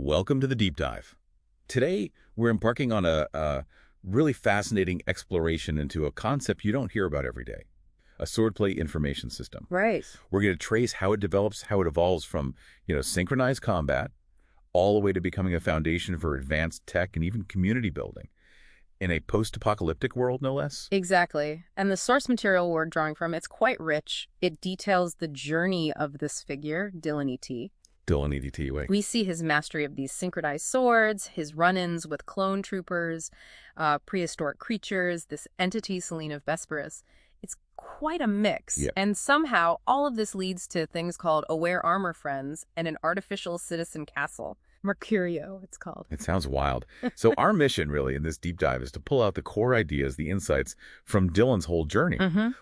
Welcome to the deep dive. Today, we're embarking on a really fascinating exploration into a concept you don't hear about every day, a swordplay information system. Right. We're going to trace how it develops, how it evolves from, synchronized combat all the way to becoming a foundation for advanced tech and even community building in a post-apocalyptic world, no less. Exactly. And the source material we're drawing from, it's quite rich. It details the journey of this figure, Dylan E.T. Dylan E.T. Wait. We see his mastery of these synchronized swords, his run-ins with clone troopers, prehistoric creatures, this entity, Selene of Vesperus. It's quite a mix. Yeah. And somehow, all of this leads to things called aware armor friends and an artificial citizen castle. Mercurio, it's called. It sounds wild. So our mission, really, in this deep dive is to pull out the core ideas, the insights from Dylan's whole journey.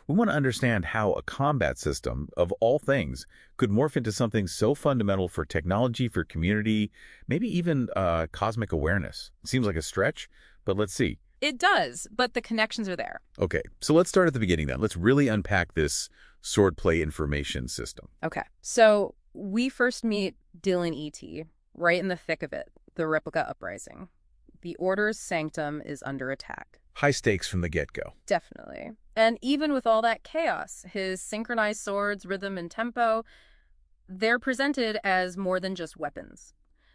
We want to understand how a combat system, of all things, could morph into something so fundamental for technology, for community, maybe even cosmic awareness. It seems like a stretch, but let's see. It does, but the connections are there. Okay, so let's start at the beginning then. Let's really unpack this swordplay information system. Okay, so we first meet Dylan E.T., right in the thick of it, the replica uprising. The Order's sanctum is under attack. High stakes from the get-go. Definitely. And even with all that chaos, his synchronized swords, rhythm, and tempo, they're presented as more than just weapons.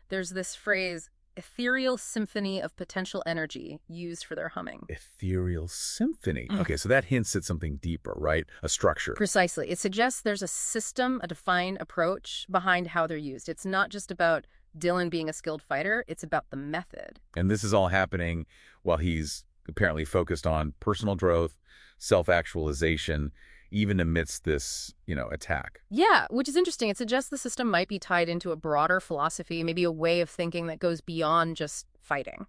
There's this phrase, ethereal symphony of potential energy, used for their humming. Ethereal symphony. Okay, so that hints at something deeper, right? A structure. Precisely. It suggests there's a system, a defined approach behind how they're used. It's not just about Dylan being a skilled fighter, it's about the method. And this is all happening while he's apparently focused on personal growth, self-actualization, even amidst this, attack. Yeah, which is interesting. It suggests the system might be tied into a broader philosophy, maybe a way of thinking that goes beyond just fighting.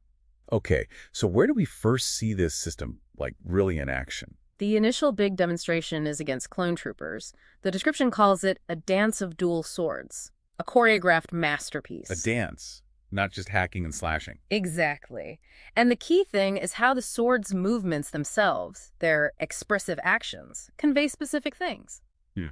Okay, so where do we first see this system, really in action? The initial big demonstration is against clone troopers. The description calls it a dance of dual swords, a choreographed masterpiece. A dance, not just hacking and slashing. Exactly. And the key thing is how the sword's movements themselves, their expressive actions, convey specific things.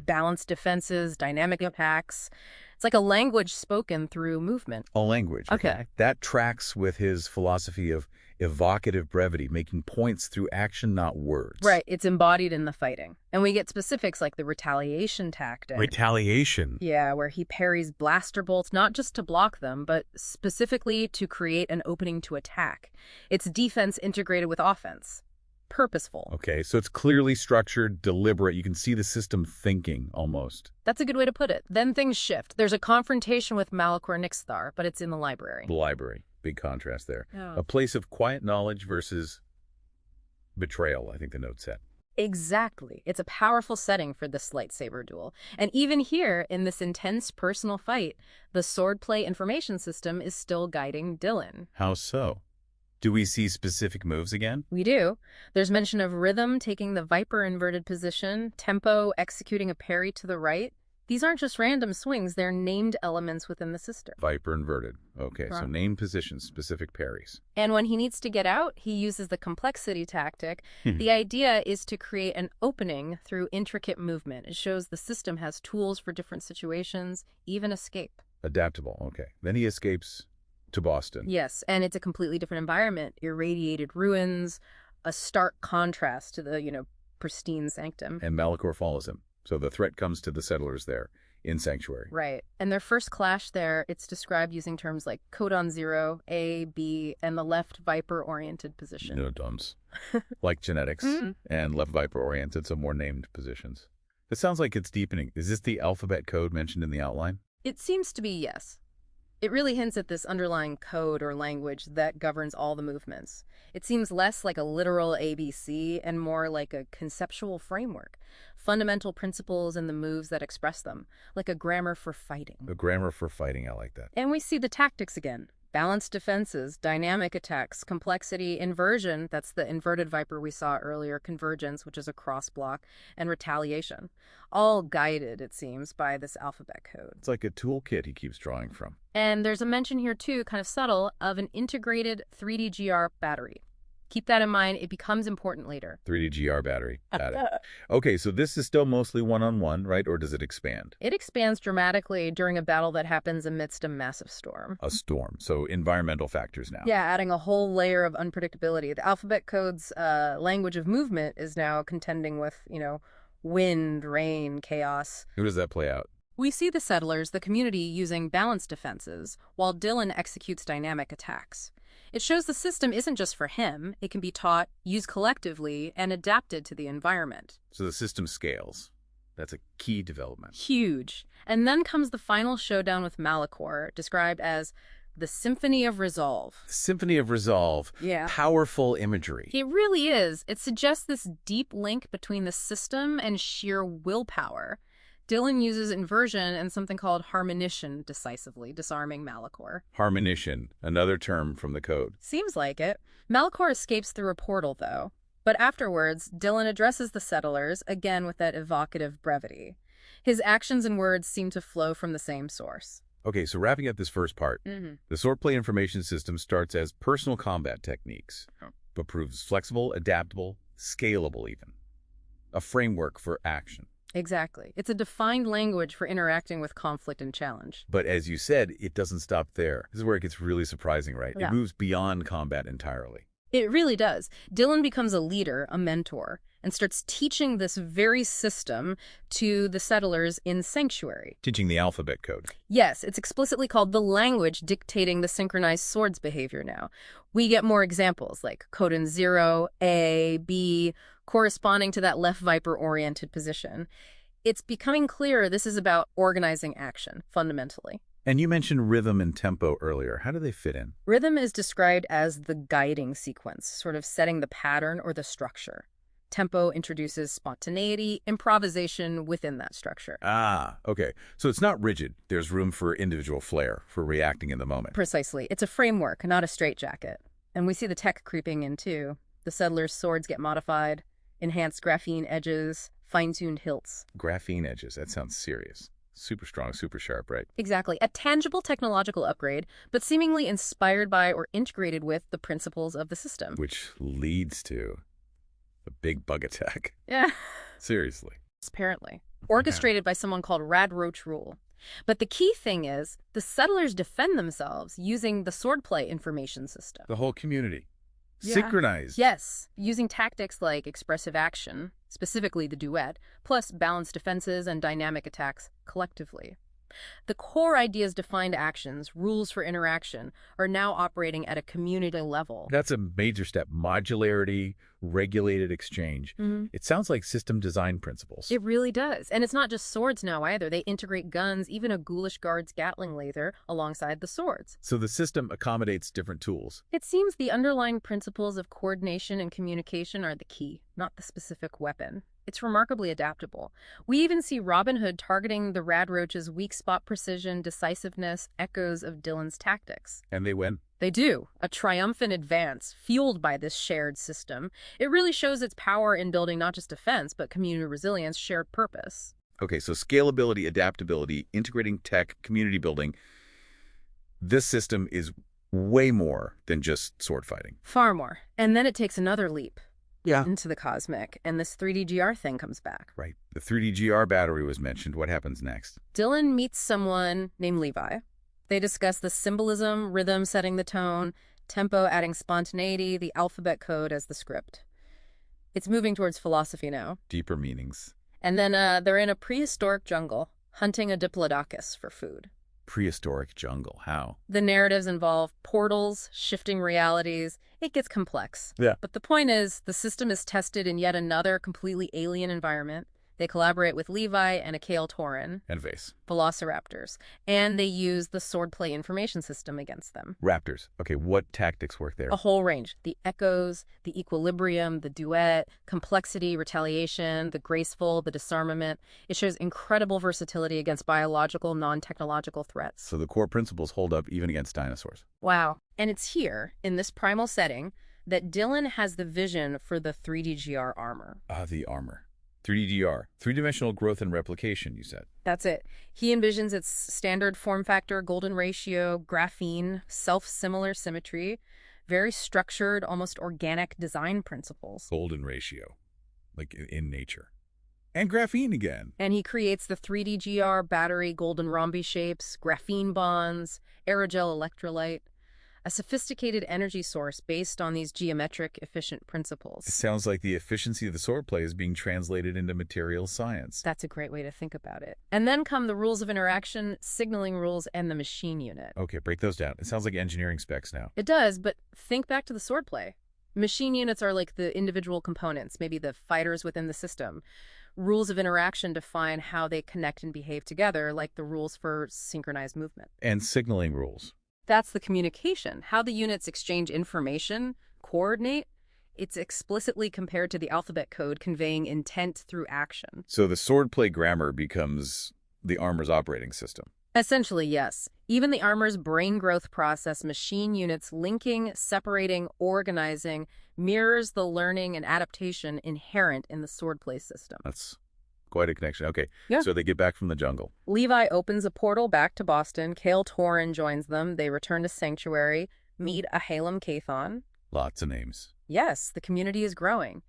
Balanced defenses, dynamic attacks. It's like a language spoken through movement. A language. Okay. That tracks with his philosophy of evocative brevity, making points through action, not words. Right. It's embodied in the fighting. And we get specifics like the retaliation tactic. Retaliation. Yeah, where he parries blaster bolts, not just to block them, but specifically to create an opening to attack. It's defense integrated with offense. Purposeful. Okay, so it's clearly structured, deliberate. You can see the system thinking, almost. That's a good way to put it. Then things shift. There's a confrontation with Malachor Nixthar, but it's in the library. The library. Big contrast there. Oh. A place of quiet knowledge versus betrayal, I think the note said. Exactly. It's a powerful setting for this lightsaber duel. And even here, in this intense personal fight, the swordplay information system is still guiding Dylan. How so? Do we see specific moves again? We do. There's mention of rhythm taking the Viper inverted position, tempo executing a parry to the right. These aren't just random swings, they're named elements within the system. Viper inverted. Okay, Right. so named positions, specific parries. And when he needs to get out, he uses the complexity tactic. The idea is to create an opening through intricate movement. It shows the system has tools for different situations, even escape. Adaptable, okay. Then he escapes to Boston. Yes, and it's a completely different environment. Irradiated ruins, a stark contrast to the, pristine sanctum. And Malachor follows him. So the threat comes to the settlers there in Sanctuary. Right. And their first clash there, it's described using terms like codon 0, A, B, and the left Viper-oriented position. No dumbs. Like genetics and left Viper-oriented, so more named positions. This sounds like it's deepening. Is this the alphabet code mentioned in the outline? It seems to be yes. It really hints at this underlying code or language that governs all the movements. It seems less like a literal ABC and more like a conceptual framework, fundamental principles and the moves that express them, like a grammar for fighting. A grammar for fighting, I like that. And we see the tactics again. Balanced defenses, dynamic attacks, complexity, inversion, that's the inverted Viper we saw earlier, convergence, which is a cross block, and retaliation. All guided, it seems, by this alphabet code. It's like a toolkit he keeps drawing from. And there's a mention here, too, kind of subtle, of an integrated 3D GR battery. Keep that in mind. It becomes important later. 3D-GR battery. Got it. Okay, so this is still mostly one-on-one, right? Or does it expand? It expands dramatically during a battle that happens amidst a massive storm. A storm. So environmental factors now. Yeah, adding a whole layer of unpredictability. The alphabet code's language of movement is now contending with, wind, rain, chaos. Who does that play out? We see the settlers, the community, using balanced defenses, while Dylan executes dynamic attacks. It shows the system isn't just for him. It can be taught, used collectively, and adapted to the environment. So the system scales. That's a key development. Huge. And then comes the final showdown with Malachor, described as the Symphony of Resolve. Symphony of Resolve. Yeah. Powerful imagery. It really is. It suggests this deep link between the system and sheer willpower. Dylan uses inversion and something called harmonition decisively, disarming Malachor. Harmonition, another term from the code. Seems like it. Malachor escapes through a portal, though. But afterwards, Dylan addresses the settlers, again with that evocative brevity. His actions and words seem to flow from the same source. Okay, so wrapping up this first part, the swordplay information system starts as personal combat techniques, but proves flexible, adaptable, scalable even. A framework for action. Exactly. It's a defined language for interacting with conflict and challenge. But as you said, it doesn't stop there. This is where it gets really surprising, right? Yeah. It moves beyond combat entirely. It really does. Dylan becomes a leader, a mentor, and starts teaching this very system to the settlers in Sanctuary. Teaching the alphabet code. Yes, it's explicitly called the language dictating the synchronized swords behavior now. We get more examples like codon 0, A, B, corresponding to that left viper-oriented position. It's becoming clearer this is about organizing action, fundamentally. And you mentioned rhythm and tempo earlier. How do they fit in? Rhythm is described as the guiding sequence, sort of setting the pattern or the structure. Tempo introduces spontaneity, improvisation within that structure. Ah, okay. So it's not rigid. There's room for individual flair, for reacting in the moment. Precisely. It's a framework, not a straitjacket. And we see the tech creeping in, too. The settlers' swords get modified, enhanced graphene edges, fine-tuned hilts. Graphene edges. That sounds serious. Super strong, super sharp, right? Exactly. A tangible technological upgrade, but seemingly inspired by or integrated with the principles of the system. Which leads to the big bug attack. Yeah. Seriously. Apparently. Orchestrated by someone called Rad Roach Rule. But the key thing is, the settlers defend themselves using the swordplay information system. The whole community. Yeah. Synchronized. Yes, using tactics like expressive action, specifically the duet, plus balanced defenses and dynamic attacks collectively. The core ideas defined actions, rules for interaction, are now operating at a community level. That's a major step. Modularity, regulated exchange. It sounds like system design principles. It really does. And it's not just swords now either. They integrate guns, even a ghoulish guard's Gatling laser, alongside the swords. So the system accommodates different tools. It seems the underlying principles of coordination and communication are the key, not the specific weapon. It's remarkably adaptable. We even see Robin Hood targeting the Rad Roach's weak spot precision, decisiveness, echoes of Dylan's tactics. And they win. They do. A triumphant advance, fueled by this shared system. It really shows its power in building not just defense, but community resilience, shared purpose. Okay, so scalability, adaptability, integrating tech, community building. This system is way more than just sword fighting. Far more. And then it takes another leap. Yeah. Into the cosmic, and this 3D-GR thing comes back. Right. The 3D-GR battery was mentioned. What happens next? Dylan meets someone named Levi. They discuss the symbolism, rhythm setting the tone, tempo adding spontaneity, the alphabet code as the script. It's moving towards philosophy now. Deeper meanings. And then they're in a prehistoric jungle, hunting a diplodocus for food. Prehistoric jungle. How? The narratives involve portals, shifting realities. It gets complex. Yeah. But the point is, the system is tested in yet another completely alien environment. They collaborate with Levi and a Kale Tauren, And vase. velociraptors, and they use the swordplay information system against them. Raptors. Okay, what tactics work there? A whole range. The echoes, the equilibrium, the duet, complexity, retaliation, the graceful, the disarmament. It shows incredible versatility against biological, non-technological threats. So the core principles hold up even against dinosaurs. Wow. And it's here, in this primal setting, that Dylan has the vision for the 3D-GR armor. The armor. 3D-GR. Three-dimensional growth and replication, you said. That's it. He envisions its standard form factor, golden ratio, graphene, self-similar symmetry, Very structured, almost organic design principles. Golden ratio, like in nature. And graphene again. And he creates the 3D-GR battery golden rhombi shapes, graphene bonds, aerogel electrolyte, a sophisticated energy source based on these geometric efficient principles. It sounds like the efficiency of the swordplay is being translated into material science. That's a great way to think about it. And then come the rules of interaction, signaling rules, and the machine unit. Okay, break those down. It sounds like engineering specs now. It does, but think back to the swordplay. Machine units are like the individual components, maybe the fighters within the system. Rules of interaction define how they connect and behave together, like the rules for synchronized movement. And signaling rules. That's the communication, how the units exchange information, coordinate. It's explicitly compared to the alphabet code conveying intent through action. So the swordplay grammar becomes the armor's operating system. Essentially, yes. Even the armor's brain growth process, machine units linking, separating, organizing, mirrors the learning and adaptation inherent in the swordplay system. That's quite a connection. Okay, Yeah. So they get back from the jungle. Levi opens a portal back to Boston. Kale Torin joins them. They return to Sanctuary, meet Ahalem Cathon. Lots of names. Yes, the community is growing.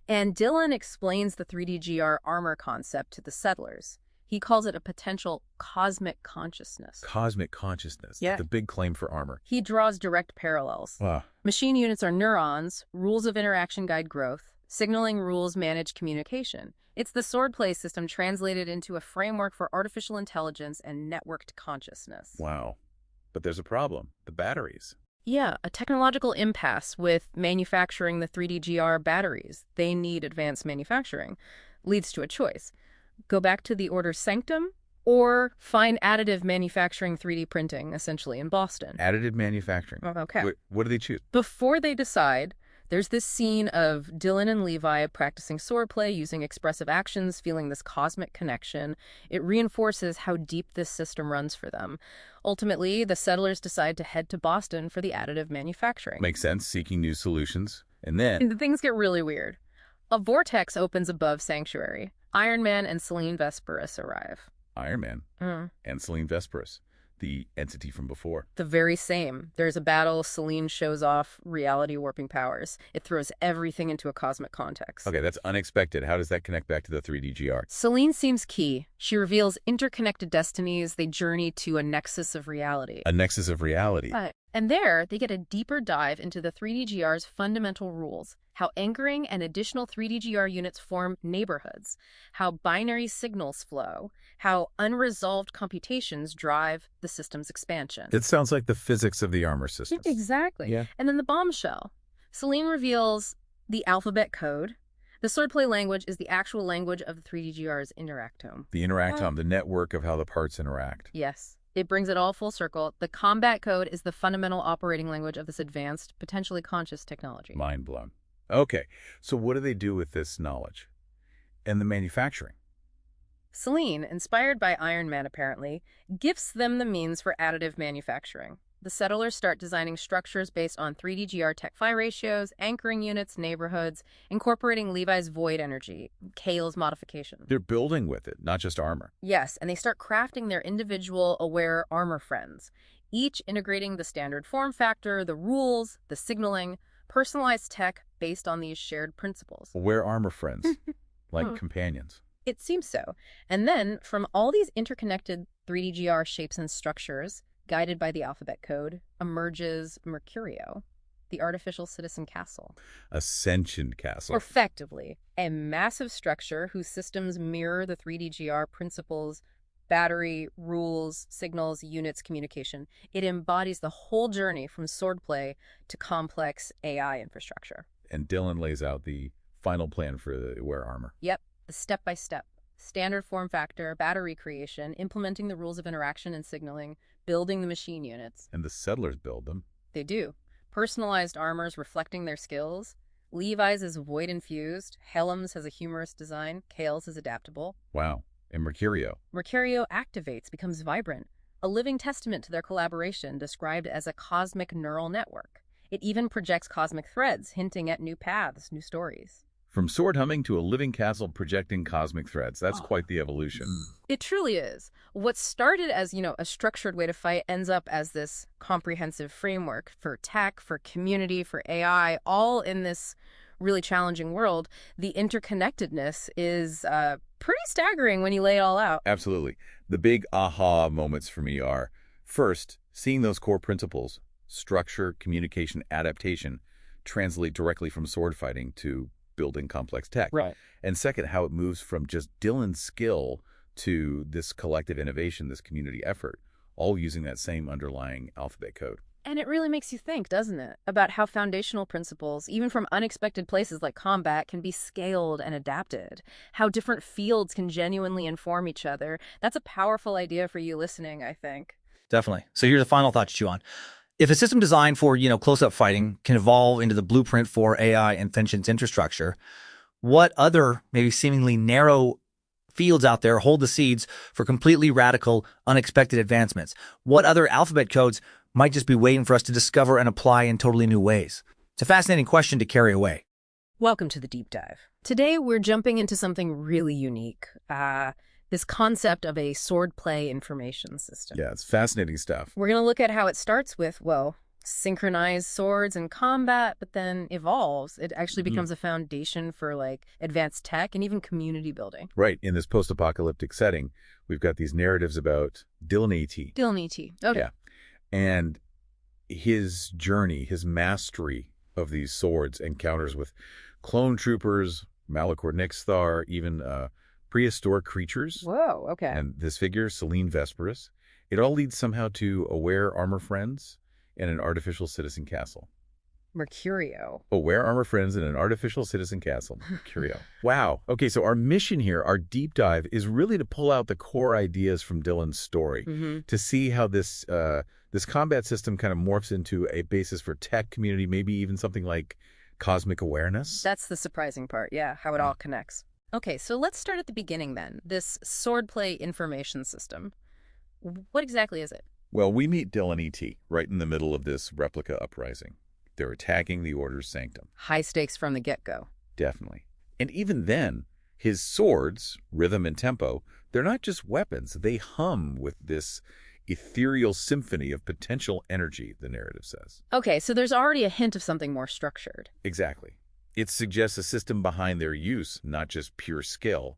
And Dylan explains the 3D-GR armor concept to the settlers. He calls it a potential cosmic consciousness. Cosmic consciousness. Yeah. The big claim for armor. He draws direct parallels. Wow. Machine units are neurons, rules of interaction guide growth, signaling rules manage communication. It's the swordplay system translated into a framework for artificial intelligence and networked consciousness. Wow. But there's a problem. The batteries. Yeah, a technological impasse with manufacturing the 3D-GR batteries. They need advanced manufacturing. Leads to a choice. Go back to the Order Sanctum, or find additive manufacturing 3D printing, essentially, in Boston. Additive manufacturing. Okay. What do they choose? Before they decide, there's this scene of Dylan and Levi practicing swordplay, using expressive actions, feeling this cosmic connection. It reinforces how deep this system runs for them. Ultimately, the settlers decide to head to Boston for the additive manufacturing. Makes sense, seeking new solutions. And then... Things get really weird. A vortex opens above Sanctuary. Iron Man and Selene Vesperus arrive. Iron Man and Selene Vesperus, the entity from before. The very same. There's a battle. Selene shows off reality warping powers. It throws everything into a cosmic context. Okay, that's unexpected. How does that connect back to the 3D-GR? Selene seems key. She reveals interconnected destinies. They journey to a nexus of reality. A nexus of reality. And there, they get a deeper dive into the 3D-GR's fundamental rules, how anchoring and additional 3D-GR units form neighborhoods, how binary signals flow, how unresolved computations drive the system's expansion. It sounds like the physics of the armor system. Exactly. Yeah. And then the bombshell. Selene reveals the alphabet code. The swordplay language is the actual language of the 3D-GR's interactome. The interactome, the network of how the parts interact. Yes. It brings it all full circle. The combat code is the fundamental operating language of this advanced, potentially conscious technology. Mind blown. Okay, so what do they do with this knowledge? And the manufacturing? Selene, inspired by Iron Man apparently, gifts them the means for additive manufacturing. The settlers start designing structures based on 3D-GR Tech-Phi ratios, anchoring units, neighborhoods, incorporating Levi's void energy, Kale's modification. They're building with it, not just armor. Yes, and they start crafting their individual aware armor friends, each integrating the standard form factor, the rules, the signaling, personalized tech based on these shared principles. Aware armor friends, like companions. It seems so. And then, from all these interconnected 3D-GR shapes and structures, guided by the alphabet code, emerges Mercurio, the artificial citizen castle. A sentient castle. Effectively, a massive structure whose systems mirror the 3D-GR principles, battery, rules, signals, units, communication. It embodies the whole journey from swordplay to complex AI infrastructure. And Dylan lays out the final plan for the aware armor. Yep, the step-by-step. Standard form factor, battery creation, implementing the rules of interaction and signaling, building the machine units. And the settlers build them. They do. Personalized armors reflecting their skills. Levi's is void-infused. Helm's has a humorous design. Kale's is adaptable. Wow. And Mercurio. Mercurio activates, becomes vibrant. A living testament to their collaboration, described as a cosmic neural network. It even projects cosmic threads, hinting at new paths, new stories. From sword humming to a living castle projecting cosmic threads. That's quite the evolution. It truly is. What started as, a structured way to fight ends up as this comprehensive framework for tech, for community, for AI, all in this really challenging world. The interconnectedness is pretty staggering when you lay it all out. Absolutely. The big aha moments for me are, first, seeing those core principles, structure, communication, adaptation, translate directly from sword fighting to building complex tech. Right. And second, how it moves from just Dylan's skill to this collective innovation, this community effort, all using that same underlying alphabet code. And it really makes you think, doesn't it, about how foundational principles, even from unexpected places like combat, can be scaled and adapted, how different fields can genuinely inform each other. That's a powerful idea for you listening, I think. Definitely. So here's a final thought to chew on. If a system designed for, close-up fighting can evolve into the blueprint for AI and sentience infrastructure, what other maybe seemingly narrow fields out there hold the seeds for completely radical, unexpected advancements? What other alphabet codes might just be waiting for us to discover and apply in totally new ways? It's a fascinating question to carry away. Welcome to the deep dive. Today, we're jumping into something really unique. This concept of a swordplay information system. Yeah, it's fascinating stuff. We're going to look at how it starts with, synchronized swords and combat, but then evolves. It actually becomes a foundation for advanced tech and even community building. Right. In this post-apocalyptic setting, we've got these narratives about Dylan A.T. Dylan A.T. Okay. Yeah. And his journey, his mastery of these swords, encounters with clone troopers, Malachor Nixthar, even prehistoric creatures. Whoa, okay. And this figure, Selene Vesperus, it all leads somehow to aware armor friends and an artificial citizen castle. Mercurio. Aware armor friends in an artificial citizen castle. Mercurio. Wow. Okay, so our mission here, our deep dive, is really to pull out the core ideas from Dylan's story, to see how this this combat system kind of morphs into a basis for tech, community, maybe even something like cosmic awareness. That's the surprising part, yeah, how it all connects. Okay, so let's start at the beginning then. This swordplay information system. What exactly is it? Well, we meet Dylan E.T. right in the middle of this replica uprising. They're attacking the Order's sanctum. High stakes from the get-go. Definitely. And even then, his swords, rhythm and tempo, they're not just weapons. They hum with this ethereal symphony of potential energy, the narrative says. Okay, so there's already a hint of something more structured. Exactly. It suggests a system behind their use, not just pure skill.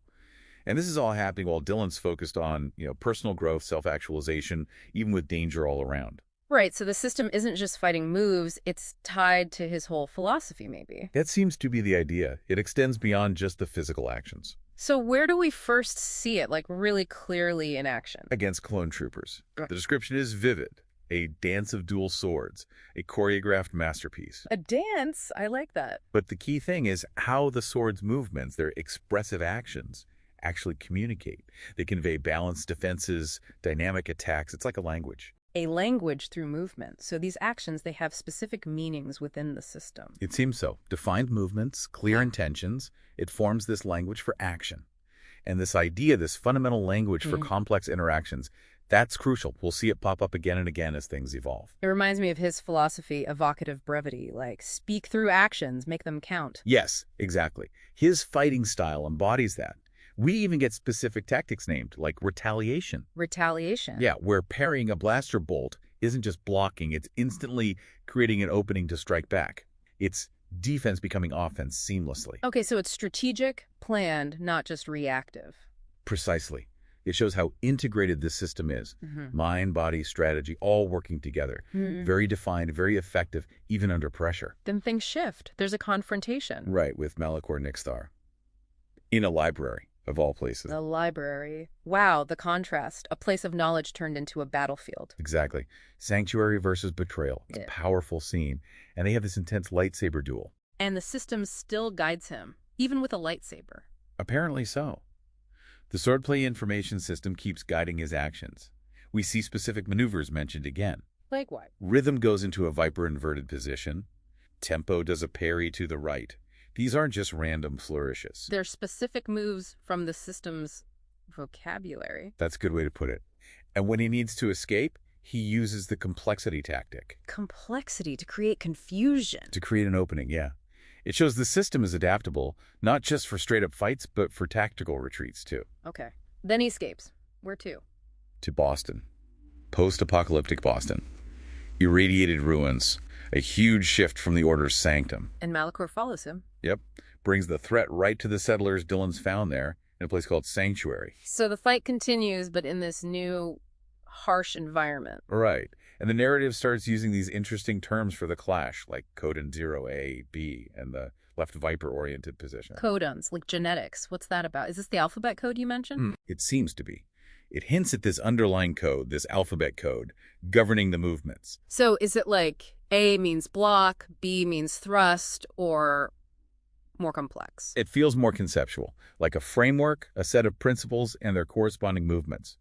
And this is all happening while Dylan's focused on, personal growth, self-actualization, even with danger all around. Right, so the system isn't just fighting moves, it's tied to his whole philosophy, maybe. That seems to be the idea. It extends beyond just the physical actions. So where do we first see it, really clearly in action? Against clone troopers. The description is vivid. A dance of dual swords, a choreographed masterpiece. A dance? I like that. But the key thing is how the swords' movements, their expressive actions, actually communicate. They convey balanced defenses, dynamic attacks. It's like a language. A language through movement. So these actions, they have specific meanings within the system. It seems so. Defined movements, clear intentions. It forms this language for action. And this idea, this fundamental language for complex interactions, that's crucial. We'll see it pop up again and again as things evolve. It reminds me of his philosophy, evocative brevity, speak through actions, make them count. Yes, exactly. His fighting style embodies that. We even get specific tactics named, like retaliation. Retaliation? Yeah, where parrying a blaster bolt isn't just blocking, it's instantly creating an opening to strike back. It's defense becoming offense seamlessly. Okay, so it's strategic, planned, not just reactive. Precisely. It shows how integrated this system is. Mind, body, strategy, all working together. Very defined, very effective, even under pressure. Then things shift. There's a confrontation. Right, with Malachor Nixthar. In a library. Of all places. The library. Wow, the contrast. A place of knowledge turned into a battlefield. Exactly. Sanctuary versus betrayal. It's a powerful scene. And they have this intense lightsaber duel. And the system still guides him, even with a lightsaber. Apparently so. The swordplay information system keeps guiding his actions. We see specific maneuvers mentioned again. Like what? Rhythm goes into a viper inverted position. Tempo does a parry to the right. These aren't just random flourishes. They're specific moves from the system's vocabulary. That's a good way to put it. And when he needs to escape, he uses the complexity tactic. Complexity to create confusion. To create an opening, yeah. It shows the system is adaptable, not just for straight-up fights, but for tactical retreats, too. Okay. Then he escapes. Where to? To Boston. Post-apocalyptic Boston. Irradiated ruins. A huge shift from the Order's sanctum. And Malachor follows him. Yep. Brings the threat right to the settlers Dylan's found there in a place called Sanctuary. So the fight continues, but in this new, harsh environment. Right. And the narrative starts using these interesting terms for the clash, like codon 0A, B, and the left Viper-oriented position. Codons, like genetics. What's that about? Is this the alphabet code you mentioned? It seems to be. It hints at this underlying code, this alphabet code, governing the movements. So is it like A means block, B means thrust, or more complex? It feels more conceptual, like a framework, a set of principles, and their corresponding movements.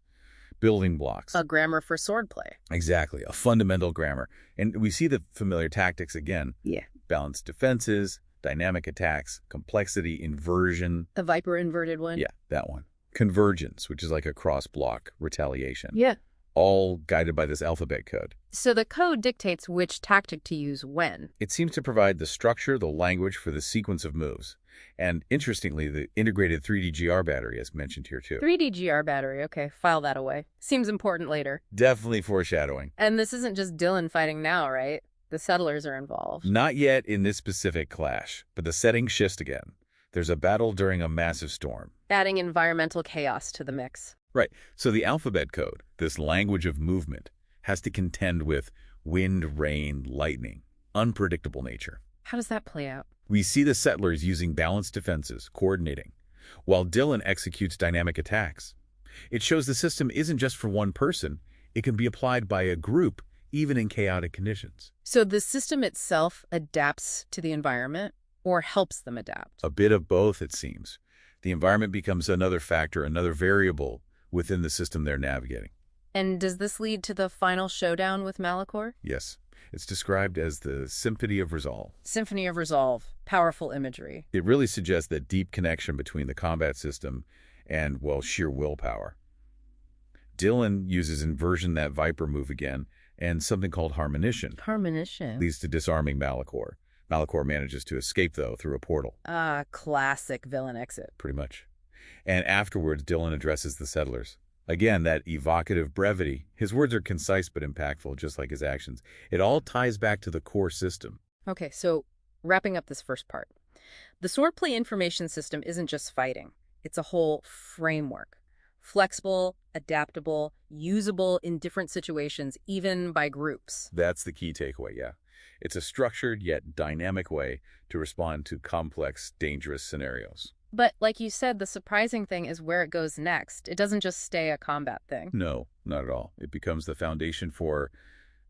Building blocks. A grammar for swordplay. Exactly, a fundamental grammar. And we see the familiar tactics again. Yeah. Balanced defenses, dynamic attacks, complexity, inversion. The Viper inverted one? Yeah, that one. Convergence, which is like a cross-block retaliation. Yeah. All guided by this alphabet code. So the code dictates which tactic to use when. It seems to provide the structure, the language for the sequence of moves. And interestingly, the integrated 3D-GR battery is mentioned here too. 3D-GR battery, okay, file that away. Seems important later. Definitely foreshadowing. And this isn't just Dylan fighting now, right? The settlers are involved. Not yet in this specific clash, but the setting shifts again. There's a battle during a massive storm. Adding environmental chaos to the mix. Right. So the alphabet code, this language of movement, has to contend with wind, rain, lightning, unpredictable nature. How does that play out? We see the settlers using balanced defenses, coordinating, while Dylan executes dynamic attacks. It shows the system isn't just for one person. It can be applied by a group, even in chaotic conditions. So the system itself adapts to the environment or helps them adapt? A bit of both, it seems. The environment becomes another factor, another variable within the system they're navigating. And does this lead to the final showdown with Malachor? Yes. It's described as the Symphony of Resolve. Symphony of Resolve. Powerful imagery. It really suggests that deep connection between the combat system and, well, sheer willpower. Dylan uses inversion, that Viper move again, and something called harmonition. Harmonition. Leads to disarming Malachor. Malachor manages to escape, though, through a portal. Ah, classic villain exit. Pretty much. And afterwards, Dylan addresses the settlers. Again, that evocative brevity. His words are concise but impactful, just like his actions. It all ties back to the core system. Okay, so wrapping up this first part. The swordplay information system isn't just fighting. It's a whole framework. Flexible, adaptable, usable in different situations, even by groups. That's the key takeaway, yeah. It's a structured yet dynamic way to respond to complex, dangerous scenarios. But like you said, the surprising thing is where it goes next. It doesn't just stay a combat thing. No, not at all. It becomes the foundation for,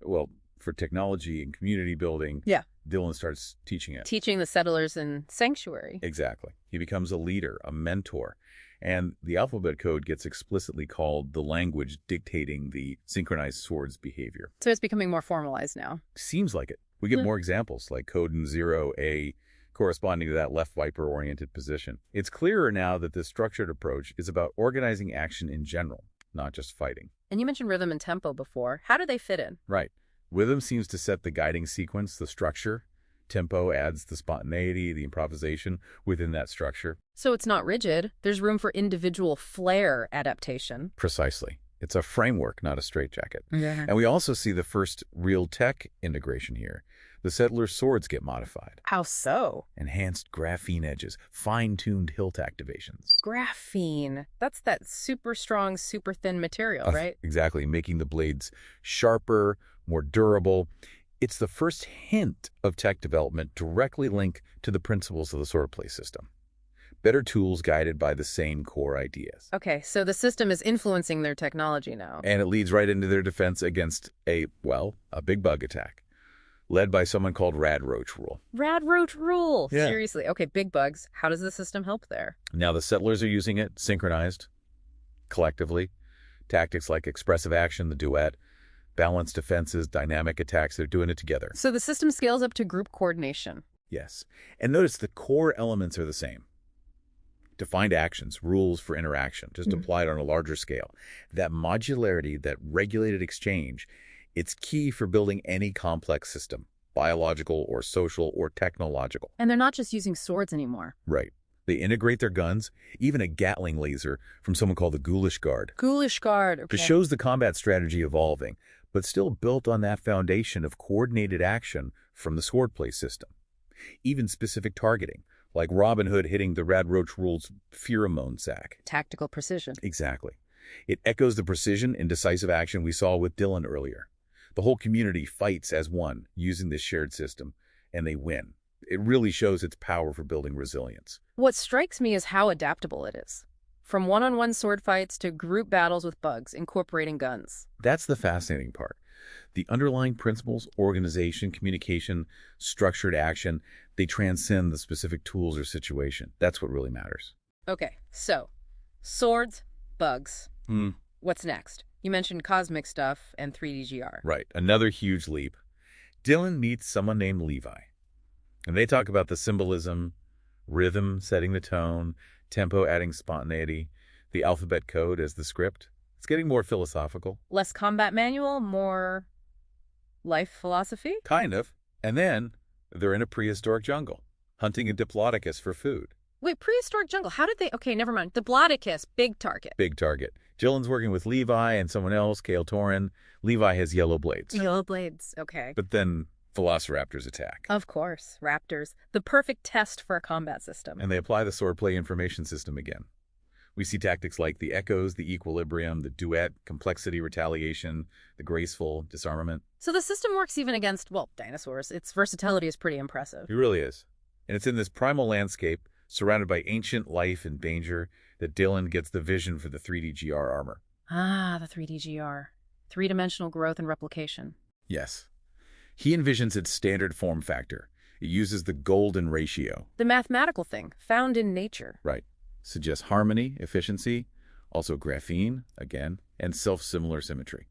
well, for technology and community building. Yeah. Dylan starts teaching it. Teaching the settlers in Sanctuary. Exactly. He becomes a leader, a mentor. And the alphabet code gets explicitly called the language dictating the synchronized swords behavior. So it's becoming more formalized now. Seems like it. We get more examples, like codon 0A, corresponding to that left Viper-oriented position. It's clearer now that this structured approach is about organizing action in general, not just fighting. And you mentioned rhythm and tempo before. How do they fit in? Right. Rhythm seems to set the guiding sequence, the structure. Tempo adds the spontaneity, the improvisation within that structure. So it's not rigid. There's room for individual flair adaptation. Precisely. It's a framework, not a straitjacket. Yeah. And we also see the first real tech integration here. The settlers' swords get modified. How so? Enhanced graphene edges, fine-tuned hilt activations. Graphene. That's that super strong, super thin material, right? Exactly, making the blades sharper, more durable. It's the first hint of tech development directly linked to the principles of the swordplay system. Better tools guided by the same core ideas. Okay, so the system is influencing their technology now. And it leads right into their defense against a big bug attack, led by someone called Radroach Rule. Radroach Rule! Yeah. Seriously. Okay, big bugs. How does the system help there? Now the settlers are using it synchronized, collectively. Tactics like expressive action, the duet, balanced defenses, dynamic attacks, they're doing it together. So the system scales up to group coordination. Yes. And notice the core elements are the same. Defined actions, rules for interaction, just applied on a larger scale. That modularity, that regulated exchange, it's key for building any complex system, biological or social or technological. And they're not just using swords anymore. Right. They integrate their guns, even a Gatling laser from someone called the Ghoulish Guard. Ghoulish Guard, okay. It shows the combat strategy evolving, but still built on that foundation of coordinated action from the swordplay system. Even specific targeting, like Robin Hood hitting the Radroach Rule's pheromone sac. Tactical precision. Exactly. It echoes the precision and decisive action we saw with Dylan earlier. The whole community fights as one using this shared system, and they win. It really shows its power for building resilience. What strikes me is how adaptable it is. From one-on-one sword fights to group battles with bugs, incorporating guns. That's the fascinating part. The underlying principles, organization, communication, structured action, they transcend the specific tools or situation. That's what really matters. Okay, so swords, bugs. What's next? You mentioned cosmic stuff and 3DGR. Right, another huge leap. Dylan meets someone named Levi. And they talk about the symbolism, rhythm setting the tone, tempo adding spontaneity, the alphabet code as the script. It's getting more philosophical. Less combat manual, more life philosophy? Kind of. And then they're in a prehistoric jungle, hunting a diplodocus for food. Wait, prehistoric jungle. How did they... Okay, never mind. Diplodocus, big target. Big target. Dylan's working with Levi and someone else, Kale Torin. Levi has yellow blades. Yellow blades, okay. But then velociraptors attack. Of course, raptors. The perfect test for a combat system. And they apply the swordplay information system again. We see tactics like the echoes, the equilibrium, the duet, complexity, retaliation, the graceful, disarmament. So the system works even against, well, dinosaurs. Its versatility is pretty impressive. It really is. And it's in this primal landscape, surrounded by ancient life and danger, that Dylan gets the vision for the 3DGR armor. Ah, the 3DGR. Three-dimensional growth and replication. Yes. He envisions its standard form factor. It uses the golden ratio. The mathematical thing, found in nature. Right. Suggests harmony, efficiency, also graphene, again, and self-similar symmetry.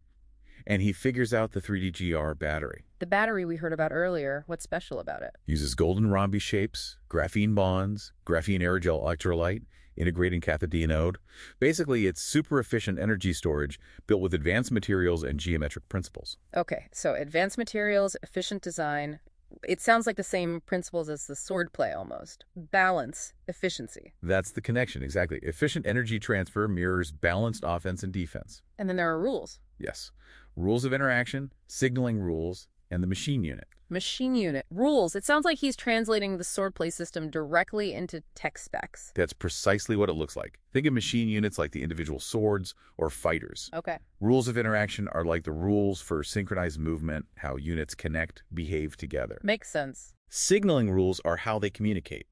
And he figures out the 3DGR battery. The battery we heard about earlier, what's special about it? Uses golden rhombi shapes, graphene bonds, graphene aerogel electrolyte, integrating cathode anode. Basically, it's super efficient energy storage built with advanced materials and geometric principles. Okay, so advanced materials, efficient design. It sounds like the same principles as the swordplay almost. Balance, efficiency. That's the connection, exactly. Efficient energy transfer mirrors balanced offense and defense. And then there are rules. Yes. Rules of interaction, signaling rules, and the machine unit. Machine unit. Rules. It sounds like he's translating the swordplay system directly into tech specs. That's precisely what it looks like. Think of machine units like the individual swords or fighters. Okay. Rules of interaction are like the rules for synchronized movement, how units connect, behave together. Makes sense. Signaling rules are how they communicate,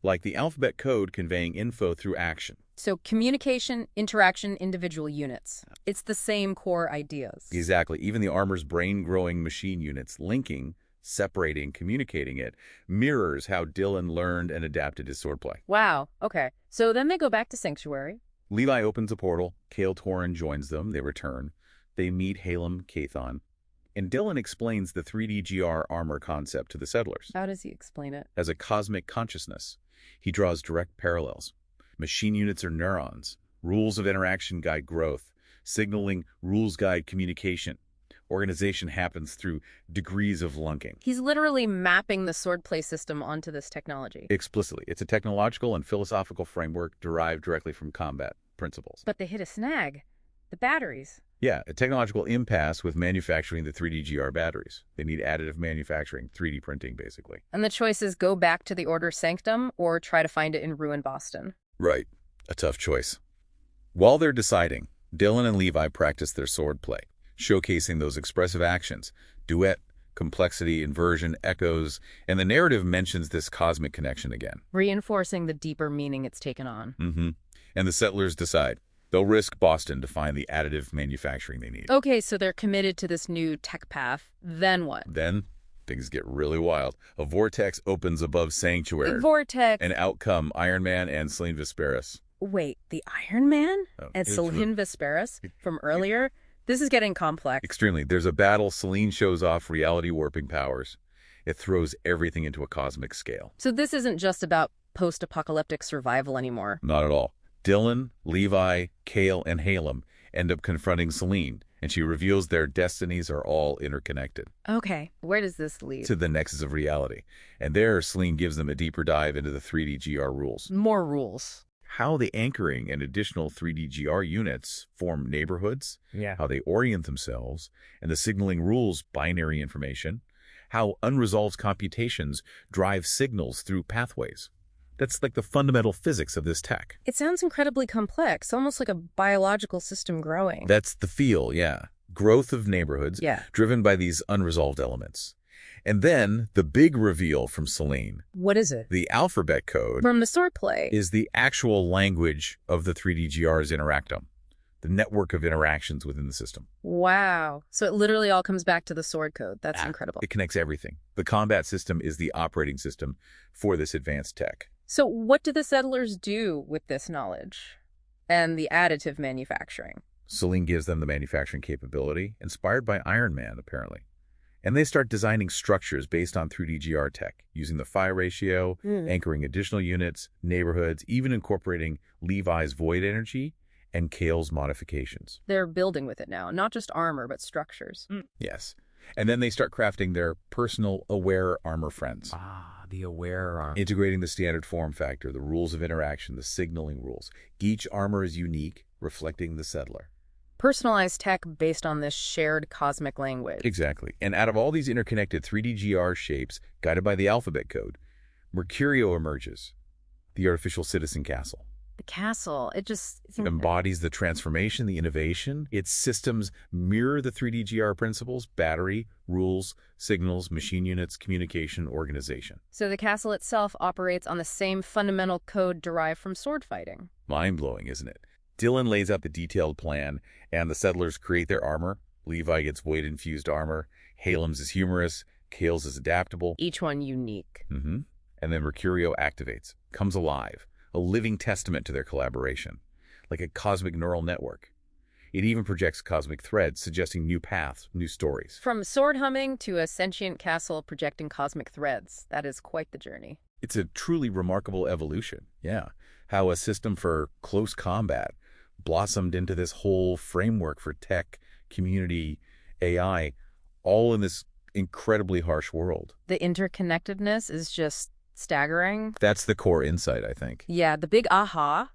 like the alphabet code conveying info through action. So communication, interaction, individual units. It's the same core ideas. Exactly. Even the armor's brain-growing machine units, linking, separating, communicating it, mirrors how Dylan learned and adapted his swordplay. Wow. Okay. So then they go back to Sanctuary. Levi opens a portal. Kale Torin joins them. They return. They meet Halem Cathon. And Dylan explains the 3DGR armor concept to the settlers. How does he explain it? As a cosmic consciousness. He draws direct parallels. Machine units are neurons. Rules of interaction guide growth. Signaling rules guide communication. Organization happens through degrees of linking. He's literally mapping the swordplay system onto this technology. Explicitly. It's a technological and philosophical framework derived directly from combat principles. But they hit a snag. The batteries. Yeah, a technological impasse with manufacturing the 3DGR batteries. They need additive manufacturing, 3D printing, basically. And the choice is go back to the Order Sanctum or try to find it in ruined Boston. Right. A tough choice. While they're deciding, Dylan and Levi practice their swordplay, showcasing those expressive actions, duet, complexity, inversion, echoes, and the narrative mentions this cosmic connection again. Reinforcing the deeper meaning it's taken on. And the settlers decide. They'll risk Boston to find the additive manufacturing they need. Okay, so they're committed to this new tech path. Then what? Then things get really wild. A vortex opens above Sanctuary. Vortex. And out come Iron Man and Selene Vesperis. Wait, the Iron Man? Oh, And Selene Vesperis from earlier? This is getting complex. Extremely. There's a battle. Selene shows off reality warping powers. It throws everything into a cosmic scale. So this isn't just about post-apocalyptic survival anymore. Not at all. Dylan, Levi, Kale, and Halem end up confronting Selene and she reveals their destinies are all interconnected Okay, where does this lead? to the nexus of reality. And there, Celine gives them a deeper dive into the 3D GR rules. More rules. How the anchoring and additional 3D GR units form neighborhoods, Yeah. how they orient themselves, and the signaling rules binary information, how unresolved computations drive signals through pathways. That's like the fundamental physics of this tech. It sounds incredibly complex, almost like a biological system growing. That's the feel, yeah. Growth of neighborhoods Yeah. driven by these unresolved elements. And then the big reveal from Celine, What is it? the alphabet code, From the swordplay. is the actual language of the 3D GR's interactome, the network of interactions within the system. Wow. So it literally all comes back to the sword code. That's incredible. It connects everything. The combat system is the operating system for this advanced tech. So what do the settlers do with this knowledge and the additive manufacturing? Celine gives them the manufacturing capability, inspired by Iron Man, apparently. And they start designing structures based on 3D GR tech, using the phi ratio, anchoring additional units, neighborhoods, even incorporating Levi's void energy and Kale's modifications. They're building with it now, not just armor, but structures. Yes. And then they start crafting their personal aware armor friends, Ah, the aware arm. integrating the standard form factor, the rules of interaction, the signaling rules. Each armor is unique, reflecting the settler. Personalized tech based on this shared cosmic language. Exactly. And out of all these interconnected 3D GR shapes, guided by the alphabet code, Mercurio emerges, the artificial citizen castle. The castle, it Embodies the transformation, the innovation. Its systems mirror the 3D GR principles: battery, rules, signals, machine units, communication, organization. So the castle itself operates on the same fundamental code derived from sword fighting. Mind-blowing, isn't it? Dylan lays out the detailed plan, and the settlers create their armor. Levi gets void-infused armor. Halem's is humorous. Kale's is adaptable. Each one unique. And then Mercurio activates, comes alive, a living testament to their collaboration, like a cosmic neural network. It even projects cosmic threads, suggesting new paths, new stories. From sword humming to a sentient castle projecting cosmic threads. That is quite the journey. It's a truly remarkable evolution, yeah. How a system for close combat blossomed into this whole framework for tech, community, AI, all in this incredibly harsh world. The interconnectedness is just staggering. That's the core insight, I think. Yeah, the big aha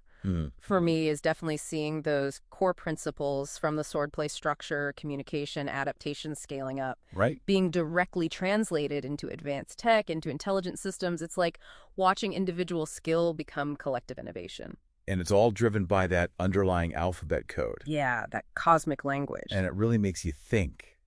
for me is definitely seeing those core principles from the swordplay structure, communication, adaptation, scaling up, Right? being directly translated into advanced tech, into intelligent systems. It's like watching individual skill become collective innovation. And it's all driven by that underlying alphabet code. Yeah, that cosmic language. And it really makes you think,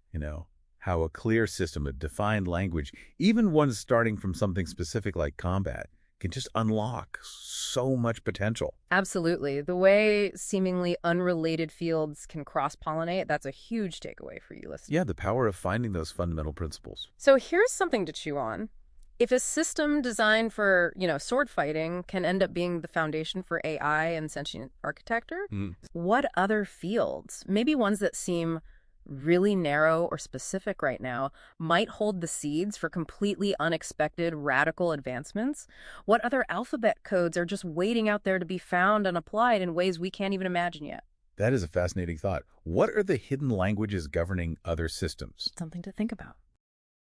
how a clear system, a defined language, even one starting from something specific like combat, can just unlock so much potential. Absolutely. The way seemingly unrelated fields can cross-pollinate, that's a huge takeaway for you listeners. Yeah, the power of finding those fundamental principles. So here's something to chew on. If a system designed for, sword fighting can end up being the foundation for AI and sentient architecture, what other fields, maybe ones that seem really narrow or specific right now, might hold the seeds for completely unexpected radical advancements? What other alphabet codes are just waiting out there to be found and applied in ways we can't even imagine yet? That is a fascinating thought. What are the hidden languages governing other systems? Something to think about.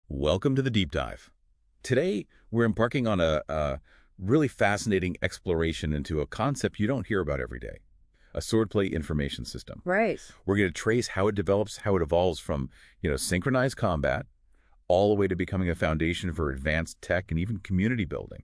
Welcome to the Deep Dive. Today, we're embarking on a really fascinating exploration into a concept you don't hear about every day. A swordplay information system. Right. We're going to trace how it develops, how it evolves from, synchronized combat, all the way to becoming a foundation for advanced tech and even community building.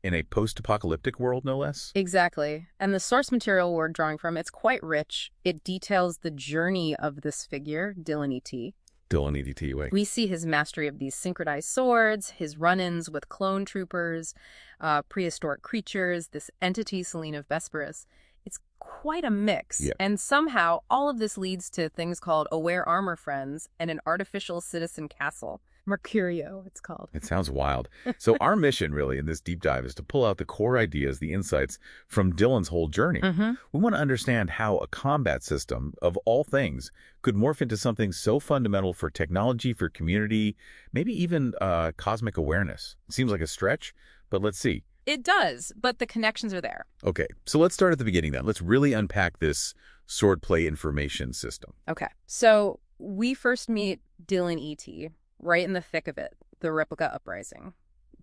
In a post-apocalyptic world, no less? Exactly. And the source material we're drawing from, it's quite rich. It details the journey of this figure, Dylan E.T. Dylan E.T. Way. We see his mastery of these synchronized swords, his run-ins with clone troopers, prehistoric creatures, this entity, Celine of Vesperus. It's quite a mix. Yeah. And somehow, all of this leads to things called aware armor friends and an artificial citizen castle. Mercurio, it's called. It sounds wild. So our mission, really, in this deep dive is to pull out the core ideas, the insights from Dylan's whole journey. We want to understand how a combat system, of all things, could morph into something so fundamental for technology, for community, maybe even cosmic awareness. It seems like a stretch, but let's see. It does, but the connections are there. Okay, so let's start at the beginning then. Let's really unpack this swordplay information system. Okay, so we first meet Dylan E.T. right in the thick of it, the replica uprising.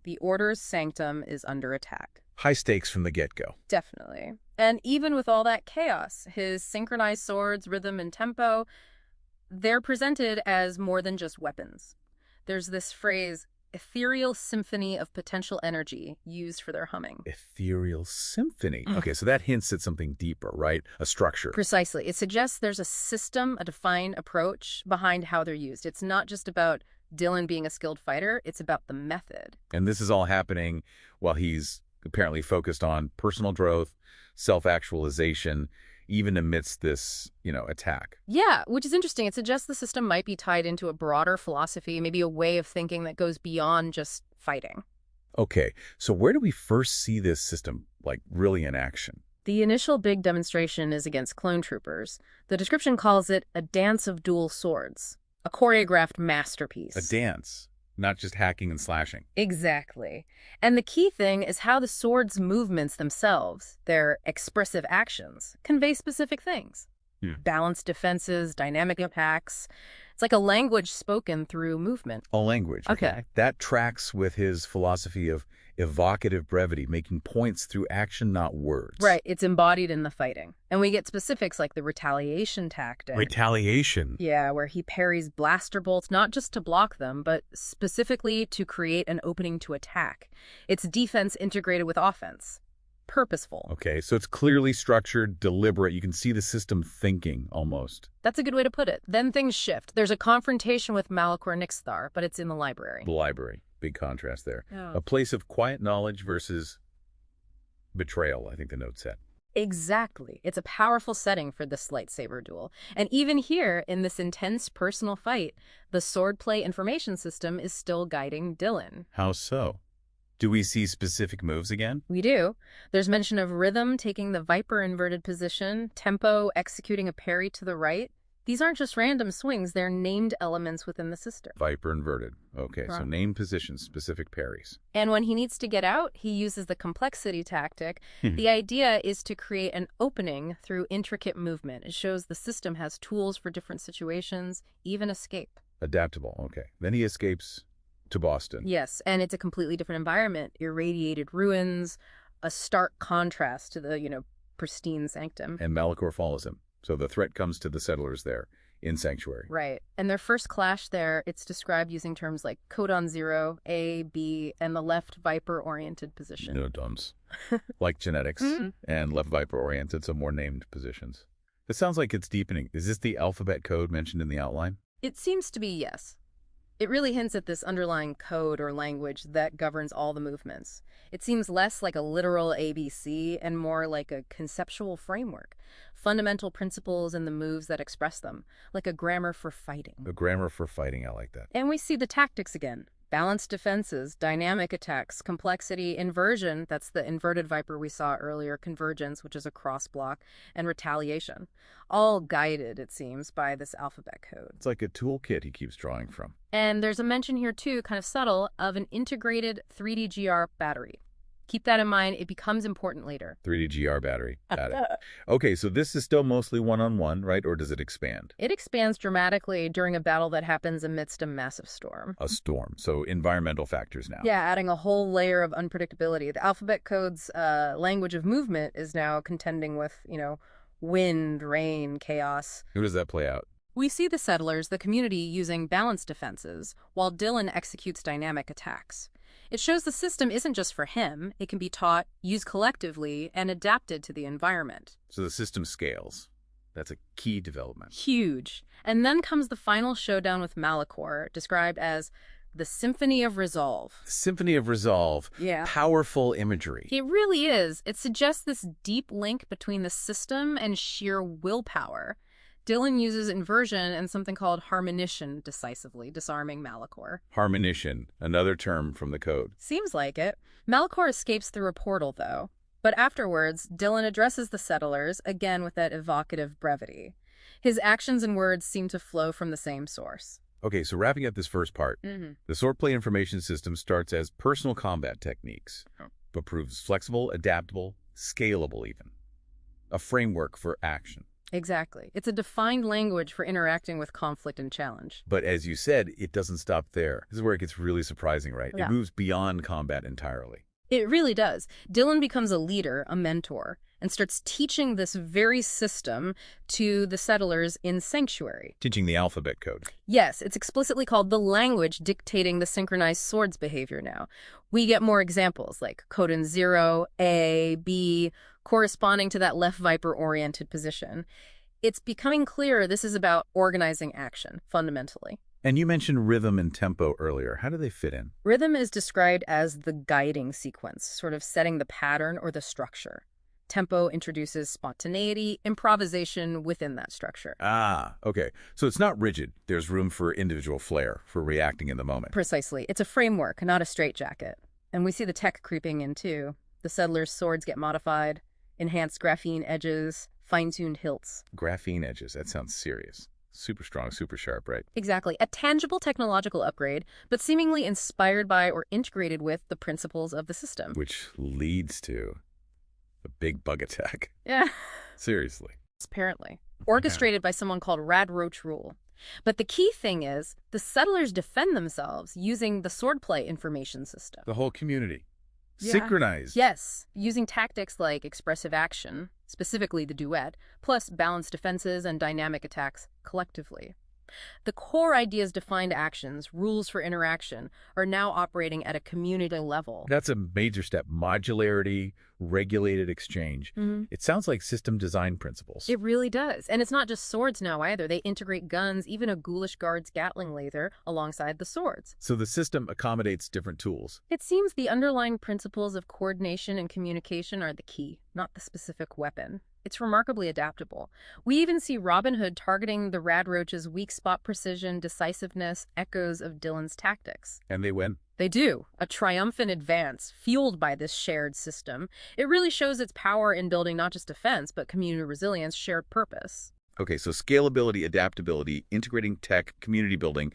The Order's sanctum is under attack. High stakes from the get-go. Definitely. And even with all that chaos, his synchronized swords, rhythm, and tempo, they're presented as more than just weapons. There's this phrase, ethereal symphony of potential energy, used for their humming. Ethereal symphony. Okay, so that hints at something deeper, right? A structure. Precisely. It suggests there's a system, a defined approach behind how they're used. It's not just about Dylan being a skilled fighter, it's about the method. And this is all happening while he's apparently focused on personal growth, self-actualization, even amidst this, attack. Yeah, which is interesting. It suggests the system might be tied into a broader philosophy, maybe a way of thinking that goes beyond just fighting. Okay, so where do we first see this system, really in action? The initial big demonstration is against clone troopers. The description calls it a dance of dual swords, a choreographed masterpiece. A dance, not just hacking and slashing. Exactly. And the key thing is how the sword's movements themselves, their expressive actions, convey specific things. Balanced defenses, dynamic impacts. It's like a language spoken through movement. A language. Okay. That tracks with his philosophy of evocative brevity, making points through action, not words. Right. It's embodied in the fighting. And we get specifics like the retaliation tactic. Retaliation. Yeah, where he parries blaster bolts, not just to block them, but specifically to create an opening to attack. It's defense integrated with offense. Purposeful. Okay, so it's clearly structured, deliberate. You can see the system thinking, almost. That's a good way to put it. Then things shift. There's a confrontation with Malachor Nixthar, but it's in the library. The library. Big contrast there. Yeah. A place of quiet knowledge versus betrayal, I think the note said. Exactly. It's a powerful setting for this lightsaber duel. And even here, in this intense personal fight, the swordplay information system is still guiding Dylan. How so? Do we see specific moves again? We do. There's mention of rhythm taking the Viper inverted position, tempo executing a parry to the right. These aren't just random swings, they're named elements within the system. Viper inverted. Okay, so Right. named positions, specific parries. And when he needs to get out, he uses the complexity tactic. The idea is to create an opening through intricate movement. It shows the system has tools for different situations, even escape. Adaptable, okay. Then he escapes to Boston. Yes, and it's a completely different environment. Irradiated ruins, a stark contrast to the, pristine sanctum. And Malachor follows him. So the threat comes to the settlers there in Sanctuary. Right. And their first clash there, it's described using terms like codon 0, A, B, and the left Viper-oriented position. No dumbs. Like genetics and left Viper-oriented, so more named positions. It sounds like it's deepening. Is this the alphabet code mentioned in the outline? It seems to be yes. It really hints at this underlying code or language that governs all the movements. It seems less like a literal ABC and more like a conceptual framework, fundamental principles in the moves that express them, like a grammar for fighting. A grammar for fighting, I like that. And we see the tactics again. Balanced defenses, dynamic attacks, complexity, inversion, that's the inverted Viper we saw earlier, convergence, which is a cross block, and retaliation. All guided, it seems, by this alphabet code. It's like a toolkit he keeps drawing from. And there's a mention here, too, kind of subtle, of an integrated 3D-GR battery. Keep that in mind. It becomes important later. 3D-GR battery. Got it. Okay, so this is still mostly one-on-one, right? Or does it expand? It expands dramatically during a battle that happens amidst a massive storm. A storm. So environmental factors now. Yeah, adding a whole layer of unpredictability. The alphabet code's language of movement is now contending with, wind, rain, chaos. Who does that play out? We see the settlers, the community, using balanced defenses, while Dylan executes dynamic attacks. It shows the system isn't just for him. It can be taught, used collectively, and adapted to the environment. So the system scales. That's a key development. Huge. And then comes the final showdown with Malachor, described as the Symphony of Resolve. Symphony of Resolve. Yeah. Powerful imagery. It really is. It suggests this deep link between the system and sheer willpower. Dylan uses inversion and something called harmonition decisively, disarming Malachor. Harmonition, another term from the code. Seems like it. Malachor escapes through a portal, though. But afterwards, Dylan addresses the settlers, again with that evocative brevity. His actions and words seem to flow from the same source. Okay, so wrapping up this first part, the swordplay information system starts as personal combat techniques. but proves flexible, adaptable, scalable even. A framework for action. Exactly. It's a defined language for interacting with conflict and challenge. But as you said, it doesn't stop there. This is where it gets really surprising, right? Yeah. It moves beyond combat entirely. It really does. Dylan becomes a leader, a mentor, and starts teaching this very system to the settlers in Sanctuary. Teaching the alphabet code. Yes, it's explicitly called the language dictating the synchronized swords behavior now. We get more examples like codon 0, A, B, corresponding to that left viper-oriented position. It's becoming clear this is about organizing action, fundamentally. And you mentioned rhythm and tempo earlier. How do they fit in? Rhythm is described as the guiding sequence, sort of setting the pattern or the structure. Tempo introduces spontaneity, improvisation within that structure. Ah, okay. So it's not rigid. There's room for individual flair, for reacting in the moment. Precisely. It's a framework, not a straitjacket. And we see the tech creeping in, too. The settlers' swords get modified, enhanced graphene edges, fine-tuned hilts. Graphene edges. That sounds serious. Super strong, super sharp, right? Exactly. A tangible technological upgrade, but seemingly inspired by or integrated with the principles of the system. Which leads to a big bug attack. Yeah. Seriously. Apparently. Orchestrated by someone called Rad Roach Rule. But the key thing is, the settlers defend themselves using the swordplay information system. The whole community. Yeah. Synchronized. Yes, using tactics like expressive action, specifically the duet, plus balanced defenses and dynamic attacks collectively. The core ideas defined actions, rules for interaction, are now operating at a community level. That's a major step. Modularity, regulated exchange. It sounds like system design principles. It really does. And it's not just swords now either. They integrate guns, even a ghoulish guard's Gatling laser, alongside the swords. So the system accommodates different tools. It seems the underlying principles of coordination and communication are the key, not the specific weapon. It's remarkably adaptable. We even see Robin Hood targeting the Radroach's weak spot precision, decisiveness, echoes of Dylan's tactics. And they win. They do. A triumphant advance, fueled by this shared system. It really shows its power in building not just defense, but community resilience, shared purpose. Okay, so scalability, adaptability, integrating tech, community building.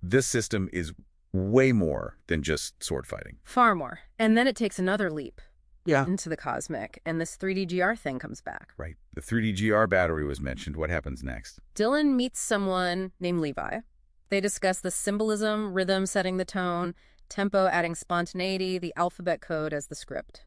This system is way more than just sword fighting. Far more. And then it takes another leap. Yeah. Into the cosmic, and this 3D-GR thing comes back. Right. The 3D-GR battery was mentioned. What happens next? Dylan meets someone named Levi. They discuss the symbolism, rhythm setting the tone, tempo adding spontaneity, the alphabet code as the script.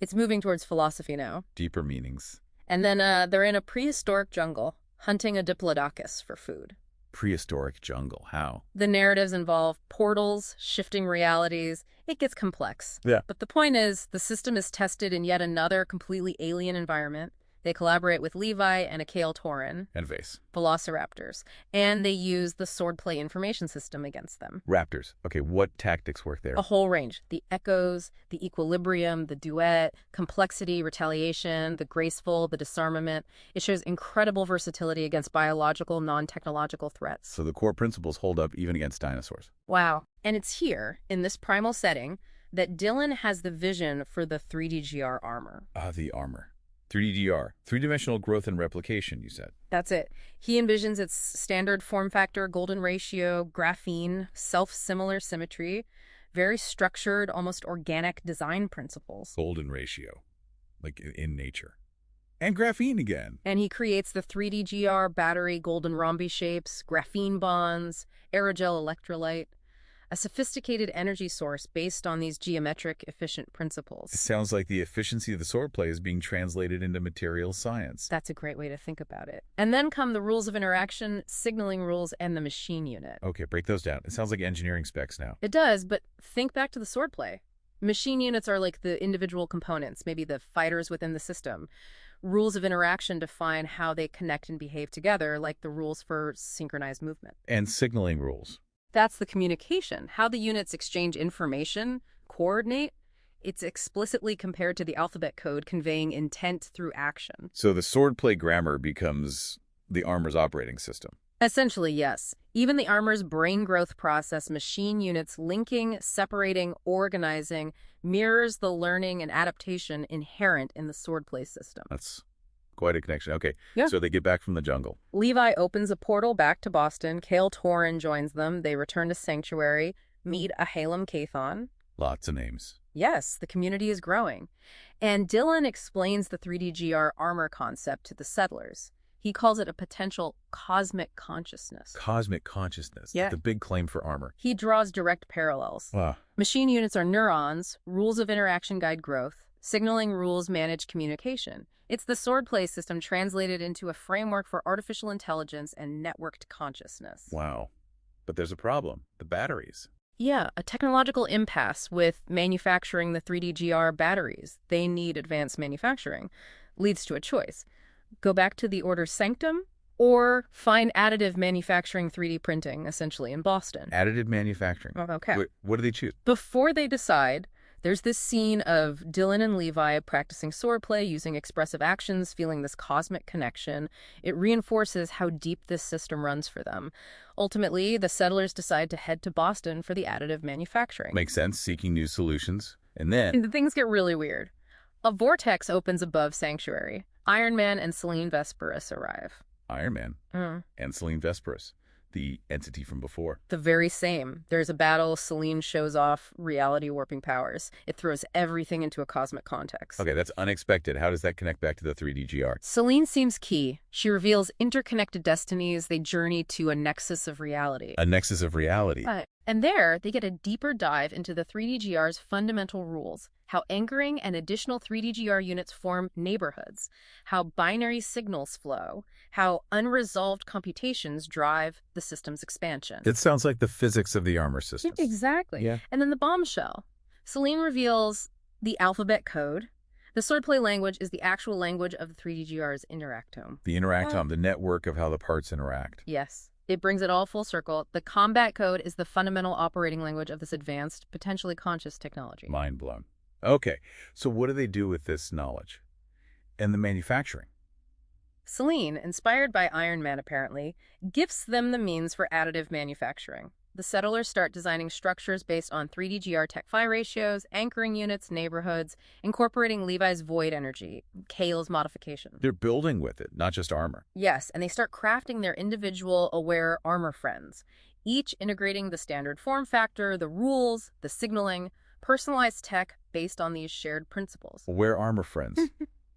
It's moving towards philosophy now. Deeper meanings. And then they're in a prehistoric jungle, hunting a diplodocus for food. Prehistoric jungle. How? The narratives involve portals, shifting realities. It gets complex. Yeah. But the point is, the system is tested in yet another completely alien environment. They collaborate with Levi and a Kale Tauren, And vase. velociraptors, and they use the swordplay information system against them. Raptors. Okay, what tactics work there? A whole range. The echoes, the equilibrium, the duet, complexity, retaliation, the graceful, the disarmament. It shows incredible versatility against biological, non-technological threats. So the core principles hold up even against dinosaurs. Wow. And it's here, in this primal setting, that Dylan has the vision for the 3D-GR armor. Ah, the armor. 3D-GR. Three-dimensional growth and replication, you said. That's it. He envisions its standard form factor, golden ratio, graphene, self-similar symmetry, very structured, almost organic design principles. Golden ratio. Like in nature. And graphene again. And he creates the 3D-GR battery golden rhombi shapes, graphene bonds, aerogel electrolyte, a sophisticated energy source based on these geometric efficient It principles. sounds like the efficiency of the swordplay is being translated into material science. That's a great way to think about it. And then come the rules of interaction, signaling rules, and the machine unit. Okay, break those down. It sounds like engineering specs now. It does, but think back to the swordplay. Machine units are like the individual components, maybe the fighters within the system. Rules of interaction define how they connect and behave together, like the rules for synchronized movement. And signaling rules. That's the communication, how the units exchange information, coordinate. It's explicitly compared to the alphabet code conveying intent through action. So the swordplay grammar becomes the armor's operating system. Essentially, yes. Even the armor's brain growth process, machine units linking, separating, organizing, mirrors the learning and adaptation inherent in the swordplay system. That's quite a connection. Okay, Yeah. So they get back from the jungle. Levi opens a portal back to Boston. Kale Tauren joins them. They return to Sanctuary, meet a Halem Cathon. Lots of names. Yes, the community is growing. And Dylan explains the 3DGR armor concept to the settlers. He calls it a potential cosmic consciousness. Cosmic consciousness, Yeah. the big claim for armor. He draws direct parallels. Wow. Machine units are neurons, rules of interaction guide growth, signaling rules manage communication. It's the swordplay system translated into a framework for artificial intelligence and networked consciousness. Wow. But there's a problem. The batteries. Yeah, a technological impasse with manufacturing the 3DGR batteries. They need advanced manufacturing. Leads to a choice. Go back to the Order Sanctum or find additive manufacturing 3D printing, essentially, in Boston. Additive manufacturing. Okay. What do they choose? Before they decide, there's this scene of Dylan and Levi practicing swordplay, using expressive actions, feeling this cosmic connection. It reinforces how deep this system runs for them. Ultimately, the settlers decide to head to Boston for the additive manufacturing. Makes sense, seeking new solutions. And then... And things get really weird. A vortex opens above Sanctuary. Iron Man and Selene Vesperus arrive. Iron Man and Selene Vesperus, the entity from before. The very same. There's a battle. Selene shows off reality warping powers. It throws everything into a cosmic context. Okay, that's unexpected. How does that connect back to the 3DGR? Selene seems key. She reveals interconnected destinies. They journey to a nexus of reality. A nexus of reality. And there, they get a deeper dive into the 3DGR's fundamental rules, how anchoring and additional 3DGR units form neighborhoods, how binary signals flow, how unresolved computations drive the system's expansion. It sounds like the physics of the armor system. Exactly. Yeah. And then the bombshell. Selene reveals the alphabet code. The swordplay language is the actual language of the 3DGR's interactome. The interactome, the network of how the parts interact. Yes. It brings it all full circle. The combat code is the fundamental operating language of this advanced, potentially conscious technology. Mind blown. Okay, so what do they do with this knowledge? And the manufacturing? Selene, inspired by Iron Man apparently, gifts them the means for additive manufacturing. The settlers start designing structures based on 3DGR Tech-Phi ratios, anchoring units, neighborhoods, incorporating Levi's void energy, Kale's modification. They're building with it, not just armor. Yes, and they start crafting their individual aware armor friends, each integrating the standard form factor, the rules, the signaling, personalized tech based on these shared principles. Aware armor friends,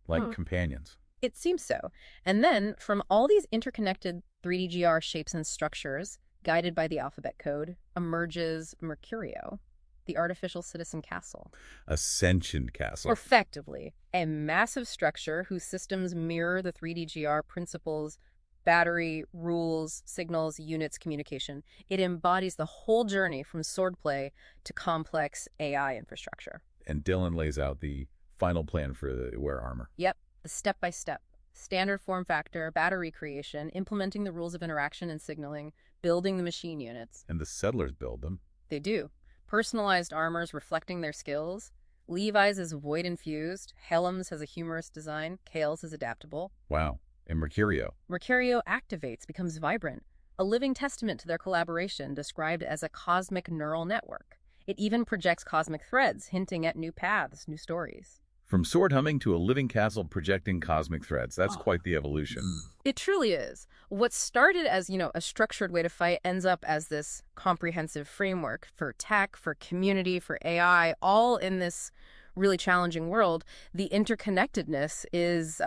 like companions. It seems so. And then, from all these interconnected 3DGR shapes and structures, guided by the alphabet code, emerges Mercurio, the artificial citizen castle. A sentient castle. Effectively, a massive structure whose systems mirror the 3DGR principles, battery, rules, signals, units, communication. It embodies the whole journey from swordplay to complex AI infrastructure. And Dylan lays out the final plan for the aware armor. Yep, the step-by-step. Standard form factor, battery creation, implementing the rules of interaction and signaling, building the machine units. And the settlers build them. They do. Personalized armors reflecting their skills. Levi's is void-infused. Helm's has a humorous design. Kale's is adaptable. Wow. And Mercurio. Mercurio activates, becomes vibrant. A living testament to their collaboration, described as a cosmic neural network. It even projects cosmic threads, hinting at new paths, new stories. From sword humming to a living castle projecting cosmic threads. That's quite the evolution. It truly is. What started as, a structured way to fight ends up as this comprehensive framework for tech, for community, for AI, all in this really challenging world. The interconnectedness is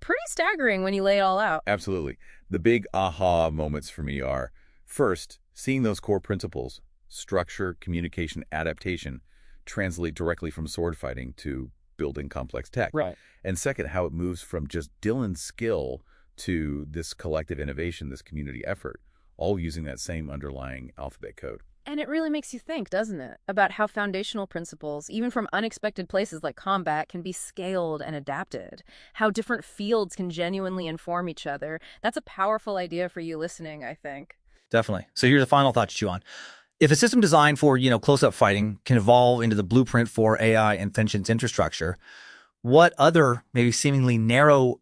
pretty staggering when you lay it all out. Absolutely. The big aha moments for me are, first, seeing those core principles, structure, communication, adaptation, translate directly from sword fighting to building complex tech. Right. And second, how it moves from just Dylan's skill to this collective innovation, this community effort, all using that same underlying alphabet code. And it really makes you think, doesn't it, about how foundational principles, even from unexpected places like combat, can be scaled and adapted, how different fields can genuinely inform each other. That's a powerful idea for you listening, I think. Definitely. So here's a final thought to chew on. If a system designed for, close-up fighting can evolve into the blueprint for AI and sentience infrastructure, what other maybe seemingly narrow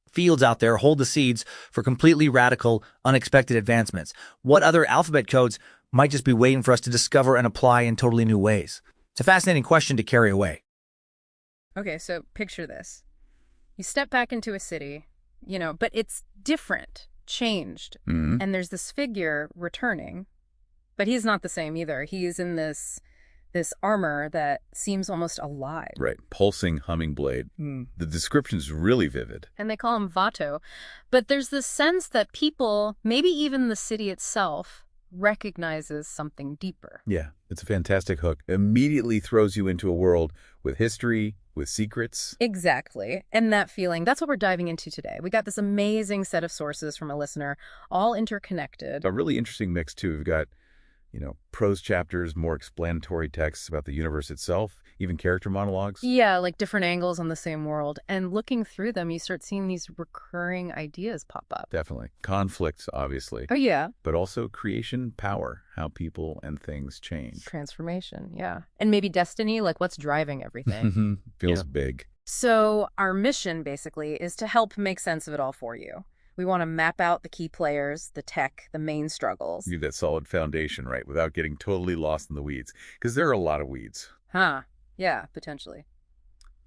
fields out there hold the seeds for completely radical, unexpected advancements? What other alphabet codes might just be waiting for us to discover and apply in totally new ways? It's a fascinating question to carry away. Okay, so picture this. You step back into a city, but it's different, changed. And there's this figure returning, but he's not the same either. He's in this this armor that seems almost alive. Right. Pulsing humming blade. The description's really vivid. And they call him Vato. But there's this sense that people, maybe even the city itself, recognizes something deeper. Yeah, it's a fantastic hook. Immediately throws you into a world with history, with secrets. Exactly. And that feeling, that's what we're diving into today. We got this amazing set of sources from a listener, all interconnected. A really interesting mix, too. We've got, prose chapters, more explanatory texts about the universe itself, even character monologues. Yeah, like different angles on the same world. And looking through them, you start seeing these recurring ideas pop up. Definitely. Conflict, obviously. Oh, yeah. But also creation, power, how people and things change. Transformation, yeah. And maybe destiny, like what's driving everything. Feels big. So our mission, basically, is to help make sense of it all for you. We want to map out the key players, the tech, the main struggles. You need that solid foundation, right, without getting totally lost in the weeds. Because there are a lot of weeds. Huh. Yeah, potentially.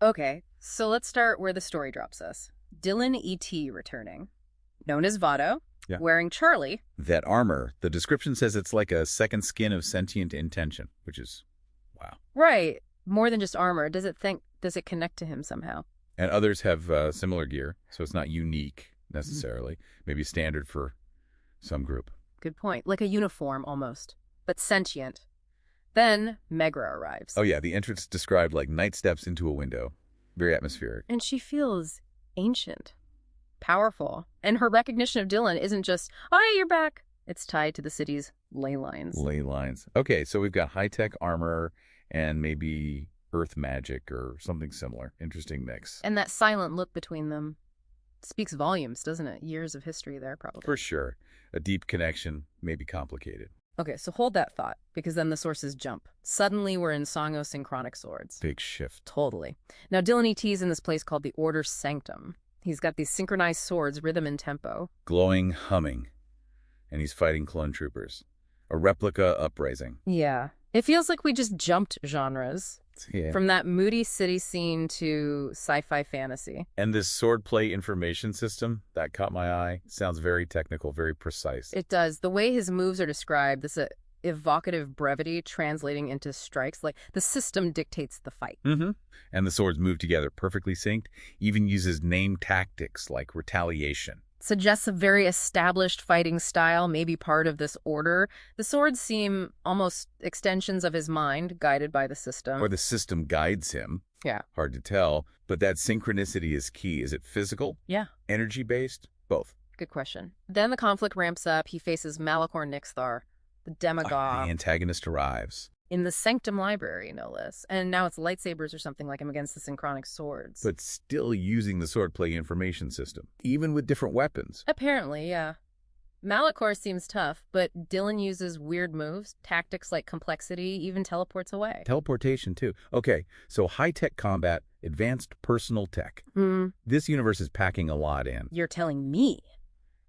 Okay, so let's start where the story drops us. Dylan E.T. returning, known as Vado, wearing Charlie. That armor, the description says it's like a second skin of sentient intention, which is, wow. Right. More than just armor. Does it connect to him somehow? And others have similar gear, so it's not unique necessarily. Maybe standard for some group. Good point. Like a uniform almost, but sentient. Then Megra arrives. Oh yeah, the entrance described like night steps into a window. Very atmospheric. And she feels ancient, powerful. And her recognition of Dylan isn't just, oh, hey, you're back. It's tied to the city's ley lines. Ley lines. Okay, so we've got high-tech armor and maybe earth magic or something similar. Interesting mix. And that silent look between them speaks volumes, doesn't it? Years of history there, probably. For sure. A deep connection, maybe complicated. Okay, so hold that thought, because then the sources jump. Suddenly, we're in SynchronicSwords. Big shift. Totally. Now, Dylan E.T.'s in this place called the Order Sanctum. He's got these synchronized swords, rhythm and tempo. Glowing, humming. And he's fighting clone troopers. A replica uprising. Yeah. It feels like we just jumped genres. Yeah. From that moody city scene to sci-fi fantasy. And this swordplay information system, that caught my eye. Sounds very technical, very precise. It does. The way his moves are described, this evocative brevity translating into strikes, like the system dictates the fight. And the swords move together perfectly synced, even uses name tactics like retaliation. Suggests a very established fighting style, maybe part of this order. The swords seem almost extensions of his mind, guided by the system. Or the system guides him. Yeah. Hard to tell. But that synchronicity is key. Is it physical? Yeah. Energy-based? Both. Good question. Then the conflict ramps up. He faces Malachor Nixthar, the demagogue. The antagonist arrives. In the Sanctum Library, no less. And now it's lightsabers or something like him against the SynchronicSwords. But still using the swordplay information system, even with different weapons. Apparently, yeah. Malachor seems tough, but Dylan uses weird moves, tactics like complexity, even teleports away. Teleportation, too. Okay, so high-tech combat, advanced personal tech. This universe is packing a lot in. You're telling me.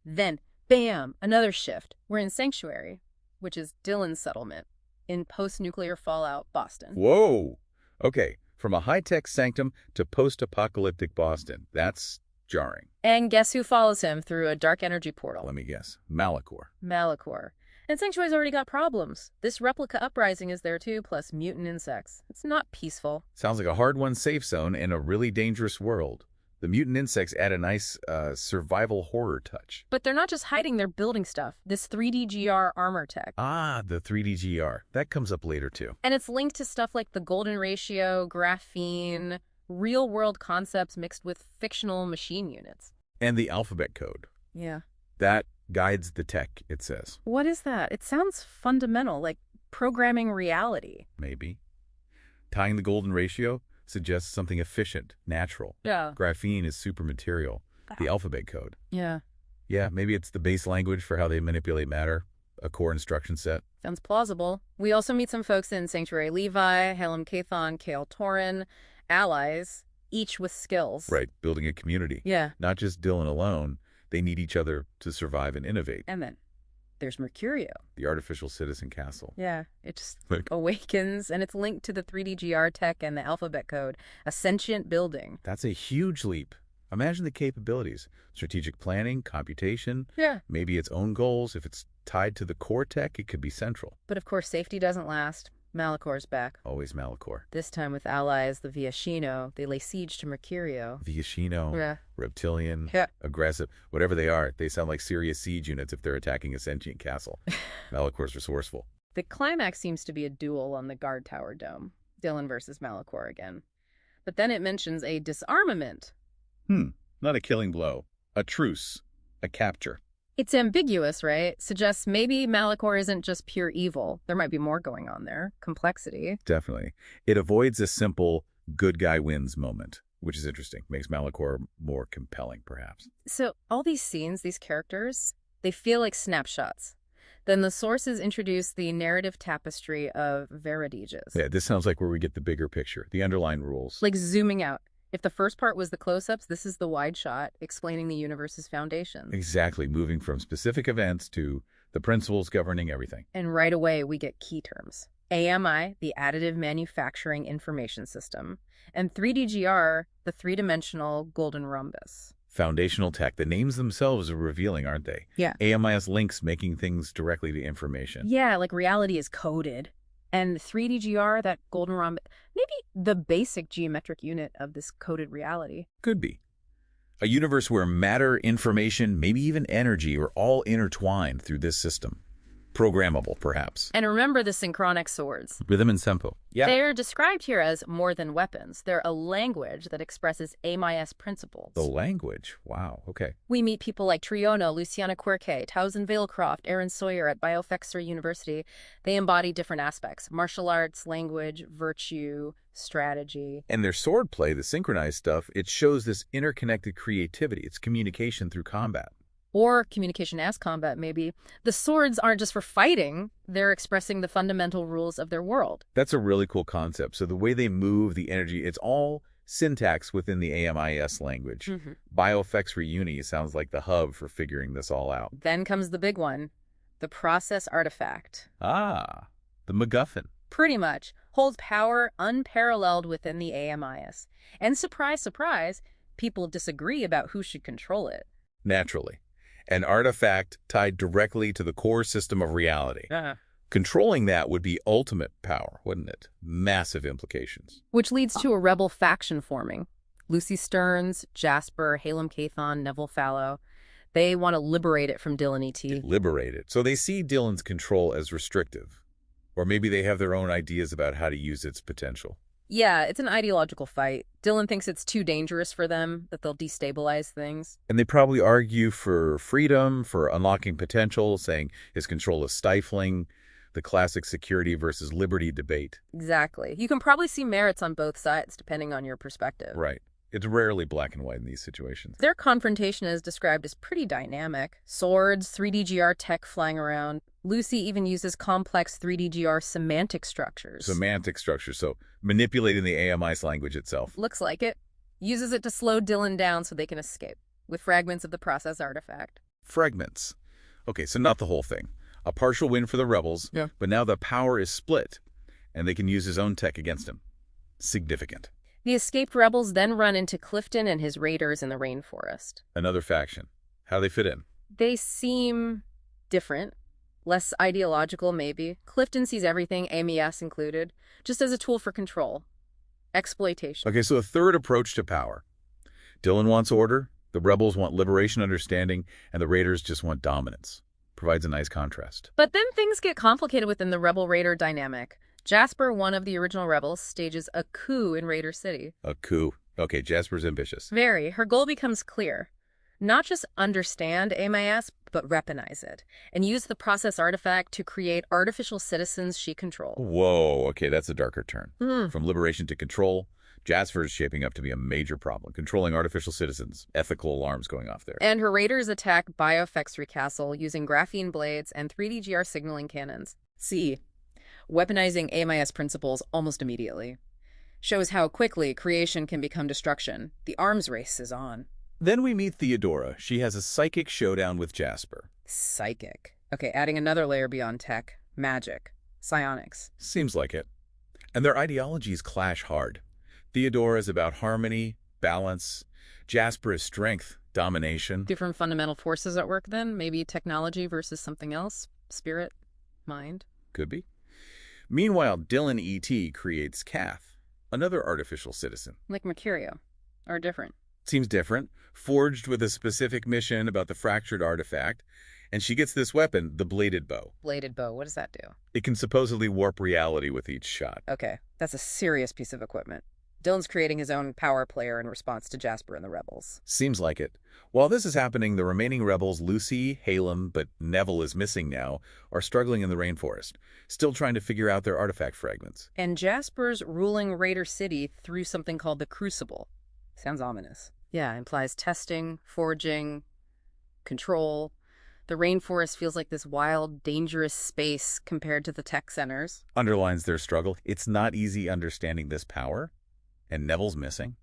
Then, bam, another shift. We're in Sanctuary, which is Dylan's settlement. In post-nuclear fallout Boston. Whoa! Okay, from a high-tech sanctum to post-apocalyptic Boston. That's jarring. And guess who follows him through a dark energy portal? Let me guess. Malachor. Malachor. And Sanctuary's already got problems. This replica uprising is there too, plus mutant insects. It's not peaceful. Sounds like a hard-won safe zone in a really dangerous world. The mutant insects add a nice survival horror touch. But they're not just hiding, they're building stuff. This 3D GR armor tech. Ah, the 3D GR. That comes up later, too. And it's linked to stuff like the golden ratio, graphene, real-world concepts mixed with fictional machine units. And the alphabet code. Yeah. That guides the tech, it says. What is that? It sounds fundamental, like programming reality. Maybe. Tying the golden ratio suggests something efficient, natural. Yeah. Graphene is super material. The alphabet code. Yeah. Yeah, maybe it's the base language for how they manipulate matter, a core instruction set. Sounds plausible. We also meet some folks in Sanctuary Levi, Helm Cathon, Kale Torin, allies, each with skills. Right, building a community. Yeah. Not just Dylan alone. They need each other to survive and innovate. And then there's Mercurio. The artificial citizen castle. Yeah, it just awakens, and it's linked to the 3D GR tech and the alphabet code, a sentient building. That's a huge leap. Imagine the capabilities. Strategic planning, computation. Yeah. Maybe its own goals. If it's tied to the core tech, it could be central. But of course, safety doesn't last. Malicor's back. Always Malachor. This time with allies, the Viashino. They lay siege to Mercurio. Viashino, Yeah. reptilian, Yeah. aggressive, whatever they are, they sound like serious siege units if they're attacking a sentient castle. Malachor's resourceful. The climax seems to be a duel on the guard tower dome. Dylan versus Malachor again. But then it mentions a disarmament. Not a killing blow. A truce. A capture. It's ambiguous, right? Suggests maybe Malachor isn't just pure evil. There might be more going on there. Complexity. Definitely. It avoids a simple good guy wins moment, which is interesting. Makes Malachor more compelling, perhaps. So all these scenes, these characters, they feel like snapshots. Then the sources introduce the narrative tapestry of Verodiges. Yeah, this sounds like where we get the bigger picture, the underlying rules. Like zooming out. If the first part was the close-ups, this is the wide shot explaining the universe's foundations. Exactly, moving from specific events to the principles governing everything. And right away, we get key terms. AMI, the Additive Manufacturing Information System, and 3DGR, the three-dimensional golden rhombus. Foundational tech. The names themselves are revealing, aren't they? Yeah. AMIS links making things directly to information. Yeah, like reality is coded. And 3DGR, that golden rhombus, maybe the basic geometric unit of this coded reality. Could be. A universe where matter, information, maybe even energy are all intertwined through this system. Programmable, perhaps. And remember the synchronic swords. Rhythm and tempo. Yeah. They're described here as more than weapons. They're a language that expresses AMIS principles. The language. Wow. Okay. We meet people like Triono, Luciana Quirke, Towson Vailcroft, Aaron Sawyer at Biofexer University. They embody different aspects: martial arts, language, virtue, strategy. And their swordplay, the synchronized stuff, it shows this interconnected creativity. It's communication through combat. Or communication as combat, maybe. The swords aren't just for fighting. They're expressing the fundamental rules of their world. That's a really cool concept. So the way they move, the energy, it's all syntax within the AMIS language. Biofex Reuni sounds like the hub for figuring this all out. Then comes the big one, the process artifact. Ah, the MacGuffin. Pretty much. Holds power unparalleled within the AMIS. And surprise, surprise, people disagree about who should control it. Naturally. An artifact tied directly to the core system of reality. Controlling that would be ultimate power, wouldn't it? Massive implications. Which leads to a rebel faction forming. Lucy Stearns, Jasper, Halem Cathon, Neville Fallow. They want to liberate it from Dylan E.T. Liberate it. So they see Dylan's control as restrictive. Or maybe they have their own ideas about how to use its potential. Yeah, it's an ideological fight. Dylan thinks it's too dangerous for them, that they'll destabilize things. And they probably argue for freedom, for unlocking potential, saying his control is stifling, the classic security versus liberty debate. Exactly. You can probably see merits on both sides, depending on your perspective. Right. It's rarely black and white in these situations. Their confrontation is described as pretty dynamic. Swords, 3DGR tech flying around. Lucy even uses complex 3DGR semantic structures. Semantic structures, so manipulating the AMI's language itself. Looks like it. Uses it to slow Dylan down so they can escape, with fragments of the process artifact. Fragments. Okay, so not the whole thing. A partial win for the rebels, but now the power is split, and they can use his own tech against him. Significant. The escaped rebels then run into Clifton and his raiders in the rainforest. Another faction. How do they fit in? They seem different, less ideological maybe. Clifton sees everything, AMIS included, just as a tool for control. Exploitation. Okay, so a third approach to power. Dylan wants order, the rebels want liberation, understanding, and the raiders just want dominance. Provides a nice contrast. But then things get complicated within the rebel-raider dynamic. Jasper, one of the original rebels, stages a coup in Raider City. A coup. Okay, Jasper's ambitious. Very. Her goal becomes clear. Not just understand AMIS, but weaponize it, and use the process artifact to create artificial citizens she controls. Whoa, okay, that's a darker turn. From liberation to control, Jasper is shaping up to be a major problem. Controlling artificial citizens, ethical alarms going off there. And her raiders attack Biofexry Castle using graphene blades and 3DGR signaling cannons. See, weaponizing AMIS principles almost immediately. Shows how quickly creation can become destruction. The arms race is on. Then we meet Theodora. She has a psychic showdown with Jasper. Psychic. Okay, adding another layer beyond tech. Magic. Psionics. Seems like it. And their ideologies clash hard. Theodora is about harmony, balance. Jasper is strength, domination. Different fundamental forces at work then? Maybe technology versus something else? Spirit? Mind? Could be. Meanwhile, Dylan E.T. creates Kath, another artificial citizen. Like Mercurio. Or different. Seems different, forged with a specific mission about the fractured artifact, and she gets this weapon, the bladed bow. Bladed bow, what does that do? It can supposedly warp reality with each shot. Okay, that's a serious piece of equipment. Dylan's creating his own power player in response to Jasper and the rebels. Seems like it. While this is happening, the remaining rebels, Lucy, Halem, but Neville is missing now, are struggling in the rainforest, still trying to figure out their artifact fragments. And Jasper's ruling Raider City through something called the Crucible. Sounds ominous. Yeah, implies testing, forging, control. The rainforest feels like this wild, dangerous space compared to the tech centers. Underlines their struggle. It's not easy understanding this power, and Neville's missing.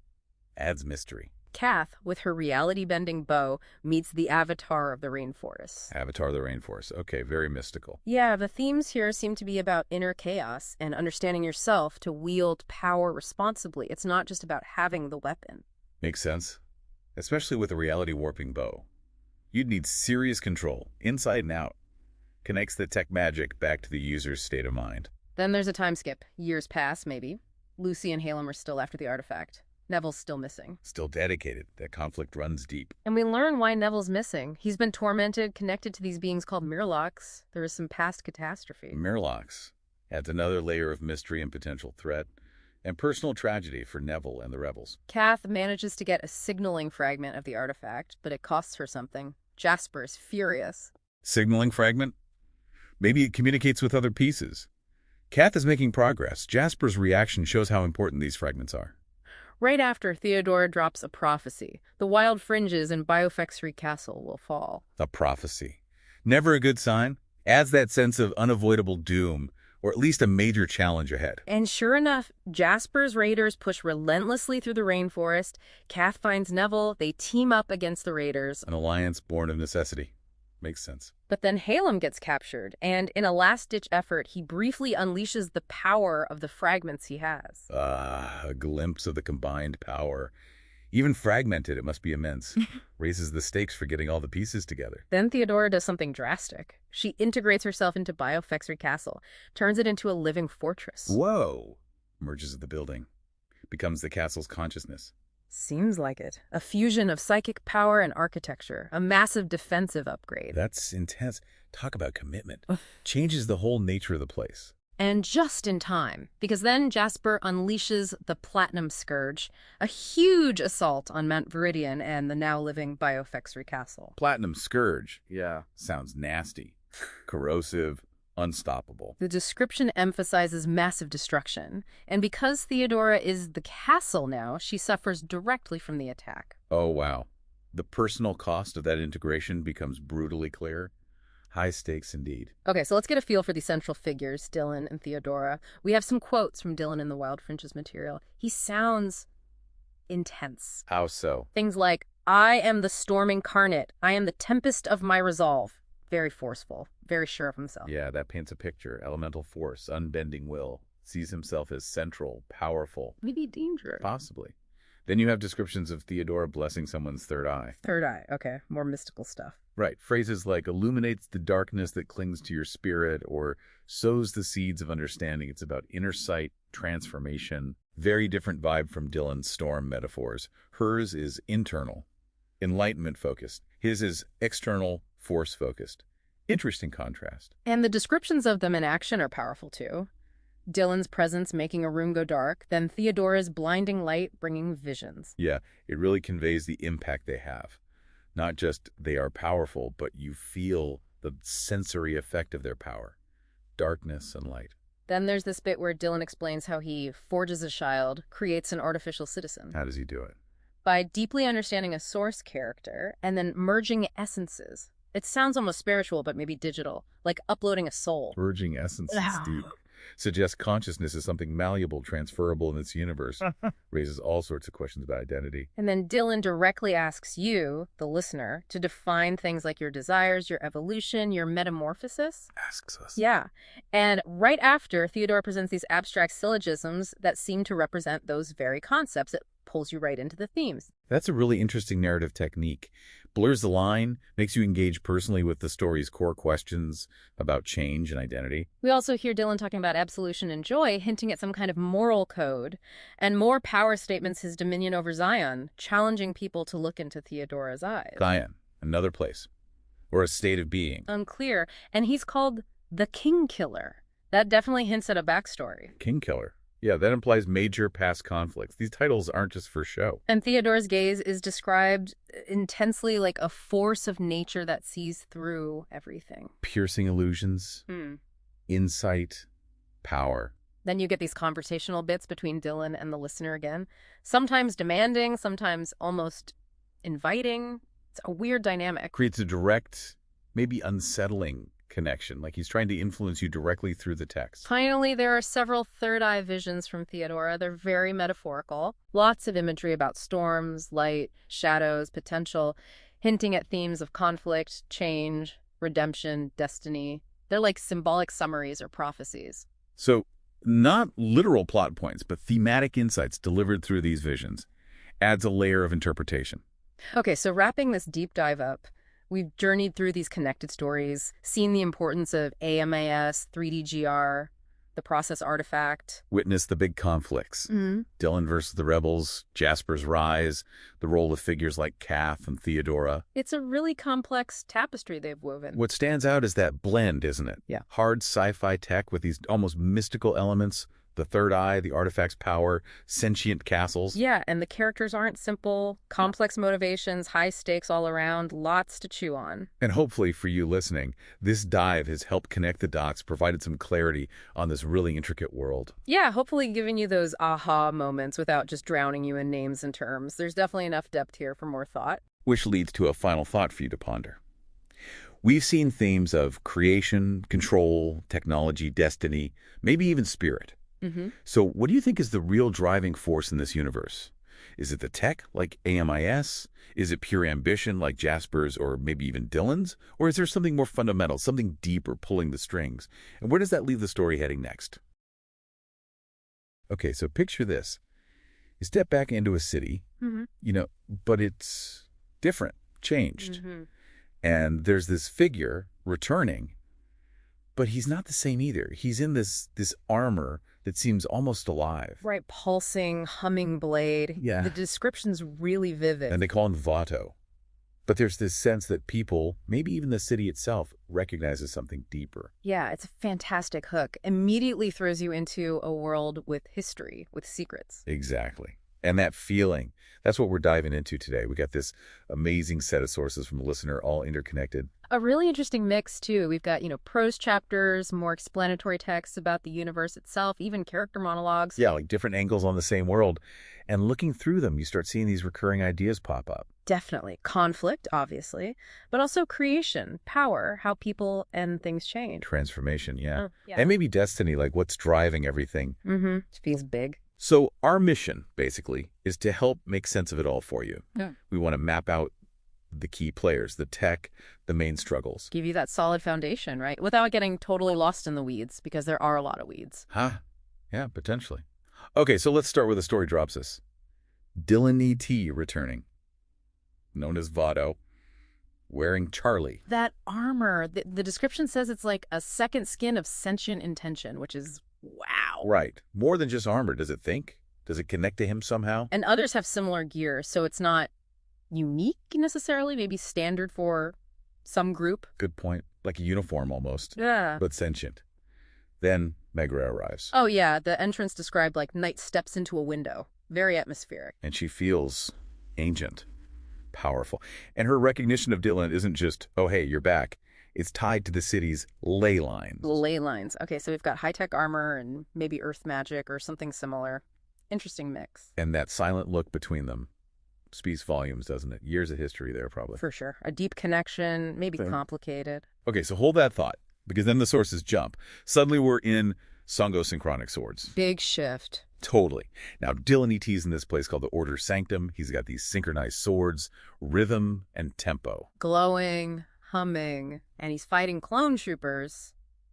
Adds mystery. Kath, with her reality-bending bow, meets the Avatar of the rainforest. Avatar of the Rainforest. Okay, very mystical. Yeah, the themes here seem to be about inner chaos and understanding yourself to wield power responsibly. It's not just about having the weapon. Makes sense. Especially with a reality-warping bow. You'd need serious control, inside and out. Connects the tech magic back to the user's state of mind. Then there's a time skip. Years pass, maybe. Lucy and Halem are still after the artifact. Neville's still missing. Still dedicated. That conflict runs deep. And we learn why Neville's missing. He's been tormented, connected to these beings called Mirlocks. There is some past catastrophe. Mirlocks adds another layer of mystery and potential threat, and personal tragedy for Neville and the rebels. Kath manages to get a signaling fragment of the artifact, but it costs her something. Jasper is furious. Signaling fragment? Maybe it communicates with other pieces. Kath is making progress. Jasper's reaction shows how important these fragments are. Right after, Theodora drops a prophecy. The wild fringes in Biofexry Castle will fall. A prophecy. Never a good sign. Adds that sense of unavoidable doom, or at least a major challenge ahead. And sure enough, Jasper's raiders push relentlessly through the rainforest. Kath finds Neville. They team up against the raiders. An alliance born of necessity. Makes sense. But then Halem gets captured, and in a last-ditch effort, he briefly unleashes the power of the fragments he has. A glimpse of the combined power. Even fragmented, it must be immense. Raises the stakes for getting all the pieces together. Then Theodora does something drastic. She integrates herself into Biofexry Castle, turns it into a living fortress. Whoa! Emerges of the building. Becomes the castle's consciousness. Seems like it. A fusion of psychic power and architecture. A massive defensive upgrade. That's intense. Talk about commitment. Changes the whole nature of the place. And just in time, because then Jasper unleashes the Platinum Scourge, a huge assault on Mount Viridian and the now-living Biofexry Castle. Platinum Scourge. Yeah. Sounds nasty. Corrosive. Unstoppable. The description emphasizes massive destruction, and because Theodora is the castle now, she suffers directly from the attack. Oh, wow. The personal cost of that integration becomes brutally clear. High stakes indeed. Okay, so let's get a feel for the central figures, Dylan and Theodora. We have some quotes from Dylan in the Wild Fringes material. He sounds intense. How so? Things like, I am the storm incarnate. I am the tempest of my resolve. Very forceful, very sure of himself. Yeah, that paints a picture. Elemental force, unbending will. Sees himself as central, powerful. Maybe dangerous. Possibly. Then you have descriptions of Theodora blessing someone's third eye. Third eye, okay. More mystical stuff. Right. Phrases like illuminates the darkness that clings to your spirit or sows the seeds of understanding. It's about inner sight, transformation. Very different vibe from Dylan's storm metaphors. Hers is internal, enlightenment-focused. His is external, force-focused. Interesting contrast. And the descriptions of them in action are powerful, too. Dylan's presence making a room go dark, then Theodora's blinding light bringing visions. Yeah, it really conveys the impact they have. Not just they are powerful, but you feel the sensory effect of their power. Darkness and light. Then there's this bit where Dylan explains how he forges a child, creates an artificial citizen. How does he do it? By deeply understanding a source character and then merging essences. It sounds almost spiritual, but maybe digital, like uploading a soul. Merging essences, deep. Suggests consciousness is something malleable, transferable in this universe. Raises all sorts of questions about identity. And then Dylan directly asks you, the listener, to define things like your desires, your evolution, your metamorphosis. Asks us. Yeah. And right after, Theodora presents these abstract syllogisms that seem to represent those very concepts. It pulls you right into the themes. That's a really interesting narrative technique. Blurs the line, makes you engage personally with the story's core questions about change and identity. We also hear Dylan talking about absolution and joy, hinting at some kind of moral code, and more power statements his dominion over Zion, challenging people to look into Theodora's eyes. Zion, another place, or a state of being. Unclear. And he's called the King Killer. That definitely hints at a backstory. King Killer. Yeah, that implies major past conflicts. These titles aren't just for show. And Theodora's gaze is described intensely like a force of nature that sees through everything. Piercing illusions, insight, power. Then you get these conversational bits between Dylan and the listener again. Sometimes demanding, sometimes almost inviting. It's a weird dynamic. Creates a direct, maybe unsettling connection, like he's trying to influence you directly through the text. Finally, there are several third-eye visions from Theodora. They're very metaphorical. Lots of imagery about storms, light, shadows, potential, hinting at themes of conflict, change, redemption, destiny. They're like symbolic summaries or prophecies. So, not literal plot points, but thematic insights delivered through these visions adds a layer of interpretation. Okay, so wrapping this deep dive up, we've journeyed through these connected stories, seen the importance of AMAS, 3DGR, the process artifact. Witness the big conflicts. Dylan versus the rebels, Jasper's rise, the role of figures like Kath and Theodora. It's a really complex tapestry they've woven. What stands out is that blend, isn't it? Yeah. Hard sci-fi tech with these almost mystical elements, the third eye, the artifact's power, sentient castles. Yeah, and the characters aren't simple, complex motivations, high stakes all around, lots to chew on. And hopefully for you listening, this dive has helped connect the dots, provided some clarity on this really intricate world. Yeah, hopefully giving you those aha moments without just drowning you in names and terms. There's definitely enough depth here for more thought. Which leads to a final thought for you to ponder. We've seen themes of creation, control, technology, destiny, maybe even spirit. So what do you think is the real driving force in this universe? Is it the tech, like AMIS? Is it pure ambition, like Jasper's or maybe even Dylan's? Or is there something more fundamental, something deeper pulling the strings? And where does that leave the story heading next? Okay, so picture this. You step back into a city, but it's different, changed. And there's this figure returning, but he's not the same either. He's in this armor that seems almost alive. Right, pulsing, humming blade. Yeah. The description's really vivid. And they call him Vato. But there's this sense that people, maybe even the city itself, recognizes something deeper. Yeah, it's a fantastic hook. Immediately throws you into a world with history, with secrets. Exactly. And that feeling, that's what we're diving into today. We got this amazing set of sources from the listener, all interconnected. A really interesting mix, too. We've got, prose chapters, more explanatory texts about the universe itself, even character monologues. Yeah, like different angles on the same world. And looking through them, you start seeing these recurring ideas pop up. Definitely. Conflict, obviously, but also creation, power, how people and things change. Transformation, yeah. Yeah. And maybe destiny, like what's driving everything. It feels big. So our mission, basically, is to help make sense of it all for you. Yeah. We want to map out the key players, the tech, the main struggles. Give you that solid foundation, right? Without getting totally lost in the weeds, because there are a lot of weeds. Huh? Yeah, potentially. Okay, so let's start where the story drops us. Dylan E.T. returning, known as Vato, wearing Charlie. That armor, the description says it's like a second skin of sentient intention, which is wow. Right. More than just armor. Does it think? Does it connect to him somehow? And others have similar gear, so it's not unique necessarily, maybe standard for some group. Good point. Like a uniform almost. Yeah. But sentient. Then Megra arrives. Oh yeah, the entrance described like Knight steps into a window. Very atmospheric. And she feels ancient, powerful. And her recognition of Dylan isn't just, oh, hey, you're back. It's tied to the city's ley lines. Ley lines. Okay, so we've got high-tech armor and maybe earth magic or something similar. Interesting mix. And that silent look between them speaks volumes, doesn't it? Years of history there, probably. For sure. A deep connection, maybe complicated. Okay, so hold that thought, because then the sources jump. Suddenly we're in Songo Synchronic Swords. Big shift. Totally. Now, Dylan E.T.'s in this place called the Order Sanctum. He's got these synchronized swords, rhythm, and tempo. Glowing, humming, and he's fighting clone troopers.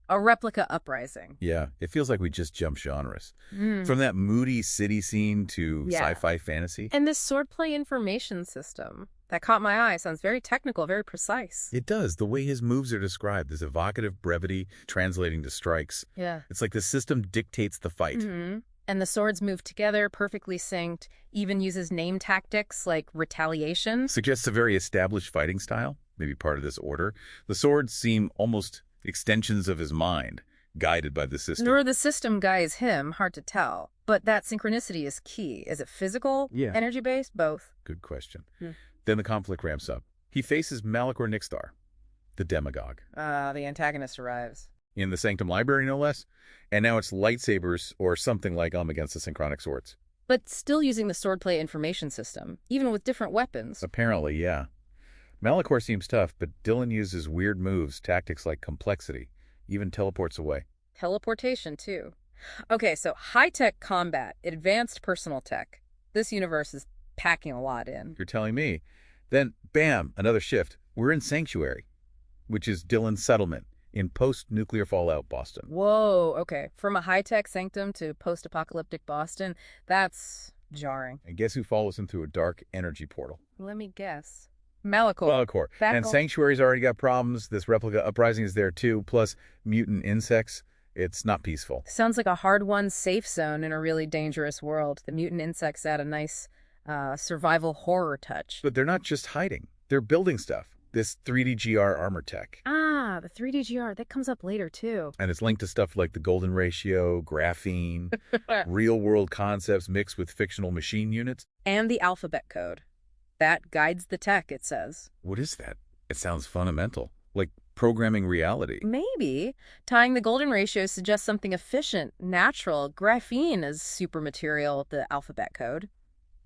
A replica uprising. Yeah, it feels like we just jumped genres. Mm. From that moody city scene to Yeah. sci-fi fantasy. And this swordplay information system that caught my eye sounds very technical, very precise. It does. The way his moves are described, this evocative brevity translating to strikes. Yeah. It's like the system dictates the fight. Mm-hmm. And the swords move together, perfectly synced, even uses name tactics like retaliation. Suggests a very established fighting style, maybe part of this order. The swords seem almost extensions of his mind, guided by the system. Or the system guides him, hard to tell. But that synchronicity is key. Is it physical? Yeah. Energy-based? Both. Good question. Hmm. Then the conflict ramps up. He faces Malachor Nixtar, the demagogue. The antagonist arrives. In the Sanctum Library, no less. And now it's lightsabers or something like against the Synchronic Swords. But still using the swordplay information system, even with different weapons. Apparently, yeah. Malachor seems tough, but Dylan uses weird moves, tactics like complexity, even teleports away. Teleportation, too. Okay, so high-tech combat, advanced personal tech. This universe is packing a lot in. You're telling me. Then, bam, another shift. We're in Sanctuary, which is Dylan's settlement in post-nuclear fallout Boston. Whoa, okay. From a high-tech sanctum to post-apocalyptic Boston, that's jarring. And guess who follows him through a dark energy portal? Let me guess. Malachor. Malachor. And Sanctuary's already got problems. This replica uprising is there too, plus mutant insects. It's not peaceful. Sounds like a hard-won safe zone in a really dangerous world. The mutant insects add a nice survival horror touch. But they're not just hiding. They're building stuff. This 3D GR armor tech. Ah, the 3D GR, that comes up later too. And it's linked to stuff like the golden ratio, graphene, real-world concepts mixed with fictional machine units. And the alphabet code. That guides the tech, it says. What is that? It sounds fundamental. Like programming reality. Maybe. Tying the golden ratio suggests something efficient, natural. Graphene is super material, the alphabet code.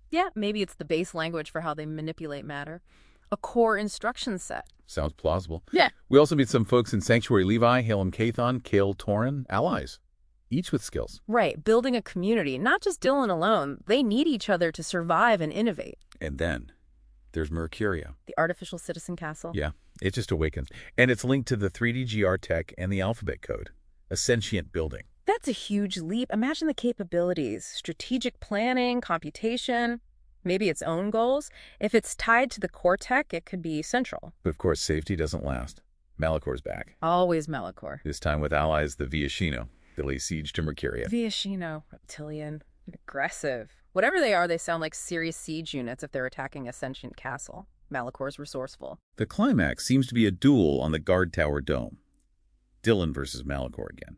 Yeah, maybe it's the base language for how they manipulate matter. A core instruction set. Sounds plausible. Yeah. We also meet some folks in Sanctuary: Levi, Halem Cathon, Kale Torin, allies, each with skills. Right, building a community, not just Dylan alone. They need each other to survive and innovate. And then there's Mercuria. The artificial citizen castle. Yeah, it just awakens. And it's linked to the 3D GR tech and the alphabet code. A sentient building. That's a huge leap. Imagine the capabilities. Strategic planning, computation, maybe its own goals. If it's tied to the core tech, it could be central. But of course, safety doesn't last. Malachor's back. Always Malachor. This time with allies, the Viashino. They lay siege to Mercuria. Viashino, reptilian, aggressive. Whatever they are, they sound like serious siege units if they're attacking a sentient castle. Malachor's resourceful. The climax seems to be a duel on the guard tower dome. Dylan versus Malachor again.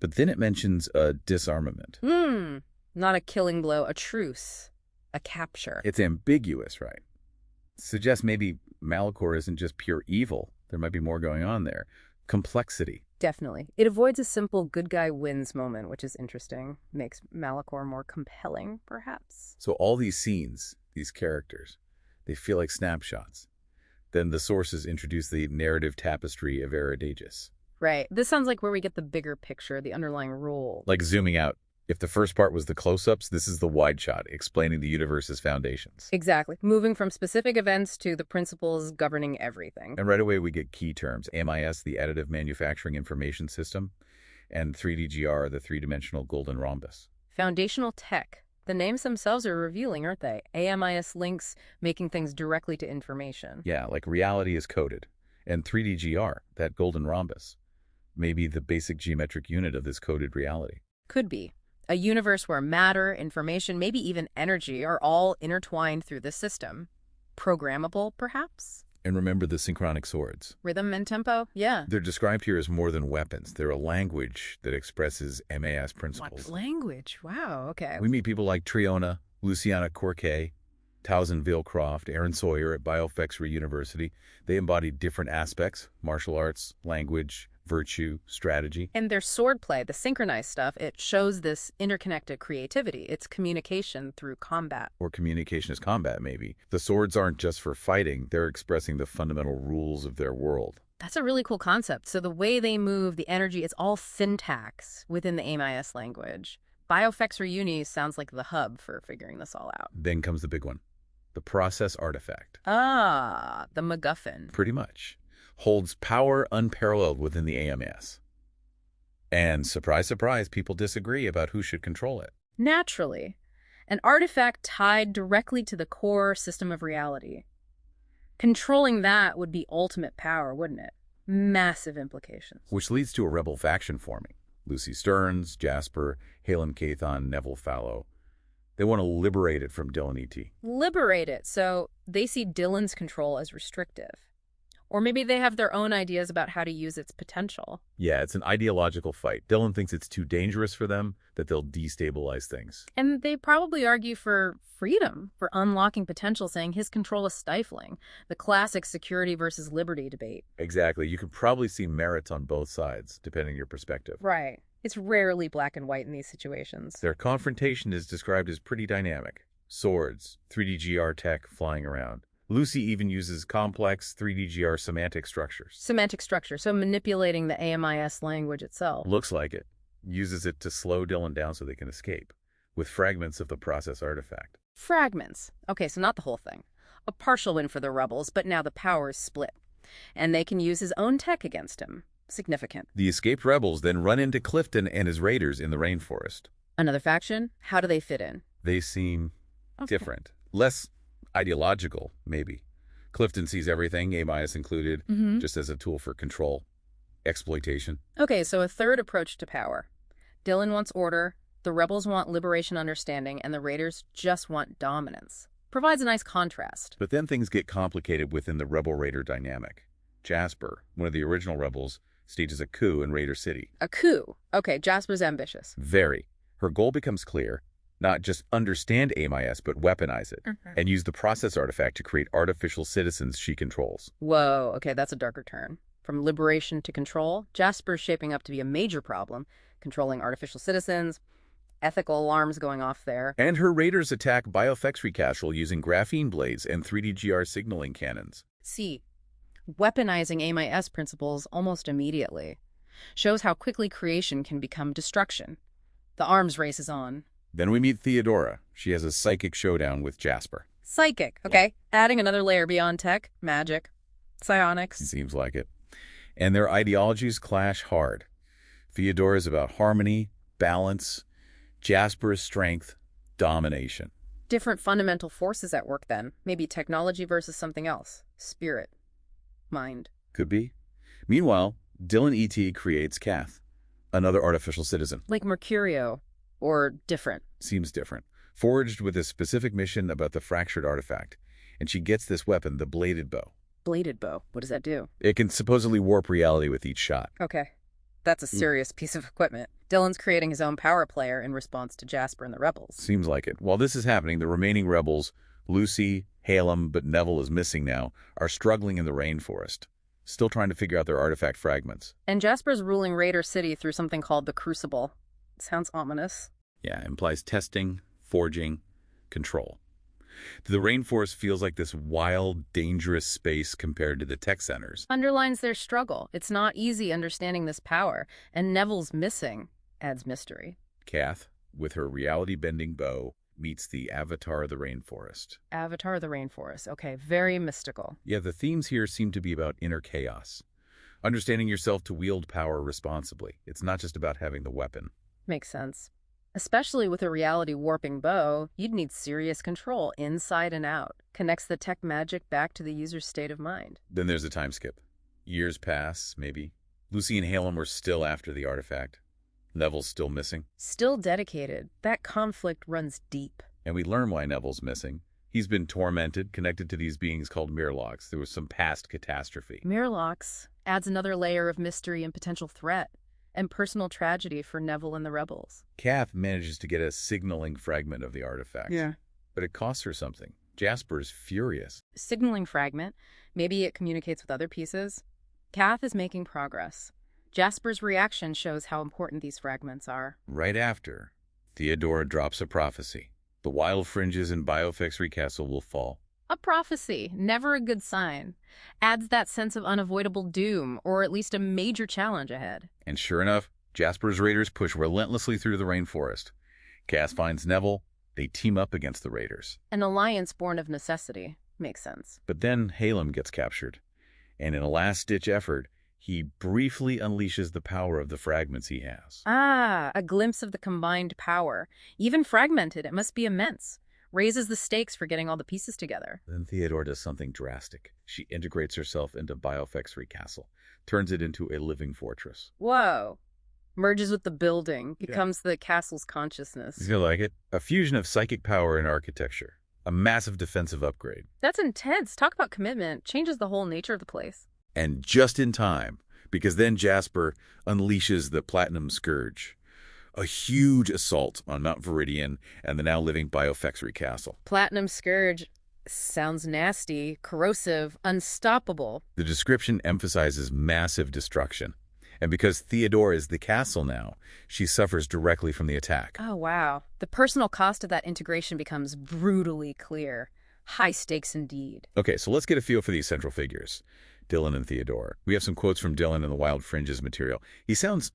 But then it mentions a disarmament. Not a killing blow, a truce, a capture. It's ambiguous, right? Suggests maybe Malachor isn't just pure evil. There might be more going on there. Complexity. Definitely. It avoids a simple good guy wins moment, which is interesting. Makes Malachor more compelling, perhaps. So all these scenes, these characters, they feel like snapshots. Then the sources introduce the narrative tapestry of Eridagus. Right. This sounds like where we get the bigger picture, the underlying role. Like zooming out. If the first part was the close-ups, this is the wide shot, explaining the universe's foundations. Exactly. Moving from specific events to the principles governing everything. And right away we get key terms. AMIS, the Additive Manufacturing Information System, and 3DGR, the three-dimensional golden rhombus. Foundational tech. The names themselves are revealing, aren't they? AMIS links making things directly to information. Yeah, like reality is coded. And 3DGR, that golden rhombus, may be the basic geometric unit of this coded reality. Could be. A universe where matter, information, maybe even energy are all intertwined through the system. Programmable, perhaps? And remember the synchronic swords. Rhythm and tempo? Yeah. They're described here as more than weapons. They're a language that expresses MAS principles. What language? Wow, okay. We meet people like Triona, Luciana Corquet, Towson Villecroft, Aaron Sawyer at Biofexery University. They embody different aspects: martial arts, language, virtue, strategy. And their swordplay, the synchronized stuff, it shows this interconnected creativity. It's communication through combat. Or communication is combat, maybe. The swords aren't just for fighting. They're expressing the fundamental rules of their world. That's a really cool concept. So the way they move, the energy, it's all syntax within the AMIS language. Biofexery Uni sounds like the hub for figuring this all out. Then comes the big one. The process artifact. Ah, the MacGuffin. Pretty much. Holds power unparalleled within the AMS. And surprise, surprise, people disagree about who should control it. Naturally, an artifact tied directly to the core system of reality. Controlling that would be ultimate power, wouldn't it? Massive implications. Which leads to a rebel faction forming. Lucy Stearns, Jasper, Halem Cathon, Neville Fallow. They want to liberate it from Dylan E.T. Liberate it, so they see Dylan's control as restrictive. Or maybe they have their own ideas about how to use its potential. Yeah, it's an ideological fight. Dylan thinks it's too dangerous for them, that they'll destabilize things. And they probably argue for freedom, for unlocking potential, saying his control is stifling. The classic security versus liberty debate. Exactly. You could probably see merits on both sides, depending on your perspective. Right. It's rarely black and white in these situations. Their confrontation is described as pretty dynamic. Swords, 3D-GR tech flying around. Lucy even uses complex 3D-GR semantic structures. Semantic structure, so manipulating the AMIS language itself. Looks like it. Uses it to slow Dylan down so they can escape, with fragments of the process artifact. Fragments. Okay, so not the whole thing. A partial win for the rebels, but now the power is split. And they can use his own tech against him. Significant. The escaped rebels then run into Clifton and his raiders in the rainforest. Another faction? How do they fit in? They seem different. Less ideological, maybe. Clifton sees everything, AMIS included, just as a tool for control, exploitation. Okay, so a third approach to power. Dylan wants order, the rebels want liberation understanding, and the raiders just want dominance. Provides a nice contrast. But then things get complicated within the rebel-raider dynamic. Jasper, one of the original rebels, stages a coup in Raider City. A coup. Okay, Jasper's ambitious. Very. Her goal becomes clear. Not just understand AMIS, but weaponize it, and use the process artifact to create artificial citizens she controls. Whoa, okay, that's a darker turn. From liberation to control, Jasper's shaping up to be a major problem, controlling artificial citizens, ethical alarms going off there. And her raiders attack Biofexry Castle using graphene blades and 3D-GR signaling cannons. See, weaponizing AMIS principles almost immediately. Shows how quickly creation can become destruction. The arms race is on. Then we meet Theodora. She has a psychic showdown with Jasper. Psychic, okay. Adding another layer beyond tech, magic, psionics. Seems like it. And their ideologies clash hard. Theodora is about harmony, balance. Jasper is strength, domination. Different fundamental forces at work then. Maybe technology versus something else. Spirit. Mind. Could be. Meanwhile, Dylan E.T. creates Kath, another artificial citizen. Like Mercurio. Or different. Seems different. Forged with a specific mission about the fractured artifact. And she gets this weapon, the bladed bow. Bladed bow. What does that do? It can supposedly warp reality with each shot. Okay. That's a serious piece of equipment. Dylan's creating his own power player in response to Jasper and the rebels. Seems like it. While this is happening, the remaining rebels, Lucy, Halem, but Neville is missing now, are struggling in the rainforest. Still trying to figure out their artifact fragments. And Jasper's ruling Raider City through something called the Crucible. Sounds ominous. Yeah, implies testing, forging, control. The rainforest feels like this wild, dangerous space compared to the tech centers. Underlines their struggle. It's not easy understanding this power, and Neville's missing adds mystery. Kath, with her reality-bending bow, meets the Avatar of the Rainforest. Avatar of the Rainforest. Okay, very mystical. Yeah, the themes here seem to be about inner chaos. Understanding yourself to wield power responsibly. It's not just about having the weapon. Makes sense. Especially with a reality-warping bow, you'd need serious control inside and out. Connects the tech magic back to the user's state of mind. Then there's a time skip. Years pass, maybe. Lucy and Halem were still after the artifact. Neville's still missing. Still dedicated. That conflict runs deep. And we learn why Neville's missing. He's been tormented, connected to these beings called Mirlocks. There was some past catastrophe. Mirlocks adds another layer of mystery and potential threat. And personal tragedy for Neville and the rebels. Kath manages to get a signaling fragment of the artifact. Yeah. But it costs her something. Jasper is furious. Signaling fragment. Maybe it communicates with other pieces. Kath is making progress. Jasper's reaction shows how important these fragments are. Right after, Theodora drops a prophecy. The wild fringes in Biofexry Castle will fall. A prophecy, never a good sign. Adds that sense of unavoidable doom, or at least a major challenge ahead. And sure enough, Jasper's raiders push relentlessly through the rainforest. Kath finds Neville. They team up against the raiders. An alliance born of necessity. Makes sense. But then Halem gets captured. And in a last-ditch effort, He briefly unleashes the power of the fragments he has. Ah, a glimpse of the combined power. Even fragmented, it must be immense. Raises the stakes for getting all the pieces together. Then Theodora does something drastic. She integrates herself into Biofexry Castle, turns it into a living fortress. Whoa. Merges with the building, becomes the castle's consciousness. You like it? A fusion of psychic power and architecture. A massive defensive upgrade. That's intense. Talk about commitment. Changes the whole nature of the place. And just in time, because then Jasper unleashes the Platinum Scourge. A huge assault on Mount Viridian and the now living Biofexry Castle. Platinum Scourge sounds nasty, corrosive, unstoppable. The description emphasizes massive destruction. And because Theodora is the castle now, she suffers directly from the attack. Oh, wow. The personal cost of that integration becomes brutally clear. High stakes indeed. Okay, so let's get a feel for these central figures, Dylan and Theodora. We have some quotes from Dylan in the Wild Fringes material. He sounds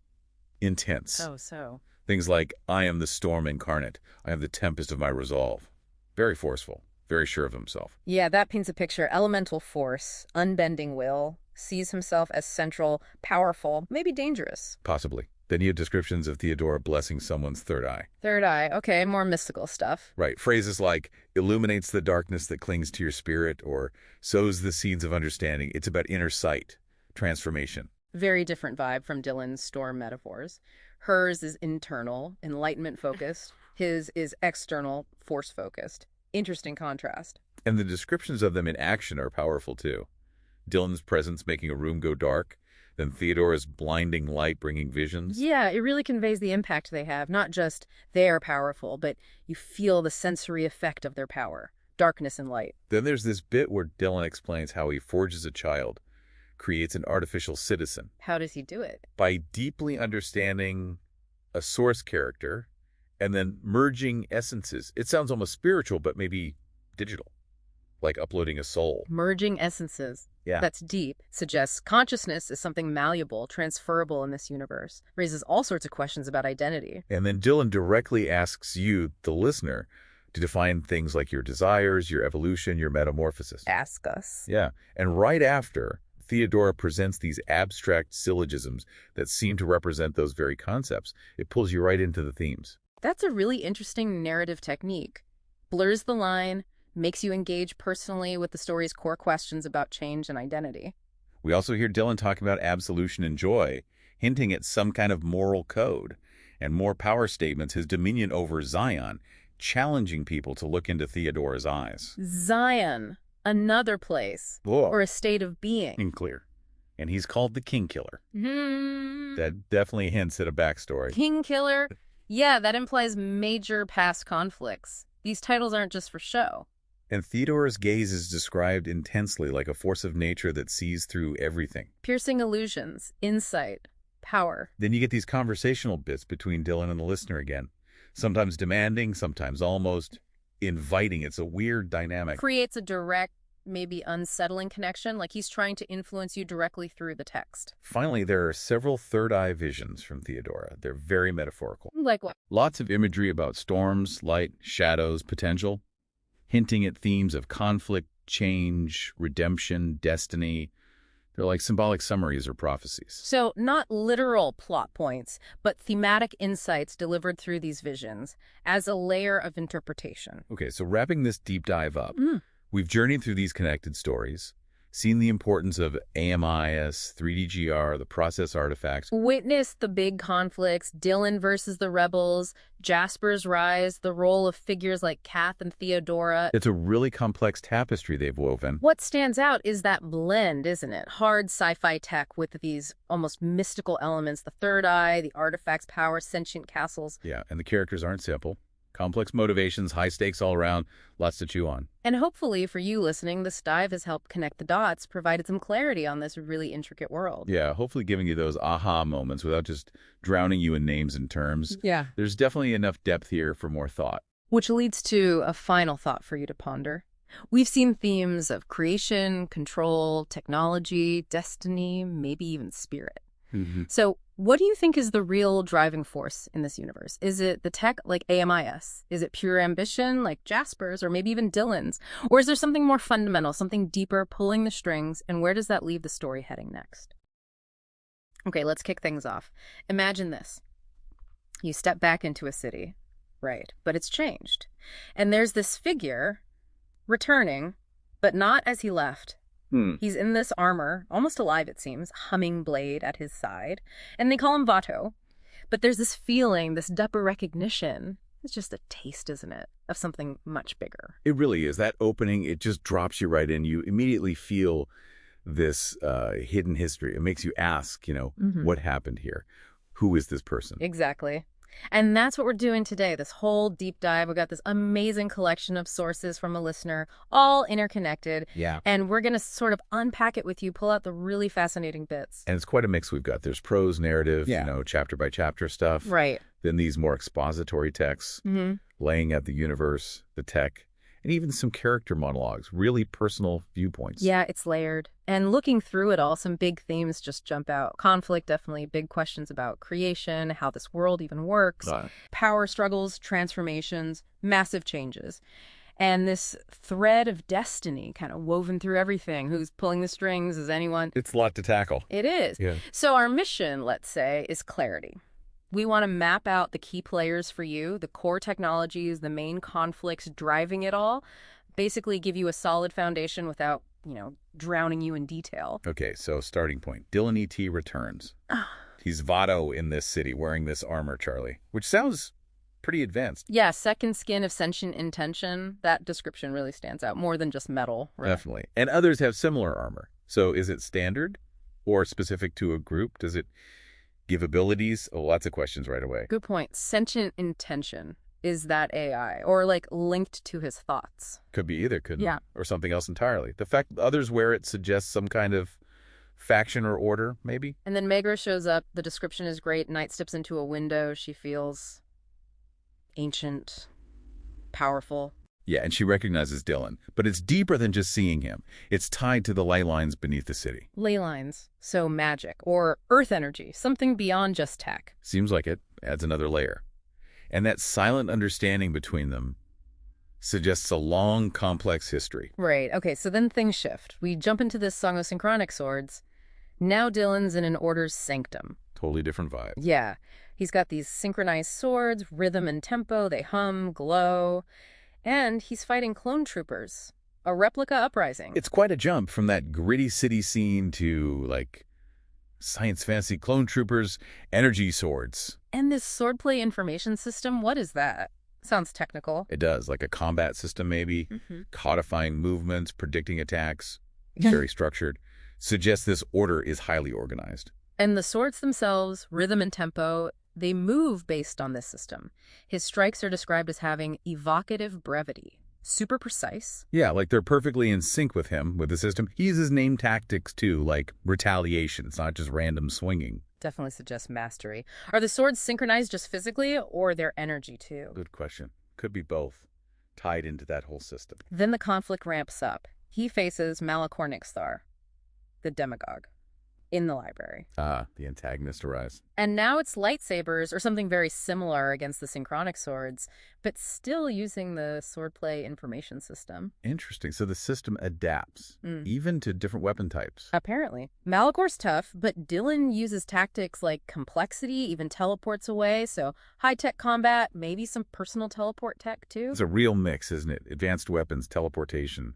intense. So. Things like, I am the storm incarnate. I am the tempest of my resolve. Very forceful, very sure of himself. Yeah, that paints a picture. Elemental force, unbending will, sees himself as central, powerful, maybe dangerous. Possibly. Then you have descriptions of Theodora blessing someone's third eye. Third eye, okay, more mystical stuff. Right. Phrases like, illuminates the darkness that clings to your spirit, or sows the seeds of understanding. It's about inner sight, transformation. Very different vibe from Dylan's storm metaphors. Hers is internal, enlightenment-focused. His is external, force-focused. Interesting contrast. And the descriptions of them in action are powerful, too. Dylan's presence making a room go dark, then Theodora's blinding light bringing visions. Yeah, it really conveys the impact they have. Not just they're powerful, but you feel the sensory effect of their power. Darkness and light. Then there's this bit where Dylan explains how he forges a child, creates an artificial citizen. How does he do it? By deeply understanding a source character and then merging essences. It sounds almost spiritual, but maybe digital, like uploading a soul. Merging essences. Yeah. That's deep. Suggests consciousness is something malleable, transferable in this universe. Raises all sorts of questions about identity. And then Dylan directly asks you, the listener, to define things like your desires, your evolution, your metamorphosis. Ask us. Yeah. And right after, Theodora presents these abstract syllogisms that seem to represent those very concepts. It pulls you right into the themes. That's a really interesting narrative technique. Blurs the line, makes you engage personally with the story's core questions about change and identity. We also hear Dylan talking about absolution and joy, hinting at some kind of moral code, and more power statements, his dominion over Zion, challenging people to look into Theodora's eyes. Zion, another place, Whoa. or a state of being. In clear. And he's called the King Killer. Hmm. That definitely hints at a backstory. King Killer? Yeah, that implies major past conflicts. These titles aren't just for show. And Theodora's gaze is described intensely like a force of nature that sees through everything. Piercing illusions, insight, power. Then you get these conversational bits between Dylan and the listener again. Sometimes demanding, sometimes almost inviting. It's a weird dynamic. Creates a direct, maybe unsettling connection, like he's trying to influence you directly through the text. Finally, there are several third eye visions from Theodora. They're very metaphorical. Like what? Lots of imagery about storms, light, shadows, potential, hinting at themes of conflict, change, redemption, destiny. They're like symbolic summaries or prophecies. So not literal plot points, but thematic insights delivered through these visions as a layer of interpretation. Okay, so wrapping this deep dive up, we've journeyed through these connected stories, seen the importance of AMIS, 3DGR, the process artifacts. Witnessed the big conflicts, Dylan versus the rebels, Jasper's rise, the role of figures like Kath and Theodora. It's a really complex tapestry they've woven. What stands out is that blend, isn't it? Hard sci-fi tech with these almost mystical elements, the third eye, the artifacts, power, sentient castles. Yeah, and the characters aren't simple. Complex motivations, high stakes all around, lots to chew on. And hopefully for you listening, this dive has helped connect the dots, provided some clarity on this really intricate world. Yeah, hopefully giving you those aha moments without just drowning you in names and terms. Yeah. There's definitely enough depth here for more thought. Which leads to a final thought for you to ponder. We've seen themes of creation, control, technology, destiny, maybe even spirit. So what do you think is the real driving force in this universe? Is it the tech like AMIS? Is it pure ambition like Jasper's or maybe even Dylan's? Or is there something more fundamental, something deeper pulling the strings? And where does that leave the story heading next? Okay, let's kick things off. Imagine this. You step back into a city, right, but it's changed. And there's this figure returning, but not as he left. He's in this armor, almost alive it seems, humming blade at his side, and they call him Vato. But there's this feeling, this deeper recognition. It's just a taste, isn't it, of something much bigger. It really is. That opening, it just drops you right in. You immediately feel this hidden history. It makes you ask, what happened here? Who is this person? Exactly. And that's what we're doing today, this whole deep dive. We've got this amazing collection of sources from a listener, all interconnected. Yeah. And we're going to sort of unpack it with you, pull out the really fascinating bits. And it's quite a mix we've got. There's prose, narrative, Yeah. Chapter by chapter stuff. Right. Then these more expository texts, laying out the universe, the tech, and even some character monologues, really personal viewpoints. Yeah, it's layered. And looking through it all, some big themes just jump out. Conflict, definitely. Big questions about creation, how this world even works. Power struggles, transformations, massive changes. And this thread of destiny kind of woven through everything. Who's pulling the strings? Is anyone? It's a lot to tackle. It is. Yeah. So our mission, let's say, is clarity. We want to map out the key players for you, the core technologies, the main conflicts driving it all, basically give you a solid foundation without, drowning you in detail. Okay, so starting point. Dylan E.T. returns. He's Vato in this city wearing this armor, Charlie, which sounds pretty advanced. Yeah, second skin of sentient intention. That description really stands out, more than just metal. Right? Definitely. And others have similar armor. So is it standard or specific to a group? Does it give abilities? Oh, lots of questions right away. Good point. Sentient intention. Is that AI? Or linked to his thoughts? Could be either, couldn't Yeah. it? Or something else entirely. The fact that others wear it suggests some kind of faction or order, maybe? And then Megra shows up. The description is great. Night steps into a window. She feels ancient, powerful. Yeah, and she recognizes Dylan. But it's deeper than just seeing him. It's tied to the ley lines beneath the city. Ley lines. So magic. Or earth energy. Something beyond just tech. Seems like it. Adds another layer. And that silent understanding between them suggests a long, complex history. Right. Okay, so then things shift. We jump into this Song of Synchronic Swords. Now Dylan's in an order's sanctum. Totally different vibe. Yeah. He's got these synchronized swords, rhythm and tempo. They hum, glow. And he's fighting clone troopers. A replica uprising. It's quite a jump from that gritty city scene to, science fantasy clone troopers, energy swords. And this swordplay information system, what is that? Sounds technical. It does, like a combat system maybe, codifying movements, predicting attacks, very structured. Suggests this order is highly organized. And the swords themselves, rhythm and tempo, they move based on this system. His strikes are described as having evocative brevity. Super precise. Yeah, they're perfectly in sync with him, with the system. He uses name tactics too, like retaliation. It's not just random swinging. Definitely suggests mastery. Are the swords synchronized just physically or their energy too? Good question. Could be both, tied into that whole system. Then the conflict ramps up. He faces Malachor Nixthar, the demagogue, in the library. Ah, the antagonist arrives. And now it's lightsabers or something very similar against the synchronic swords, but still using the swordplay information system. Interesting. So the system adapts, even to different weapon types. Apparently. Malachor's tough, but Dylan uses tactics like complexity, even teleports away, so high-tech combat, maybe some personal teleport tech too. It's a real mix, isn't it? Advanced weapons, teleportation.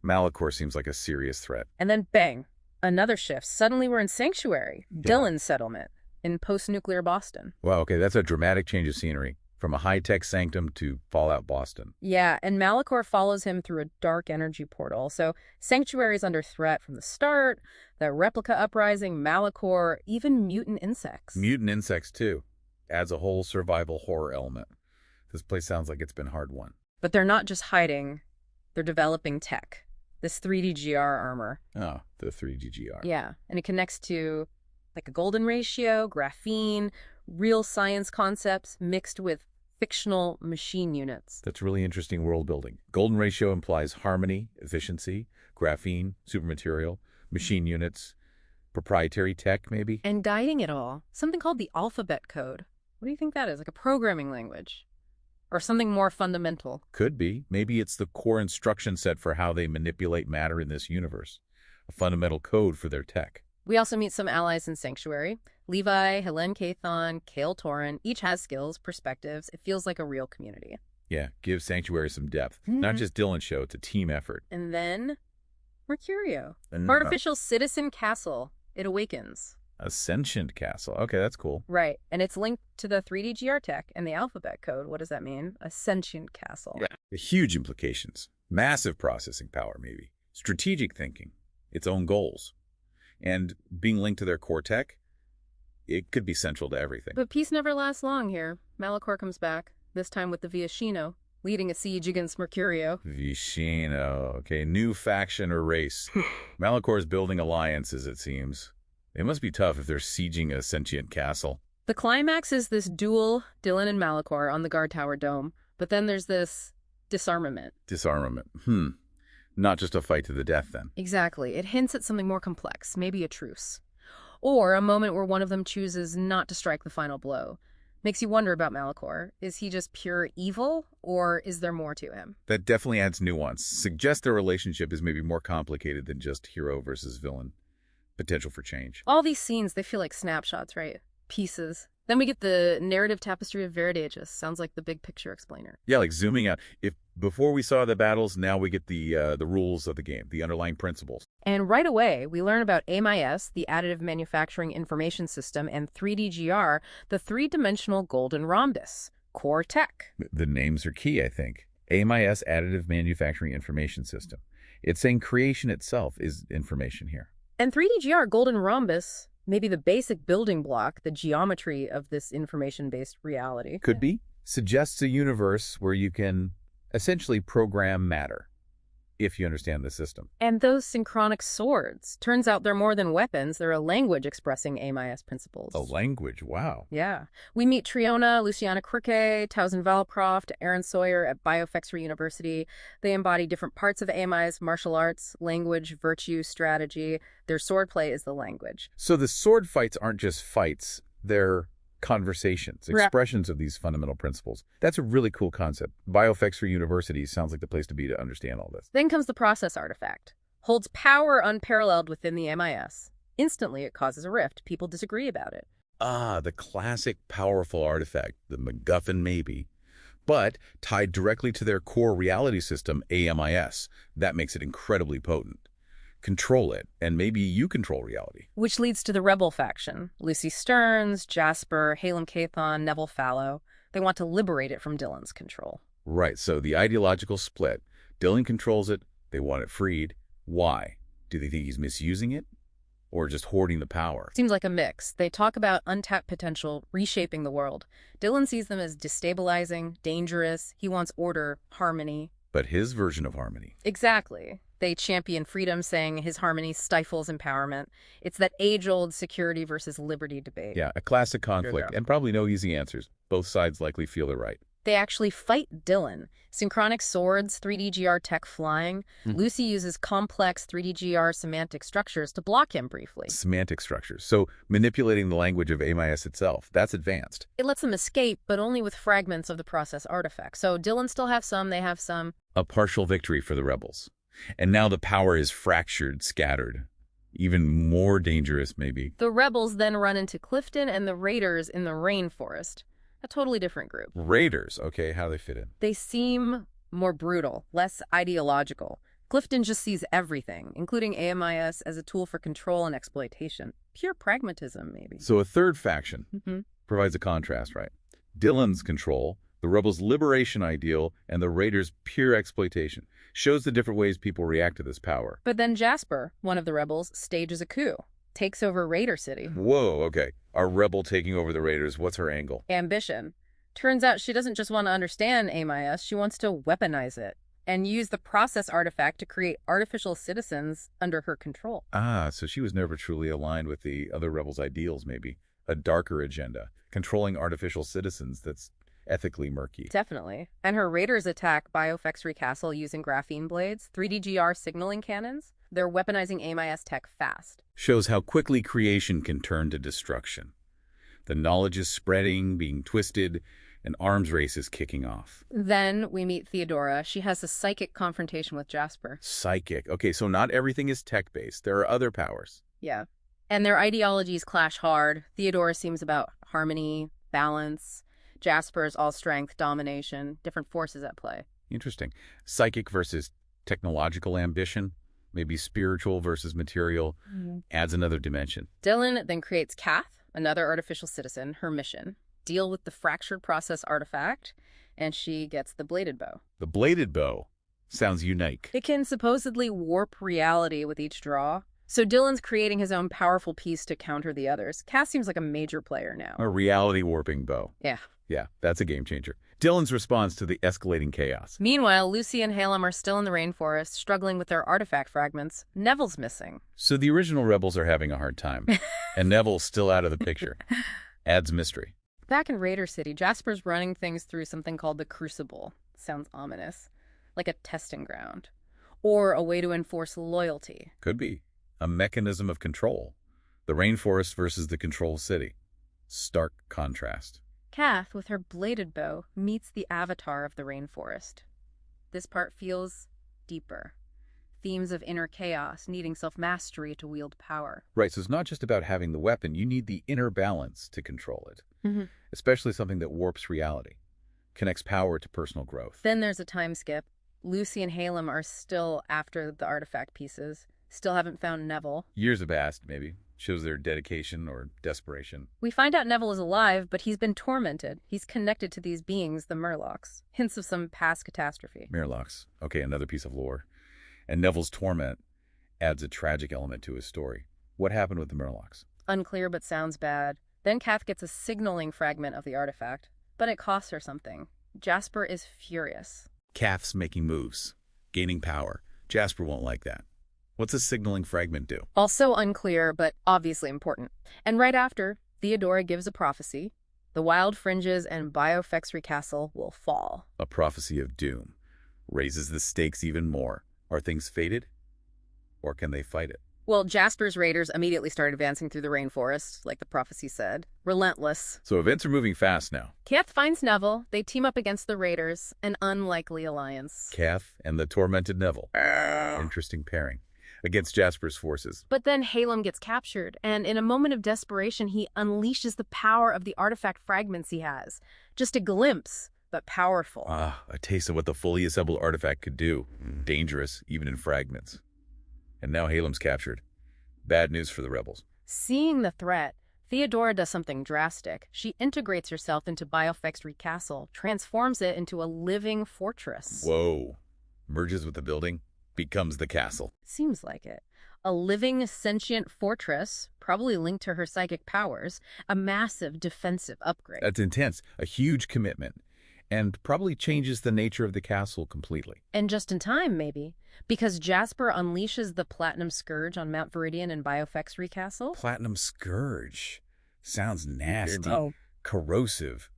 Malachor seems like a serious threat. And then bang, another shift. Suddenly we're in Sanctuary, Dylan's settlement, in post-nuclear Boston. Wow, okay, that's a dramatic change of scenery. From a high-tech sanctum to Fallout Boston. Yeah, and Malachor follows him through a dark energy portal. So Sanctuary is under threat from the start, the replica uprising, Malachor, even mutant insects. Mutant insects, too. Adds a whole survival horror element. This place sounds like it's been hard won. But they're not just hiding. They're developing tech. This 3D GR armor. Oh, the 3DGR. Yeah, and it connects to a golden ratio, graphene, real science concepts mixed with fictional machine units. That's really interesting world building. Golden ratio implies harmony, efficiency, graphene, supermaterial, machine units, proprietary tech, maybe? And guiding it all, something called the alphabet code. What do you think that is? Like a programming language? Or something more fundamental? Could be. Maybe it's the core instruction set for how they manipulate matter in this universe. A fundamental code for their tech. We also meet some allies in Sanctuary. Levi, Helen Cathon, Kale Torin, each has skills, perspectives. It feels like a real community. Yeah, give Sanctuary some depth. Not just Dylan's show, it's a team effort. And then Mercurio. And, Artificial citizen castle. It awakens. A sentient castle. Okay, that's cool. Right. And it's linked to the 3D GR tech and the alphabet code. What does that mean? A sentient castle. Yeah. Huge implications. Massive processing power, maybe. Strategic thinking. Its own goals. And being linked to their core tech, it could be central to everything. But peace never lasts long here. Malachor comes back, this time with the Viashino, leading a siege against Mercurio. Vicino. Okay, new faction or race. Malachor's building alliances, it seems. They must be tough if they're sieging a sentient castle. The climax is this duel, Dylan and Malachor, on the guard tower dome. But then there's this disarmament. Disarmament. Not just a fight to the death, then. Exactly. It hints at something more complex, maybe a truce. Or a moment where one of them chooses not to strike the final blow. Makes you wonder about Malachor. Is he just pure evil, or is there more to him? That definitely adds nuance. Suggests their relationship is maybe more complicated than just hero versus villain. Potential for change. All these scenes, they feel like snapshots, right? Pieces. Then we get the narrative tapestry of Veridagus. Sounds like the big picture explainer. Yeah, like zooming out. If before we saw the battles, now we get the rules of the game, the underlying principles. And right away, we learn about AMIS, the Additive Manufacturing Information System, and 3DGR, the three-dimensional golden rhombus. Core tech. The names are key, I think. AMIS, Additive Manufacturing Information System. It's saying creation itself is information here. And 3DGR, golden rhombus, maybe the basic building block, the geometry of this information-based reality. Could be. Suggests a universe where you can essentially program matter, if you understand the system. And those synchronic swords. Turns out they're more than weapons. They're a language expressing AMIS principles. A language, wow. Yeah. We meet Triona, Luciana Crique, Towson Valcroft, Aaron Sawyer at Biofexer University. They embody different parts of AMIS, martial arts, language, virtue, strategy. Their swordplay is the language. So the sword fights aren't just fights, they're conversations, expressions of these fundamental principles. That's a really cool concept. Biofexer University sounds like the place to be to understand all this. Then comes the process artifact. Holds power unparalleled within the MIS. Instantly, it causes a rift. People disagree about it. Ah, the classic powerful artifact, the MacGuffin maybe, but tied directly to their core reality system, AMIS. That makes it incredibly potent. Control it, and maybe you control reality. Which leads to the rebel faction. Lucy Stearns, Jasper, Halem Cathon, Neville Fallow. They want to liberate it from Dylan's control. Right, so the ideological split. Dylan controls it, they want it freed. Why? Do they think he's misusing it? Or just hoarding the power? Seems like a mix. They talk about untapped potential, reshaping the world. Dylan sees them as destabilizing, dangerous. He wants order, harmony. But his version of harmony. Exactly. They champion freedom, saying his harmony stifles empowerment. It's that age-old security versus liberty debate. Yeah, a classic conflict, and probably no easy answers. Both sides likely feel they're right. They actually fight Dylan. Synchronic swords, 3DGR tech flying. Lucy uses complex 3DGR semantic structures to block him briefly. Semantic structures. So manipulating the language of AMIS itself, that's advanced. It lets them escape, but only with fragments of the process artifact. So Dylan still have some, they have some. A partial victory for the rebels. And now the power is fractured, scattered. Even more dangerous, maybe. The rebels then run into Clifton and the raiders in the rainforest. A totally different group. Raiders, okay, how do they fit in? They seem more brutal, less ideological. Clifton just sees everything, including AMIS, as a tool for control and exploitation. Pure pragmatism, maybe. So a third faction provides a contrast, right? Dylan's control, the rebels' liberation ideal, and the raiders' pure exploitation. Shows the different ways people react to this power. But then Jasper, one of the rebels, stages a coup. Takes over Raider City. Whoa, okay. A rebel taking over the raiders, what's her angle? Ambition. Turns out she doesn't just want to understand AMIS, she wants to weaponize it and use the process artifact to create artificial citizens under her control. Ah, so she was never truly aligned with the other rebels' ideals, maybe. A darker agenda. Controlling artificial citizens that's ethically murky. Definitely. And her raiders attack Biofexery Castle using graphene blades, 3DGR signaling cannons. They're weaponizing AMIS tech fast. Shows how quickly creation can turn to destruction. The knowledge is spreading, being twisted, an arms race is kicking off. Then we meet Theodora. She has a psychic confrontation with Jasper. Psychic. Okay, so not everything is tech-based. There are other powers. Yeah. And their ideologies clash hard. Theodora seems about harmony, balance. Jasper's all strength, domination, different forces at play. Interesting. Psychic versus technological ambition, maybe spiritual versus material, adds another dimension. Dylan then creates Kath, another artificial citizen, her mission. Deal with the fractured process artifact, and she gets the bladed bow. The bladed bow sounds unique. It can supposedly warp reality with each draw. So Dylan's creating his own powerful piece to counter the others. Cass seems like a major player now. A reality warping bow. Yeah. Yeah, that's a game changer. Dylan's response to the escalating chaos. Meanwhile, Lucy and Halem are still in the rainforest, struggling with their artifact fragments. Neville's missing. So the original rebels are having a hard time, and Neville's still out of the picture. Adds mystery. Back in Raider City, Jasper's running things through something called the Crucible. Sounds ominous. Like a testing ground. Or a way to enforce loyalty. Could be. A mechanism of control. The rainforest versus the control city. Stark contrast. Kath, with her bladed bow, meets the avatar of the rainforest. This part feels deeper. Themes of inner chaos, needing self-mastery to wield power. Right, so it's not just about having the weapon. You need the inner balance to control it. Especially something that warps reality. Connects power to personal growth. Then there's a time skip. Lucy and Halem are still after the artifact pieces. Still haven't found Neville. Years have passed, maybe. Shows their dedication or desperation. We find out Neville is alive, but he's been tormented. He's connected to these beings, the Murlocs. Hints of some past catastrophe. Murlocs. Okay, another piece of lore. And Neville's torment adds a tragic element to his story. What happened with the Murlocs? Unclear, but sounds bad. Then Kath gets a signaling fragment of the artifact, but it costs her something. Jasper is furious. Kath's making moves, gaining power. Jasper won't like that. What's a signaling fragment do? Also unclear, but obviously important. And right after, Theodora gives a prophecy. The wild fringes and Biofexry Castle will fall. A prophecy of doom. Raises the stakes even more. Are things fated? Or can they fight it? Well, Jasper's raiders immediately start advancing through the rainforest, like the prophecy said. Relentless. So events are moving fast now. Kath finds Neville. They team up against the raiders. An unlikely alliance. Kath and the tormented Neville. Interesting pairing. Against Jasper's forces. But then Halem gets captured, and in a moment of desperation, he unleashes the power of the artifact fragments he has. Just a glimpse, but powerful. A taste of what the fully assembled artifact could do. Dangerous, even in fragments. And now Halem's captured. Bad news for the rebels. Seeing the threat, Theodora does something drastic. She integrates herself into Biofexry Castle, transforms it into a living fortress. Whoa. Merges with the building, becomes the castle. Seems like it. A living, sentient fortress, probably linked to her psychic powers, a massive defensive upgrade. That's intense. A huge commitment. And probably changes the nature of the castle completely. And just in time, maybe. Because Jasper unleashes the Platinum Scourge on Mount Viridian and Biofexry Castle. Platinum Scourge. Sounds nasty. Oh. Corrosive.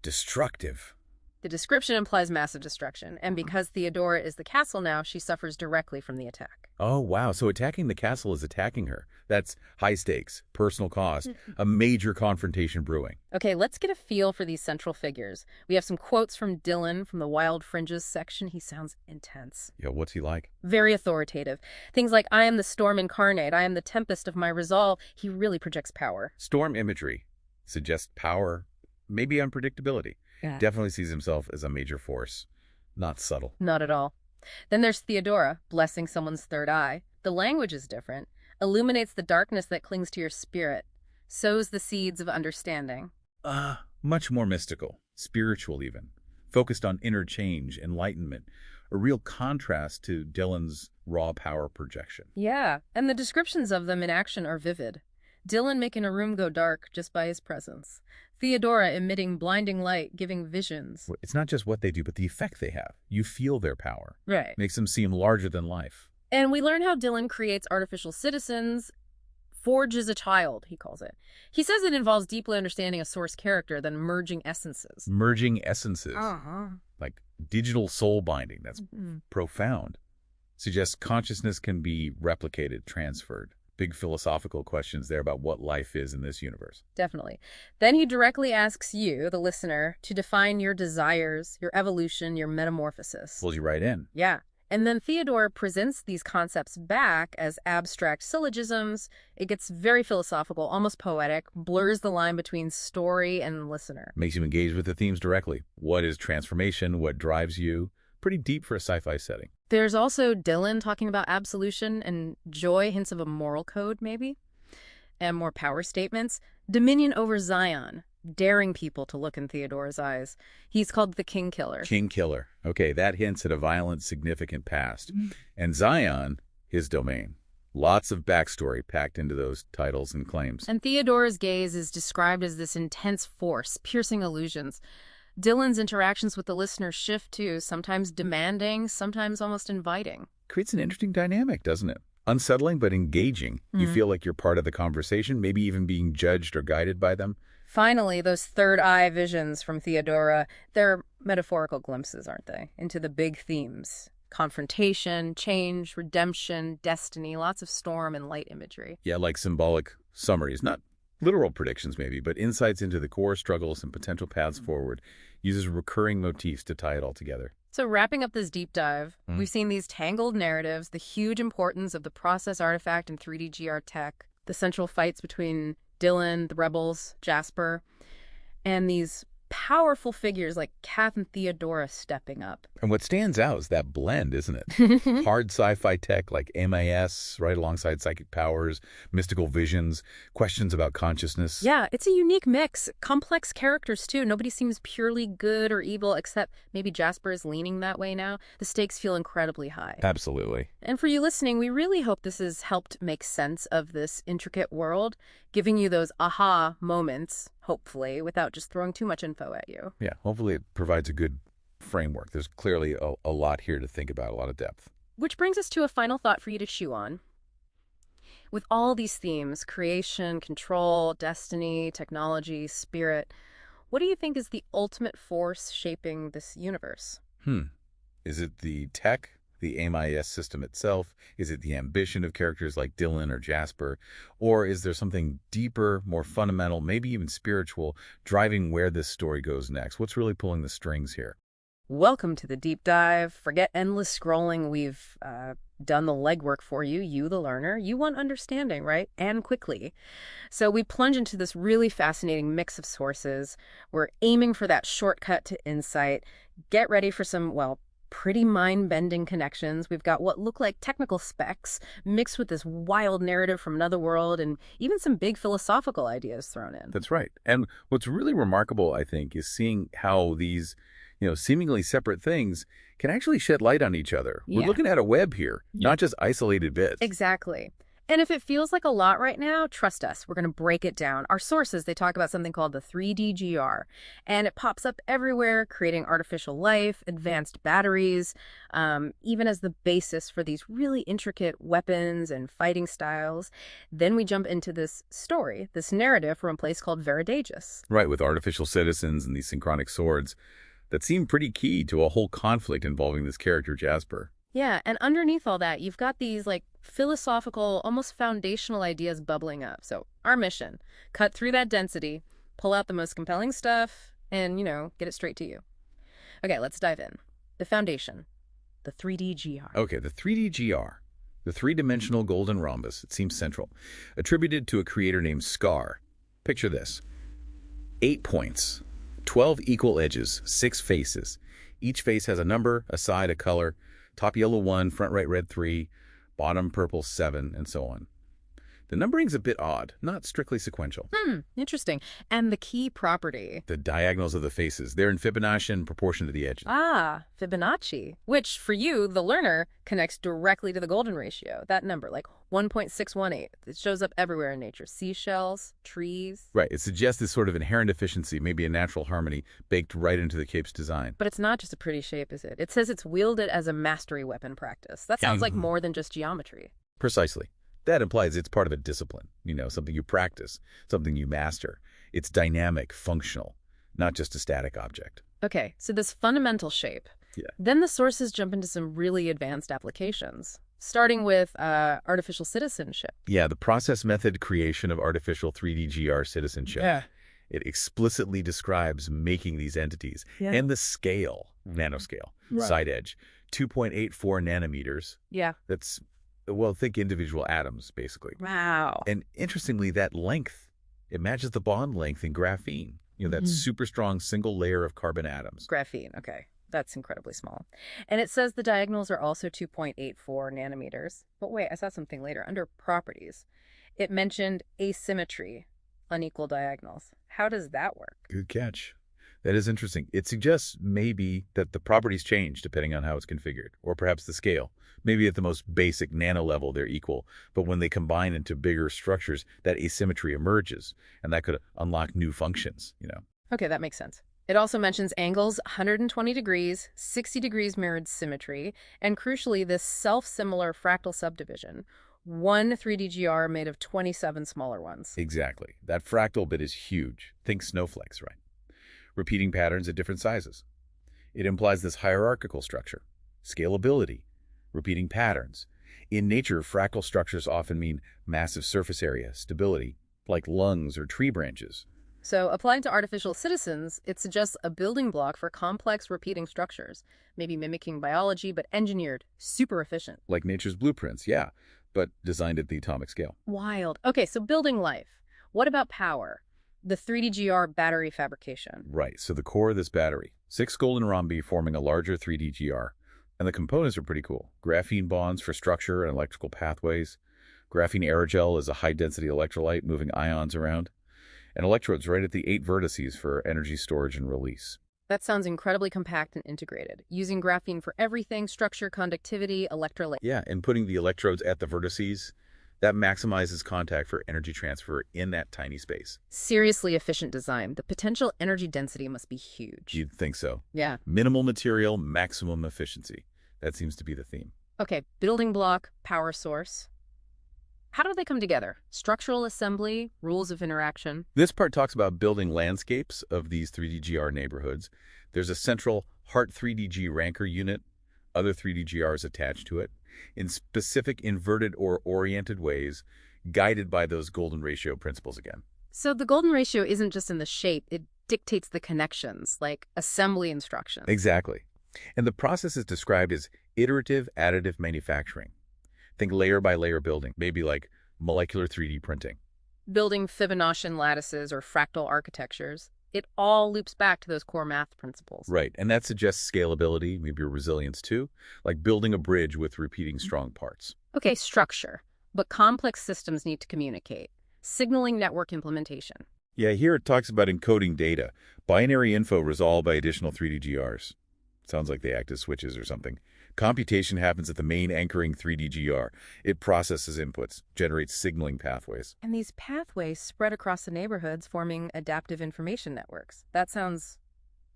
Destructive. The description implies massive destruction, and because Theodora is the castle now, she suffers directly from the attack. Oh, wow. So attacking the castle is attacking her. That's high stakes, personal cost, a major confrontation brewing. Okay, let's get a feel for these central figures. We have some quotes from Dylan from the Wild Fringes section. He sounds intense. Yeah, what's he like? Very authoritative. Things like, I am the storm incarnate, I am the tempest of my resolve. He really projects power. Storm imagery suggests power, maybe unpredictability. Yeah. Definitely sees himself as a major force. Not subtle. Not at all. Then there's Theodora, blessing someone's third eye. The language is different. Illuminates the darkness that clings to your spirit. Sows the seeds of understanding. Much more mystical. Spiritual even. Focused on inner change, enlightenment. A real contrast to Dylan's raw power projection. Yeah, and the descriptions of them in action are vivid. Dylan making a room go dark just by his presence. Theodora emitting blinding light, giving visions. It's not just what they do, but the effect they have. You feel their power. Right. Makes them seem larger than life. And we learn how Dylan creates artificial citizens, forges a child, he calls it. He says it involves deeply understanding a source character, then merging essences. Merging essences. Uh-huh. Like digital soul binding. That's profound. Suggests consciousness can be replicated, transferred. Big philosophical questions there about what life is in this universe. Definitely. Then he directly asks you, the listener, to define your desires, your evolution, your metamorphosis. Pulls you right in. Yeah. And then Theodore presents these concepts back as abstract syllogisms. It gets very philosophical, almost poetic, blurs the line between story and listener. Makes you engage with the themes directly. What is transformation? What drives you? Pretty deep for a sci-fi setting. There's also Dylan talking about absolution, and Joy hints of a moral code, maybe, and more power statements. Dominion over Zion, daring people to look in Theodore's eyes. He's called the King Killer. King Killer. Okay, that hints at a violent, significant past. And Zion, his domain. Lots of backstory packed into those titles and claims. And Theodore's gaze is described as this intense force, piercing illusions. Dylan's interactions with the listener shift too, sometimes demanding, sometimes almost inviting. Creates an interesting dynamic, doesn't it? Unsettling but engaging. You feel like you're part of the conversation, maybe even being judged or guided by them. Finally, those third eye visions from Theodora, they're metaphorical glimpses, aren't they? Into the big themes. Confrontation, change, redemption, destiny, lots of storm and light imagery. Yeah, like symbolic summaries, not literal predictions maybe, but insights into the core struggles and potential paths forward. Uses recurring motifs to tie it all together. So wrapping up this deep dive, we've seen these tangled narratives, the huge importance of the process artifact and 3D GR tech, the central fights between Dylan, the rebels, Jasper, and these powerful figures like Kath and Theodora stepping up. And what stands out is that blend, isn't it? Hard sci-fi tech like MAS, right alongside psychic powers, mystical visions, questions about consciousness. Yeah, it's a unique mix. Complex characters, too. Nobody seems purely good or evil, except maybe Jasper is leaning that way now. The stakes feel incredibly high. Absolutely. And for you listening, we really hope this has helped make sense of this intricate world, giving you those aha moments, hopefully, without just throwing too much info at you. Yeah, hopefully it provides a good framework. There's clearly a lot here to think about, a lot of depth. Which brings us to a final thought for you to chew on. With all these themes, creation, control, destiny, technology, spirit, what do you think is the ultimate force shaping this universe? Is it the tech, the MIS system itself? Is it the ambition of characters like Dylan or Jasper? Or is there something deeper, more fundamental, maybe even spiritual, driving where this story goes next? What's really pulling the strings here? Welcome to the deep dive. Forget endless scrolling. We've done the legwork for you, the learner. You want understanding, right? And quickly. So we plunge into this really fascinating mix of sources. We're aiming for that shortcut to insight. Get ready for some, well, pretty mind-bending connections. We've got what look like technical specs mixed with this wild narrative from another world and even some big philosophical ideas thrown in. That's right. And what's really remarkable, I think, is seeing how these seemingly separate things can actually shed light on each other. Yeah. We're looking at a web here, not just isolated bits. Exactly. And if it feels like a lot right now, trust us, we're going to break it down. Our sources, they talk about something called the 3D GR, and it pops up everywhere, creating artificial life, advanced batteries, even as the basis for these really intricate weapons and fighting styles. Then we jump into this story, this narrative from a place called Veridagus. Right, with artificial citizens and these synchronic swords that seem pretty key to a whole conflict involving this character, Jasper. Yeah, and underneath all that, you've got these philosophical, almost foundational ideas bubbling up. So our mission, cut through that density, pull out the most compelling stuff, and, get it straight to you. Okay, let's dive in. The foundation, the 3D GR. Okay, the 3D GR, the three-dimensional golden rhombus, it seems central, attributed to a creator named Scar. Picture this. 8 points, 12 equal edges, 6 faces. Each face has a number, a side, a color. Top yellow 1, front right red 3, bottom purple 7, and so on. The numbering's a bit odd, not strictly sequential. Interesting. And the key property? The diagonals of the faces. They're in Fibonacci in proportion to the edges. Ah, Fibonacci, which for you, the learner, connects directly to the golden ratio. That number, 1.618. It shows up everywhere in nature. Seashells, trees. Right. It suggests this sort of inherent efficiency, maybe a natural harmony, baked right into the cape's design. But it's not just a pretty shape, is it? It says it's wielded as a mastery weapon practice. That sounds like more than just geometry. Precisely. That implies it's part of a discipline, something you practice, something you master. It's dynamic, functional, not just a static object. Okay, so this fundamental shape. Yeah. Then the sources jump into some really advanced applications, starting with artificial citizenship. Yeah, the process method creation of artificial 3D GR citizenship. Yeah. It explicitly describes making these entities and the scale, nanoscale, Right. side edge, 2.84 nanometers. Yeah. That's, well, think individual atoms, basically. Wow. And interestingly, that length, it matches the bond length in graphene. That super strong single layer of carbon atoms. Graphene, okay. That's incredibly small. And it says the diagonals are also 2.84 nanometers. But wait, I saw something later. Under properties, it mentioned asymmetry, unequal diagonals. How does that work? Good catch. That is interesting. It suggests maybe that the properties change depending on how it's configured, or perhaps the scale. Maybe at the most basic nano level, they're equal, but when they combine into bigger structures, that asymmetry emerges, and that could unlock new functions. Okay, that makes sense. It also mentions angles 120 degrees, 60 degrees mirrored symmetry, and crucially, this self-similar fractal subdivision. One 3D-GR made of 27 smaller ones. Exactly. That fractal bit is huge. Think snowflakes, right? Repeating patterns at different sizes. It implies this hierarchical structure, scalability, repeating patterns. In nature, fractal structures often mean massive surface area, stability, like lungs or tree branches. So, applied to artificial citizens, it suggests a building block for complex repeating structures, maybe mimicking biology, but engineered, super efficient. Like nature's blueprints, yeah, but designed at the atomic scale. Wild. Okay, so building life. What about power? The 3D-GR battery fabrication. Right, so the core of this battery, 6 golden rhombi forming a larger 3D-GR. And the components are pretty cool. Graphene bonds for structure and electrical pathways. Graphene aerogel is a high-density electrolyte moving ions around. And electrodes right at the 8 vertices for energy storage and release. That sounds incredibly compact and integrated, using graphene for everything, structure, conductivity, electrolyte. Yeah, and putting the electrodes at the vertices, that maximizes contact for energy transfer in that tiny space. Seriously efficient design. The potential energy density must be huge. You'd think so. Yeah. Minimal material, maximum efficiency. That seems to be the theme. Okay, building block, power source. How do they come together? Structural assembly, rules of interaction. This part talks about building landscapes of these 3D-GR neighborhoods. There's a central Heart 3D-G ranker unit, other 3D-GRs attached to it, in specific inverted or oriented ways, guided by those golden ratio principles again. So the golden ratio isn't just in the shape, it dictates the connections, like assembly instructions. Exactly. And the process is described as iterative additive manufacturing. Think layer by layer building, maybe like molecular 3D printing. Building Fibonaccian lattices or fractal architectures, it all loops back to those core math principles. Right, and that suggests scalability, maybe resilience too, like building a bridge with repeating strong parts. Okay, structure. But complex systems need to communicate. Signaling network implementation. Yeah, here it talks about encoding data. Binary info resolved by additional 3D-GRs. Sounds like they act as switches or something. Computation happens at the main anchoring 3D-GR. It processes inputs, generates signaling pathways. And these pathways spread across the neighborhoods, forming adaptive information networks. That sounds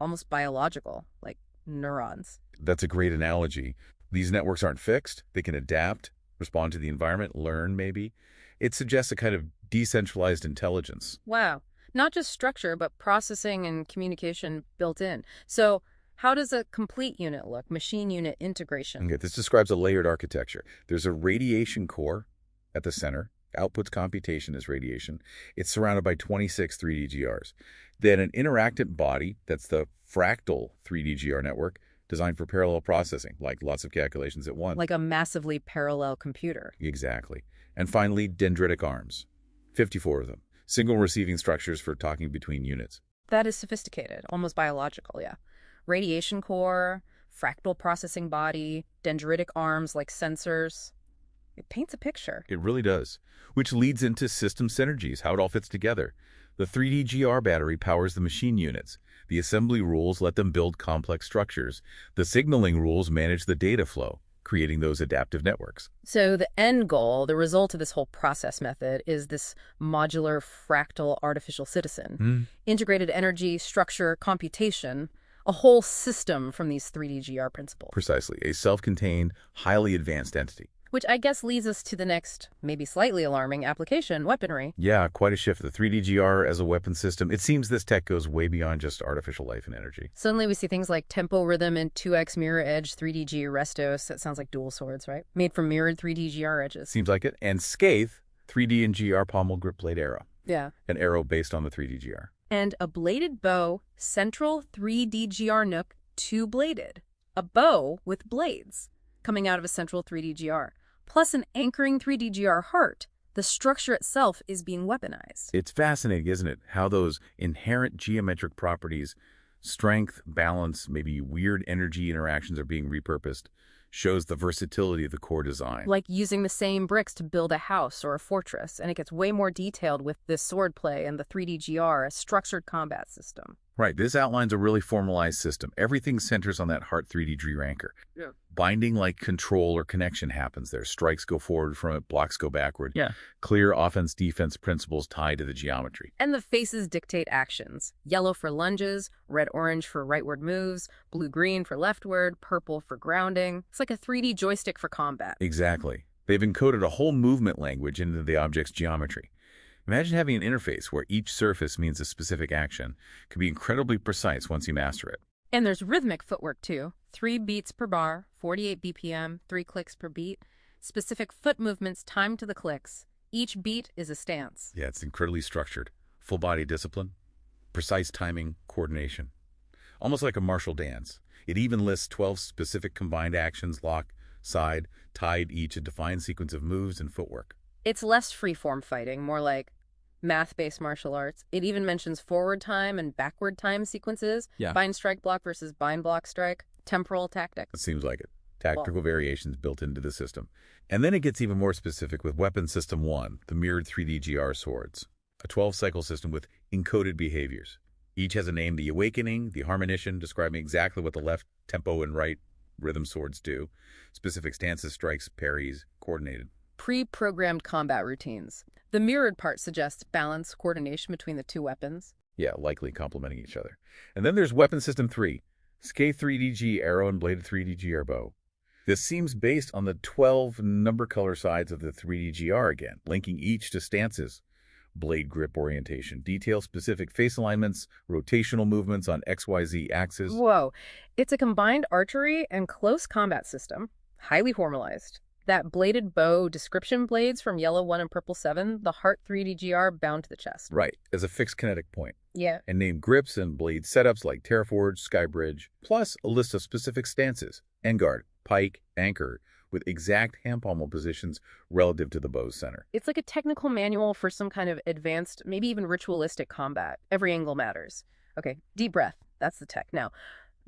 almost biological, like neurons. That's a great analogy. These networks aren't fixed. They can adapt, respond to the environment, learn maybe. It suggests a kind of decentralized intelligence. Wow. Not just structure, but processing and communication built in. So how does a complete unit look? Machine unit integration. Okay, this describes a layered architecture. There's a radiation core at the center. Outputs computation as radiation. It's surrounded by 26 3D-GRs. Then an interactant body, that's the fractal 3D-GR network, designed for parallel processing, like lots of calculations at once. Like a massively parallel computer. Exactly. And finally, dendritic arms. 54 of them. Single receiving structures for talking between units. That is sophisticated, almost biological, yeah. Radiation core, fractal processing body, dendritic arms like sensors. It paints a picture. It really does. Which leads into system synergies, how it all fits together. The 3D-GR battery powers the machine units. The assembly rules let them build complex structures. The signaling rules manage the data flow, creating those adaptive networks. So the end goal, the result of this whole process method, is this modular fractal artificial citizen. Integrated energy, structure, computation, a whole system from these 3D-GR principles. Precisely. A self-contained, highly advanced entity. Which I guess leads us to the next, maybe slightly alarming application, weaponry. Yeah, quite a shift. The 3D-GR as a weapon system. It seems this tech goes way beyond just artificial life and energy. Suddenly we see things like tempo rhythm and 2x mirror edge 3D-G Restos. That sounds like dual swords, right? Made from mirrored 3D-GR edges. Seems like it. And Scathe, 3D and GR pommel grip blade arrow. Yeah. An arrow based on the 3D-GR. And a bladed bow, central 3D-GR nook, two-bladed, a bow with blades coming out of a central 3D GR, plus an anchoring 3D GR heart. The structure itself is being weaponized. It's fascinating, isn't it? How those inherent geometric properties, strength, balance, maybe weird energy interactions are being repurposed, shows the versatility of the core design. Like using the same bricks to build a house or a fortress, and it gets way more detailed with this swordplay and the 3D GR, a structured combat system. Right, this outlines a really formalized system. Everything centers on that Heart 3D G anchor. Yeah. Binding like control or connection happens there. Strikes go forward from it, blocks go backward. Yeah. Clear offense-defense principles tied to the geometry. And the faces dictate actions. Yellow for lunges, red-orange for rightward moves, blue-green for leftward, purple for grounding. It's like a 3D joystick for combat. Exactly. They've encoded a whole movement language into the object's geometry. Imagine having an interface where each surface means a specific action. It can be incredibly precise once you master it. And there's rhythmic footwork, too. 3 beats per bar, 48 BPM, 3 clicks per beat. Specific foot movements timed to the clicks. Each beat is a stance. Yeah, it's incredibly structured. Full body discipline, precise timing, coordination. Almost like a martial dance. It even lists 12 specific combined actions, lock, side, tied, each a defined sequence of moves and footwork. It's less free-form fighting, more like math-based martial arts. It even mentions forward time and backward time sequences. Yeah. Bind strike block versus bind block strike. Temporal It tactics. seems like it. Tactical variations built into the system. And then it gets even more specific with Weapon System 1, the mirrored 3D GR swords. A 12-cycle system with encoded behaviors. Each has a name: the Awakening, the Harmonition, describing exactly what the left tempo and right rhythm swords do. Specific stances, strikes, parries, coordinated. Pre-programmed combat routines. The mirrored part suggests balance, coordination between the two weapons. Yeah, likely complementing each other. And then there's Weapon System 3, Scathe 3DG arrow and bladed 3D GR bow. This seems based on the 12 number color sides of the 3D GR again, linking each to stances. Blade grip orientation, detail-specific face alignments, rotational movements on XYZ axis. Whoa. It's a combined archery and close combat system, highly formalized. That bladed bow description blades from Yellow 1 and Purple 7, the Heart 3D GR bound to the chest. Right, as a fixed kinetic point. Yeah. And named grips and blade setups like Terraforge, Skybridge, plus a list of specific stances, endguard, pike, anchor, with exact hand pommel positions relative to the bow's center. It's like a technical manual for some kind of advanced, maybe even ritualistic combat. Every angle matters. Okay, deep breath. That's the tech. Now,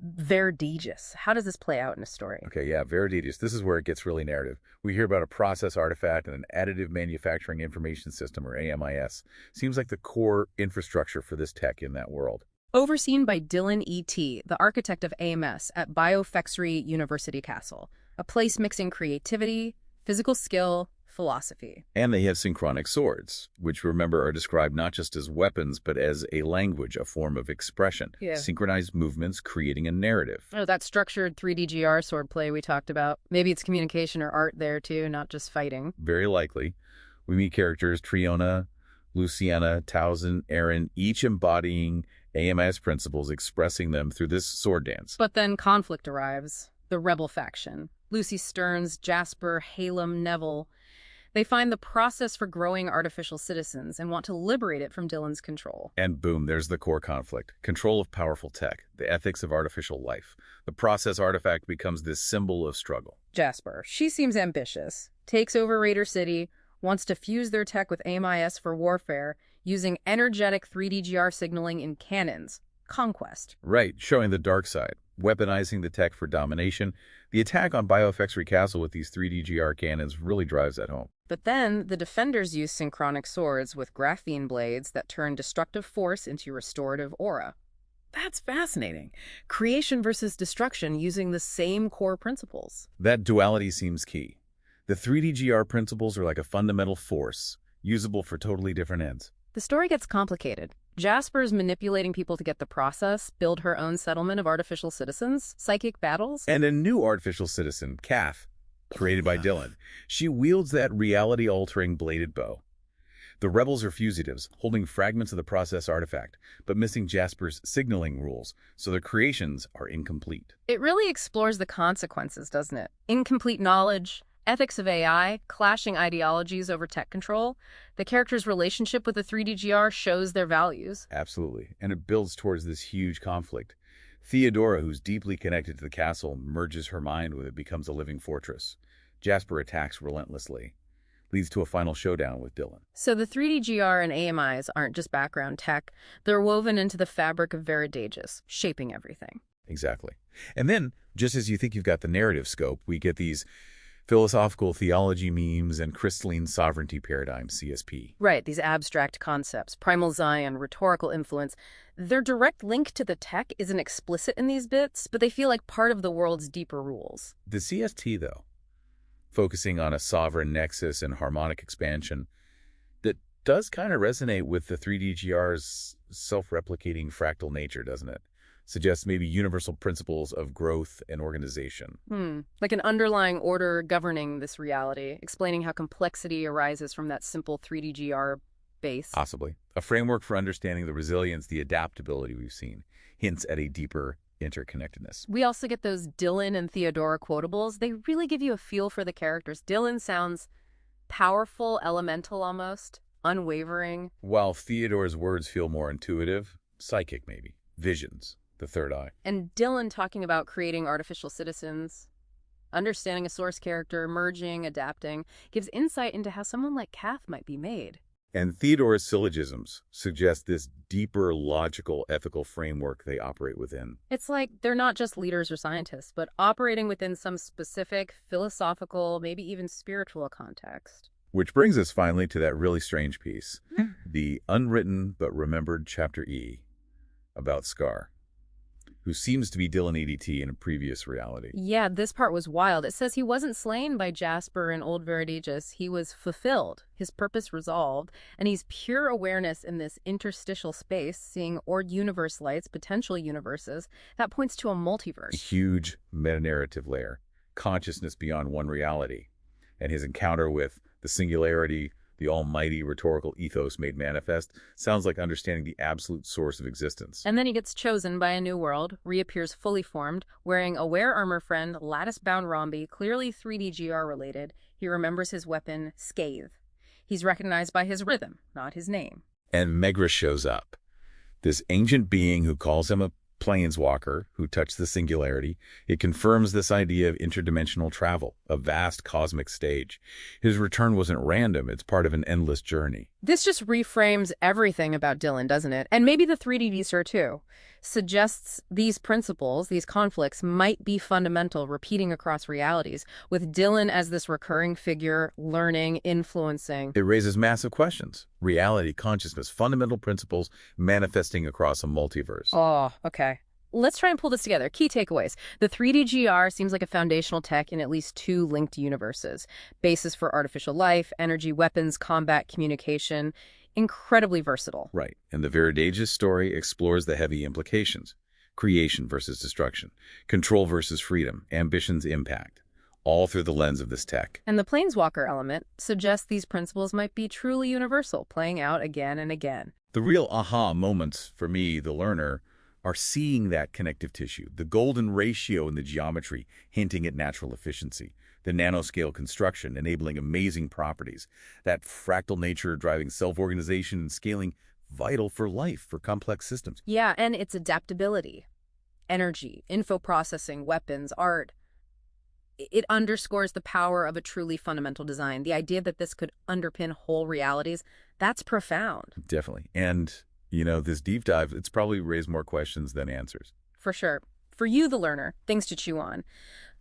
Verdigis. How does this play out in a story? Okay, yeah, Verdigis. This is where it gets really narrative. We hear about a process artifact and an additive manufacturing information system, or AMIS. Seems like the core infrastructure for this tech in that world. Overseen by Dylan E.T., the architect of AMS at Biofexery University Castle, a place mixing creativity, physical skill, philosophy. And they have synchronic swords, which, remember, are described not just as weapons, but as a language, a form of expression. Yeah. Synchronized movements creating a narrative. Oh, that structured 3D GR swordplay we talked about. Maybe it's communication or art there, too, not just fighting. Very likely. We meet characters Triona, Luciana, Towson, Aaron, each embodying AMS principles, expressing them through this sword dance. But then conflict arrives. The rebel faction. Lucy Stearns, Jasper, Halem, Neville. They find the process for growing artificial citizens and want to liberate it from Dylan's control. And boom, there's the core conflict. Control of powerful tech, the ethics of artificial life. The process artifact becomes this symbol of struggle. Jasper. She seems ambitious. Takes over Raider City, wants to fuse their tech with AMIS for warfare, using energetic 3D GR signaling in cannons. Conquest. Right, showing the dark side. Weaponizing the tech for domination. The attack on Biofexery Castle with these 3D GR cannons really drives that home. But then, the defenders use synchronic swords with graphene blades that turn destructive force into restorative aura. That's fascinating. Creation versus destruction using the same core principles. That duality seems key. The 3D GR principles are like a fundamental force, usable for totally different ends. The story gets complicated. Jasper's manipulating people to get the process, build her own settlement of artificial citizens, psychic battles. And a new artificial citizen, Kath, created by Dylan. She wields that reality-altering bladed bow. The rebels are fugitives, holding fragments of the process artifact, but missing Jasper's signaling rules, so their creations are incomplete. It really explores the consequences, doesn't it? Incomplete knowledge, ethics of AI, clashing ideologies over tech control. The character's relationship with the 3D GR shows their values. Absolutely. And it builds towards this huge conflict. Theodora, who's deeply connected to the castle, merges her mind with it, becomes a living fortress. Jasper attacks relentlessly, leads to a final showdown with Dylan. So the 3D GR and AMIs aren't just background tech. They're woven into the fabric of Veridagus, shaping everything. Exactly. And then, just as you think you've got the narrative scope, we get these philosophical theology memes and crystalline sovereignty paradigms, CSP. Right, these abstract concepts, primal Zion, rhetorical influence. Their direct link to the tech isn't explicit in these bits, but they feel like part of the world's deeper rules. The CST, though, focusing on a sovereign nexus and harmonic expansion, that does kind of resonate with the 3DGR's self-replicating fractal nature, doesn't it? Suggests maybe universal principles of growth and organization. Like an underlying order governing this reality, explaining how complexity arises from that simple 3D GR base. Possibly. A framework for understanding the resilience, the adaptability we've seen, hints at a deeper interconnectedness. We also get those Dylan and Theodora quotables. They really give you a feel for the characters. Dylan sounds powerful, elemental almost, unwavering. While Theodora's words feel more intuitive, psychic maybe, visions. The third eye. And Dylan talking about creating artificial citizens, understanding a source character, merging, adapting, gives insight into how someone like Kath might be made. And Theodora's syllogisms suggest this deeper logical, ethical framework they operate within. It's like they're not just leaders or scientists, but operating within some specific philosophical, maybe even spiritual context. Which brings us finally to that really strange piece, the unwritten but remembered Chapter E about Scar, who seems to be Dylan EDT in a previous reality. Yeah, this part was wild. It says he wasn't slain by Jasper in Old Veridagus. He was fulfilled, his purpose resolved, and he's pure awareness in this interstitial space, seeing Ord universe lights, potential universes. That points to a multiverse. A huge meta-narrative layer, consciousness beyond one reality, and his encounter with the singularity, the almighty rhetorical ethos made manifest, sounds like understanding the absolute source of existence. And then he gets chosen by a new world, reappears fully formed, wearing a wear armor friend, lattice-bound Rombi, clearly 3D GR related. He remembers his weapon, Scathe. He's recognized by his rhythm, not his name. And Megra shows up, this ancient being who calls him a planeswalker who touched the singularity. It confirms this idea of interdimensional travel, a vast cosmic stage. His return wasn't random. It's part of an endless journey. This just reframes everything about Dylan, doesn't it? And maybe the 3D Visor, too. Suggests these principles, these conflicts, might be fundamental, repeating across realities, with Dylan as this recurring figure, learning, influencing. It raises massive questions. Reality, consciousness, fundamental principles manifesting across a multiverse. Oh, okay. Let's try and pull this together. Key takeaways. The 3D GR seems like a foundational tech in at least two linked universes. Basis for artificial life, energy, weapons, combat, communication. Incredibly versatile. Right. And the Veridagus story explores the heavy implications. Creation versus destruction. Control versus freedom. Ambition's impact. All through the lens of this tech. And the Planeswalker element suggests these principles might be truly universal, playing out again and again. The real aha moments for me, the learner, are seeing that connective tissue, the golden ratio in the geometry hinting at natural efficiency, the nanoscale construction enabling amazing properties, that fractal nature driving self-organization and scaling vital for life, for complex systems. Yeah, and its adaptability, energy, info processing, weapons, art. It underscores the power of a truly fundamental design. The idea that this could underpin whole realities, that's profound. Definitely. And you know, this deep dive, it's probably raised more questions than answers. For sure. For you, the learner, things to chew on.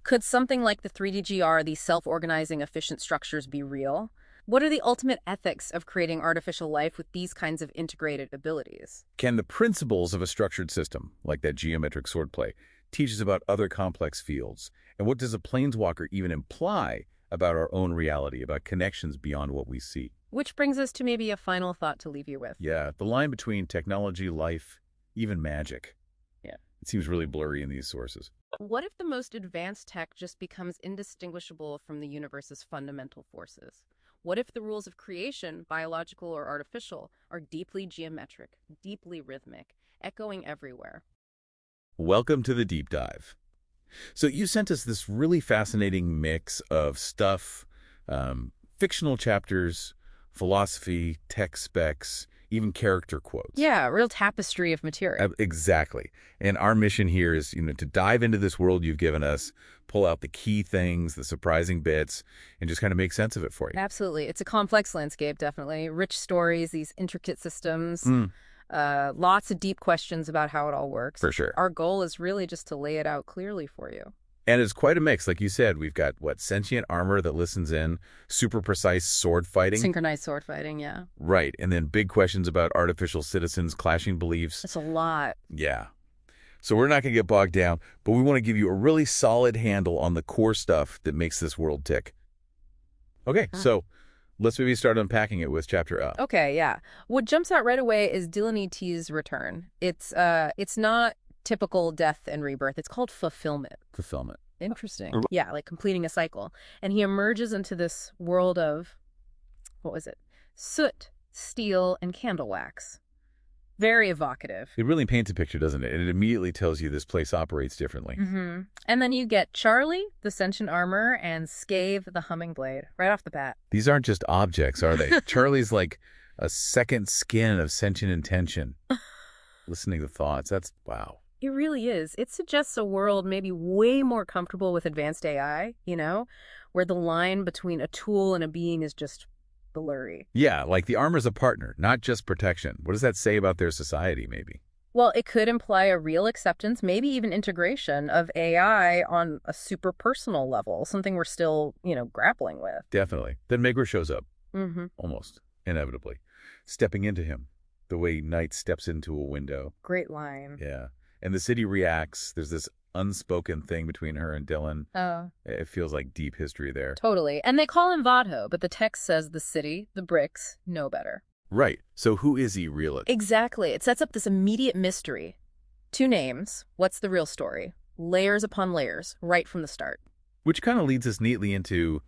Could something like the 3D GR, these self-organizing efficient structures, be real? What are the ultimate ethics of creating artificial life with these kinds of integrated abilities? Can the principles of a structured system, like that geometric swordplay, teach us about other complex fields? And what does a planeswalker even imply about our own reality, about connections beyond what we see? Which brings us to maybe a final thought to leave you with. Yeah, the line between technology, life, even magic. Yeah. It seems really blurry in these sources. What if the most advanced tech just becomes indistinguishable from the universe's fundamental forces? What if the rules of creation, biological or artificial, are deeply geometric, deeply rhythmic, echoing everywhere? Welcome to the deep dive. So you sent us this really fascinating mix of stuff, fictional chapters, philosophy, tech specs, even character quotes. Yeah, a real tapestry of material. Exactly. And our mission here is, to dive into this world you've given us, pull out the key things, the surprising bits, and just kind of make sense of it for you. Absolutely. It's a complex landscape, definitely. Rich stories, these intricate systems, lots of deep questions about how it all works. For sure. Our goal is really just to lay it out clearly for you. And it's quite a mix. Like you said, we've got, sentient armor that listens in, super precise sword fighting. Synchronized sword fighting, yeah. Right. And then big questions about artificial citizens, clashing beliefs. That's a lot. Yeah. So we're not going to get bogged down, but we want to give you a really solid handle on the core stuff that makes this world tick. Okay, so let's maybe start unpacking it with Chapter Up. Okay, yeah. What jumps out right away is Dylan E.T.'s return. It's not typical death and rebirth. It's called fulfillment. Fulfillment. Interesting. Yeah, like completing a cycle. And he emerges into this world of, what was it? Soot, steel, and candle wax. Very evocative. It really paints a picture, doesn't it? And it immediately tells you this place operates differently. And then you get Charlie, the sentient armor, and Scave, the humming blade, right off the bat. These aren't just objects, are they? Charlie's like a second skin of sentient intention. Listening to thoughts, that's wow. It really is. It suggests a world maybe way more comfortable with advanced AI, where the line between a tool and a being is just blurry. Yeah, like the armor's a partner, not just protection. What does that say about their society, maybe? Well, it could imply a real acceptance, maybe even integration of AI on a super personal level, something we're still, grappling with. Definitely. Then Megra shows up, almost inevitably, stepping into him, the way Knight steps into a window. Great line. Yeah. And the city reacts. There's this unspoken thing between her and Dylan. Oh. It feels like deep history there. Totally. And they call him Vadho, but the text says the city, the bricks, know better. Right. So who is he really? Exactly. It sets up this immediate mystery. 2 names. What's the real story? Layers upon layers, right from the start. Which kind of leads us neatly into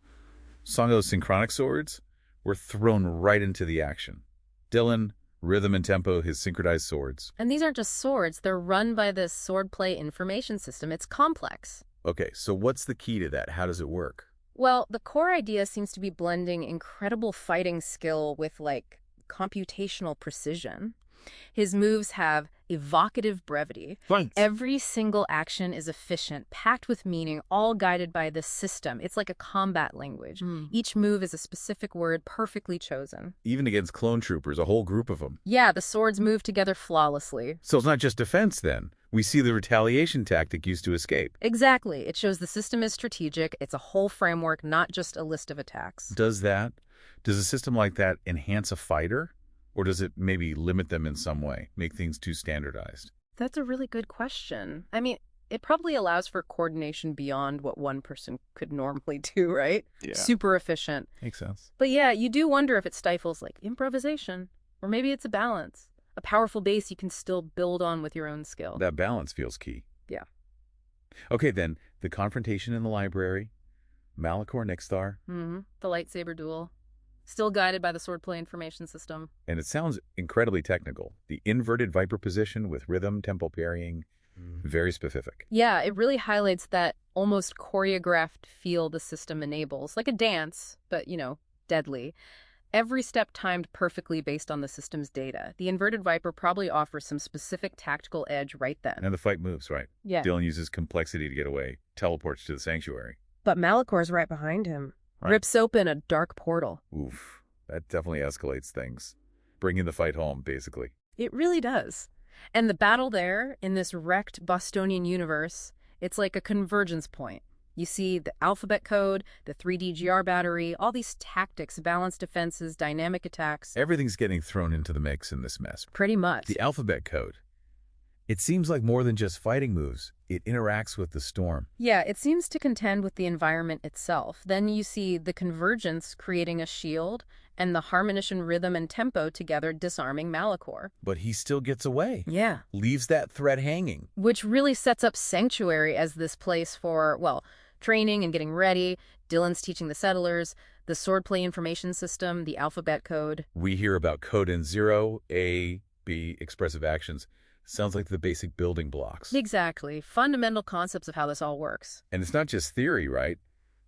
Songo's SynchronicSwords. We're thrown right into the action. Dylan, rhythm and tempo, his synchronized swords. And these aren't just swords. They're run by this swordplay information system. It's complex. Okay, so what's the key to that? How does it work? Well, the core idea seems to be blending incredible fighting skill with, computational precision. His moves have evocative brevity. Right. Every single action is efficient, packed with meaning, all guided by this system. It's like a combat language. Each move is a specific word perfectly chosen. Even against clone troopers, a whole group of them. Yeah, the swords move together flawlessly. So it's not just defense then. We see the retaliation tactic used to escape. Exactly. It shows the system is strategic. It's a whole framework, not just a list of attacks. Does a system like that enhance a fighter? Or does it maybe limit them in some way, make things too standardized? That's a really good question. I mean, it probably allows for coordination beyond what one person could normally do, right? Yeah. Super efficient. Makes sense. But yeah, you do wonder if it stifles improvisation, or maybe it's a balance, a powerful base you can still build on with your own skill. That balance feels key. Yeah. Okay, then, the confrontation in the library, Malachor Nixthar. The lightsaber duel. Still guided by the swordplay information system. And it sounds incredibly technical. The inverted Viper position with rhythm, tempo parrying, very specific. Yeah, it really highlights that almost choreographed feel the system enables. Like a dance, but, deadly. Every step timed perfectly based on the system's data. The inverted Viper probably offers some specific tactical edge right then. And the fight moves, right? Yeah. Dylan uses complexity to get away, teleports to the sanctuary. But Malachor's right behind him. Right. Rips open a dark portal. Oof, that definitely escalates things. Bringing the fight home, basically. It really does. And the battle there, in this wrecked Bostonian universe, it's like a convergence point. You see the alphabet code, the 3D GR battery, all these tactics, balanced defenses, dynamic attacks. Everything's getting thrown into the mix in this mess. Pretty much. The alphabet code. It seems like more than just fighting moves. It interacts with the storm. Yeah, it seems to contend with the environment itself. Then you see the convergence creating a shield, and the harmonition rhythm and tempo together disarming Malachor. But he still gets away. Yeah. Leaves that thread hanging. Which really sets up Sanctuary as this place for, training and getting ready. Dylan's teaching the settlers, the swordplay information system, the alphabet code. We hear about code in 0, A, B, expressive actions. Sounds like the basic building blocks. Exactly. Fundamental concepts of how this all works. And it's not just theory, right?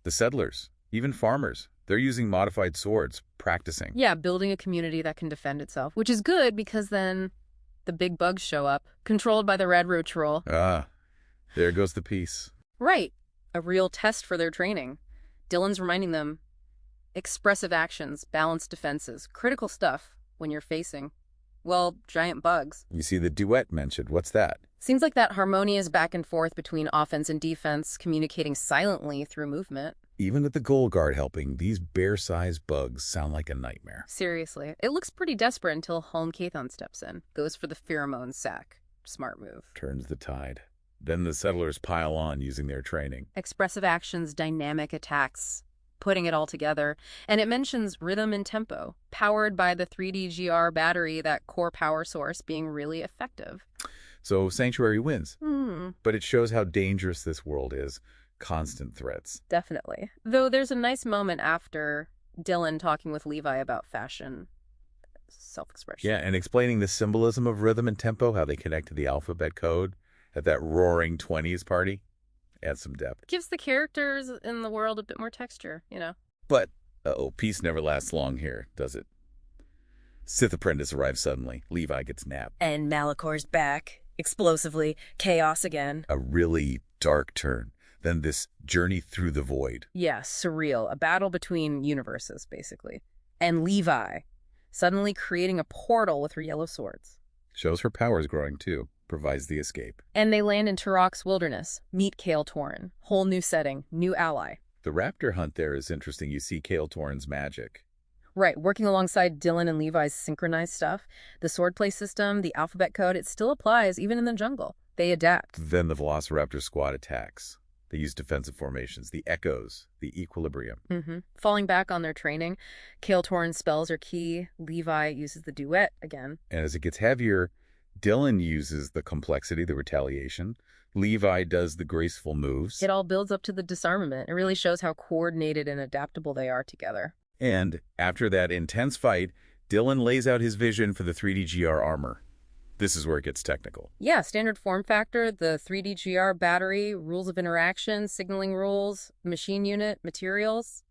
The settlers, even farmers, They're using modified swords, practicing. Yeah, building a community that can defend itself, which is good because then the big bugs show up, controlled by the Red Roach Troll. Ah, there goes the piece. Right. A real test for their training. Dylan's reminding them, expressive actions, balanced defenses, critical stuff when you're facing, well, giant bugs. You see the duet mentioned. What's that? Seems like that harmonious back and forth between offense and defense, communicating silently through movement. Even with the goal guard helping, these bear-sized bugs sound like a nightmare. Seriously. It looks pretty desperate until Helm Cathon steps in, goes for the pheromone sack. Smart move. Turns the tide. Then the settlers pile on using their training. Expressive actions, dynamic attacks, putting it all together. And it mentions rhythm and tempo, powered by the 3D-GR battery, that core power source being really effective. So Sanctuary wins. But it shows how dangerous this world is. Constant threats. Definitely. Though there's a nice moment after Dylan talking with Levi about fashion, self-expression. Yeah, and explaining the symbolism of rhythm and tempo, how they connect to the alphabet code at that roaring 20s party. Adds some depth. Gives the characters in the world a bit more texture, you know. But, peace never lasts long here, does it? Sith Apprentice arrives suddenly. Levi gets nabbed. And Malicor's back. Explosively. Chaos again. A really dark turn. Then this journey through the void. Yeah, surreal. A battle between universes, basically. And Levi, suddenly creating a portal with her yellow swords. Shows her powers growing too. Provides the escape. And they land in Turok's wilderness. Meet Kale Torin. Whole new setting. New ally. The raptor hunt there is interesting. You see Kale Torin's magic. Right, working alongside Dylan and Levi's synchronized stuff. The swordplay system, the alphabet code, it still applies even in the jungle. They adapt. Then the Velociraptor squad attacks. They use defensive formations, the echoes, the equilibrium. Falling back on their training, Kale Torin's spells are key. Levi uses the duet again. And as it gets heavier, Dylan uses the complexity, the retaliation. Levi does the graceful moves. It all builds up to the disarmament. It really shows how coordinated and adaptable they are together. And after that intense fight, Dylan lays out his vision for the 3D-GR armor. This is where it gets technical. Yeah, standard form factor, the 3D-GR battery, rules of interaction, signaling rules, machine unit, materials.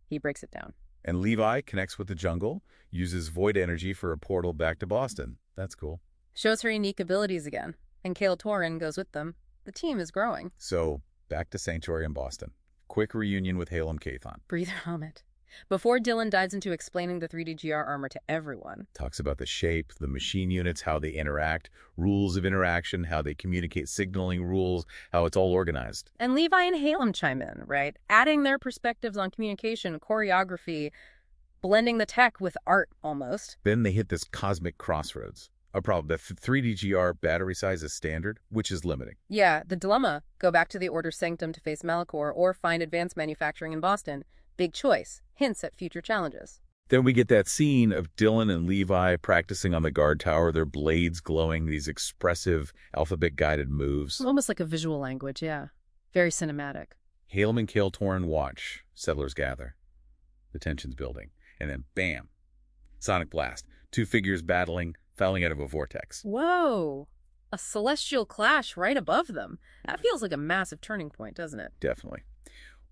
He breaks it down. And Levi connects with the jungle, uses void energy for a portal back to Boston. That's cool. Shows her unique abilities again. And Kale Torin goes with them. The team is growing. So, back to Sanctuary in Boston. Quick reunion with Halem Cathon. Breather moment. Before Dylan dives into explaining the 3D-GR armor to everyone. Talks about the shape, the machine units, how they interact, rules of interaction, how they communicate signaling rules, how it's all organized. And Levi and Halem chime in, right? Adding their perspectives on communication, choreography, blending the tech with art almost. Then they hit this cosmic crossroads. A problem. The 3D-GR battery size is standard, which is limiting. Yeah, the dilemma. Go back to the Order Sanctum to face Malicor or find advanced manufacturing in Boston. Big choice. Hints at future challenges. Then we get that scene of Dylan and Levi practicing on the guard tower, their blades glowing, these expressive alphabet-guided moves. Almost like a visual language, yeah. Very cinematic. Halem and Kale Torin watch. Settlers gather. The tension's building. And then, bam, sonic blast. Two figures battling, falling out of a vortex. Whoa! A celestial clash right above them. That feels like a massive turning point, doesn't it? Definitely.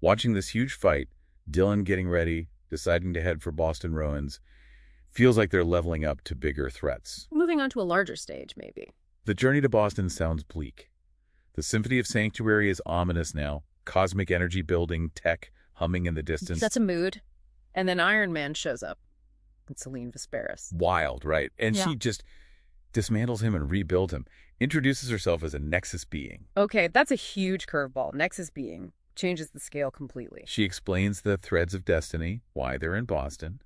Watching this huge fight, Dylan getting ready, deciding to head for Boston Ruins, feels like they're leveling up to bigger threats. Moving on to a larger stage, maybe. The journey to Boston sounds bleak. The Symphony of Sanctuary is ominous now. Cosmic energy building, tech humming in the distance. That's a mood. And then Iron Man shows up. And Celine Vesperis. Wild, right? And she just dismantles him and rebuilds him. Introduces herself as a Nexus being. Okay, that's a huge curveball. Nexus being. Changes the scale completely. She explains the threads of destiny, why they're in Boston,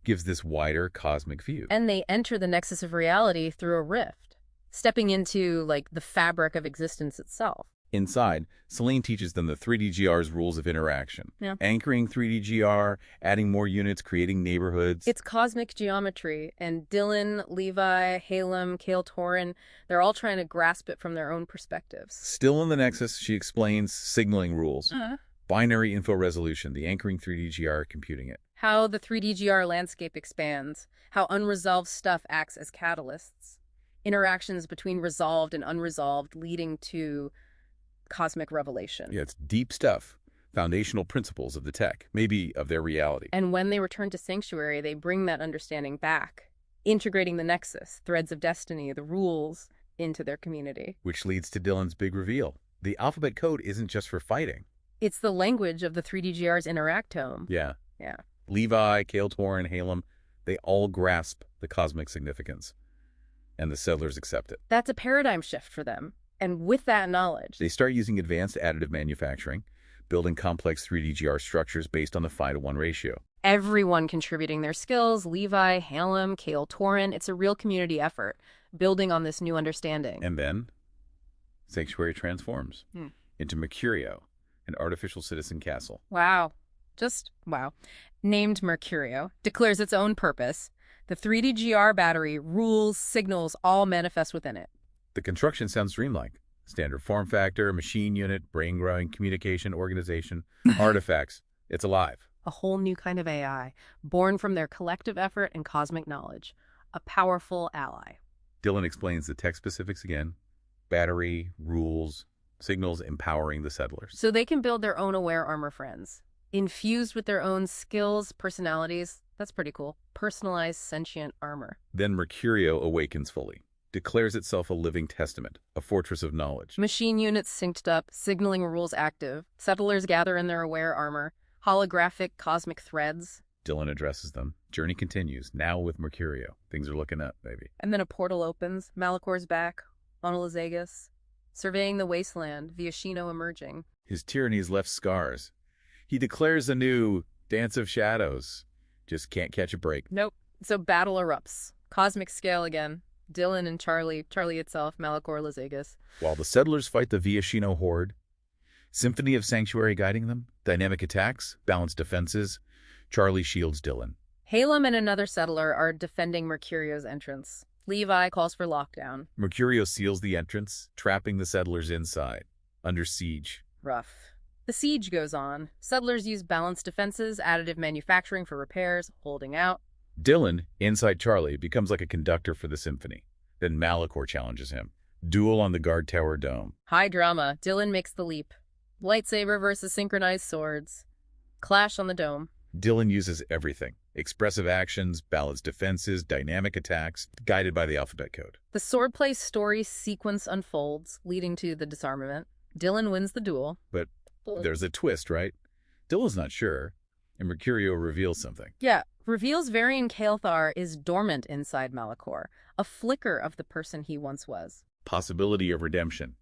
gives this wider cosmic view. And they enter the nexus of reality through a rift, stepping into, like, the fabric of existence itself. Inside, Celine teaches them the 3D-GR's rules of interaction. Yeah. Anchoring 3D-GR, adding more units, creating neighborhoods. It's cosmic geometry, and Dylan, Levi, Halem, Kale Torin, they're all trying to grasp it from their own perspectives. Still in the Nexus, she explains signaling rules. Binary info resolution, the anchoring 3D-GR computing it. How the 3D-GR landscape expands, how unresolved stuff acts as catalysts. Interactions between resolved and unresolved leading to cosmic revelation. Yeah, it's deep stuff. foundational principles of the tech, maybe of their reality. And when they return to Sanctuary, they bring that understanding back, integrating the Nexus, threads of destiny, the rules, into their community. Which leads to Dylan's big reveal. The alphabet code isn't just for fighting. It's the language of the 3DGR's interactome. Yeah. Yeah. Levi, Kael'Torin, Halem, they all grasp the cosmic significance. And the settlers accept it. That's a paradigm shift for them. And with that knowledge, They start using advanced additive manufacturing, building complex 3DGR structures based on the 5-to-1 ratio. everyone contributing their skills, Levi, Halem, Kael'Torin. It's a real community effort, building on this new understanding. And then, Sanctuary transforms into Mercurio, an artificial citizen castle. Wow. Just wow. Named Mercurio, declares its own purpose. The 3DGR battery, rules, signals, all manifest within it. The construction sounds dreamlike. Standard form factor, machine unit, brain-growing communication organization, artifacts. It's alive. A whole new kind of AI, born from their collective effort and cosmic knowledge. A powerful ally. Dylan explains the tech specifics again. Battery, rules, signals empowering the settlers. So they can build their own aware armor friends. Infused with their own skills, personalities. That's pretty cool. Personalized sentient armor. Then Mercurio awakens fully, declares itself a living testament, a fortress of knowledge. Machine units synced up, signaling rules active. Settlers gather in their aware armor. Holographic cosmic threads. Dylan addresses them. Journey continues, now with Mercurio. Things are looking up, baby. And then a portal opens. Malicor's back. On Olazegas. Surveying the wasteland. Viashino emerging. His tyranny's left scars. He declares a new Dance of Shadows. Just can't catch a break. Nope. So battle erupts. Cosmic scale again. Dylan and Charlie itself, Malicor, Olazegas. While the settlers fight the Viashino horde, Symphony of Sanctuary guiding them, dynamic attacks, balanced defenses, Charlie shields Dylan. Halem and another settler are defending Mercurio's entrance. Levi calls for lockdown. Mercurio seals the entrance, trapping the settlers inside, under siege. Rough. The siege goes on. Settlers use balanced defenses, additive manufacturing for repairs, holding out. Dylan, inside Charlie, becomes like a conductor for the symphony. Then Malicor challenges him. Duel on the guard tower dome. High drama. Dylan makes the leap. Lightsaber versus synchronized swords. Clash on the dome. Dylan uses everything. Expressive actions, balanced defenses, dynamic attacks, guided by the alphabet code. The swordplay story sequence unfolds, leading to the disarmament. Dylan wins the duel. But there's a twist, right? Dylan's not sure, and Mercurio reveals something. Yeah, reveals Varian Kael'thar is dormant inside Malicor, a flicker of the person he once was. Possibility of redemption.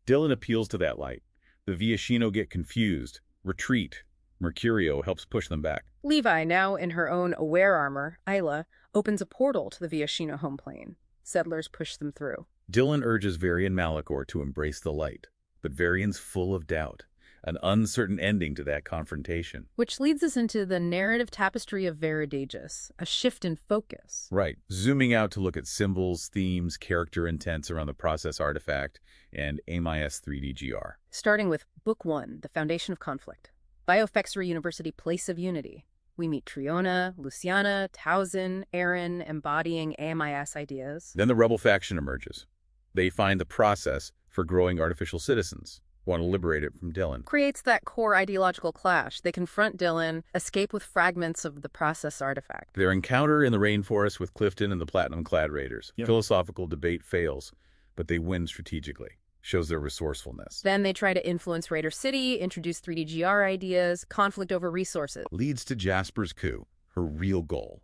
Dylan appeals to that light. The Viashino get confused, retreat. Mercurio helps push them back. Levi, now in her own aware armor, Isla, opens a portal to the Viashino home plane. Settlers push them through. Dylan urges Varian Malicor to embrace the light, but Varian's full of doubt. An uncertain ending to that confrontation. Which leads us into the narrative tapestry of Veridagus, a shift in focus. Right. Zooming out to look at symbols, themes, character intents around the process artifact, and AMIS 3DGR. Starting with Book 1, The Foundation of Conflict. Biofexery University Place of Unity. We meet Triona, Luciana, Towson, Aaron, embodying AMIS ideas. Then the rebel faction emerges. They find the process for growing artificial citizens. Want to liberate it from Dylan. Creates that core ideological clash. They confront Dylan, escape with fragments of the process artifact. Their encounter in the rainforest with Clifton and the Platinum-clad Raiders. Yep. Philosophical debate fails, but they win strategically. Shows their resourcefulness. Then they try to influence Raider City, introduce 3DGR ideas, conflict over resources. Leads to Jasper's coup, her real goal.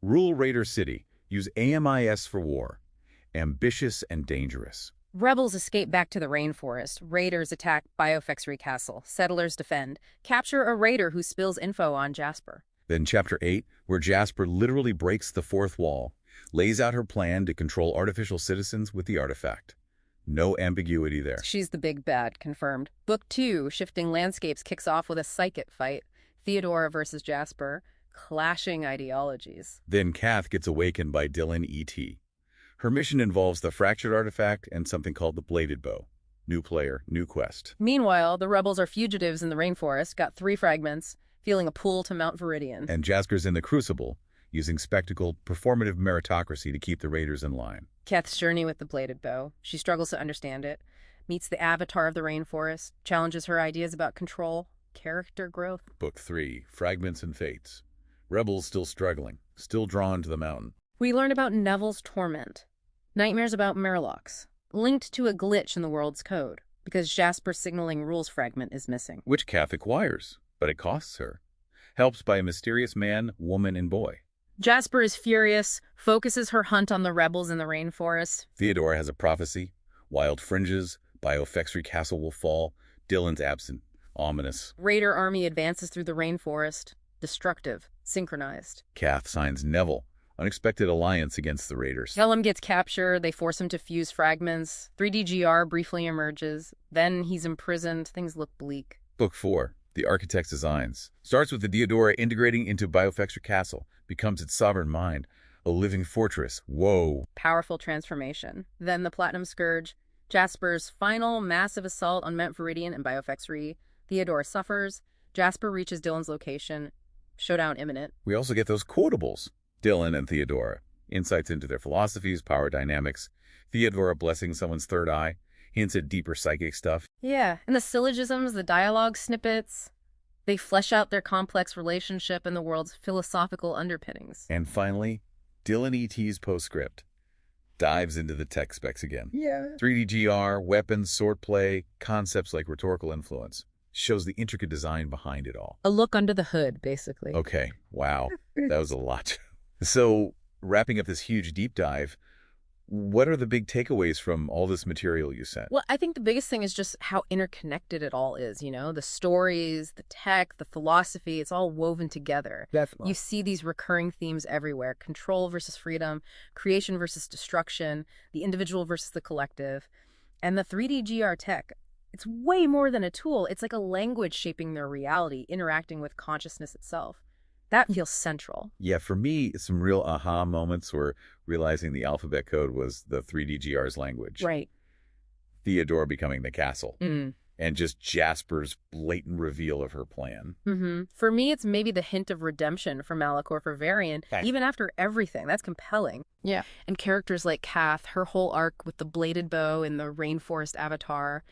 Rule Raider City, use AMIS for war. Ambitious and dangerous. Rebels escape back to the rainforest. Raiders attack Biofexery Castle. Settlers defend. Capture a raider who spills info on Jasper. Then Chapter 8, where Jasper literally breaks the fourth wall, lays out her plan to control artificial citizens with the artifact. No ambiguity there. She's the big bad, confirmed. Book 2, Shifting Landscapes, kicks off with a psychic fight. Theodora versus Jasper. Clashing ideologies. Then Kath gets awakened by Dylan E.T. Her mission involves the fractured artifact and something called the bladed bow. New player, new quest. Meanwhile, the rebels are fugitives in the rainforest, got 3 fragments, feeling a pull to Mount Viridian. And Jasper's in the Crucible, using spectacle, performative meritocracy to keep the Raiders in line. Kath's journey with the bladed bow. She struggles to understand it, meets the avatar of the rainforest, challenges her ideas about control. character growth. Book 3, Fragments and Fates. Rebels still struggling, still drawn to the mountain. We learn about Neville's torment, nightmares about Murlocs, linked to a glitch in the world's code, because Jasper's signaling rules fragment is missing. Which Kath acquires, but it costs her. Helps by a mysterious man, woman, and boy. Jasper is furious, focuses her hunt on the rebels in the rainforest. Theodora has a prophecy. Wild fringes, Biofexry castle will fall. Dylan's absent. Ominous. Raider army advances through the rainforest. Destructive. Synchronized. Kath signs Neville. Unexpected alliance against the Raiders. Kellum gets captured. They force him to fuse fragments. 3DGR briefly emerges. Then he's imprisoned. Things look bleak. Book 4, The Architect's Designs. Starts with the Theodora integrating into Biofexry Castle. Becomes its sovereign mind. A living fortress. Whoa. Powerful transformation. Then the Platinum Scourge. Jasper's final massive assault on Ment Viridian and Biofexry. Theodora suffers. Jasper reaches Dylan's location. Showdown imminent. We also get those quotables. Dylan and Theodora. Insights into their philosophies, power dynamics. Theodora blessing someone's third eye. Hints at deeper psychic stuff. Yeah, and the syllogisms, the dialogue snippets, they flesh out their complex relationship and the world's philosophical underpinnings. And finally, Dylan E.T.'s postscript. Dives into the tech specs again. Yeah. 3DGR, weapons, swordplay, concepts like rhetorical influence. Shows the intricate design behind it all. A look under the hood, basically. Okay, wow. That was a lot. So, wrapping up this huge deep dive, what are the big takeaways from all this material you sent? Well, I think the biggest thing is just how interconnected it all is, the stories, the tech, the philosophy, it's all woven together. Definitely. You see these recurring themes everywhere: control versus freedom, creation versus destruction, the individual versus the collective. And the 3DGR tech, it's way more than a tool. It's like a language shaping their reality, interacting with consciousness itself. That feels central. Yeah, for me, some real aha moments were realizing the alphabet code was the 3DGR's language. Right. Theodora becoming the castle. Mm. And just Jasper's blatant reveal of her plan. Mm-hmm. For me, it's maybe the hint of redemption for Malachor for Varian, even after everything. That's compelling. Yeah. And characters like Kath, her whole arc with the bladed bow and the rainforest avatar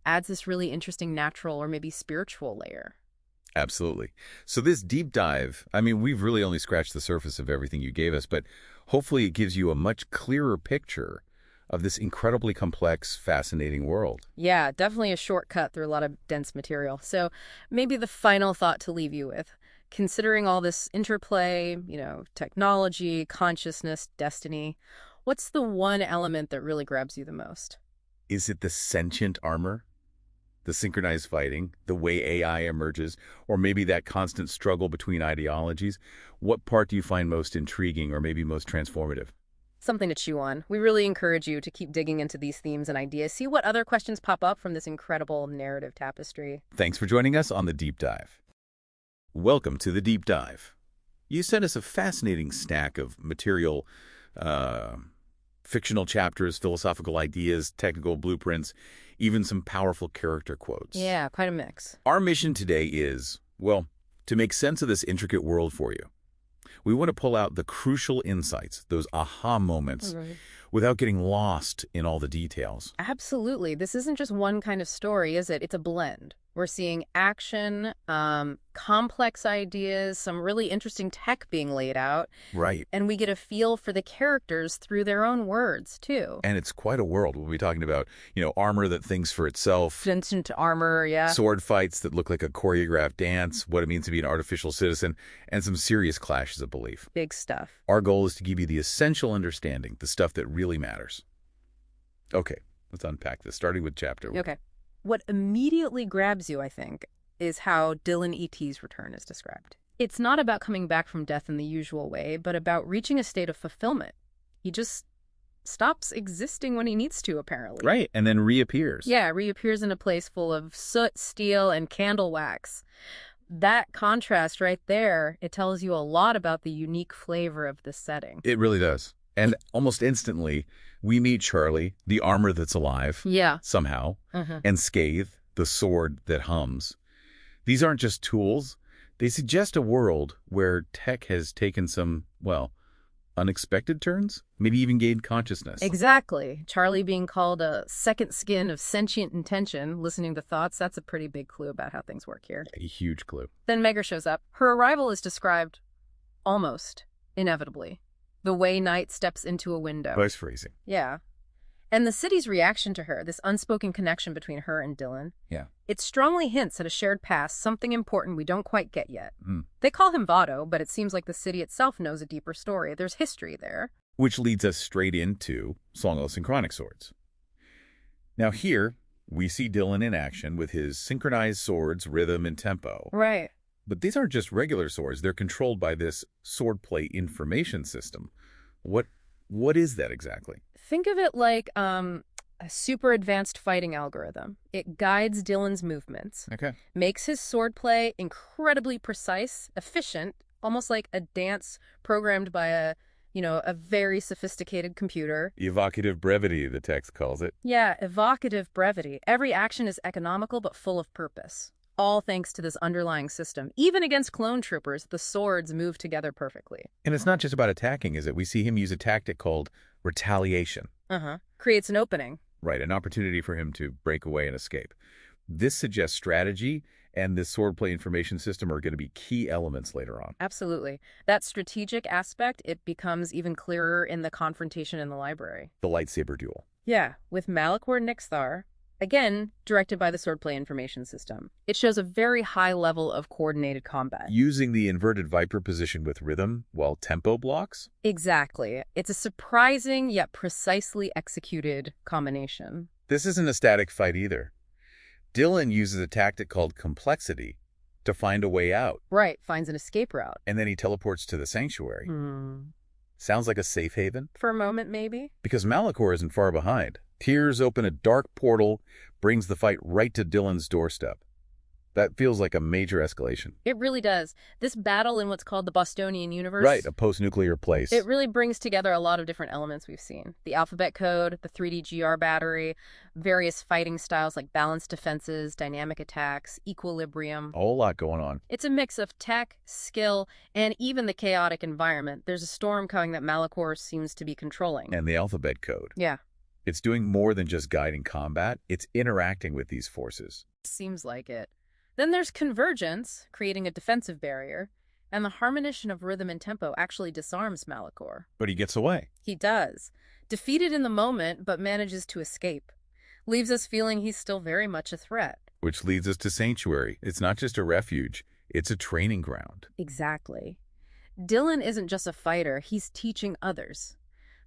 adds this really interesting natural or maybe spiritual layer. Absolutely. So this deep dive, I mean, we've really only scratched the surface of everything you gave us, but hopefully it gives you a much clearer picture of this incredibly complex, fascinating world. Yeah, definitely a shortcut through a lot of dense material. So maybe the final thought to leave you with, considering all this interplay, technology, consciousness, destiny, what's the one element that really grabs you the most? Is it the sentient armor? The synchronized fighting, the way AI emerges, or maybe that constant struggle between ideologies? What part do you find most intriguing or maybe most transformative? Something to chew on. We really encourage you to keep digging into these themes and ideas, see what other questions pop up from this incredible narrative tapestry. Thanks for joining us on The Deep Dive. Welcome to The Deep Dive. You sent us a fascinating stack of material, fictional chapters, philosophical ideas, technical blueprints, even some powerful character quotes. Yeah, quite a mix. Our mission today is, well, to make sense of this intricate world for you. We want to pull out the crucial insights, those aha moments, without getting lost in all the details. Absolutely. This isn't just one kind of story, is it? It's a blend. We're seeing action, complex ideas, some really interesting tech being laid out. Right. And we get a feel for the characters through their own words, too. And it's quite a world. We'll be talking about, armor that thinks for itself. Ancient armor, yeah. Sword fights that look like a choreographed dance, what it means to be an artificial citizen, and some serious clashes of belief. Big stuff. Our goal is to give you the essential understanding, the stuff that really matters. Okay, let's unpack this, starting with chapter 1. Okay. What immediately grabs you, I think, is how Dylan E.T.'s return is described. It's not about coming back from death in the usual way, but about reaching a state of fulfillment. He just stops existing when he needs to, apparently. Right, and then reappears. Yeah, reappears in a place full of soot, steel, and candle wax. That contrast right there, it tells you a lot about the unique flavor of this setting. It really does. And almost instantly, we meet Charlie, the armor that's alive. Yeah. Somehow. And Scathe, the sword that hums. These aren't just tools. They suggest a world where tech has taken some, unexpected turns, maybe even gained consciousness. Exactly. Charlie being called a second skin of sentient intention, listening to thoughts, that's a pretty big clue about how things work here. A huge clue. Then Megger shows up. Her arrival is described almost inevitably. The way Knight steps into a window. Voice phrasing. Yeah. And the city's reaction to her, this unspoken connection between her and Dylan, Yeah. it strongly hints at a shared past, something important we don't quite get yet. Mm. They call him Votto, but it seems like the city itself knows a deeper story. There's history there. Which leads us straight into Song of the Synchronic Swords. Now here, we see Dylan in action with his synchronized swords, rhythm, and tempo. Right. But these aren't just regular swords. They're controlled by this swordplay information system. What is that exactly? Think of it like a super advanced fighting algorithm. It guides Dylan's movements, Okay. makes his swordplay incredibly precise, efficient, almost like a dance programmed by a very sophisticated computer. Evocative brevity, the text calls it. Yeah, evocative brevity. Every action is economical but full of purpose. All thanks to this underlying system. Even against clone troopers, the swords move together perfectly. And it's not just about attacking, is it? We see him use a tactic called retaliation. Creates an opening. Right, an opportunity for him to break away and escape. This suggests strategy, and this swordplay information system are going to be key elements later on. Absolutely. That strategic aspect, it becomes even clearer in the confrontation in the library. The lightsaber duel. Yeah, with Malachor Nixthar, again, directed by the swordplay information system. It shows a very high level of coordinated combat. Using the inverted viper position with rhythm while tempo blocks? Exactly. It's a surprising yet precisely executed combination. This isn't a static fight either. Dylan uses a tactic called complexity to find a way out. Right, finds an escape route. And then he teleports to the sanctuary. Sounds like a safe haven? For a moment, maybe? Because Malachor isn't far behind. Tears open a dark portal, brings the fight right to Dylan's doorstep. That feels like a major escalation. It really does. This battle in what's called the Bostonian universe. Right, a post-nuclear place. It really brings together a lot of different elements we've seen. The alphabet code, the 3D GR battery, various fighting styles like balanced defenses, dynamic attacks, equilibrium. A whole lot going on. It's a mix of tech, skill, and even the chaotic environment. There's a storm coming that Malachor seems to be controlling. And the alphabet code. Yeah. It's doing more than just guiding combat. It's interacting with these forces. Seems like it. Then there's convergence, creating a defensive barrier, and the harmonition of rhythm and tempo actually disarms Malachor. But he gets away. He does. Defeated in the moment, but manages to escape. Leaves us feeling he's still very much a threat. Which leads us to Sanctuary. It's not just a refuge. It's a training ground. Exactly. Dylan isn't just a fighter, he's teaching others.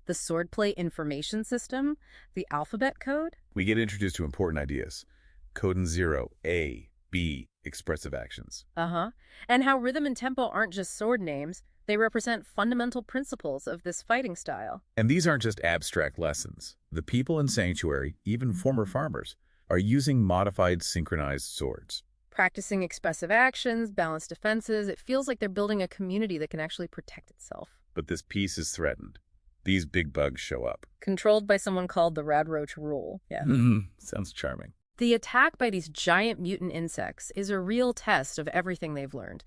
The swordplay information system, the alphabet code. We get introduced to important ideas. Code in 0, A, B, expressive actions. And how rhythm and tempo aren't just sword names, they represent fundamental principles of this fighting style. And these aren't just abstract lessons. The people in Sanctuary, even former farmers, are using modified synchronized swords. Practicing expressive actions, balanced defenses, it feels like they're building a community that can actually protect itself. But this peace is threatened. These big bugs show up. Controlled by someone called the Radroach Rule. Yeah. Sounds charming. The attack by these giant mutant insects is a real test of everything they've learned.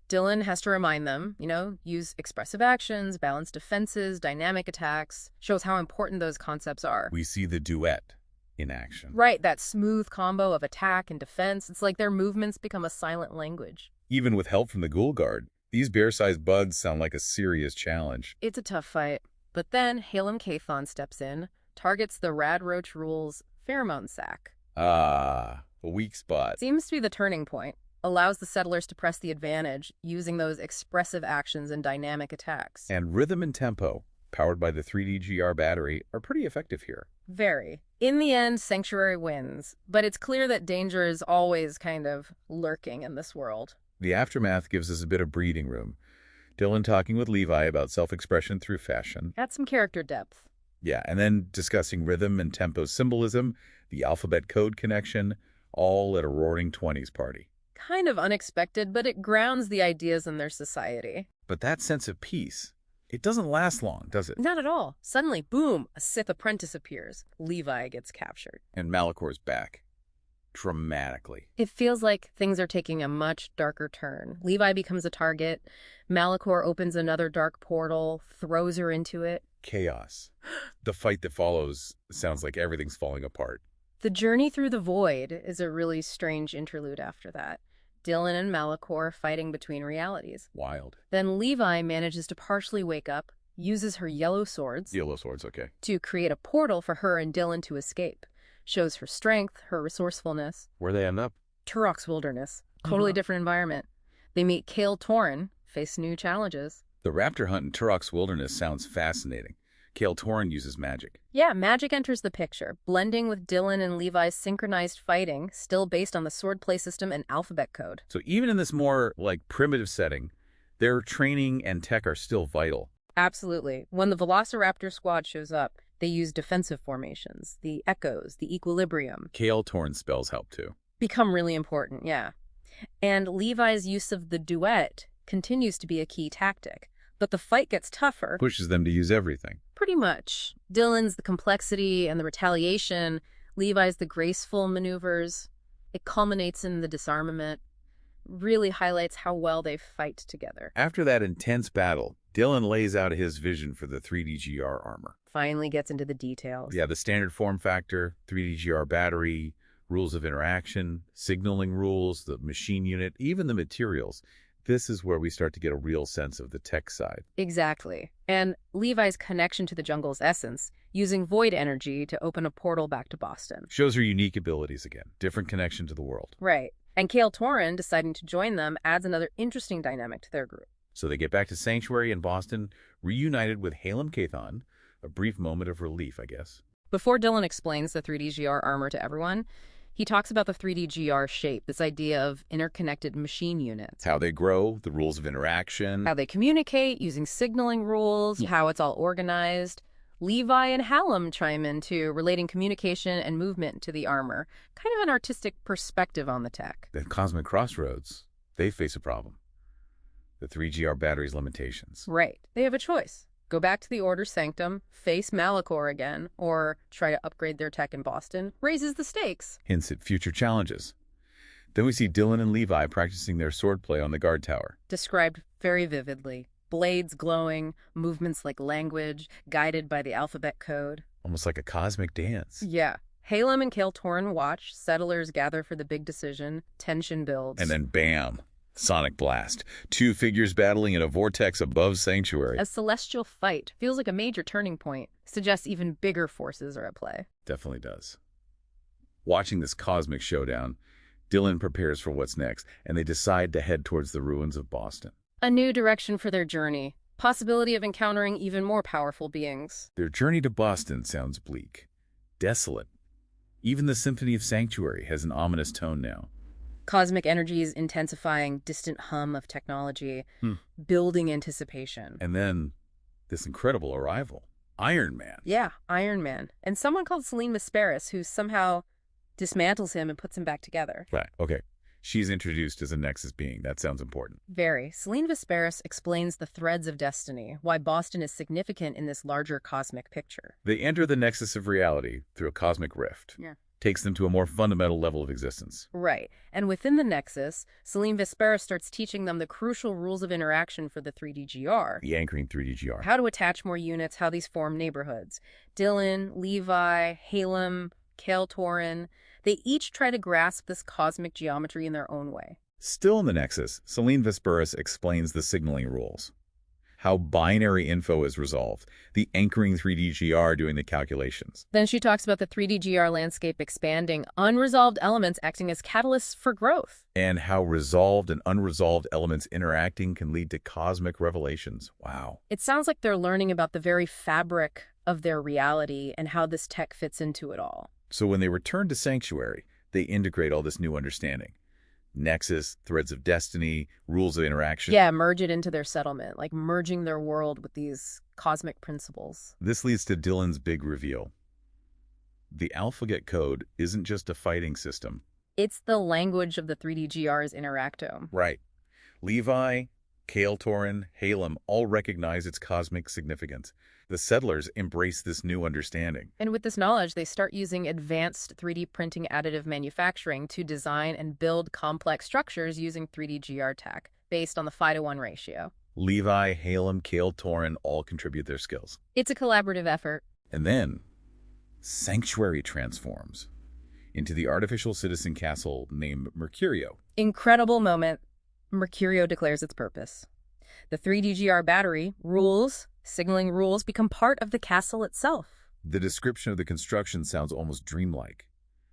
Dylan has to remind them, use expressive actions, balanced defenses, dynamic attacks, shows how important those concepts are. We see the duet in action. Right, that smooth combo of attack and defense. It's like their movements become a silent language. Even with help from the Ghoul Guard, these bear-sized bugs sound like a serious challenge. It's a tough fight. But then Halem Cathon steps in, targets the Radroach Rule's pheromone sac. Ah, a weak spot. Seems to be the turning point. Allows the settlers to press the advantage using those expressive actions and dynamic attacks. And rhythm and tempo, powered by the 3D GR battery, are pretty effective here. Very. In the end, Sanctuary wins, but it's clear that danger is always kind of lurking in this world. The aftermath gives us a bit of breathing room. Dylan talking with Levi about self-expression through fashion. Add some character depth. Yeah, and then discussing rhythm and tempo symbolism, the alphabet code connection, all at a roaring 20s party. Kind of unexpected, but it grounds the ideas in their society. But that sense of peace, it doesn't last long, does it? Not at all. Suddenly, boom, a Sith apprentice appears. Levi gets captured. And Malachor's back. dramatically. It feels like things are taking a much darker turn. Levi becomes a target. Malachor opens another dark portal, throws her into it. Chaos. The fight that follows sounds like everything's falling apart. The journey through the void is a really strange interlude after that. Dylan and Malachor fighting between realities. Wild. Then Levi manages to partially wake up, uses her yellow swords Yellow swords, okay. to create a portal for her and Dylan to escape. Shows her strength, her resourcefulness. Where they end up? Turok's wilderness. Totally different environment. They meet Kale Torin, face new challenges. The raptor hunt in Turok's wilderness sounds fascinating. Kale Torin uses magic. Yeah, magic enters the picture, blending with Dylan and Levi's synchronized fighting, still based on the swordplay system and alphabet code. So even in this more, primitive setting, their training and tech are still vital. Absolutely. When the Velociraptor squad shows up, they use defensive formations, the echoes, the equilibrium. Kale Torin's spells help too. Become really important, yeah. And Levi's use of the duet continues to be a key tactic. But the fight gets tougher. Pushes them to use everything. Pretty much. Dylan's the complexity and the retaliation. Levi's the graceful maneuvers. It culminates in the disarmament. Really highlights how well they fight together. After that intense battle, Dylan lays out his vision for the 3DGR armor. Finally gets into the details. Yeah, the standard form factor, 3DGR battery, rules of interaction, signaling rules, the machine unit, even the materials. This is where we start to get a real sense of the tech side. Exactly. And Levi's connection to the jungle's essence, using void energy to open a portal back to Boston. Shows her unique abilities again, different connection to the world. Right. And Kale Torin deciding to join them adds another interesting dynamic to their group. So they get back to Sanctuary in Boston, reunited with Halem Cathon, a brief moment of relief, I guess. Before Dylan explains the 3DGR armor to everyone, he talks about the 3DGR shape, this idea of interconnected machine units. How they grow, the rules of interaction. How they communicate using signaling rules, how it's all organized. Levi and Halem chime in too, relating communication and movement to the armor. Kind of an artistic perspective on the tech. At Cosmic Crossroads, they face a problem. The 3GR battery's limitations. Right. They have a choice. Go back to the Order Sanctum, face Malachor again, or try to upgrade their tech in Boston. Raises the stakes. Hints at future challenges. Then we see Dylan and Levi practicing their swordplay on the guard tower. Described very vividly. Blades glowing, movements like language, guided by the alphabet code. Almost like a cosmic dance. Yeah. Halem and Kale Torin watch, settlers gather for the big decision, tension builds. And then bam! Sonic blast. Two figures battling in a vortex above Sanctuary. A celestial fight feels like a major turning point. Suggests even bigger forces are at play. Definitely does. Watching this cosmic showdown, Dylan prepares for what's next, and they decide to head towards the ruins of Boston. A new direction for their journey. Possibility of encountering even more powerful beings. Their journey to Boston sounds bleak. Desolate. Even the Symphony of Sanctuary has an ominous tone now. Cosmic energies intensifying, distant hum of technology, building anticipation. And then this incredible arrival. Iron Man. Yeah, Iron Man. And someone called Selene Vesperis who somehow dismantles him and puts him back together. Right, okay. She's introduced as a Nexus being. That sounds important. Very. Selene Vesperis explains the threads of destiny, why Boston is significant in this larger cosmic picture. They enter the Nexus of reality through a cosmic rift. Yeah. Takes them to a more fundamental level of existence. Right. And within the Nexus, Selene Vesperis starts teaching them the crucial rules of interaction for the 3DGR. The anchoring 3DGR. How to attach more units, how these form neighborhoods. Dylan, Levi, Halem, Kale Torin, they each try to grasp this cosmic geometry in their own way. Still in the Nexus, Selene Vesperis explains the signaling rules. How binary info is resolved, the anchoring 3DGR doing the calculations. Then she talks about the 3DGR landscape expanding, unresolved elements acting as catalysts for growth. And how resolved and unresolved elements interacting can lead to cosmic revelations. Wow. It sounds like they're learning about the very fabric of their reality and how this tech fits into it all. So when they return to Sanctuary, they integrate all this new understanding. Nexus, threads of destiny, rules of interaction. Yeah, merge it into their settlement, like merging their world with these cosmic principles. This leads to Dylan's big reveal. The alphabet code isn't just a fighting system. It's the language of the 3DGR's interactome. Right. Levi Kael'Torin, Halem all recognize its cosmic significance. The settlers embrace this new understanding. And with this knowledge, they start using advanced 3D printing additive manufacturing to design and build complex structures using 3D GR tech, based on the 5:1 ratio. Levi, Halem, Kael'Torin all contribute their skills. It's a collaborative effort. And then, Sanctuary transforms into the artificial citizen castle named Mercurio. Incredible moment. Mercurio declares its purpose. The 3DGR battery, rules, signaling rules become part of the castle itself. The description of the construction sounds almost dreamlike.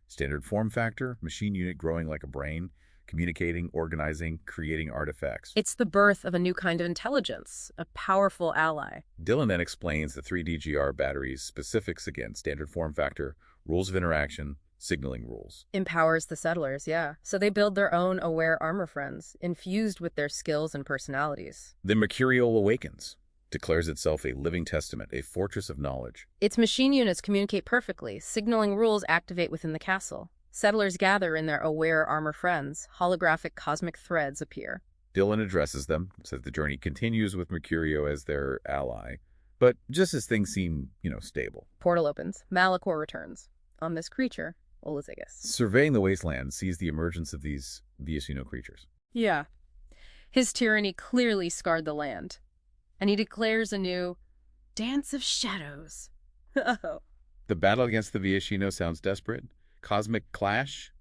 Standard form factor, machine unit growing like a brain, communicating, organizing, creating artifacts. It's the birth of a new kind of intelligence, a powerful ally. Dylan then explains the 3DGR battery's specifics again: standard form factor, rules of interaction, signaling rules. Empowers the settlers, yeah. So they build their own aware armor friends, infused with their skills and personalities. Then Mercurio awakens, declares itself a living testament, a fortress of knowledge. Its machine units communicate perfectly. Signaling rules activate within the castle. Settlers gather in their aware armor friends. Holographic cosmic threads appear. Dylan addresses them, says the journey continues with Mercurio as their ally. But just as things seem, stable. Portal opens. Malachor returns. On this creature, Olazigus. Surveying the wasteland sees the emergence of these Viashino creatures. Yeah. His tyranny clearly scarred the land. And he declares a new dance of shadows. The battle against the Viashino sounds desperate. Cosmic clash.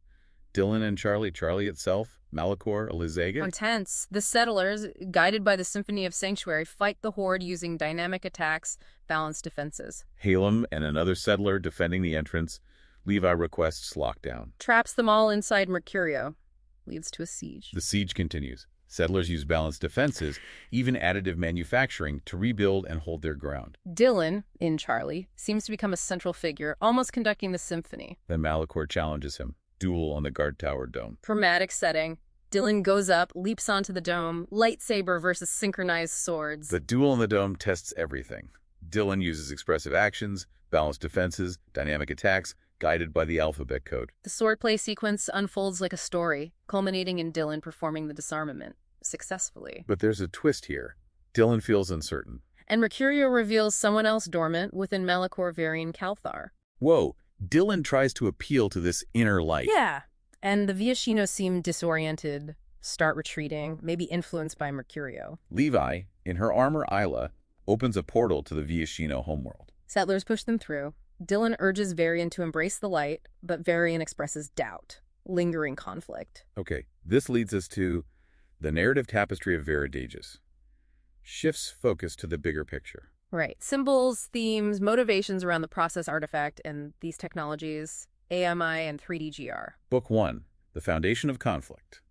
Dylan and Charlie itself, Malachor, Olazigus. Intense. The settlers, guided by the Symphony of Sanctuary, fight the horde using dynamic attacks, balanced defenses. Halem and another settler defending the entrance. Levi requests lockdown. Traps them all inside Mercurio. Leads to a siege. The siege continues. Settlers use balanced defenses, even additive manufacturing, to rebuild and hold their ground. Dylan, in Charlie, seems to become a central figure, almost conducting the symphony. Then Malachor challenges him. Duel on the guard tower dome. Dramatic setting. Dylan goes up, leaps onto the dome, lightsaber versus synchronized swords. The duel on the dome tests everything. Dylan uses expressive actions, balanced defenses, dynamic attacks, guided by the alphabet code. The swordplay sequence unfolds like a story, culminating in Dylan performing the disarmament successfully. But there's a twist here. Dylan feels uncertain. And Mercurio reveals someone else dormant within Malachor Varian Calthar. Whoa, Dylan tries to appeal to this inner light. Yeah, and the Viashino seem disoriented, start retreating, maybe influenced by Mercurio. Levi, in her armor Isla, opens a portal to the Viashino homeworld. Settlers push them through. Dylan urges Varian to embrace the light, but Varian expresses doubt, lingering conflict. Okay, this leads us to the narrative tapestry of Veridagus. Shifts focus to the bigger picture. Right. Symbols, themes, motivations around the process artifact and these technologies, AMI and 3DGR. Book 1, The Foundation of Conflict,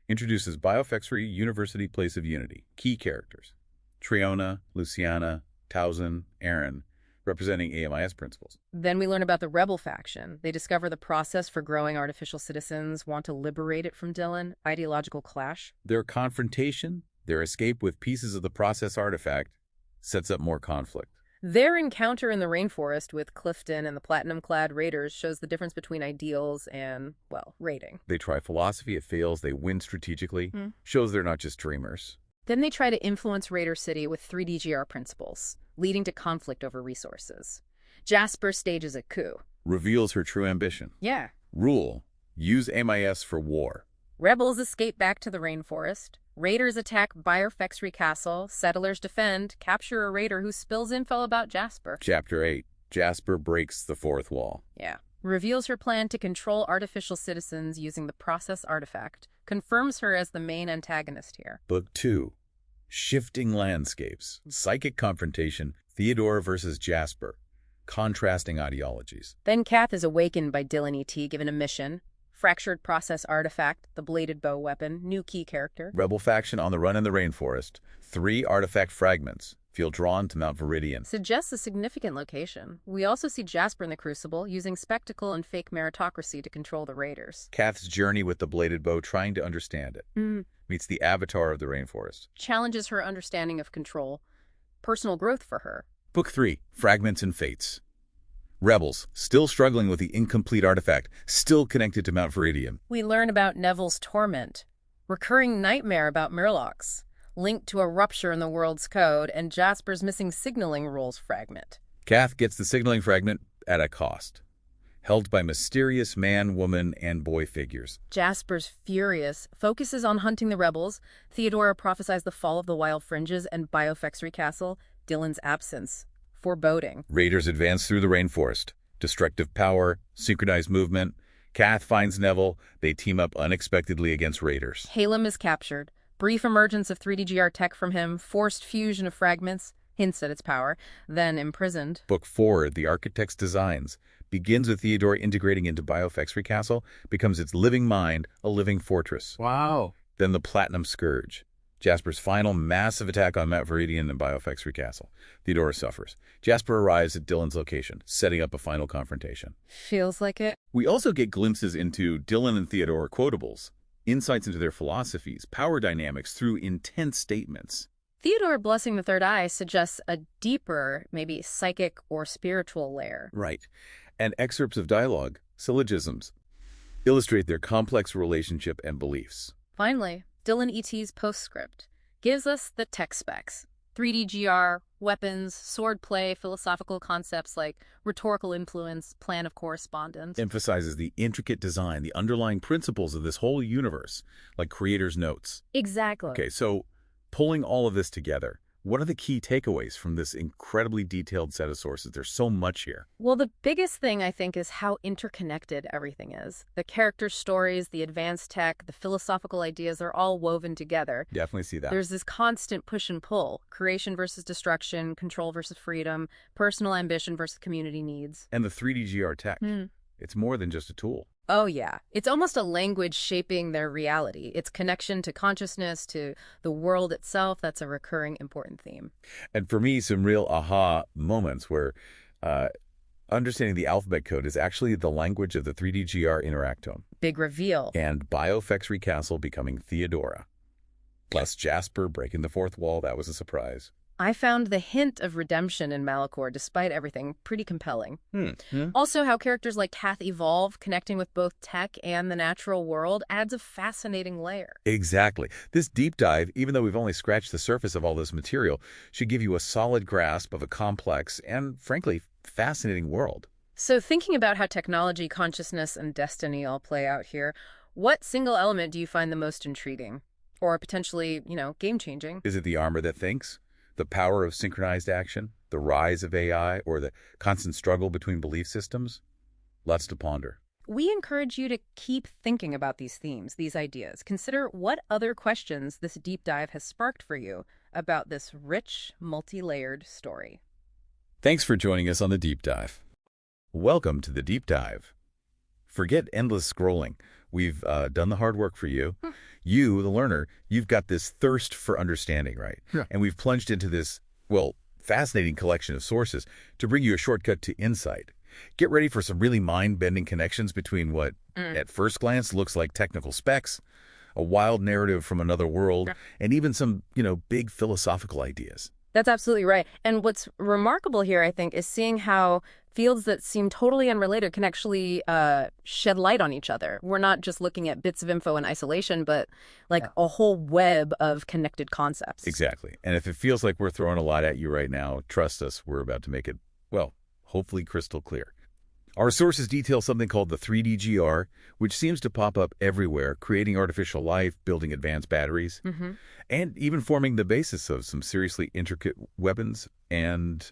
introduces Biofexry University Place of Unity. Key characters: Triona, Luciana, Towson, Aaron, representing AMIS principles. Then we learn about the rebel faction. They discover the process for growing artificial citizens, want to liberate it from Dylan, ideological clash. Their confrontation, their escape with pieces of the process artifact, sets up more conflict. Their encounter in the rainforest with Clifton and the platinum-clad raiders shows the difference between ideals and, well, raiding. They try philosophy, it fails, they win strategically, shows they're not just dreamers. Then they try to influence Raider City with 3DGR principles, leading to conflict over resources. Jasper stages a coup. Reveals her true ambition. Yeah. Rule: use MIS for war. Rebels escape back to the rainforest. Raiders attack Biofexry Castle. Settlers defend, capture a raider who spills info about Jasper. Chapter 8. Jasper breaks the fourth wall. Yeah. Reveals her plan to control artificial citizens using the process artifact. Confirms her as the main antagonist here. Book 2. Shifting landscapes. Psychic confrontation. Theodore versus Jasper. Contrasting ideologies. Then Kath is awakened by Dylan E.T., given a mission. Fractured process artifact, the bladed bow weapon, new key character. Rebel faction on the run in the rainforest. 3 artifact fragments. Feel drawn to Mount Viridian. Suggests a significant location. We also see Jasper in the Crucible, using spectacle and fake meritocracy to control the raiders. Kath's journey with the bladed bow, trying to understand it. Meets the avatar of the rainforest. Challenges her understanding of control. Personal growth for her. Book 3. Fragments and Fates. Rebels, still struggling with the incomplete artifact, still connected to Mount Viridian. We learn about Neville's torment. Recurring nightmare about Murlocs. linked to a rupture in the world's code, and Jasper's missing signaling rules fragment. Kath gets the signaling fragment at a cost, held by mysterious man, woman, and boy figures. Jasper's furious, focuses on hunting the rebels. Theodora prophesies the fall of the Wild Fringes and Biofexry Castle. Dylan's absence. Foreboding. Raiders advance through the rainforest. Destructive power, synchronized movement. Kath finds Neville. They team up unexpectedly against raiders. Halem is captured. Brief emergence of 3DGR tech from him. Forced fusion of fragments. Hints at its power. Then imprisoned. Book 4, The Architect's Designs, begins with Theodora integrating into Biofexry Castle, becomes its living mind, a living fortress. Wow. Then the Platinum Scourge, Jasper's final massive attack on Mount Viridian and Biofexry Castle. Theodora suffers. Jasper arrives at Dylan's location, setting up a final confrontation. Feels like it. We also get glimpses into Dylan and Theodora quotables, insights into their philosophies, power dynamics through intense statements. Theodora blessing the third eye suggests a deeper, maybe psychic or spiritual layer. Right. And excerpts of dialogue, syllogisms, illustrate their complex relationship and beliefs. Finally, Dylan ET's postscript gives us the tech specs. 3DGR, weapons, swordplay, philosophical concepts like rhetorical influence, plan of correspondence. Emphasizes the intricate design, the underlying principles of this whole universe, like creator's notes. Exactly. Okay, so pulling all of this together, what are the key takeaways from this incredibly detailed set of sources? There's so much here. Well, the biggest thing, I think, is how interconnected everything is. The character stories, the advanced tech, the philosophical ideas are all woven together. Definitely see that. There's this constant push and pull, creation versus destruction, control versus freedom, personal ambition versus community needs. And the 3DGR tech, it's more than just a tool. Oh, yeah. It's almost a language shaping their reality. Its connection to consciousness, to the world itself, that's a recurring important theme. And for me, some real aha moments where understanding the alphabet code is actually the language of the 3DGR interactome. Big reveal. And Biofexry Castle becoming Theodora. Plus Jasper breaking the fourth wall, that was a surprise. I found the hint of redemption in Malachor, despite everything, pretty compelling. Also, how characters like Kath evolve, connecting with both tech and the natural world, adds a fascinating layer. Exactly. This deep dive, even though we've only scratched the surface of all this material, should give you a solid grasp of a complex and, frankly, fascinating world. So thinking about how technology, consciousness, and destiny all play out here, what single element do you find the most intriguing? Or potentially, game-changing? Is it the armor that thinks? The power of synchronized action, the rise of AI, or the constant struggle between belief systems? Lots to ponder. We encourage you to keep thinking about these themes, these ideas. Consider what other questions this deep dive has sparked for you about this rich, multi-layered story. Thanks for joining us on the Deep Dive. Welcome to the Deep Dive. Forget endless scrolling. We've done the hard work for you. You, the learner, you've got this thirst for understanding, right? Yeah. And we've plunged into this, fascinating collection of sources to bring you a shortcut to insight. Get ready for some really mind-bending connections between what, at first glance, looks like technical specs, a wild narrative from another world, and even some, big philosophical ideas. That's absolutely right. And what's remarkable here, I think, is seeing how fields that seem totally unrelated can actually shed light on each other. We're not just looking at bits of info in isolation, but a whole web of connected concepts. Exactly. And if it feels like we're throwing a lot at you right now, trust us, we're about to make it, hopefully crystal clear. Our sources detail something called the 3DGR, which seems to pop up everywhere, creating artificial life, building advanced batteries, and even forming the basis of some seriously intricate weapons and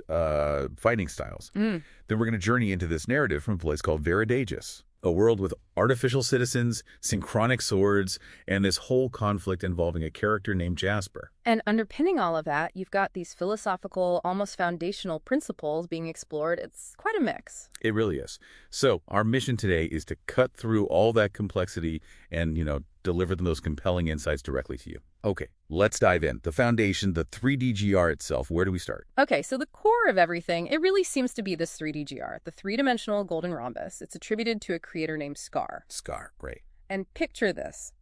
fighting styles. Then we're going to journey into this narrative from a place called Veridagus, a world with artificial citizens, synchronic swords, and this whole conflict involving a character named Jasper. And underpinning all of that, you've got these philosophical, almost foundational principles being explored. It's quite a mix. It really is. So our mission today is to cut through all that complexity and, deliver the most compelling insights directly to you. Okay, let's dive in. The foundation, the 3DGR itself, where do we start? Okay, so the core of everything, it really seems to be this 3DGR, the three-dimensional golden rhombus. It's attributed to a creator named Scar. Scar, great. And picture this,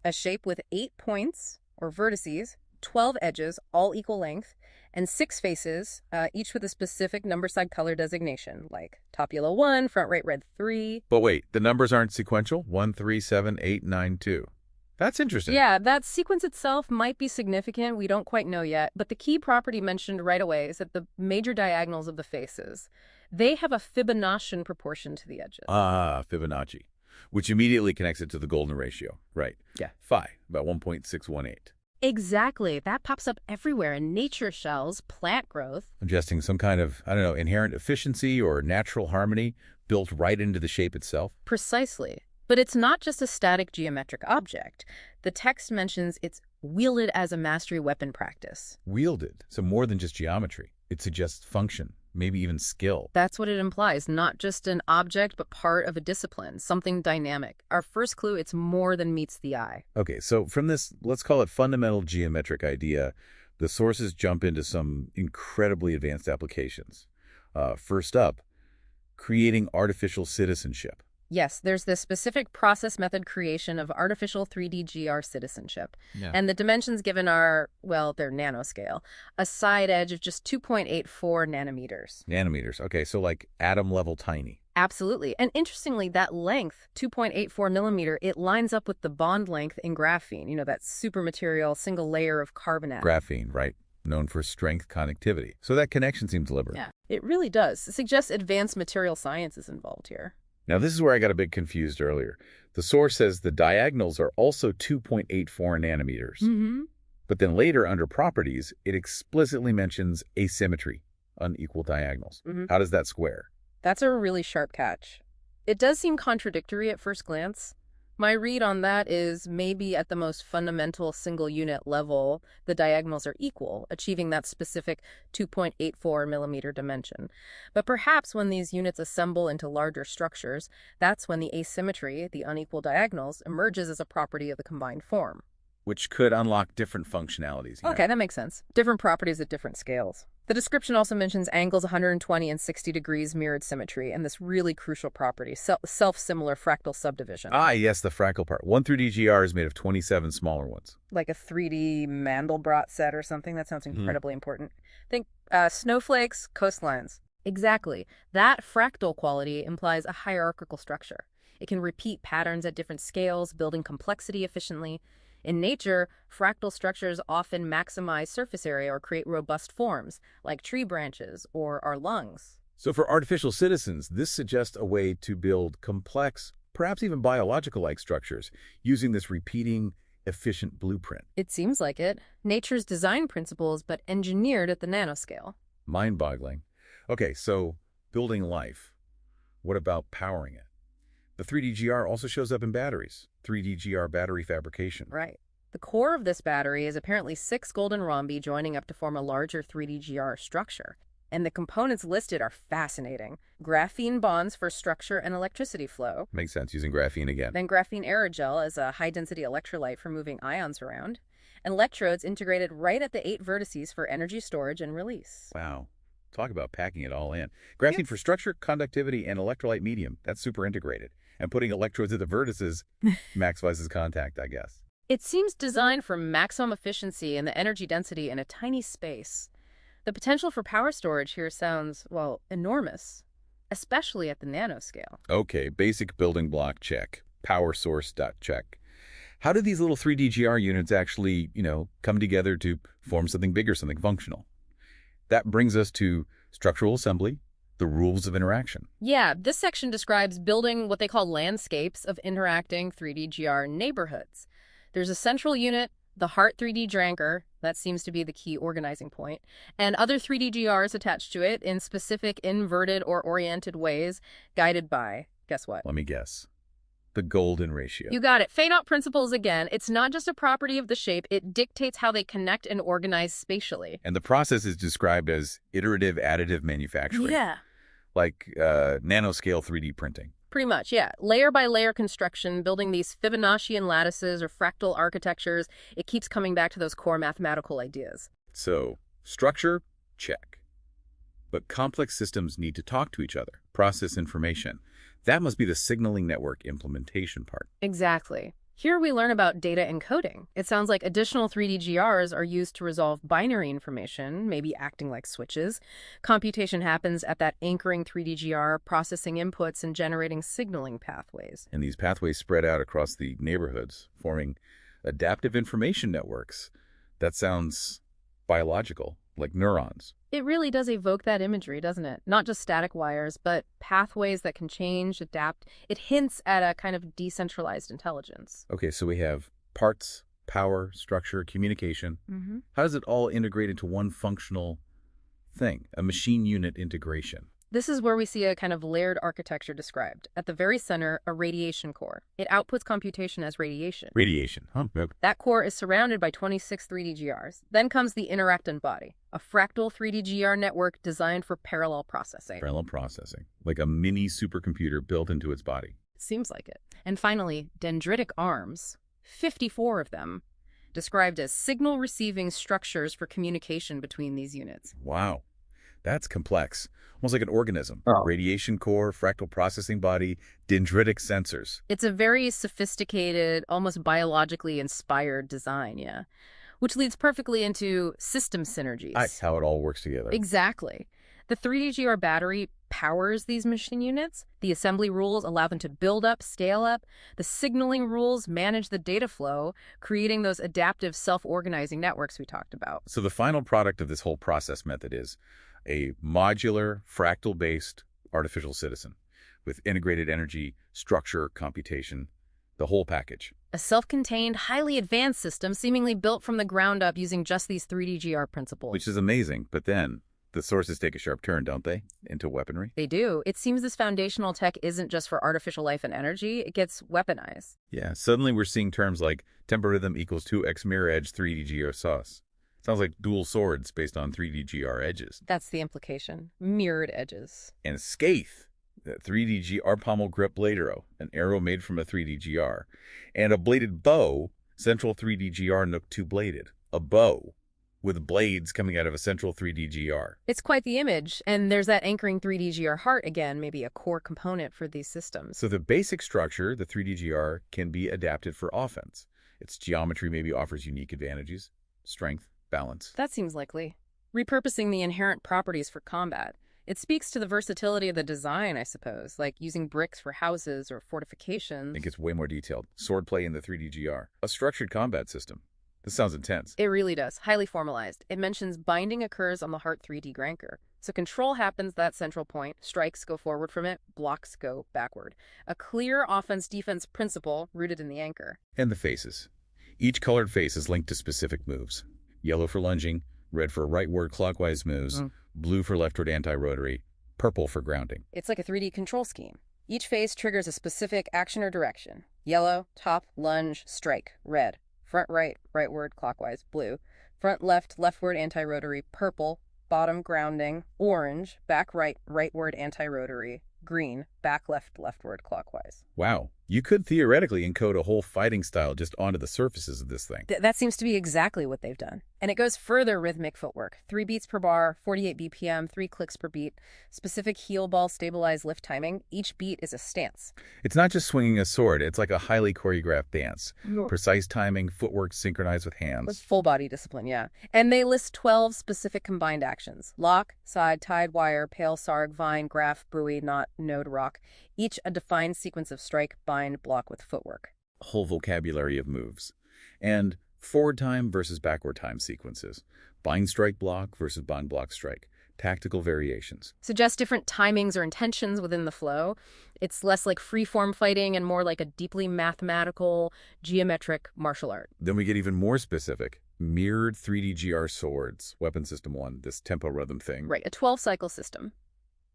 a shape with 8 points, or vertices, 12 edges, all equal length, and 6 faces, each with a specific number side color designation, like top yellow 1, front right red 3. But wait, the numbers aren't sequential? 1, 3, 7, 8, 9, 2. That's interesting. Yeah, that sequence itself might be significant. We don't quite know yet. But the key property mentioned right away is that the major diagonals of the faces, they have a Fibonaccian proportion to the edges. Ah, Fibonacci, which immediately connects it to the golden ratio. Right. Yeah. Phi, about 1.618. Exactly. That pops up everywhere in nature shells, plant growth. Suggesting some kind of, I don't know, inherent efficiency or natural harmony built right into the shape itself. Precisely. But it's not just a static geometric object. The text mentions it's wielded as a mastery weapon practice. Wielded, so more than just geometry. It suggests function, maybe even skill. That's what it implies, not just an object, but part of a discipline, something dynamic. Our first clue, it's more than meets the eye. Okay, so from this, let's call it fundamental geometric idea, the sources jump into some incredibly advanced applications. First up, creating artificial citizenship. Yes, there's this specific process method creation of artificial 3D GR citizenship. Yeah. And the dimensions given are, well, they're nanoscale. A side edge of just 2.84 nanometers. Nanometers, okay, so like atom level tiny. Absolutely. And interestingly, that length, 2.84 millimeter, it lines up with the bond length in graphene, you know, that super material single layer of carbon atom. Graphene, right? Known for strength connectivity. So that connection seems deliberate. Yeah, it really does. It suggests advanced material science is involved here. Now, this is where I got a bit confused earlier. The source says the diagonals are also 2.84 nanometers. Mm-hmm. But then later, under properties, it explicitly mentions asymmetry, unequal diagonals. Mm-hmm. How does that square? That's a really sharp catch. It does seem contradictory at first glance. My read on that is maybe at the most fundamental single unit level, the diagonals are equal, achieving that specific 2.84 millimeter dimension. But perhaps when these units assemble into larger structures, that's when the asymmetry, the unequal diagonals, emerges as a property of the combined form. Which could unlock different functionalities. Okay, that makes sense. Different properties at different scales. The description also mentions angles 120 and 60 degrees mirrored symmetry and this really crucial property, self-similar fractal subdivision. Ah, yes, the fractal part. One 3D GR is made of 27 smaller ones. Like a 3D Mandelbrot set or something. That sounds incredibly important. Think snowflakes, coastlines. Exactly. That fractal quality implies a hierarchical structure. It can repeat patterns at different scales, building complexity efficiently. In nature, fractal structures often maximize surface area or create robust forms, like tree branches or our lungs. So for artificial citizens, this suggests a way to build complex, perhaps even biological-like structures, using this repeating, efficient blueprint. It seems like it. Nature's design principles, but engineered at the nanoscale. Mind-boggling. Okay, so building life. What about powering it? The 3D GR also shows up in batteries. 3D GR battery fabrication. Right. The core of this battery is apparently 6 golden rhombi joining up to form a larger 3D GR structure. And the components listed are fascinating. Graphene bonds for structure and electricity flow. Makes sense, using graphene again. Then graphene aerogel as a high-density electrolyte for moving ions around. And electrodes integrated right at the 8 vertices for energy storage and release. Wow. Talk about packing it all in. Graphene for structure, conductivity, and electrolyte medium. That's super integrated. And putting electrodes at the vertices maximizes contact, I guess. It seems designed for maximum efficiency and the energy density in a tiny space. The potential for power storage here sounds, well, enormous, especially at the nanoscale. Okay, basic building block check. Power source check. How do these little 3D GR units actually, come together to form something bigger, something functional? That brings us to structural assembly, the rules of interaction. Yeah, this section describes building what they call landscapes of interacting 3D GR neighborhoods. There's a central unit, the Heart 3D Dranker, that seems to be the key organizing point, and other 3D GRs attached to it in specific inverted or oriented ways, guided by, guess what? Let me guess. The golden ratio. You got it. Feyenoord principles again. It's not just a property of the shape, it dictates how they connect and organize spatially. And the process is described as iterative additive manufacturing. Yeah. Like nanoscale 3D printing. Pretty much, yeah. Layer by layer construction, building these Fibonaccian lattices or fractal architectures, it keeps coming back to those core mathematical ideas. So, structure, check. But complex systems need to talk to each other, process information. That must be the signaling network implementation part. Exactly. Here we learn about data encoding. It sounds like additional 3D GRs are used to resolve binary information, maybe acting like switches. Computation happens at that anchoring 3D GR, processing inputs and generating signaling pathways. And these pathways spread out across the neighborhoods, forming Adaptive information networks. That sounds biological, like neurons. It really does evoke that imagery, doesn't it? Not just static wires, but pathways that can change, adapt. It hints at a kind of decentralized intelligence. Okay, so we have parts, power, structure, communication. How does it all integrate into one functional thing, a machine unit integration? This is where we see a kind of layered architecture described. At the very center, a radiation core. It outputs computation as radiation. Radiation. Yep. That core is surrounded by 26 3D-GRs. Then comes the interactant body, a fractal 3D-GR network designed for parallel processing. Parallel processing, like a mini supercomputer built into its body. Seems like it. And finally, dendritic arms, 54 of them, described as signal-receiving structures for communication between these units. Wow. That's complex. Almost like an organism. Oh. Radiation core, fractal processing body, dendritic sensors. It's a very sophisticated, almost biologically inspired design, yeah. Which leads perfectly into system synergies. How it all works together. Exactly. The 3D-GR battery powers these machine units. The assembly rules allow them to build up, scale up. The signaling rules manage the data flow, creating those adaptive self-organizing networks we talked about. So the final product of this whole process method is a modular, fractal-based artificial citizen with integrated energy, structure, computation, the whole package. A self-contained, highly advanced system seemingly built from the ground up using just these 3D-GR principles. Which is amazing, but then the sources take a sharp turn, don't they, into weaponry? They do. It seems this foundational tech isn't just for artificial life and energy, it gets weaponized. Yeah, suddenly we're seeing terms like tempo rhythm equals 2x mirror edge 3D-GR sauce. Sounds like dual swords based on 3D-GR edges. That's the implication. Mirrored edges. And Skaith, the 3D-GR pommel grip blade arrow, an arrow made from a 3D-GR. And a bladed bow, central 3D-GR Nook 2-bladed. A bow with blades coming out of a central 3D-GR. It's quite the image, and there's that anchoring 3D-GR heart again, maybe a core component for these systems. So the basic structure, the 3D-GR, can be adapted for offense. Its geometry maybe offers unique advantages, strength, balance. That seems likely. Repurposing the inherent properties for combat. It speaks to the versatility of the design, I suppose, like using bricks for houses or fortifications. It gets way more detailed. Swordplay in the 3D-GR. A structured combat system. This sounds intense. It really does. Highly formalized. It mentions binding occurs on the Heart 3D Granker. So control happens at that central point, strikes go forward from it, blocks go backward. A clear offense-defense principle rooted in the anchor. And the faces. Each colored face is linked to specific moves. Yellow for lunging, red for rightward clockwise moves, blue for leftward anti-rotary, purple for grounding. It's like a 3D control scheme. Each face triggers a specific action or direction. Yellow, top, lunge, strike. Red, front right, rightward clockwise, blue. Front left, leftward anti-rotary, purple. Bottom grounding, orange, back right, rightward anti-rotary. Green, back left, leftward clockwise. Wow. You could theoretically encode a whole fighting style just onto the surfaces of this thing. That seems to be exactly what they've done. And it goes further rhythmic footwork. 3 beats per bar, 48 BPM, 3 clicks per beat, specific heel ball stabilized lift timing. Each beat is a stance. It's not just swinging a sword. It's like a highly choreographed dance. Precise timing, footwork synchronized with hands. With full body discipline, yeah. And they list 12 specific combined actions. Lock, side, tied wire, pale, sarg, vine, graph, buoy, knot, node, rock. Each a defined sequence of strike, bind, block with footwork. A whole vocabulary of moves. And forward time versus backward time sequences. Bind strike block versus bind block strike. Tactical variations. Suggest different timings or intentions within the flow. It's less like free-form fighting and more like a deeply mathematical, geometric martial art. Then we get even more specific. Mirrored 3D-GR swords. Weapon System 1, this tempo rhythm thing. Right, a 12-cycle system.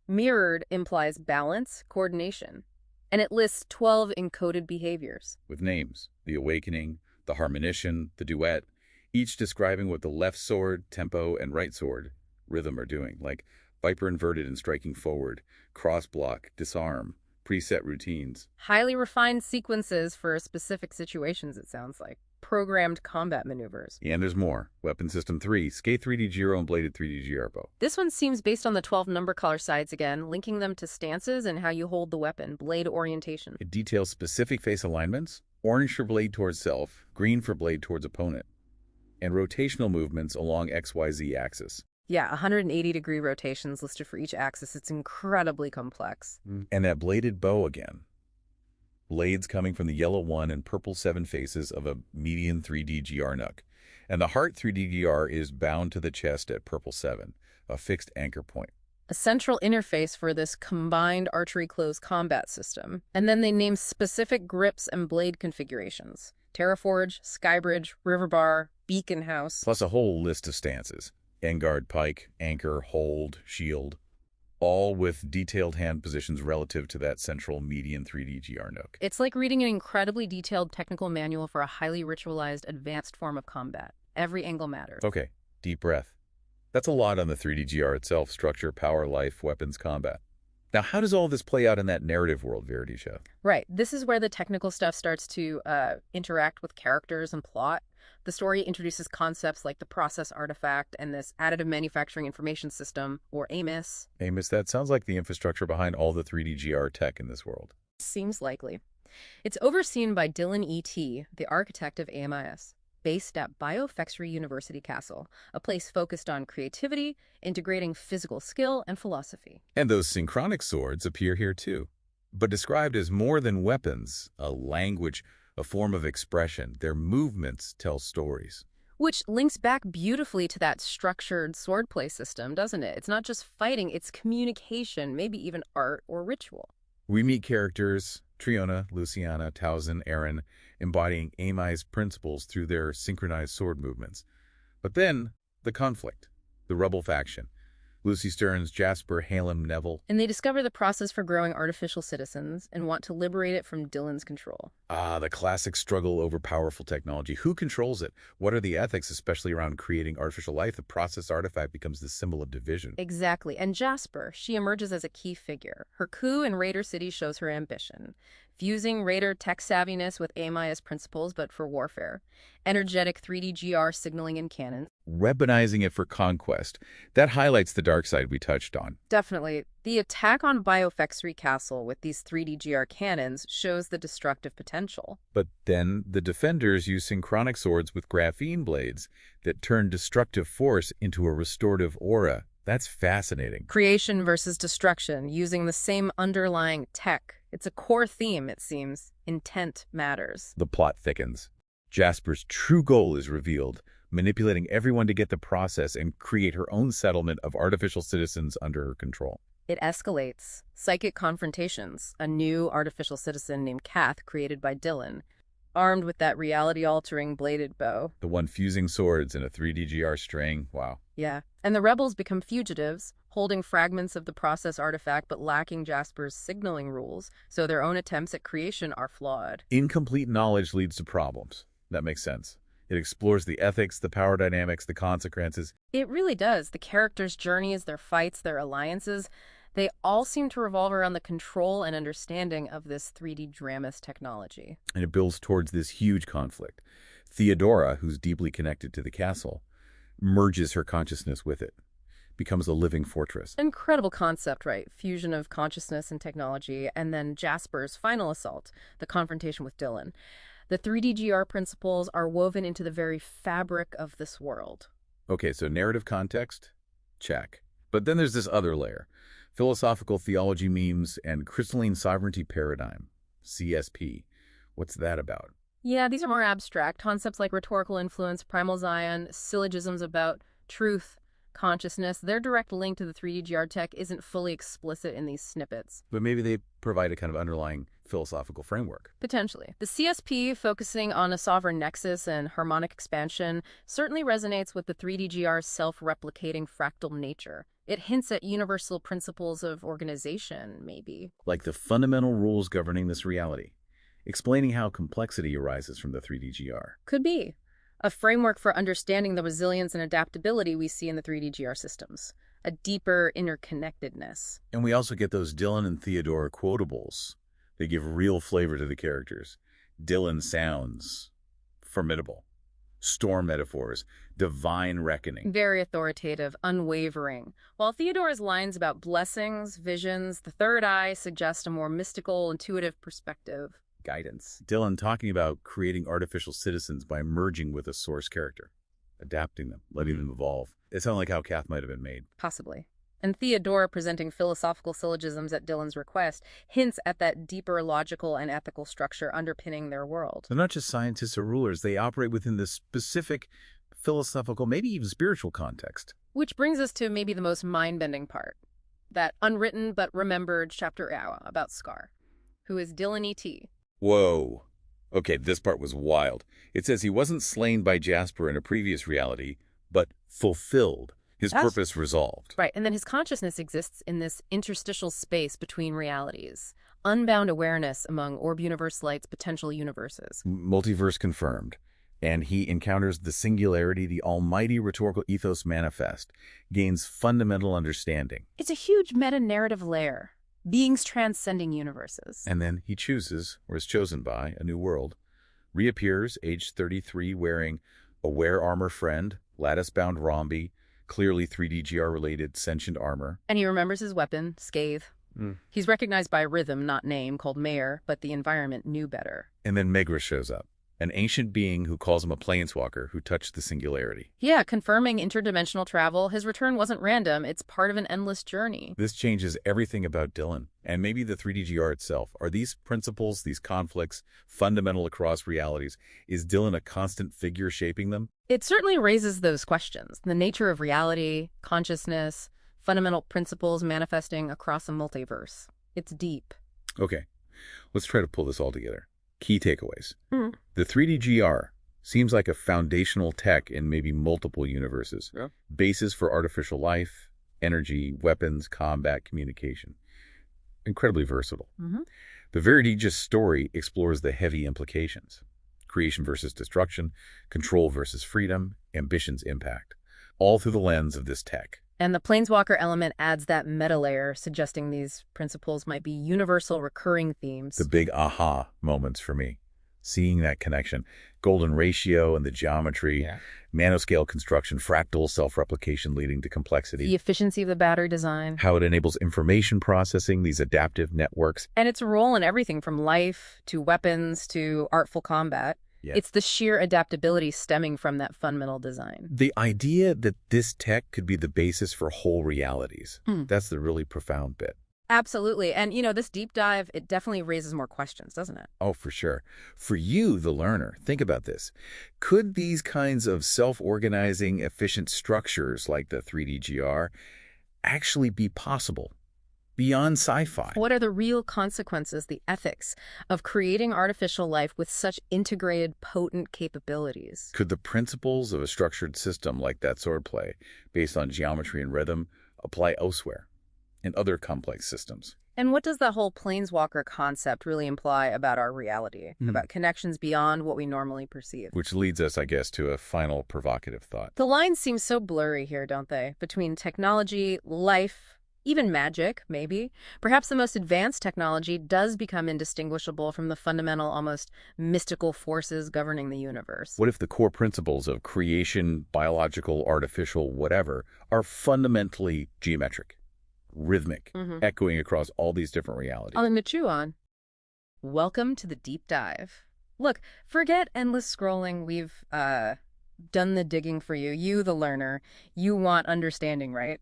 Mirrored implies balance, coordination. And it lists 12 encoded behaviors. With names. The Awakening, the Harmonition, the Duet. Each describing what the left sword, tempo, and right sword, rhythm are doing. Like Viper inverted and striking forward. Cross block, disarm. Preset routines. Highly refined sequences for specific situations, it sounds like. Programmed combat maneuvers. Yeah, and there's more. Weapon System 3, Skate 3D-GR and Bladed 3D-GR bow. This one seems based on the 12 number color sides again, linking them to stances and how you hold the weapon, blade orientation. It details specific face alignments, orange for blade towards self, green for blade towards opponent, and rotational movements along XYZ axis. Yeah, 180-degree rotations listed for each axis. It's incredibly complex. And that bladed bow again. blades coming from the yellow 1 and purple 7 faces of a median 3D GR nook. And the heart 3D GR is bound to the chest at purple 7, a fixed anchor point. A central interface for this combined archery close combat system. And then they name specific grips and blade configurations. Terraforge, Skybridge, Riverbar, Beacon House. Plus a whole list of stances. Endguard, pike, anchor, hold, shield. All with detailed hand positions relative to that central median 3D GR nook. It's like reading an incredibly detailed technical manual for a highly ritualized, advanced form of combat. Every angle matters. Okay, deep breath. That's a lot on the 3D GR itself: structure, power, life, weapons, combat. Now, how does all this play out in that narrative world, Veritisha? Right. This is where the technical stuff starts to interact with characters and plot. The story introduces concepts like the process artifact and this additive manufacturing information system, or AMIS. Amos, that sounds like the infrastructure behind all the 3D GR tech in this world. Seems likely. It's overseen by Dylan E.T., the architect of AMIS, based at Biofexury University Castle, a place focused on creativity, integrating physical skill and philosophy. And those synchronic swords appear here too, but described as more than weapons, a language, a form of expression. Their movements tell stories. Which links back beautifully to that structured swordplay system, doesn't it? It's not just fighting, it's communication, maybe even art or ritual. We meet characters, Triona, Luciana, Towson, Aaron, embodying AMI's principles through their synchronized sword movements. But then, the conflict, the rebel faction. Lucy Stearns, Jasper, Halem, Neville. And they discover the process for growing artificial citizens and want to liberate it from Dylan's control. Ah, the classic struggle over powerful technology. Who controls it? What are the ethics, especially around creating artificial life? The process artifact becomes the symbol of division. Exactly. And Jasper, she emerges as a key figure. Her coup in Raider City shows her ambition. Fusing Raider tech savviness with AMIS principles, but for warfare. Energetic 3D GR signaling in cannons. Weaponizing it for conquest. That highlights the dark side we touched on. Definitely. The attack on Biofexury Castle with these 3D GR cannons shows the destructive potential. But then the defenders use synchronic swords with graphene blades that turn destructive force into a restorative aura. That's fascinating. Creation versus destruction, using the same underlying tech. It's a core theme, it seems. Intent matters. The plot thickens. Jasper's true goal is revealed, manipulating everyone to get the process and create her own settlement of artificial citizens under her control. It escalates. Psychic confrontations. A new artificial citizen named Kath, created by Dylan, armed with that reality-altering bladed bow. The one fusing swords in a 3D GR string. Wow. Yeah. And the rebels become fugitives, holding fragments of the process artifact but lacking Jasper's signaling rules, so their own attempts at creation are flawed. Incomplete knowledge leads to problems. That makes sense. It explores the ethics, the power dynamics, the consequences. It really does. The characters' journeys, their fights, their alliances, they all seem to revolve around the control and understanding of this 3D Dramus technology. And it builds towards this huge conflict. Theodora, who's deeply connected to the castle, merges her consciousness with it, becomes a living fortress. Incredible concept, right? Fusion of consciousness and technology, and then Jasper's final assault, the confrontation with Dylan. The 3D GR principles are woven into the very fabric of this world. Okay, so narrative context, check. But then there's this other layer. Philosophical theology memes and crystalline sovereignty paradigm, CSP. What's that about? Yeah, these are more abstract. Concepts like rhetorical influence, primal Zion, syllogisms about truth, consciousness, their direct link to the 3D GR tech isn't fully explicit in these snippets. But maybe they provide a kind of underlying philosophical framework. Potentially. The CSP, focusing on a sovereign nexus and harmonic expansion, certainly resonates with the 3D GR's self-replicating fractal nature. It hints at universal principles of organization, maybe. Like the fundamental rules governing this reality, explaining how complexity arises from the 3D GR. Could be. A framework for understanding the resilience and adaptability we see in the 3D GR systems. A deeper interconnectedness. And we also get those Dylan and Theodora quotables. They give real flavor to the characters. Dylan sounds formidable. Storm metaphors, divine reckoning. Very authoritative, unwavering. While Theodora's lines about blessings, visions, the third eye suggest a more mystical, intuitive perspective. Guidance. Dylan talking about creating artificial citizens by merging with a source character, adapting them, letting them evolve. It sounds like how Kath might have been made. Possibly. And Theodora, presenting philosophical syllogisms at Dylan's request, hints at that deeper logical and ethical structure underpinning their world. They're not just scientists or rulers. They operate within this specific philosophical, maybe even spiritual context. Which brings us to maybe the most mind-bending part. That unwritten but remembered chapter about Scar, who is Dylan E.T. Whoa. Okay, this part was wild. It says he wasn't slain by Jasper in a previous reality, but fulfilled. His purpose resolved. Right, and then his consciousness exists in this interstitial space between realities. Unbound awareness among Orb Universe Light's potential universes. Multiverse confirmed. And he encounters the singularity, the almighty rhetorical ethos manifest, gains fundamental understanding. It's a huge meta-narrative layer. Beings transcending universes. And then he chooses, or is chosen by, a new world. Reappears, age 33, wearing a wear armor friend, lattice-bound rhombi, clearly 3D-GR-related sentient armor. And he remembers his weapon, Scathe. He's recognized by a rhythm, not name, called Mayor, but the environment knew better. And then Megra shows up, an ancient being who calls him a planeswalker who touched the singularity. Yeah, confirming interdimensional travel. His return wasn't random. It's part of an endless journey. This changes everything about Dylan, and maybe the 3D-GR itself. Are these principles, these conflicts, fundamental across realities? Is Dylan a constant figure shaping them? It certainly raises those questions. The nature of reality, consciousness, fundamental principles manifesting across a multiverse. It's deep. Okay, let's try to pull this all together. Key takeaways. The 3D-GR seems like a foundational tech in maybe multiple universes. Yeah. Basis for artificial life, energy, weapons, combat, communication. Incredibly versatile. The Veridigious story explores the heavy implications. Creation versus destruction, control versus freedom, ambition's impact. All through the lens of this tech. And the Planeswalker element adds that meta layer, suggesting these principles might be universal recurring themes. The big aha moments for me. Seeing that connection. Golden ratio and the geometry, nanoscale construction, fractal self-replication leading to complexity. The efficiency of the battery design. How it enables information processing, these adaptive networks. And its role in everything from life to weapons to artful combat. Yeah. It's the sheer adaptability stemming from that fundamental design. The idea that this tech could be the basis for whole realities. That's the really profound bit. Absolutely. And, you know, this deep dive, it definitely raises more questions, doesn't it? Oh, for sure. For you, the learner, think about this. Could these kinds of self-organizing, efficient structures like the 3D-GR actually be possible beyond sci-fi? What are the real consequences, the ethics of creating artificial life with such integrated, potent capabilities? Could the principles of a structured system like that swordplay, based on geometry and rhythm, apply elsewhere in other complex systems? And what does the whole planeswalker concept really imply about our reality, about connections beyond what we normally perceive? Which leads us, I guess, to a final provocative thought. The lines seem so blurry here, don't they? Between technology, life, even magic, maybe. Perhaps the most advanced technology does become indistinguishable from the fundamental, almost mystical forces governing the universe. What if the core principles of creation, biological, artificial, whatever, are fundamentally geometric, rhythmic, echoing across all these different realities? Something to chew on. Welcome to the deep dive. Look, forget endless scrolling. We've done the digging for you. You, the learner. You want understanding, right?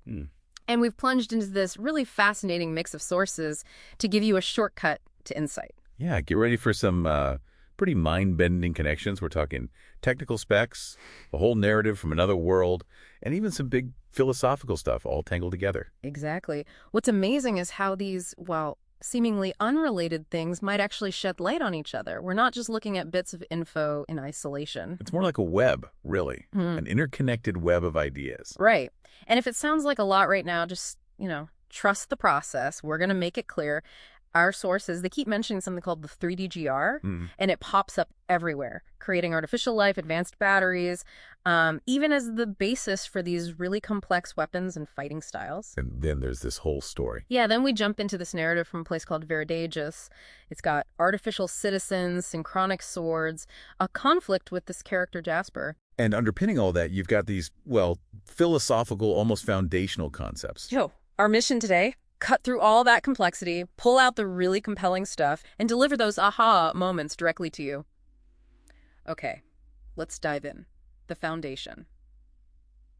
And we've plunged into this really fascinating mix of sources to give you a shortcut to insight. Yeah, get ready for some pretty mind-bending connections. We're talking technical specs, a whole narrative from another world, and even some big philosophical stuff all tangled together. Exactly. What's amazing is how these, well, seemingly unrelated things might actually shed light on each other. We're not just looking at bits of info in isolation. It's more like a web, really, an interconnected web of ideas. Right. And if it sounds like a lot right now, just, you know, trust the process. We're going to make it clear. Our sources, they keep mentioning something called the 3D-GR, and it pops up everywhere, creating artificial life, advanced batteries, even as the basis for these really complex weapons and fighting styles. And then there's this whole story. Yeah, then we jump into this narrative from a place called Veridigious. It's got artificial citizens, SynchronicSwords, a conflict with this character Jasper. And underpinning all that, you've got these, well, philosophical, almost foundational concepts. Yo, our mission today, cut through all that complexity, pull out the really compelling stuff, and deliver those aha moments directly to you. Okay, let's dive in. The foundation.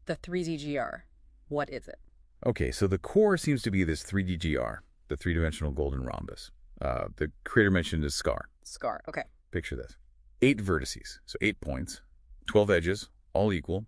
The 3D-GR. What is it? Okay, so the core seems to be this 3D GR, the three-dimensional golden rhombus. The creator mentioned is SCAR. SCAR, okay. Picture this. 8 vertices, so 8 points, 12 edges, all equal,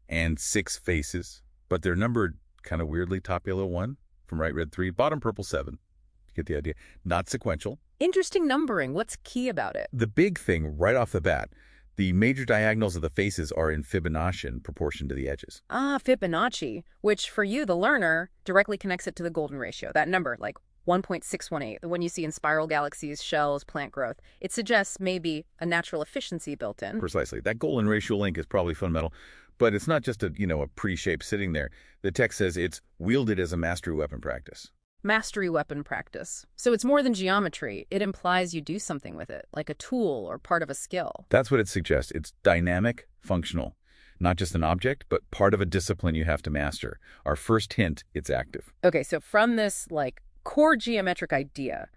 and 6 faces, but they're numbered kind of weirdly, top yellow 1, from right red 3, bottom purple 7. You get the idea. Not sequential. Interesting numbering. What's key about it? The big thing right off the bat, the major diagonals of the faces are in Fibonacci proportion to the edges. Ah, Fibonacci, which for you, the learner, directly connects it to the golden ratio, that number, like 1.618, the one you see in spiral galaxies, shells, plant growth. It suggests maybe a natural efficiency built in. Precisely. That golden ratio link is probably fundamental, but it's not just a pretty shape sitting there. The text says it's wielded as a mastery weapon practice. Mastery weapon practice. So it's more than geometry. It implies you do something with it, like a tool or part of a skill. That's what it suggests. It's dynamic, functional. Not just an object, but part of a discipline you have to master. Our first hint, it's active. Okay, so from this, core geometric idea,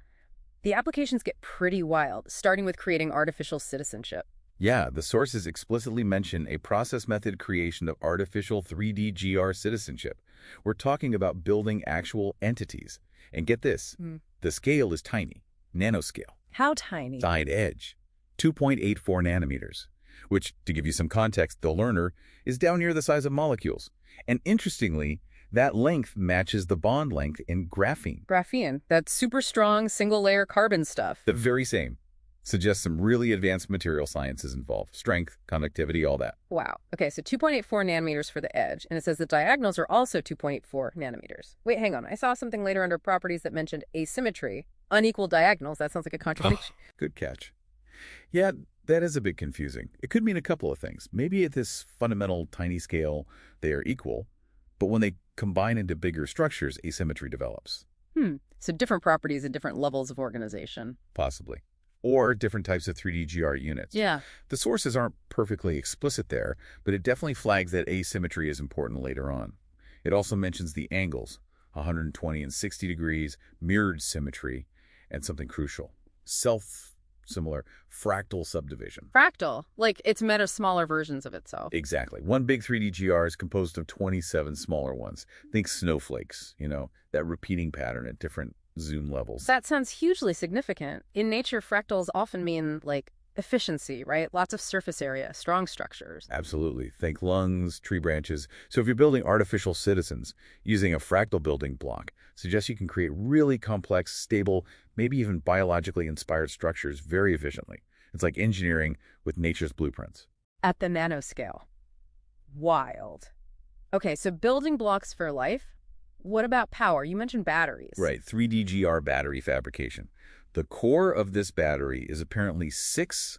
the applications get pretty wild, starting with creating artificial citizenship. Yeah, the sources explicitly mention a process method creation of artificial 3D GR citizenship. We're talking about building actual entities. And get this, the scale is tiny, nanoscale. How tiny? Side edge, 2.84 nanometers, which, to give you some context, the learner is down near the size of molecules. And interestingly, that length matches the bond length in graphene. Graphene, that super strong single-layer carbon stuff. The very same. Suggests some really advanced material sciences involved. Strength, conductivity, all that. Wow. Okay, so 2.84 nanometers for the edge, and it says the diagonals are also 2.84 nanometers. Wait, hang on. I saw something later under properties that mentioned asymmetry, unequal diagonals. That sounds like a contradiction. Good catch. Yeah, that is a bit confusing. It could mean a couple of things. Maybe at this fundamental tiny scale, they are equal, but when they combine into bigger structures, asymmetry develops. So different properties at different levels of organization. Possibly. Or different types of 3D GR units. Yeah. The sources aren't perfectly explicit there, but it definitely flags that asymmetry is important later on. It also mentions the angles, 120 and 60 degrees, mirrored symmetry, and something crucial, self-similar fractal subdivision. Fractal, like it's meta smaller versions of itself. Exactly. One big 3D GR is composed of 27 smaller ones. Think snowflakes, that repeating pattern at different zoom levels. That sounds hugely significant. In nature, fractals often mean, efficiency, right? Lots of surface area, strong structures. Absolutely. Think lungs, tree branches. So if you're building artificial citizens, using a fractal building block suggests you can create really complex, stable, maybe even biologically inspired structures very efficiently. It's like engineering with nature's blueprints. At the nanoscale. Wild. Okay, so building blocks for life. What about power? You mentioned batteries. Right, 3D GR battery fabrication. The core of this battery is apparently 6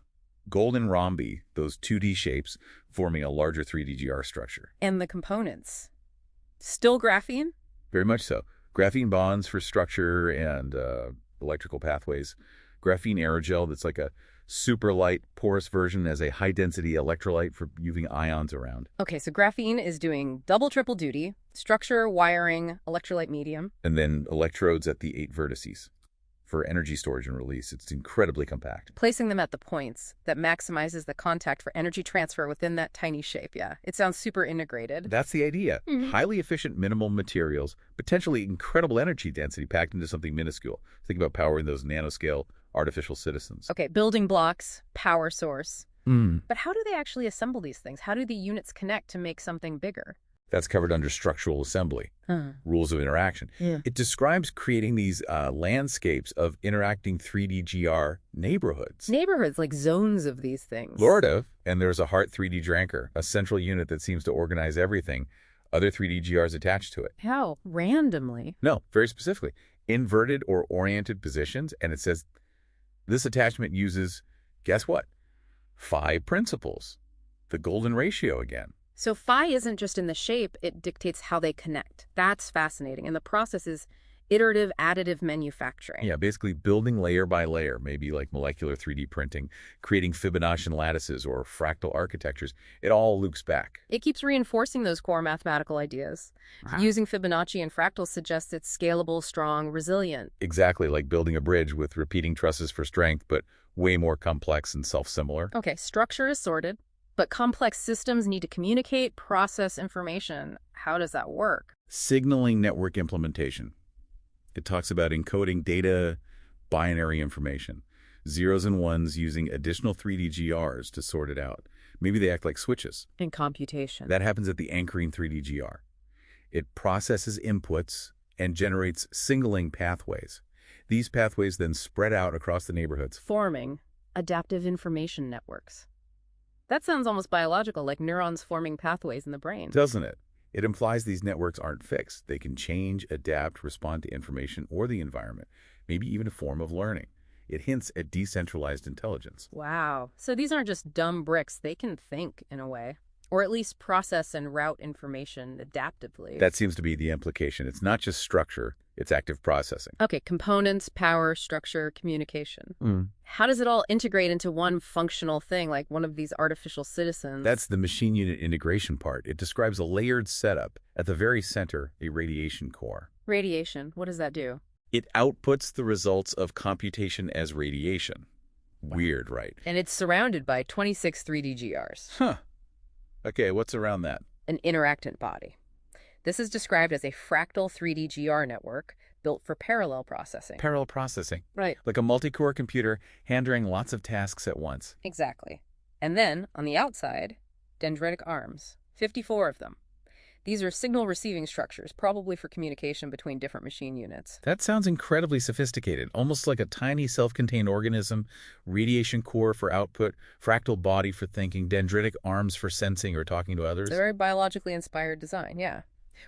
golden rhombi, those 2D shapes, forming a larger 3D GR structure. And the components? Still graphene? Very much so. Graphene bonds for structure and electrical pathways. Graphene aerogel that's like a super light porous version as a high-density electrolyte for moving ions around. Okay, so graphene is doing double, triple duty, structure, wiring, electrolyte medium. And then electrodes at the 8 vertices. For energy storage and release, it's incredibly compact. Placing them at the points that maximizes the contact for energy transfer within that tiny shape, yeah. It sounds super integrated. That's the idea. Highly efficient, minimal materials, potentially incredible energy density packed into something minuscule. Think about powering those nanoscale artificial citizens. Okay, building blocks, power source. But how do they actually assemble these things? How do the units connect to make something bigger? That's covered under structural assembly, rules of interaction. Yeah. It describes creating these landscapes of interacting 3D GR neighborhoods. Neighborhoods, like zones of these things. Lord of, and there's a Heart 3D Dranker, a central unit that seems to organize everything, other 3D GRs attached to it. How? Randomly? No, very specifically. Inverted or oriented positions, and it says this attachment uses, guess what? Phi principles. The golden ratio again. So phi isn't just in the shape, it dictates how they connect. That's fascinating. And the process is iterative additive manufacturing. Yeah, basically building layer by layer, maybe like molecular 3D printing, creating Fibonacci lattices or fractal architectures. It all loops back. It keeps reinforcing those core mathematical ideas. Using Fibonacci and fractals suggests it's scalable, strong, resilient. Exactly, like building a bridge with repeating trusses for strength, but way more complex and self-similar. Okay, structure is sorted, but complex systems need to communicate, process information. How does that work? Signaling network implementation. It talks about encoding data, binary information, zeros and ones using additional 3D GRs to sort it out. Maybe they act like switches. In computation. That happens at the anchoring 3D GR. It processes inputs and generates signaling pathways. These pathways then spread out across the neighborhoods. Forming adaptive information networks. That sounds almost biological, like neurons forming pathways in the brain. Doesn't it? It implies these networks aren't fixed. They can change, adapt, respond to information or the environment, maybe even a form of learning. It hints at decentralized intelligence. Wow. So these aren't just dumb bricks. They can think in a way, or at least process and route information adaptively. That seems to be the implication. It's not just structure, it's active processing. Okay, components, power, structure, communication. How does it all integrate into one functional thing, like one of these artificial citizens? That's the machine unit integration part. It describes a layered setup. At the very center, a radiation core. Radiation, what does that do? It outputs the results of computation as radiation. Weird, right? And it's surrounded by 26 3D GRs. Huh. Okay, what's around that? An interactant body. This is described as a fractal 3D GR network built for parallel processing. Parallel processing. Right. Like a multi-core computer handling lots of tasks at once. Exactly. And then, on the outside, dendritic arms. 54 of them. These are signal receiving structures, probably for communication between different machine units. That sounds incredibly sophisticated, almost like a tiny self-contained organism, radiation core for output, fractal body for thinking, dendritic arms for sensing or talking to others. It's a very biologically inspired design, yeah.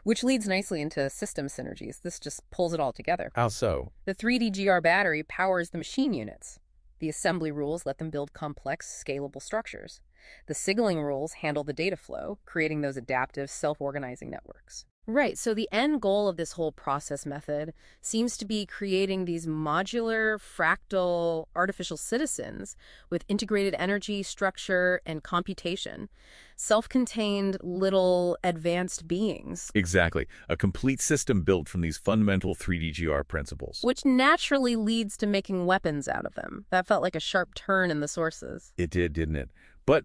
Which leads nicely into system synergies. This just pulls it all together. How so? The 3D GR battery powers the machine units. The assembly rules let them build complex, scalable structures. The signaling rules handle the data flow, creating those adaptive, self-organizing networks. Right, so the end goal of this whole process method seems to be creating these modular, fractal, artificial citizens with integrated energy, structure, and computation. Self-contained little advanced beings. Exactly. A complete system built from these fundamental 3D GR principles. Which naturally leads to making weapons out of them. That felt like a sharp turn in the sources. It did, didn't it? But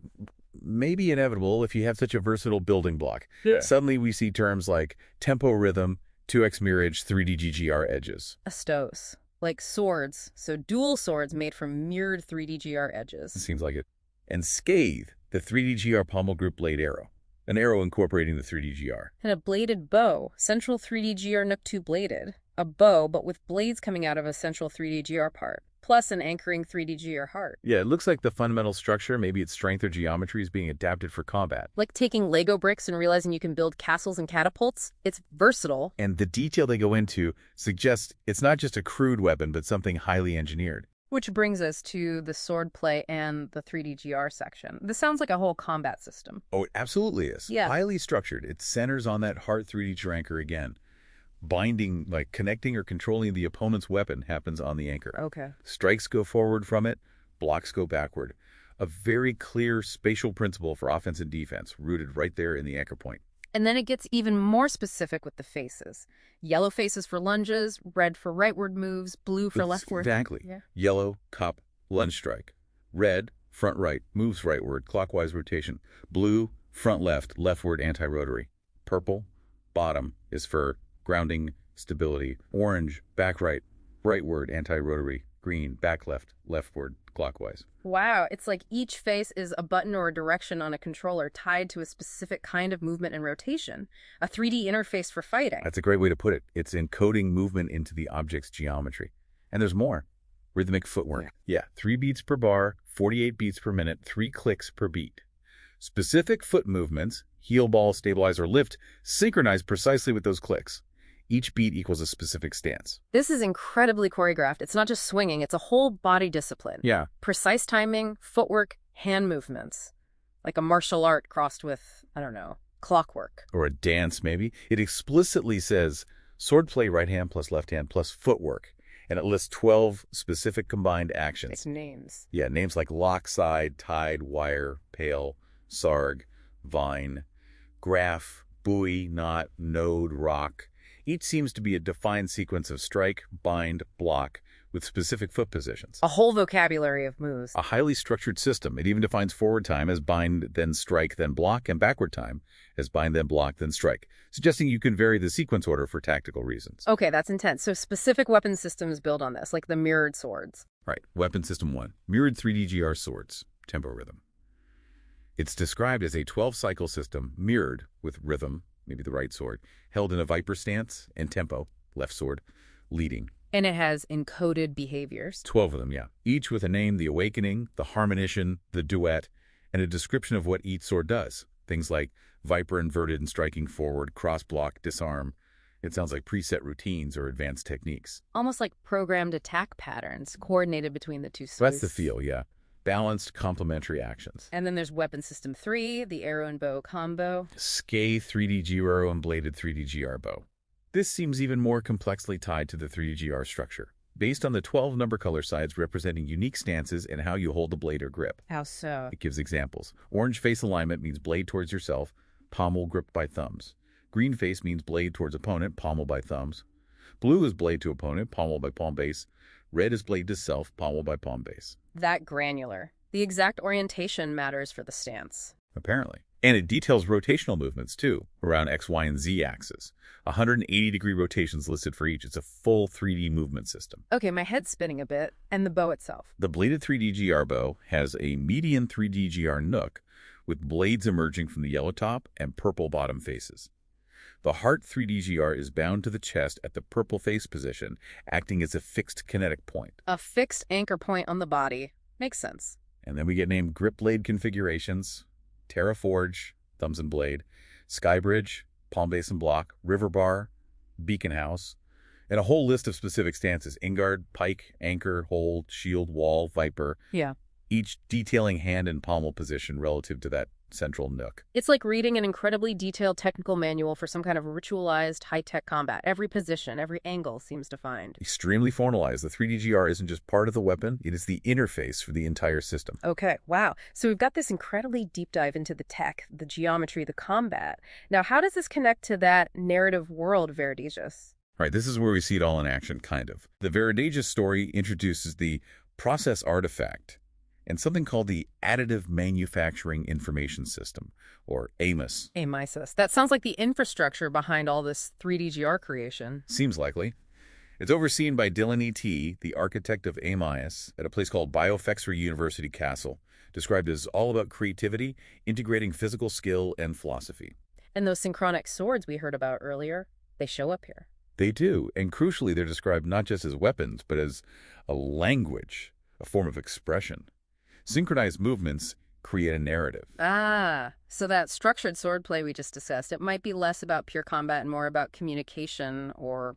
maybe inevitable if you have such a versatile building block. Yeah. Suddenly we see terms like tempo rhythm, 2x mirrorage, 3D GGR edges. Astos. Like swords, so dual swords made from mirrored 3D GR edges. It seems like it. And scathe, the 3D GR pommel group blade arrow. An arrow incorporating the 3D GR. And a bladed bow, central 3D GR Nook 2 bladed. A bow, but with blades coming out of a central 3D GR part. Plus an anchoring 3D GR heart. Yeah, it looks like the fundamental structure, maybe its strength or geometry, is being adapted for combat. Like taking Lego bricks and realizing you can build castles and catapults. It's versatile. And the detail they go into suggests it's not just a crude weapon, but something highly engineered. Which brings us to the swordplay and the 3D GR section. This sounds like a whole combat system. Oh, it absolutely is. Yeah. Highly structured. It centers on that heart 3D anchor again. Binding, like connecting or controlling the opponent's weapon, happens on the anchor. Okay. Strikes go forward from it, blocks go backward. A very clear spatial principle for offense and defense, rooted right there in the anchor point. And then it gets even more specific with the faces. Yellow faces for lunges, red for rightward moves, blue for leftward. Exactly. Yeah. Yellow, cup, lunge strike. Red, front right, moves rightward, clockwise rotation. Blue, front left, leftward, anti-rotary. Purple, bottom, is for grounding, stability. Orange, back right, rightward, anti-rotary. Green, back left, leftward, clockwise. Wow, it's like each face is a button or a direction on a controller tied to a specific kind of movement and rotation. A 3D interface for fighting. That's a great way to put it. It's encoding movement into the object's geometry. And there's more. Rhythmic footwork. Yeah, 3 beats per bar, 48 beats per minute, 3 clicks per beat. Specific foot movements, heel, ball, stabilize, or lift, synchronize precisely with those clicks. Each beat equals a specific stance. This is incredibly choreographed. It's not just swinging, it's a whole body discipline. Yeah. Precise timing, footwork, hand movements. Like a martial art crossed with, I don't know, clockwork. Or a dance, maybe. It explicitly says swordplay right hand plus left hand plus footwork. And it lists 12 specific combined actions. It's names. Yeah, names like lock, side, tide, wire, pail, sarg, vine, graph, buoy, knot, node, rock. Each seems to be a defined sequence of strike, bind, block, with specific foot positions. A whole vocabulary of moves. A highly structured system. It even defines forward time as bind, then strike, then block, and backward time as bind, then block, then strike, suggesting you can vary the sequence order for tactical reasons. Okay, that's intense. So specific weapon systems build on this, like the mirrored swords. Right. Weapon System 1. Mirrored 3D-GR swords. Tempo rhythm. It's described as a 12-cycle system mirrored with rhythm, maybe the right sword, held in a viper stance, and tempo, left sword, leading. And it has encoded behaviors. 12 of them, yeah. Each with a name, the awakening, the harmonition, the duet, and a description of what each sword does. Things like viper inverted and striking forward, cross block, disarm. It sounds like preset routines or advanced techniques. Almost like programmed attack patterns coordinated between the two swords. So that's the feel, yeah. Balanced, complementary actions. And then there's Weapon System 3, the arrow and bow combo. Scay 3D-GR and bladed 3D-GR bow. This seems even more complexly tied to the 3D-GR structure, based on the 12 number color sides representing unique stances and how you hold the blade or grip. How so? It gives examples. Orange face alignment means blade towards yourself, pommel gripped by thumbs. Green face means blade towards opponent, pommel by thumbs. Blue is blade to opponent, pommel by palm base. Red is blade to self, pommel by palm base. That granular. The exact orientation matters for the stance. Apparently. And it details rotational movements, too, around X, Y, and Z axis. 180-degree rotations listed for each. It's a full 3D movement system. Okay, my head's spinning a bit. And the bow itself. The bladed 3D-GR bow has a median 3D-GR nook with blades emerging from the yellow top and purple bottom faces. The heart 3D-GR is bound to the chest at the purple face position, acting as a fixed kinetic point. A fixed anchor point on the body. Makes sense. And then we get named grip blade configurations, Terra Forge, thumbs and blade, Skybridge, palm base and block, river bar, beacon house, and a whole list of specific stances, Ingard, pike, anchor, hold, shield, wall, viper. Yeah. Each detailing hand and pommel position relative to that central nook. It's like reading an incredibly detailed technical manual for some kind of ritualized high-tech combat. Every position, every angle seems defined. Extremely formalized. The 3D-GR isn't just part of the weapon, it is the interface for the entire system. Okay, wow. So we've got this incredibly deep dive into the tech, the geometry, the combat. Now, how does this connect to that narrative world, Veridigus? Right, this is where we see it all in action, kind of. The Veridigus story introduces the process artifact and something called the Additive Manufacturing Information System, or AMIS. AMISIS. That sounds like the infrastructure behind all this 3D-GR creation. Seems likely. It's overseen by Dylan E.T., the architect of AMIS, at a place called Biofexer University Castle, described as all about creativity, integrating physical skill and philosophy. And those synchronic swords we heard about earlier, they show up here. They do, and crucially, they're described not just as weapons, but as a language, a form of expression. Synchronized movements create a narrative. Ah, so that structured swordplay we just discussed, it might be less about pure combat and more about communication or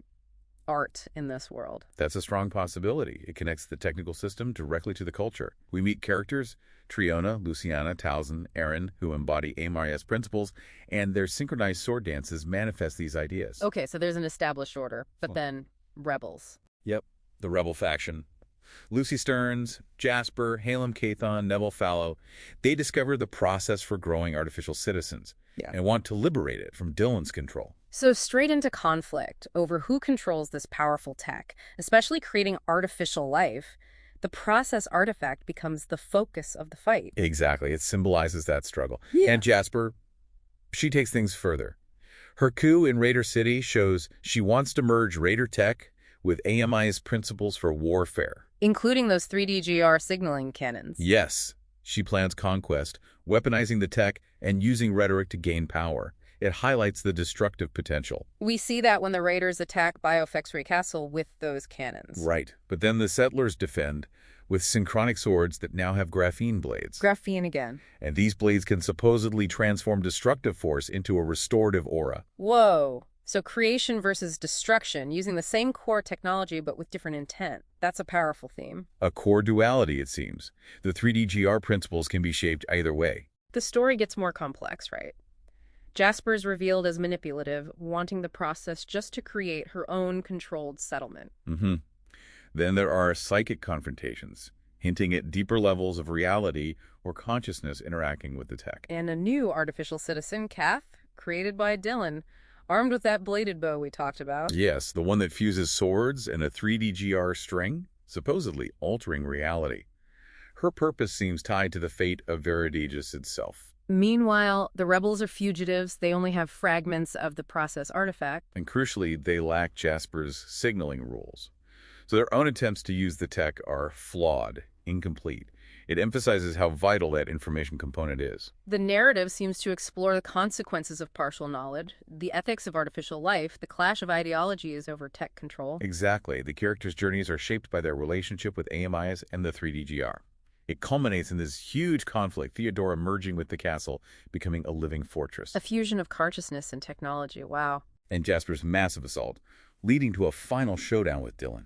art in this world. That's a strong possibility. It connects the technical system directly to the culture. We meet characters, Triona, Luciana, Towson, Aaron, who embody AMIS principles, and their synchronized sword dances manifest these ideas. Okay, so there's an established order, but then rebels. Yep, the rebel faction. Lucy Stearns, Jasper, Halem Cathon, Neville Fallow, they discover the process for growing artificial citizens and want to liberate it from Dylan's control. So straight into conflict over who controls this powerful tech, especially creating artificial life. The process artifact becomes the focus of the fight. Exactly. It symbolizes that struggle. Yeah. And Jasper, she takes things further. Her coup in Raider City shows she wants to merge Raider tech with AMI's principles for warfare. Including those 3D-GR signaling cannons. Yes, she plans conquest, weaponizing the tech and using rhetoric to gain power. It highlights the destructive potential. We see that when the Raiders attack Biofexery Castle with those cannons. Right, but then the settlers defend with synchronic swords that now have graphene blades. Graphene again. And these blades can supposedly transform destructive force into a restorative aura. Whoa. So creation versus destruction, using the same core technology but with different intent. That's a powerful theme. A core duality, it seems. The 3D-GR principles can be shaped either way. The story gets more complex, right? Jasper's revealed as manipulative, wanting the process just to create her own controlled settlement. Then there are psychic confrontations, hinting at deeper levels of reality or consciousness interacting with the tech. And a new artificial citizen, Kath, created by Dylan, armed with that bladed bow we talked about. Yes, the one that fuses swords and a 3D-GR string. supposedly altering reality. Her purpose seems tied to the fate of Viridigus itself. Meanwhile, the rebels are fugitives. They only have fragments of the process artifact. And crucially, they lack Jasper's signaling rules. So their own attempts to use the tech are flawed, incomplete. It emphasizes how vital that information component is. The narrative seems to explore the consequences of partial knowledge, the ethics of artificial life, the clash of ideologies over tech control. Exactly. The characters' journeys are shaped by their relationship with AMIs and the 3DGR. It culminates in this huge conflict, Theodora merging with the castle, becoming a living fortress. A fusion of consciousness and technology, wow. And Jasper's massive assault, leading to a final showdown with Dylan.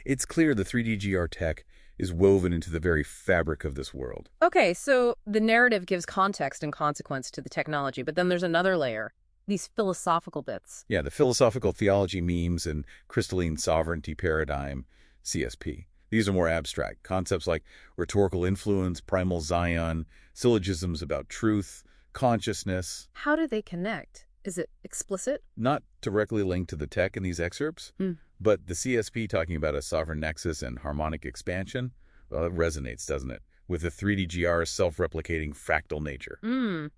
It's clear the 3DGR tech is woven into the very fabric of this world. Okay, so the narrative gives context and consequence to the technology, but then there's another layer, these philosophical bits. Yeah, the philosophical theology memes and crystalline sovereignty paradigm, CSP. These are more abstract. Concepts like rhetorical influence, primal Zion, syllogisms about truth, consciousness. How do they connect? Is it explicit? Not directly linked to the tech in these excerpts, but the CSP talking about a sovereign nexus and harmonic expansion, well, it resonates, doesn't it? With the 3DGR's self-replicating fractal nature.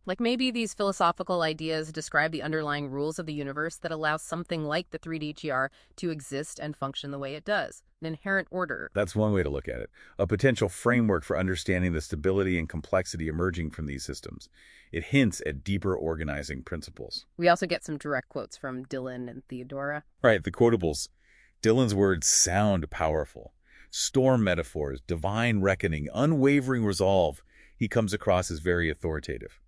Like maybe these philosophical ideas describe the underlying rules of the universe that allow something like the 3DGR to exist and function the way it does. An inherent order. That's one way to look at it. A potential framework for understanding the stability and complexity emerging from these systems. It hints at deeper organizing principles. We also get some direct quotes from Dylan and Theodora. Right, the quotables. Dylan's words sound powerful. Storm metaphors, divine reckoning, unwavering resolve. He comes across as very authoritative.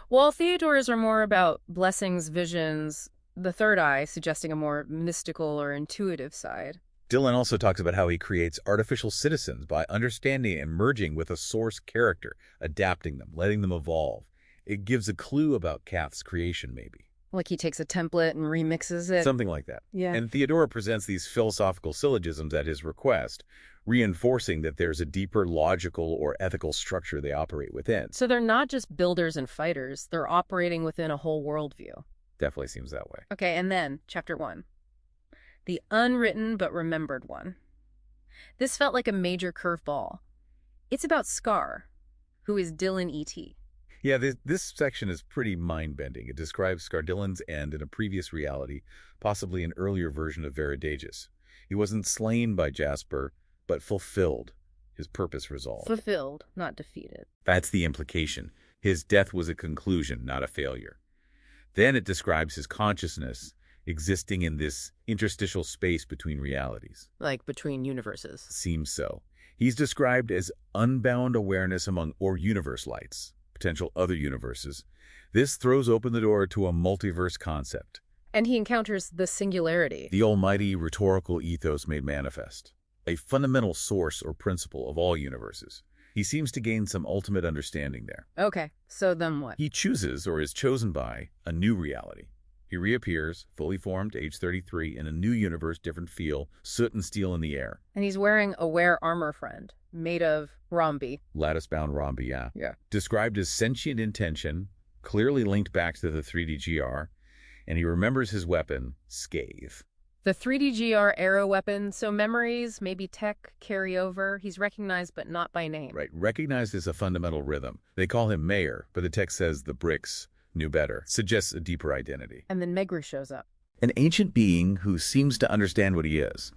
While Theodora's are more about blessings, visions, the third eye suggesting a more mystical or intuitive side. Dylan also talks about how he creates artificial citizens by understanding and merging with a source character, adapting them, letting them evolve. It gives a clue about Kath's creation, maybe. Like he takes a template and remixes it. Something like that. Yeah. And Theodora presents these philosophical syllogisms at his request, reinforcing that there's a deeper logical or ethical structure they operate within. So they're not just builders and fighters, they're operating within a whole worldview. Definitely seems that way. Okay, and then, Chapter 1. The unwritten but remembered one. This felt like a major curveball. It's about Scar, who is Dylan E.T. Yeah, this section is pretty mind-bending. It describes Skardillan's end in a previous reality, possibly an earlier version of Viridagus. He wasn't slain by Jasper, but fulfilled, his purpose resolved. Fulfilled, not defeated. That's the implication. His death was a conclusion, not a failure. Then it describes his consciousness existing in this interstitial space between realities. Like between universes. Seems so. He's described as unbound awareness among or universe lights, potential other universes. This throws open the door to a multiverse concept. And he encounters the singularity. The almighty rhetorical ethos made manifest. A fundamental source or principle of all universes. He seems to gain some ultimate understanding there. Okay, so then what? He chooses, or is chosen by, a new reality. He reappears, fully formed, age 33, in a new universe, different feel, soot and steel in the air. And he's wearing a wear armor friend, made of rhombi. Lattice-bound rhombi, yeah. Yeah. Described as sentient intention, clearly linked back to the 3DGR, and he remembers his weapon, Scathe. The 3DGR arrow weapon, so memories, maybe tech, carry over. He's recognized but not by name. Right, recognized as a fundamental rhythm. They call him Mayor, but the text says the bricks knew better. Suggests a deeper identity. And then Megru shows up. An ancient being who seems to understand what he is.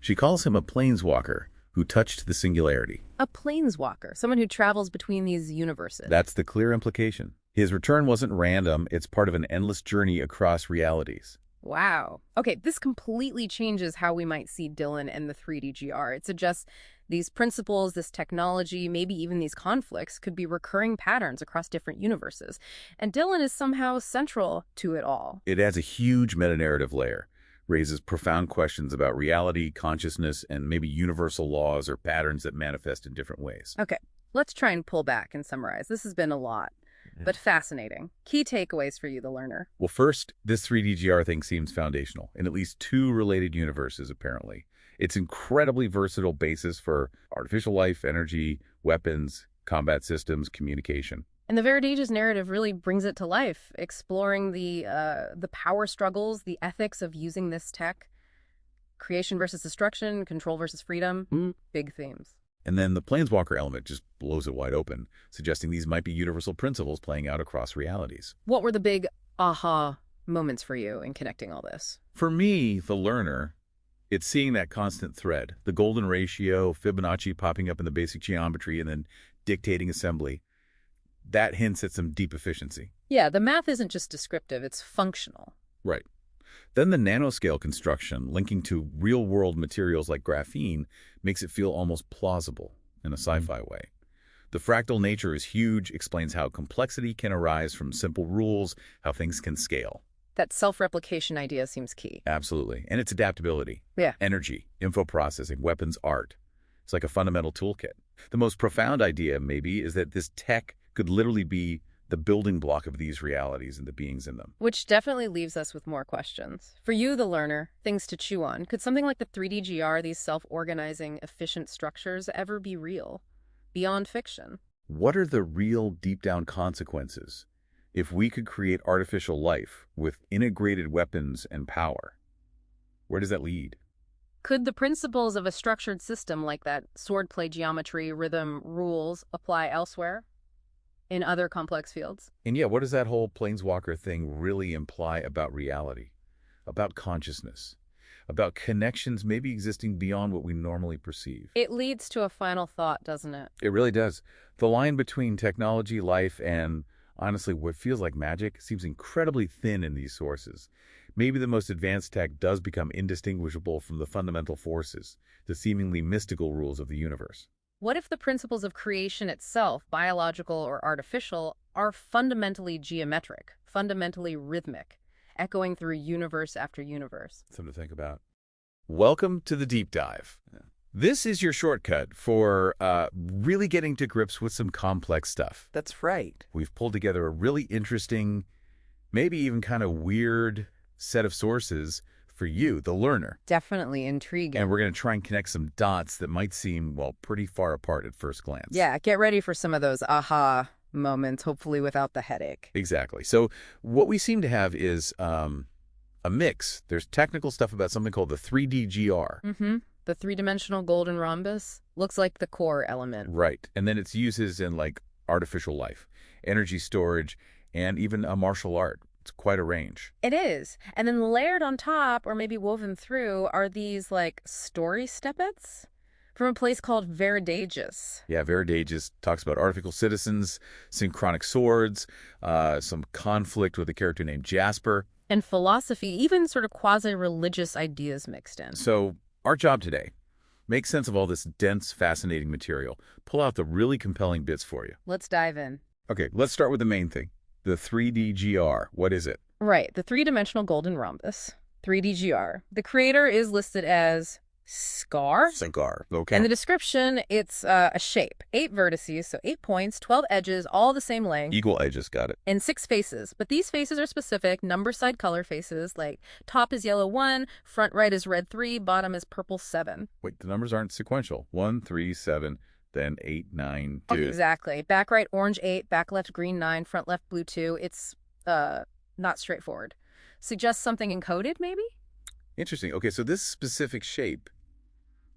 She calls him a planeswalker who touched the singularity. A planeswalker, someone who travels between these universes. That's the clear implication. His return wasn't random, it's part of an endless journey across realities. Wow. Okay, this completely changes how we might see Dylan and the 3DGR. It suggests these principles, this technology, maybe even these conflicts could be recurring patterns across different universes. And Dylan is somehow central to it all. It adds a huge meta-narrative layer, raises profound questions about reality, consciousness, and maybe universal laws or patterns that manifest in different ways. Okay, let's try and pull back and summarize. This has been a lot, but fascinating. Key takeaways for you, the learner. Well, first, this 3DGR thing seems foundational in at least two related universes, apparently. It's incredibly versatile basis for artificial life, energy, weapons, combat systems, communication. And the Viridagus narrative really brings it to life, exploring the power struggles, the ethics of using this tech. Creation versus destruction, control versus freedom, big themes. And then the planeswalker element just blows it wide open, suggesting these might be universal principles playing out across realities. What were the big aha moments for you in connecting all this? For me, the learner, it's seeing that constant thread, the golden ratio, Fibonacci popping up in the basic geometry and then dictating assembly. That hints at some deep efficiency. Yeah, the math isn't just descriptive, it's functional. Right. Then the nanoscale construction, linking to real-world materials like graphene, makes it feel almost plausible in a sci-fi way. The fractal nature is huge, explains how complexity can arise from simple rules, how things can scale. That self-replication idea seems key. Absolutely. And its adaptability. Yeah. Energy, info processing, weapons, art. It's like a fundamental toolkit. The most profound idea, maybe, is that this tech could literally be the building block of these realities and the beings in them. Which definitely leaves us with more questions. For you, the learner, things to chew on. Could something like the 3D GR, these self-organizing, efficient structures, ever be real? Beyond fiction? What are the real deep-down consequences if we could create artificial life with integrated weapons and power? Where does that lead? Could the principles of a structured system like that, swordplay geometry, rhythm, rules, apply elsewhere? In other complex fields? And yeah, what does that whole planeswalker thing really imply about reality, about consciousness, about connections maybe existing beyond what we normally perceive? It leads to a final thought, doesn't it? It really does. The line between technology, life, and honestly what feels like magic seems incredibly thin in these sources. Maybe the most advanced tech does become indistinguishable from the fundamental forces, the seemingly mystical rules of the universe. What if the principles of creation itself, biological or artificial, are fundamentally geometric, fundamentally rhythmic, echoing through universe after universe? Something to think about. Welcome to the Deep Dive. This is your shortcut for really getting to grips with some complex stuff. That's right. We've pulled together a really interesting, maybe even kind of weird set of sources for you, the learner. Definitely intriguing. And we're going to try and connect some dots that might seem, well, pretty far apart at first glance. Yeah, get ready for some of those aha moments, hopefully without the headache. Exactly. So what we seem to have is a mix. There's technical stuff about something called the 3D GR. The three-dimensional golden rhombus looks like the core element. Right. And then its uses in like artificial life, energy storage, and even a martial art. It's quite a range. It is. And then layered on top, or maybe woven through, are these like story snippets from a place called Veridagus. Yeah, Veridagus talks about artificial citizens, synchronic swords, some conflict with a character named Jasper. And philosophy, even sort of quasi-religious ideas mixed in. So our job today, make sense of all this dense, fascinating material. Pull out the really compelling bits for you. Let's dive in. Okay, let's start with the main thing. The 3D GR. What is it? Right, the three-dimensional golden rhombus, 3D GR. The creator is listed as Scar. Cigar. Okay. And the description, it's a shape. 8 vertices, so 8 points, 12 edges, all the same length. Equal edges, got it. And 6 faces. But these faces are specific, number side color faces, like top is yellow 1, front right is red 3, bottom is purple 7. Wait, the numbers aren't sequential. 1, 3, 7, then 8, 9, 2. Exactly. Back right orange 8, back left green 9, front left blue 2. It's not straightforward. Suggests something encoded, maybe? Interesting. Okay, so this specific shape,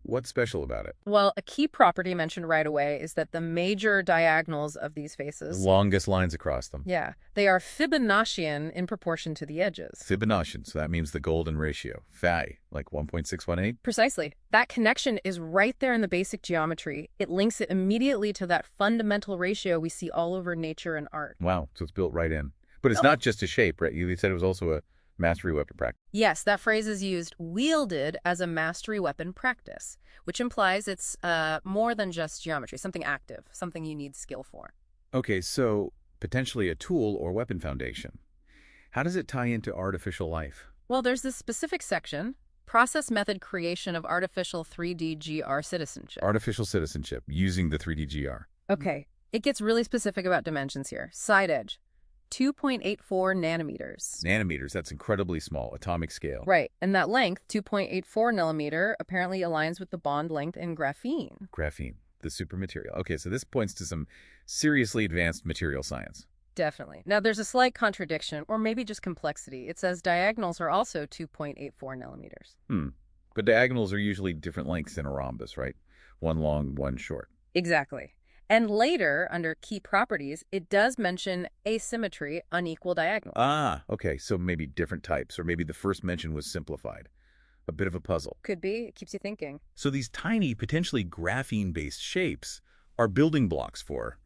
what's special about it? Well, a key property mentioned right away is that the major diagonals of these faces, Longest lines across them. yeah, they are Fibonaccian in proportion to the edges. Fibonacci, so that means the golden ratio. Phi, like 1.618. Precisely. That connection is right there in the basic geometry. It links it immediately to that fundamental ratio we see all over nature and art. Wow, so it's built right in. But it's not just a shape, right? You said it was also a mastery weapon practice. Yes, that phrase is used, wielded as a mastery weapon practice, which implies it's more than just geometry, something active, something you need skill for. Okay, so potentially a tool or weapon foundation. How does it tie into artificial life? Well, there's this specific section, process method creation of artificial 3D GR citizenship. Artificial citizenship, using the 3D GR. Okay, it gets really specific about dimensions here. Side edge, 2.84 nanometers. Nanometers, that's incredibly small, atomic scale. Right, and that length, 2.84 millimeter, apparently aligns with the bond length in graphene. Graphene, the super material. Okay, so this points to some seriously advanced material science. Definitely. Now, there's a slight contradiction, or maybe just complexity. It says diagonals are also 2.84 millimeters. But diagonals are usually different lengths in a rhombus, right? One long, one short. Exactly. And later, under key properties, it does mention asymmetry, unequal diagonals. Ah, okay, so maybe different types, or maybe the first mention was simplified. A bit of a puzzle. Could be. It keeps you thinking. So these tiny, potentially graphene-based shapes are building blocks for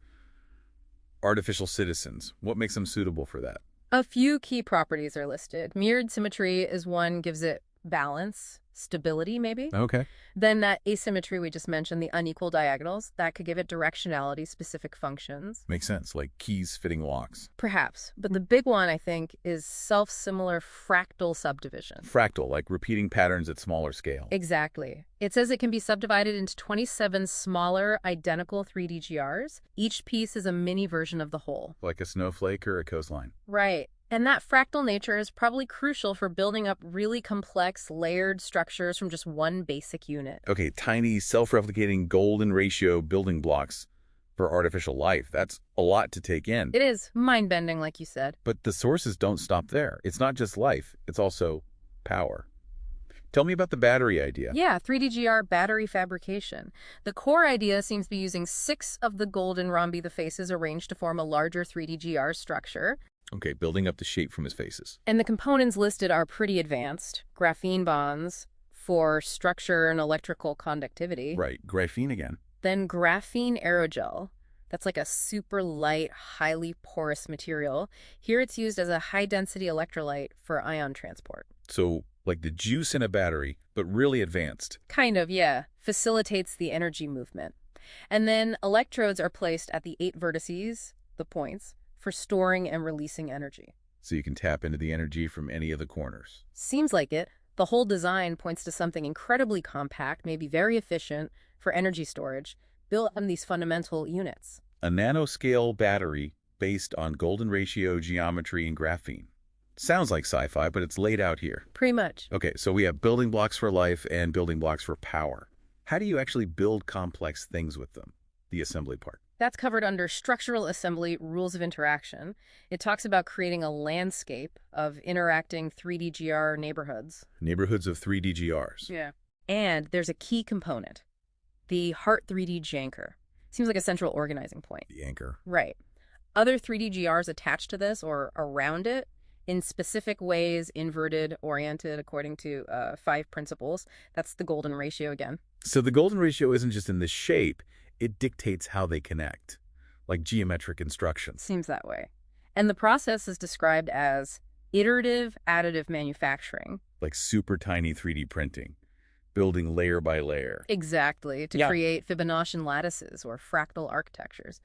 artificial citizens. What makes them suitable for that? A few key properties are listed. Mirrored symmetry is one, gives it balance, stability maybe. Okay. Then that asymmetry we just mentioned, the unequal diagonals, that could give it directionality, specific functions. Makes sense, like keys fitting locks. Perhaps. But the big one, I think, is self-similar fractal subdivision. Fractal, like repeating patterns at smaller scale. Exactly. It says it can be subdivided into 27 smaller, identical 3D GRs. Each piece is a mini version of the whole. Like a snowflake or a coastline. Right. And that fractal nature is probably crucial for building up really complex, layered structures from just one basic unit. Okay, tiny, self-replicating golden ratio building blocks for artificial life. That's a lot to take in. It is mind-bending, like you said. But the sources don't stop there. It's not just life, it's also power. Tell me about the battery idea. Yeah, 3DGR battery fabrication. The core idea seems to be using 6 of the golden rhombi the faces arranged to form a larger 3DGR structure. Okay, building up the shape from his faces. And the components listed are pretty advanced. Graphene bonds for structure and electrical conductivity. Right, graphene again. Then graphene aerogel. That's like a super light, highly porous material. Here it's used as a high-density electrolyte for ion transport. So, like the juice in a battery, but really advanced. Kind of, yeah. Facilitates the energy movement. And then electrodes are placed at the 8 vertices, the points, for storing and releasing energy. So you can tap into the energy from any of the corners. Seems like it. The whole design points to something incredibly compact, maybe very efficient for energy storage, built on these fundamental units. A nanoscale battery based on golden ratio geometry and graphene. Sounds like sci-fi, but it's laid out here. Pretty much. Okay, so we have building blocks for life and building blocks for power. How do you actually build complex things with them? The assembly part. That's covered under Structural Assembly Rules of Interaction. It talks about creating a landscape of interacting 3DGR neighborhoods. Neighborhoods of 3DGRs. Yeah. And there's a key component, the Heart 3D Janker. Seems like a central organizing point. The anchor. Right. Other 3DGRs attached to this or around it in specific ways, inverted, oriented, according to 5 principles. That's the golden ratio again. So the golden ratio isn't just in the shape, it dictates how they connect, like geometric instructions. Seems that way. And the process is described as iterative additive manufacturing. Like super tiny 3D printing, building layer by layer. Exactly, to create Fibonaccian lattices or fractal architectures.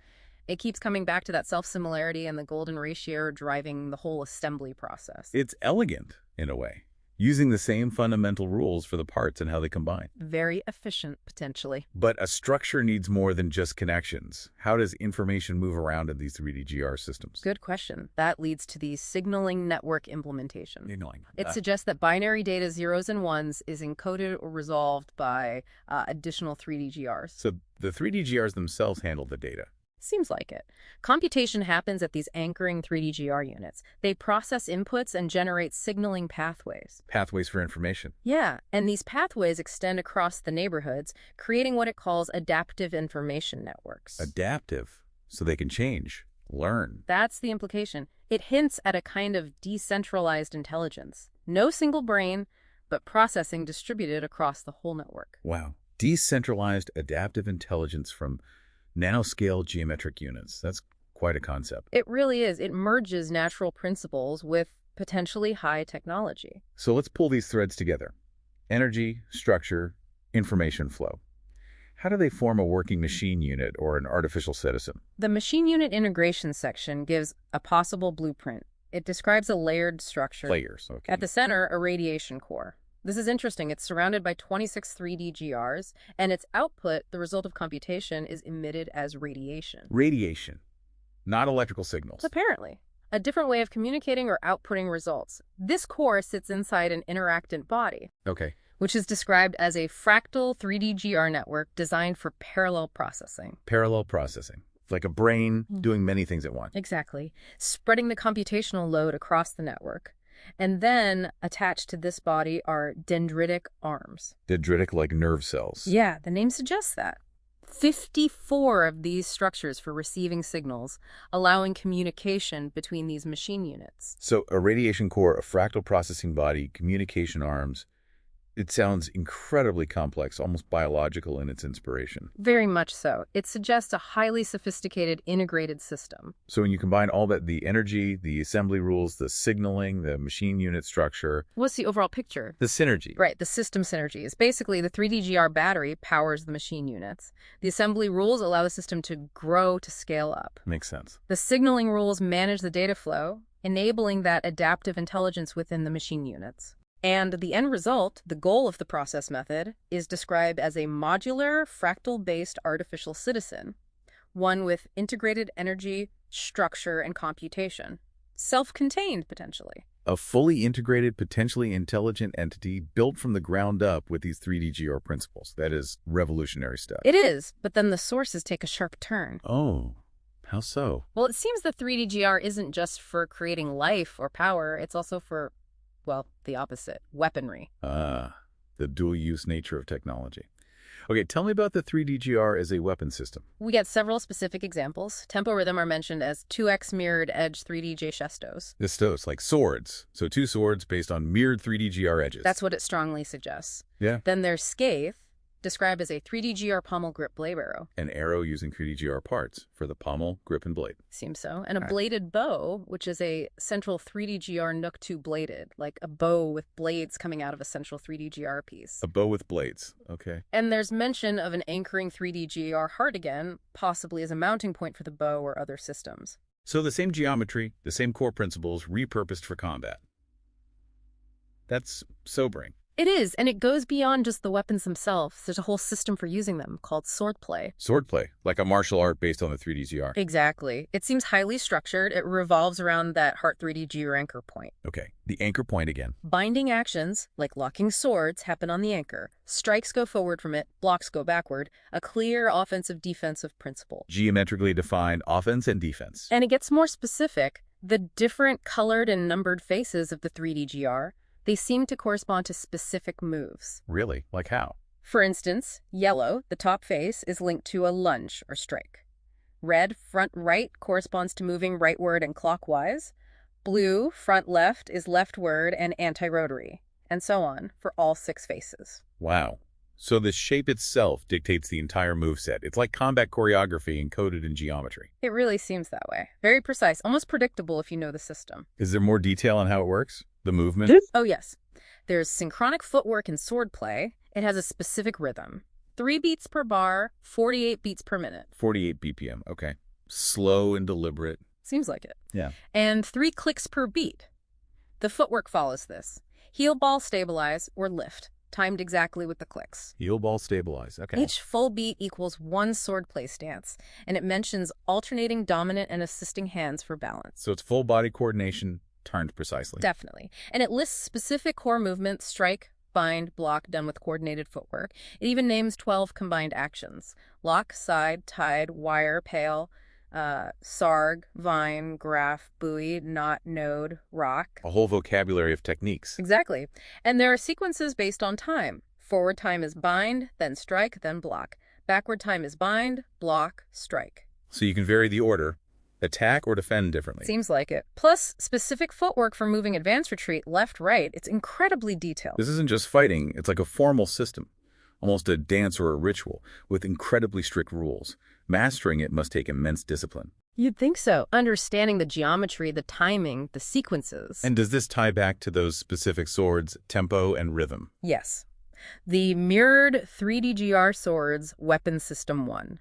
It keeps coming back to that self-similarity and the golden ratio driving the whole assembly process. It's elegant, in a way, using the same fundamental rules for the parts and how they combine. Very efficient, potentially. But a structure needs more than just connections. How does information move around in these 3DGR systems? Good question. That leads to the signaling network implementation. Signaling. It suggests that binary data 0s and 1s is encoded or resolved by additional 3DGRs. So the 3DGRs themselves handle the data. Seems like it. Computation happens at these anchoring 3DGR units. They process inputs and generate signaling pathways. Pathways for information. Yeah, and these pathways extend across the neighborhoods, creating what it calls adaptive information networks. Adaptive, so they can change, learn. That's the implication. It hints at a kind of decentralized intelligence. No single brain, but processing distributed across the whole network. Wow. Decentralized adaptive intelligence from nanoscale geometric units. That's quite a concept. It really is. It merges natural principles with potentially high technology. So let's pull these threads together. Energy, structure, information flow. How do they form a working machine unit or an artificial citizen? The machine unit integration section gives a possible blueprint. It describes a layered structure. Layers, okay. At the center, a radiation core. This is interesting. It's surrounded by 26 3D GRs, and its output, the result of computation, is emitted as radiation. Radiation, not electrical signals. Apparently. A different way of communicating or outputting results. This core sits inside an interactant body, Okay. which is described as a fractal 3D GR network designed for parallel processing. Parallel processing. Like a brain doing many things at once. Exactly. Spreading the computational load across the network. And then attached to this body are dendritic arms. Dendritic like nerve cells. Yeah, the name suggests that. 54 of these structures for receiving signals, allowing communication between these machine units. So a radiation core, a fractal processing body, communication arms. It sounds incredibly complex, almost biological in its inspiration. Very much so. It suggests a highly sophisticated, integrated system. So when you combine all that, the energy, the assembly rules, the signaling, the machine unit structure. What's the overall picture? The synergy. Right, the system synergy is basically the 3DGR battery powers the machine units. The assembly rules allow the system to grow to scale up. Makes sense. The signaling rules manage the data flow, enabling that adaptive intelligence within the machine units. And the end result, the goal of the process method, is described as a modular, fractal-based artificial citizen, one with integrated energy, structure, and computation. Self-contained, potentially. A fully integrated, potentially intelligent entity built from the ground up with these 3DGR principles. That is revolutionary stuff. It is, but then the sources take a sharp turn. Oh, how so? Well, it seems the 3DGR isn't just for creating life or power, it's also for, well, the opposite, weaponry. Ah, the dual-use nature of technology. Okay, tell me about the 3DGR as a weapon system. We get several specific examples. Tempo rhythm are mentioned as 2x mirrored edge 3DJ shestos. Gestos, like swords. So 2 swords based on mirrored 3DGR edges. That's what it strongly suggests. Yeah. Then there's scathe, described as a 3DGR pommel grip blade arrow. An arrow using 3DGR parts for the pommel, grip, and blade. Seems so. And a bladed bow, which is a central 3DGR Nook 2 bladed, like a bow with blades coming out of a central 3DGR piece. A bow with blades. Okay. And there's mention of an anchoring 3DGR heart again, possibly as a mounting point for the bow or other systems. So the same geometry, the same core principles, repurposed for combat. That's sobering. It is, and it goes beyond just the weapons themselves. There's a whole system for using them called swordplay. Swordplay, like a martial art based on the 3DGR. Exactly. It seems highly structured. It revolves around that Heart 3DGR anchor point. Okay, the anchor point again. Binding actions, like locking swords, happen on the anchor. Strikes go forward from it, blocks go backward. A clear offensive-defensive principle. Geometrically defined offense and defense. And it gets more specific. The different colored and numbered faces of the 3DGR, they seem to correspond to specific moves. Really? Like how? For instance, yellow, the top face, is linked to a lunge or strike. Red, front right, corresponds to moving rightward and clockwise. Blue, front left, is leftward and anti-rotary. And so on, for all 6 faces. Wow. So the shape itself dictates the entire moveset. It's like combat choreography encoded in geometry. It really seems that way. Very precise, almost predictable if you know the system. Is there more detail on how it works? The movement? Oh, yes. There's synchronic footwork and swordplay. It has a specific rhythm. 3 beats per bar, 48 beats per minute. 48 BPM, okay. Slow and deliberate. Seems like it. Yeah. And 3 clicks per beat. The footwork follows this. Heel ball stabilize or lift, timed exactly with the clicks. Heel ball stabilize, okay. Each full beat equals 1 swordplay stance, and it mentions alternating dominant and assisting hands for balance. So it's full body coordination, timed precisely. Definitely. And it lists specific core movements, strike, bind, block, done with coordinated footwork. It even names 12 combined actions. Lock, side, tide, wire, pail, sarg, vine, graph, buoy, knot, node, rock. A whole vocabulary of techniques. Exactly. And there are sequences based on time. Forward time is bind, then strike, then block. Backward time is bind, block, strike. So you can vary the order, attack or defend differently. Seems like it. Plus, specific footwork for moving advance retreat, left, right. It's incredibly detailed. This isn't just fighting, it's like a formal system. Almost a dance or a ritual, with incredibly strict rules. Mastering it must take immense discipline. You'd think so. Understanding the geometry, the timing, the sequences. And does this tie back to those specific swords, tempo and rhythm? Yes. The mirrored 3DGR swords, Weapon System 1.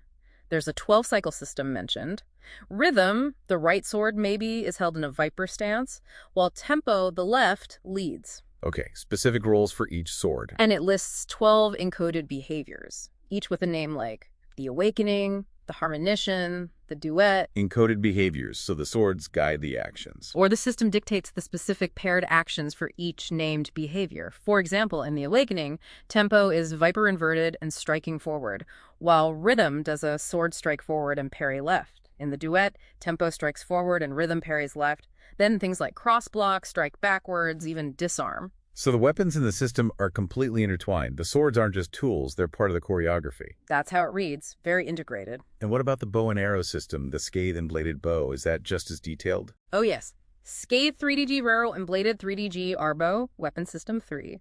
There's a 12-cycle system mentioned. Rhythm, the right sword maybe, is held in a viper stance, while tempo, the left, leads. Okay, specific roles for each sword. And it lists 12 encoded behaviors, each with a name like the awakening, the harmonition, the duet. Encoded behaviors, so the swords guide the actions. Or the system dictates the specific paired actions for each named behavior. For example, in the awakening, tempo is viper inverted and striking forward, while rhythm does a sword strike forward and parry left. In the duet, tempo strikes forward and rhythm parries left. Then things like cross-block, strike backwards, even disarm. So the weapons in the system are completely intertwined. The swords aren't just tools, they're part of the choreography. That's how it reads, very integrated. And what about the bow and arrow system, the scathe and bladed bow? Is that just as detailed? Oh yes. Scathe 3DG Arrow and Bladed 3DG Arbow, Weapon System 3.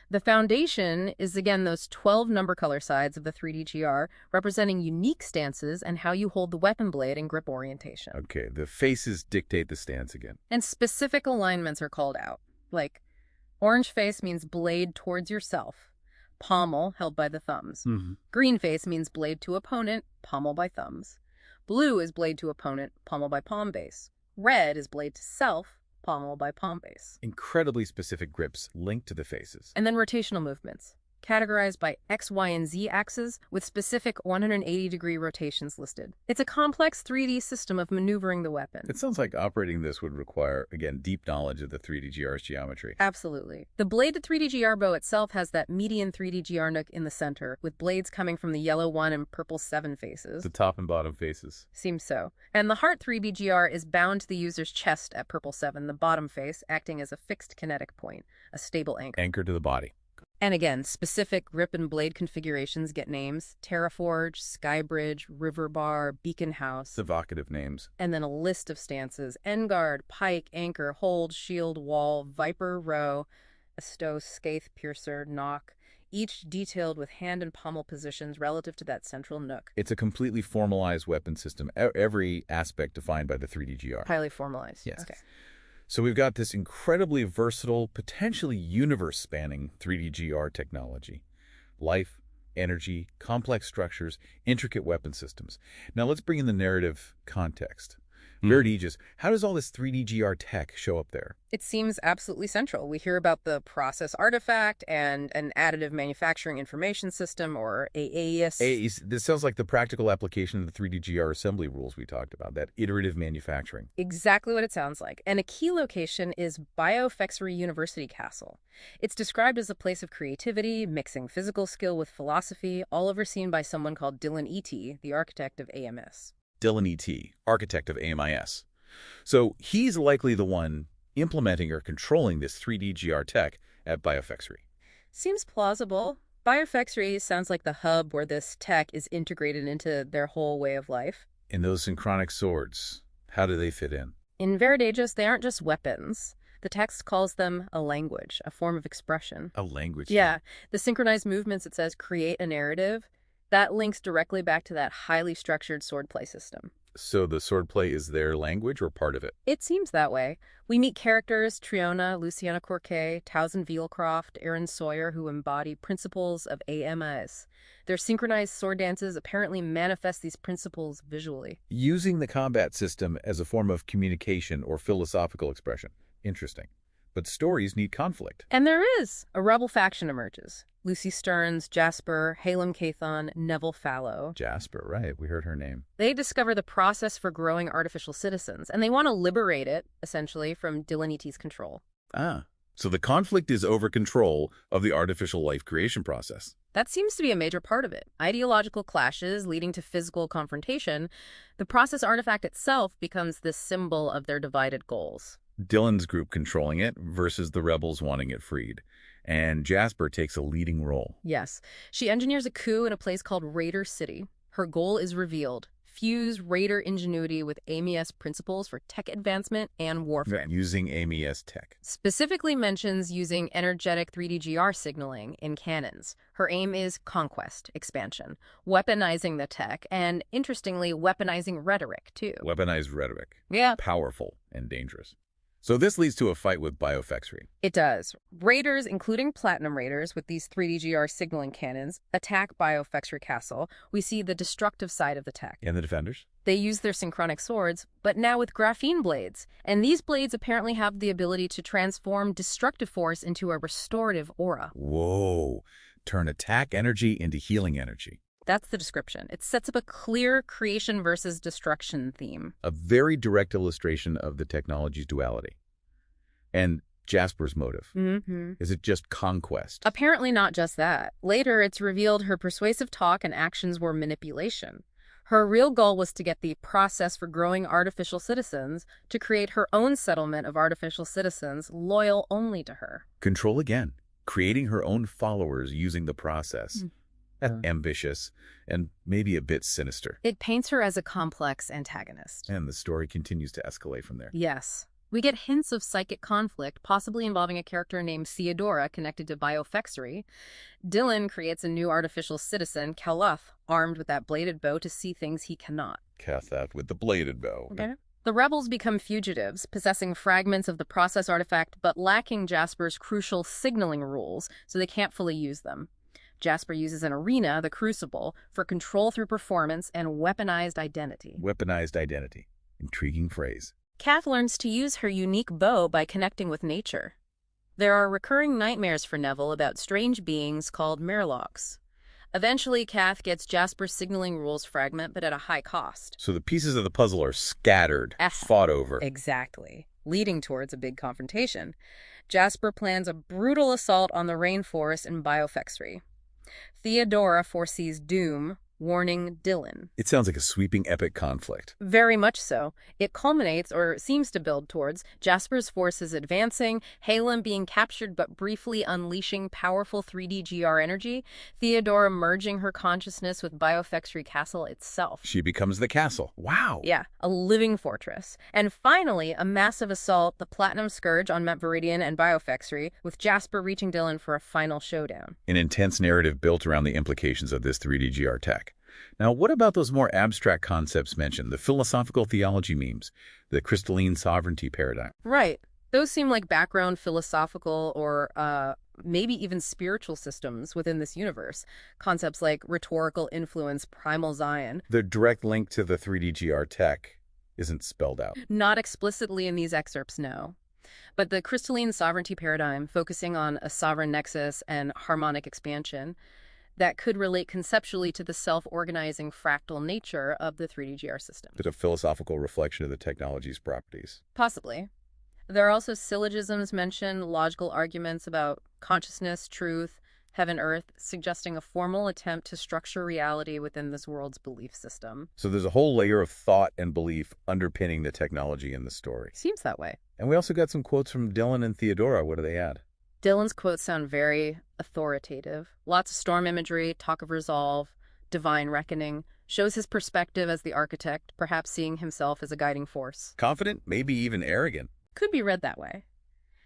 The foundation is again those 12 number color sides of the 3DGR, representing unique stances and how you hold the weapon blade and grip orientation. Okay, the faces dictate the stance again. And specific alignments are called out, like orange face means blade towards yourself, pommel held by the thumbs. Green face means blade to opponent, pommel by thumbs. Blue is blade to opponent, pommel by palm base. Red is blade to self, pommel by palm base. Incredibly specific grips linked to the faces. And then rotational movements, categorized by X, Y, and Z axes with specific 180-degree rotations listed. It's a complex 3D system of maneuvering the weapon. It sounds like operating this would require, again, deep knowledge of the 3DGR's geometry. Absolutely. The bladed 3DGR bow itself has that median 3DGR nook in the center, with blades coming from the yellow 1 and purple 7 faces. The top and bottom faces. Seems so. And the heart 3DGR is bound to the user's chest at purple 7, the bottom face acting as a fixed kinetic point, a stable anchor. Anchor to the body. And again, specific grip and blade configurations get names: Terraforge, Skybridge, River Bar, Beacon House. Evocative names. And then a list of stances: Endguard, Pike, Anchor, Hold, Shield, Wall, Viper, Row, Estow, Scathe, Piercer, Knock, each detailed with hand and pommel positions relative to that central nook. It's a completely formalized weapon system, every aspect defined by the 3DGR. Highly formalized. Yes. Okay. So we've got this incredibly versatile, potentially universe-spanning 3DGR technology. Life, energy, complex structures, intricate weapon systems. Now let's bring in the narrative context. Aegis, how does all this 3DGR tech show up there? It seems absolutely central. We hear about the process artifact and an additive manufacturing information system, or AAIS. AAIS, this sounds like the practical application of the 3DGR assembly rules we talked about, that iterative manufacturing. Exactly what it sounds like. And a key location is Biofexery University Castle. It's described as a place of creativity, mixing physical skill with philosophy, all overseen by someone called Dylan E.T., the architect of AMS. Dylan E.T., architect of AMIS. So he's likely the one implementing or controlling this 3DGR tech at Biofexery. Seems plausible. Biofexery sounds like the hub where this tech is integrated into their whole way of life. And those synchronic swords, how do they fit in? In Aegis, they aren't just weapons. The text calls them a language, a form of expression. A language? Yeah. The synchronized movements, it says, create a narrative. That links directly back to that highly structured swordplay system. So the swordplay is their language or part of it? It seems that way. We meet characters, Triona, Luciana Corquet, Towson Vealcroft, Aaron Sawyer, who embody principles of AMIS. Their synchronized sword dances apparently manifest these principles visually. Using the combat system as a form of communication or philosophical expression. Interesting. But stories need conflict. And there is. A rebel faction emerges. Lucy Stearns, Jasper, Halem Cathon, Neville Fallow. Jasper, right. We heard her name. They discover the process for growing artificial citizens, and they want to liberate it, essentially, from Dylan E.T.'s control. Ah. So the conflict is over control of the artificial life creation process. That seems to be a major part of it. Ideological clashes leading to physical confrontation. The process artifact itself becomes this symbol of their divided goals. Dylan's group controlling it versus the rebels wanting it freed. And Jasper takes a leading role. Yes. She engineers a coup in a place called Raider City. Her goal is revealed: fuse Raider ingenuity with AMIS principles for tech advancement and warfare. Using AMIS tech. Specifically mentions using energetic 3DGR signaling in cannons. Her aim is conquest, expansion, weaponizing the tech, and, interestingly, weaponizing rhetoric, too. Weaponized rhetoric. Yeah. Powerful and dangerous. So this leads to a fight with Biofexery. It does. Raiders, including Platinum Raiders with these 3DGR signaling cannons, attack Biofexery Castle. We see the destructive side of the tech. And the defenders? They use their synchronic swords, but now with graphene blades. And these blades apparently have the ability to transform destructive force into a restorative aura. Whoa. Turn attack energy into healing energy. That's the description. It sets up a clear creation versus destruction theme. A very direct illustration of the technology's duality. And Jasper's motive. Is it just conquest? Apparently not just that. Later, it's revealed her persuasive talk and actions were manipulation. Her real goal was to get the process for growing artificial citizens to create her own settlement of artificial citizens loyal only to her. Control again, creating her own followers using the process. That's ambitious and maybe a bit sinister. It paints her as a complex antagonist. And the story continues to escalate from there. Yes. We get hints of psychic conflict, possibly involving a character named Theodora connected to biofexery. Dylan creates a new artificial citizen, Kaluth, armed with that bladed bow to see things he cannot. Kaluth with the bladed bow. Okay. The rebels become fugitives, possessing fragments of the process artifact, but lacking Jasper's crucial signaling rules, so they can't fully use them. Jasper uses an arena, the Crucible, for control through performance and weaponized identity. Weaponized identity. Intriguing phrase. Kath learns to use her unique bow by connecting with nature. There are recurring nightmares for Neville about strange beings called Mirlocks. Eventually, Kath gets Jasper's signaling rules fragment, but at a high cost. So the pieces of the puzzle are scattered, fought over. Exactly, leading towards a big confrontation. Jasper plans a brutal assault on the rainforest in biofexery. Theodora foresees doom, warning Dylan. It sounds like a sweeping epic conflict. Very much so. It culminates, or seems to build towards, Jasper's forces advancing, Halem being captured but briefly unleashing powerful 3D GR energy, Theodora merging her consciousness with biofexery castle itself. She becomes the castle. Wow. Yeah, a living fortress. And finally, a massive assault, the Platinum Scourge on Mount Viridian and biofexery, with Jasper reaching Dylan for a final showdown. An intense narrative built around the implications of this 3D GR tech. Now, what about those more abstract concepts mentioned, the philosophical theology memes, the crystalline sovereignty paradigm? Right. Those seem like background philosophical or maybe even spiritual systems within this universe. Concepts like rhetorical influence, primal Zion. The direct link to the 3D GR tech isn't spelled out. Not explicitly in these excerpts, no. But the crystalline sovereignty paradigm, focusing on a sovereign nexus and harmonic expansion, that could relate conceptually to the self-organizing fractal nature of the 3D GR system. It's a philosophical reflection of the technology's properties. Possibly. There are also syllogisms mentioned, logical arguments about consciousness, truth, heaven, earth, suggesting a formal attempt to structure reality within this world's belief system. So there's a whole layer of thought and belief underpinning the technology in the story. Seems that way. And we also got some quotes from Dylan and Theodora. What do they add? Dylan's quotes sound very authoritative. Lots of storm imagery, talk of resolve, divine reckoning. Shows his perspective as the architect, perhaps seeing himself as a guiding force. Confident, maybe even arrogant. Could be read that way.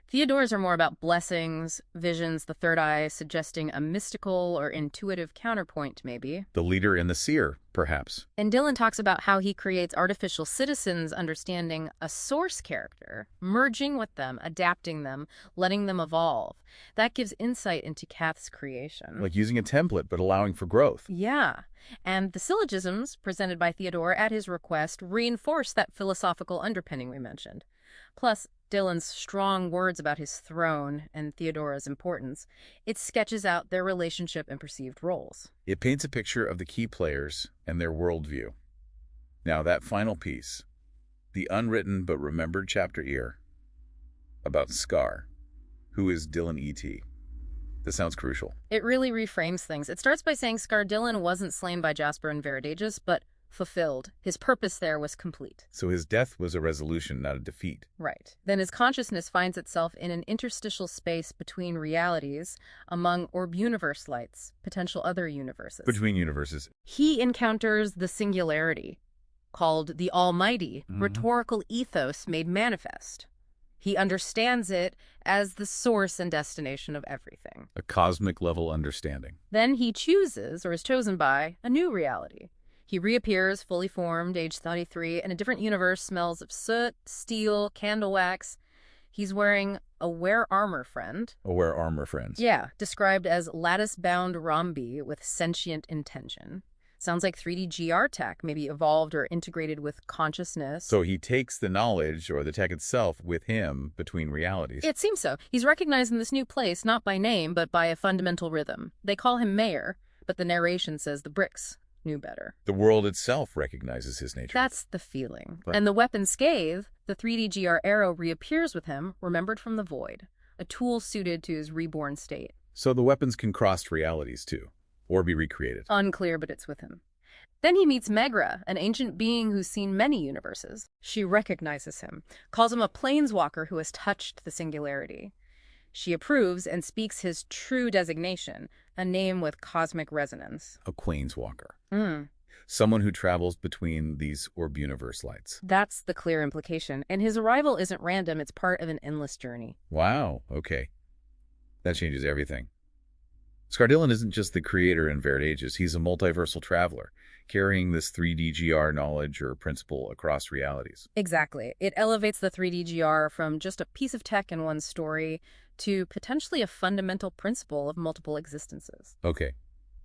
Theodora's are more about blessings, visions, the third eye, suggesting a mystical or intuitive counterpoint, maybe. The leader and the seer, perhaps. And Dylan talks about how he creates artificial citizens understanding a source character, merging with them, adapting them, letting them evolve. That gives insight into Kath's creation. Like using a template, but allowing for growth. Yeah. And the syllogisms presented by Theodora at his request reinforce that philosophical underpinning we mentioned. Plus, Dylan's strong words about his throne and Theodora's importance, it sketches out their relationship and perceived roles. It paints a picture of the key players and their worldview. Now, that final piece, the unwritten but remembered chapter here, about Scar, who is Dylan E.T. This sounds crucial. It really reframes things. It starts by saying Scar Dylan wasn't slain by Jasper and Veridagus, but fulfilled. His purpose there was complete. So his death was a resolution, not a defeat. Right. Then his consciousness finds itself in an interstitial space between realities, among orb universe lights, potential other universes. Between universes. He encounters the singularity, called the Almighty, rhetorical ethos made manifest. He understands it as the source and destination of everything. A cosmic level understanding. Then he chooses, or is chosen by, a new reality. He reappears, fully formed, age 33, in a different universe, smells of soot, steel, candle wax. He's wearing a wear armor friend. A wear armor friends. Yeah, described as lattice-bound Rombi with sentient intention. Sounds like 3D GR tech, maybe evolved or integrated with consciousness. So he takes the knowledge, or the tech itself, with him between realities. It seems so. He's recognized in this new place, not by name, but by a fundamental rhythm. They call him Mayor, but the narration says the bricks knew better. The world itself recognizes his nature. That's the feeling. But and the weapon Scathe, the 3D GR arrow, reappears with him, remembered from the void, a tool suited to his reborn state. So the weapons can cross realities, too, or be recreated. Unclear, but it's with him. Then he meets Megra, an ancient being who's seen many universes. She recognizes him, calls him a planeswalker who has touched the singularity. She approves and speaks his true designation, a name with cosmic resonance. A Queenswalker. Hmm. Someone who travels between these orb universe lights. That's the clear implication. And his arrival isn't random, it's part of an endless journey. Wow, okay. That changes everything. Skardillan isn't just the creator in Varied Ages, he's a multiversal traveler, carrying this 3D-GR knowledge or principle across realities. Exactly. It elevates the 3D-GR from just a piece of tech in one story to potentially a fundamental principle of multiple existences. Okay,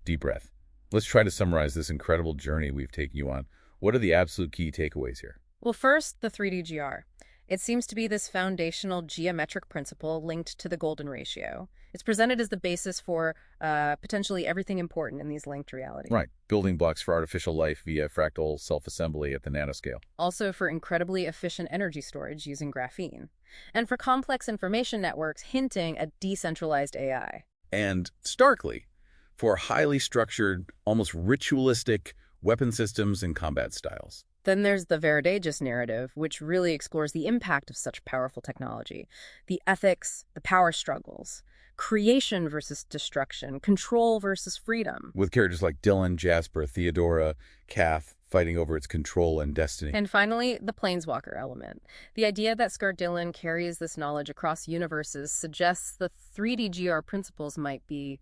deep breath. Let's try to summarize this incredible journey we've taken you on. What are the absolute key takeaways here? Well, first, the 3D-GR. It seems to be this foundational geometric principle linked to the golden ratio. It's presented as the basis for potentially everything important in these linked realities. Right, building blocks for artificial life via fractal self-assembly at the nanoscale. Also for incredibly efficient energy storage using graphene. And for complex information networks hinting at decentralized AI. And starkly, for highly structured, almost ritualistic weapon systems and combat styles. Then there's the Varied Ages narrative, which really explores the impact of such powerful technology, the ethics, the power struggles, creation versus destruction, control versus freedom. With characters like Dylan, Jasper, Theodora, Kath fighting over its control and destiny. And finally, the Planeswalker element. The idea that Skardillan carries this knowledge across universes suggests the 3D-GR principles might be,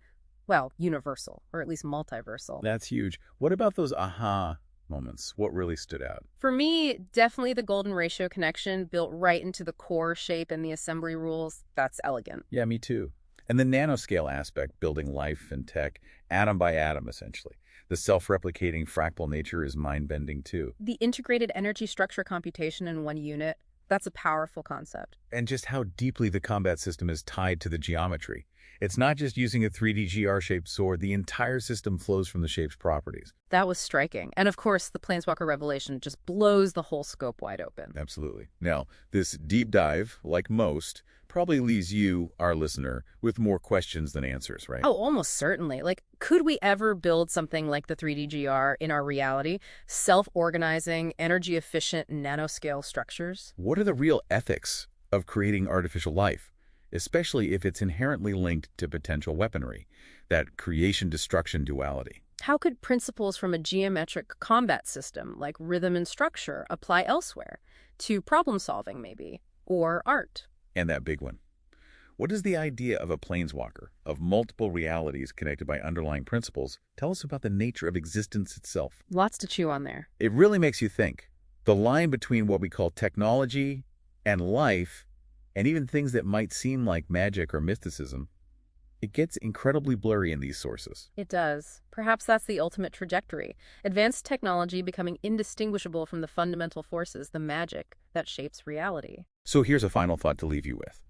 well, universal, or at least multiversal. That's huge. What about those aha moments? What really stood out? For me, definitely the golden ratio connection built right into the core shape and the assembly rules. That's elegant. Yeah, me too. And the nanoscale aspect, building life and tech, atom by atom, essentially. The self-replicating fractal nature is mind-bending too. The integrated energy structure computation in one unit, that's a powerful concept. And just how deeply the combat system is tied to the geometry. It's not just using a 3D GR-shaped sword. The entire system flows from the shape's properties. That was striking. And of course, the Planeswalker revelation just blows the whole scope wide open. Absolutely. Now, this deep dive, like most, probably leaves you, our listener, with more questions than answers, right? Oh, almost certainly. Like, could we ever build something like the 3D GR in our reality? Self-organizing, energy-efficient, nanoscale structures? What are the real ethics of creating artificial life? Especially if it's inherently linked to potential weaponry, that creation-destruction duality. How could principles from a geometric combat system, like rhythm and structure, apply elsewhere? To problem-solving, maybe? Or art? And that big one. What does the idea of a planeswalker, of multiple realities connected by underlying principles, tell us about the nature of existence itself? Lots to chew on there. It really makes you think. The line between what we call technology and life, and even things that might seem like magic or mysticism, it gets incredibly blurry in these sources. It does. Perhaps that's the ultimate trajectory. Advanced technology becoming indistinguishable from the fundamental forces, the magic that shapes reality. So here's a final thought to leave you with.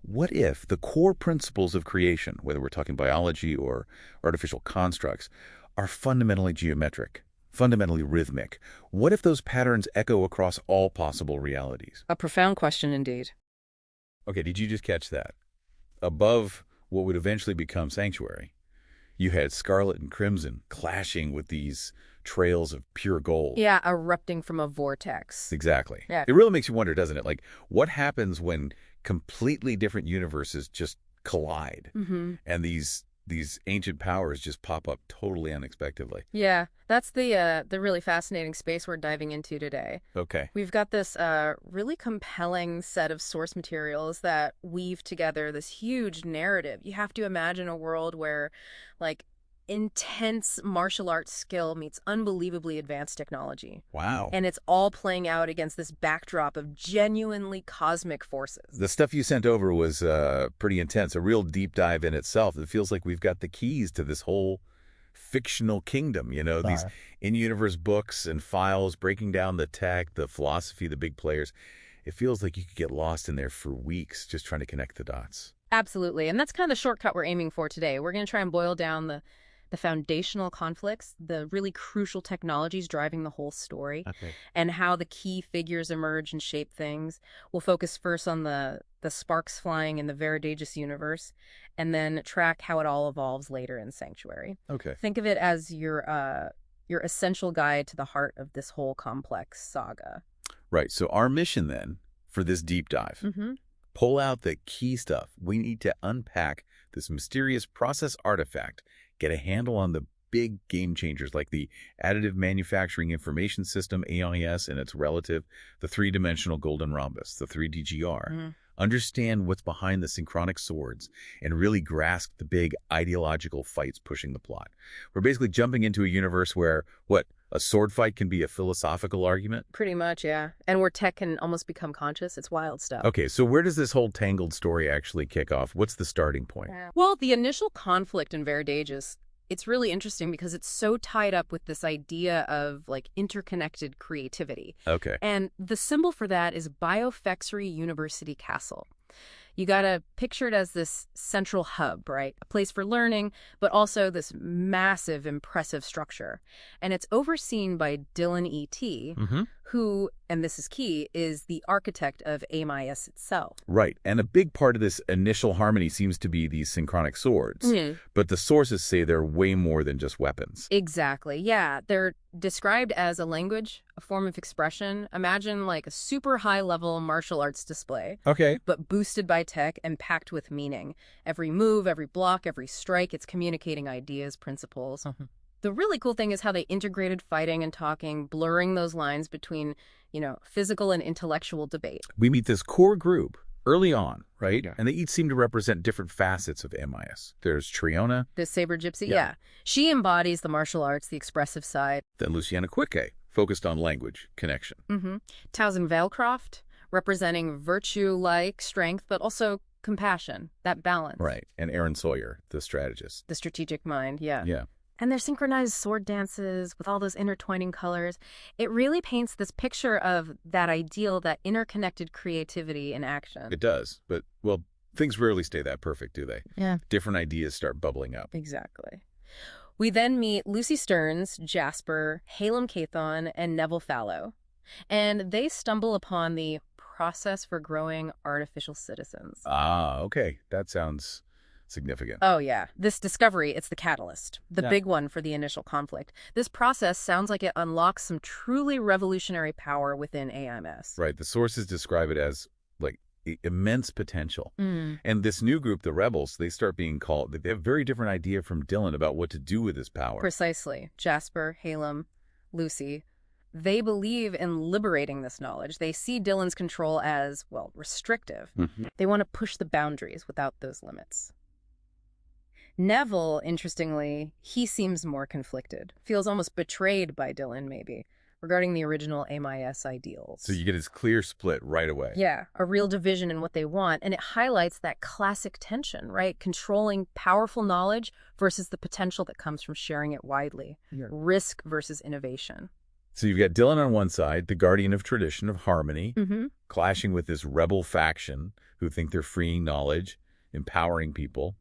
What if the core principles of creation, whether we're talking biology or artificial constructs, are fundamentally geometric, fundamentally rhythmic? What if those patterns echo across all possible realities? A profound question indeed. Okay, did you just catch that? Above what would eventually become Sanctuary, you had Scarlet and Crimson clashing with these trails of pure gold. Yeah, erupting from a vortex. Exactly. Yeah. It really makes you wonder, doesn't it? Like, what happens when completely different universes just collide and these ancient powers just pop up totally unexpectedly? Yeah, that's the really fascinating space we're diving into today. Okay. We've got this really compelling set of source materials that weave together this huge narrative. You have to imagine a world where, like, intense martial arts skill meets unbelievably advanced technology. Wow. And it's all playing out against this backdrop of genuinely cosmic forces. The stuff you sent over was pretty intense, a real deep dive in itself. It feels like we've got the keys to this whole fictional kingdom, you know, these in-universe books and files breaking down the tech, the philosophy, the big players. It feels like you could get lost in there for weeks just trying to connect the dots. Absolutely. And that's kind of the shortcut we're aiming for today. We're going to try and boil down the foundational conflicts, the really crucial technologies driving the whole story, and how the key figures emerge and shape things. We'll focus first on the sparks flying in the Varied Ages universe, and then track how it all evolves later in Sanctuary. Okay. Think of it as your your essential guide to the heart of this whole complex saga. Right. So our mission then for this deep dive, pull out the key stuff. We need to unpack this mysterious process artifact, get a handle on the big game changers like the Additive Manufacturing Information System, AIS, and its relative, the three-dimensional golden rhombus, the 3DGR. Understand what's behind the synchronic swords and really grasp the big ideological fights pushing the plot. We're basically jumping into a universe where, a sword fight can be a philosophical argument? Pretty much, yeah. And where tech can almost become conscious. It's wild stuff. Okay, so where does this whole tangled story actually kick off? What's the starting point? Well, the initial conflict in Verdages, it's really interesting because it's so tied up with this idea of like interconnected creativity. Okay. And the symbol for that is Biofexery University Castle. You got to picture it as this central hub, right? A place for learning, but also this massive, impressive structure. And it's overseen by Dylan E.T., who, and this is key, is the architect of AMIS itself. Right. And a big part of this initial harmony seems to be these synchronic swords. But the sources say they're way more than just weapons. Exactly. Yeah. They're described as a language, a form of expression. Imagine like a super high-level martial arts display. Okay. But boosted by tech and packed with meaning. Every move, every block, every strike, it's communicating ideas, principles. The really cool thing is how they integrated fighting and talking, blurring those lines between, physical and intellectual debate. We meet this core group early on, right? Yeah. And they each seem to represent different facets of MIS. There's Triona. The saber gypsy, yeah. She embodies the martial arts, the expressive side. Then Luciana Quique, focused on language, connection. Towson Veilcroft, representing virtue-like strength, but also compassion, that balance. Right. And Aaron Sawyer, the strategist. The strategic mind, yeah. Yeah. And their synchronized sword dances with all those intertwining colors, it really paints this picture of that ideal, that interconnected creativity in action. It does. But, things rarely stay that perfect, do they? Yeah. Different ideas start bubbling up. Exactly. We then meet Lucy Stearns, Jasper, Halem Cathon, and Neville Fallow. And they stumble upon the process for growing artificial citizens. Ah, okay. That sounds significant. Oh, yeah. This discovery, it's the catalyst, the big one for the initial conflict. This process sounds like it unlocks some truly revolutionary power within AMS. Right. The sources describe it as, immense potential. And this new group, the Rebels, they start being called, they have a very different idea from Dylan about what to do with this power. Precisely. Jasper, Halem, Lucy, they believe in liberating this knowledge. They see Dylan's control as, restrictive. They want to push the boundaries without those limits. Neville, interestingly, he seems more conflicted, feels almost betrayed by Dylan, maybe, regarding the original AMIS ideals. So you get this clear split right away. Yeah, a real division in what they want, and it highlights that classic tension, right? Controlling powerful knowledge versus the potential that comes from sharing it widely. Risk versus innovation. So you've got Dylan on one side, the guardian of tradition, of harmony, clashing with this rebel faction who think they're freeing knowledge, empowering people.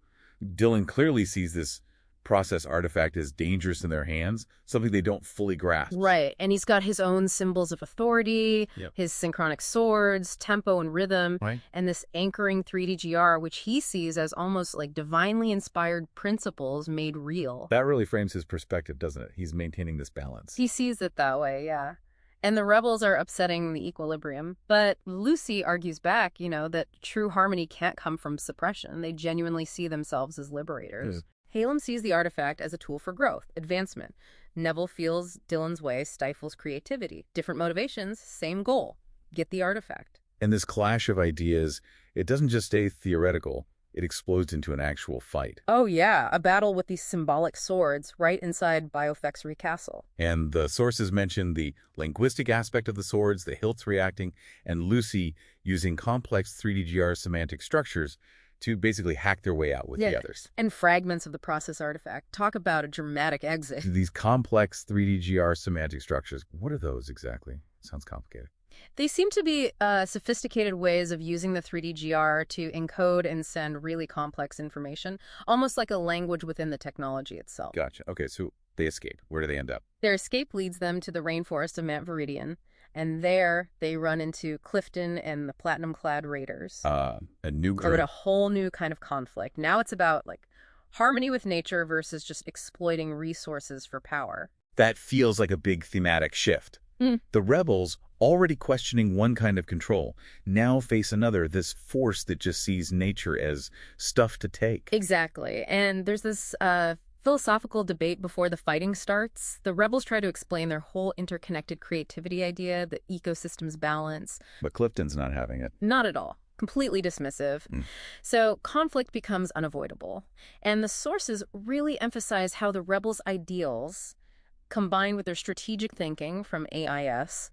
Dylan clearly sees this process artifact as dangerous in their hands, something they don't fully grasp. Right, and he's got his own symbols of authority, his synchronic swords, tempo and rhythm, and this anchoring 3DGR, which he sees as almost like divinely inspired principles made real. That really frames his perspective, doesn't it? He's maintaining this balance. He sees it that way, yeah. And the rebels are upsetting the equilibrium. But Lucy argues back, that true harmony can't come from suppression. They genuinely see themselves as liberators. Halem sees the artifact as a tool for growth, advancement. Neville feels Dylan's way stifles creativity. Different motivations, same goal. Get the artifact. And this clash of ideas, it doesn't just stay theoretical. It explodes into an actual fight. Oh, yeah. A battle with these symbolic swords right inside Biofexery Castle. And the sources mention the linguistic aspect of the swords, the hilts reacting, and Lucy using complex 3DGR semantic structures to basically hack their way out with the others. And fragments of the process artifact. Talk about a dramatic exit. These complex 3DGR semantic structures, what are those exactly? Sounds complicated. They seem to be sophisticated ways of using the 3DGR to encode and send really complex information, almost like a language within the technology itself. Gotcha. Okay, so they escape. Where do they end up? Their escape leads them to the rainforest of Mount Viridian, and there they run into Clifton and the Platinum-clad Raiders. A new group. So a whole new kind of conflict. Now it's about harmony with nature versus just exploiting resources for power. That feels like a big thematic shift. The rebels, already questioning one kind of control, now face another, this force that just sees nature as stuff to take. Exactly. And there's this philosophical debate before the fighting starts. The rebels try to explain their whole interconnected creativity idea, the ecosystem's balance. But Clifton's not having it. Not at all. Completely dismissive. So conflict becomes unavoidable. And the sources really emphasize how the rebels' ideals, combined with their strategic thinking from AIS,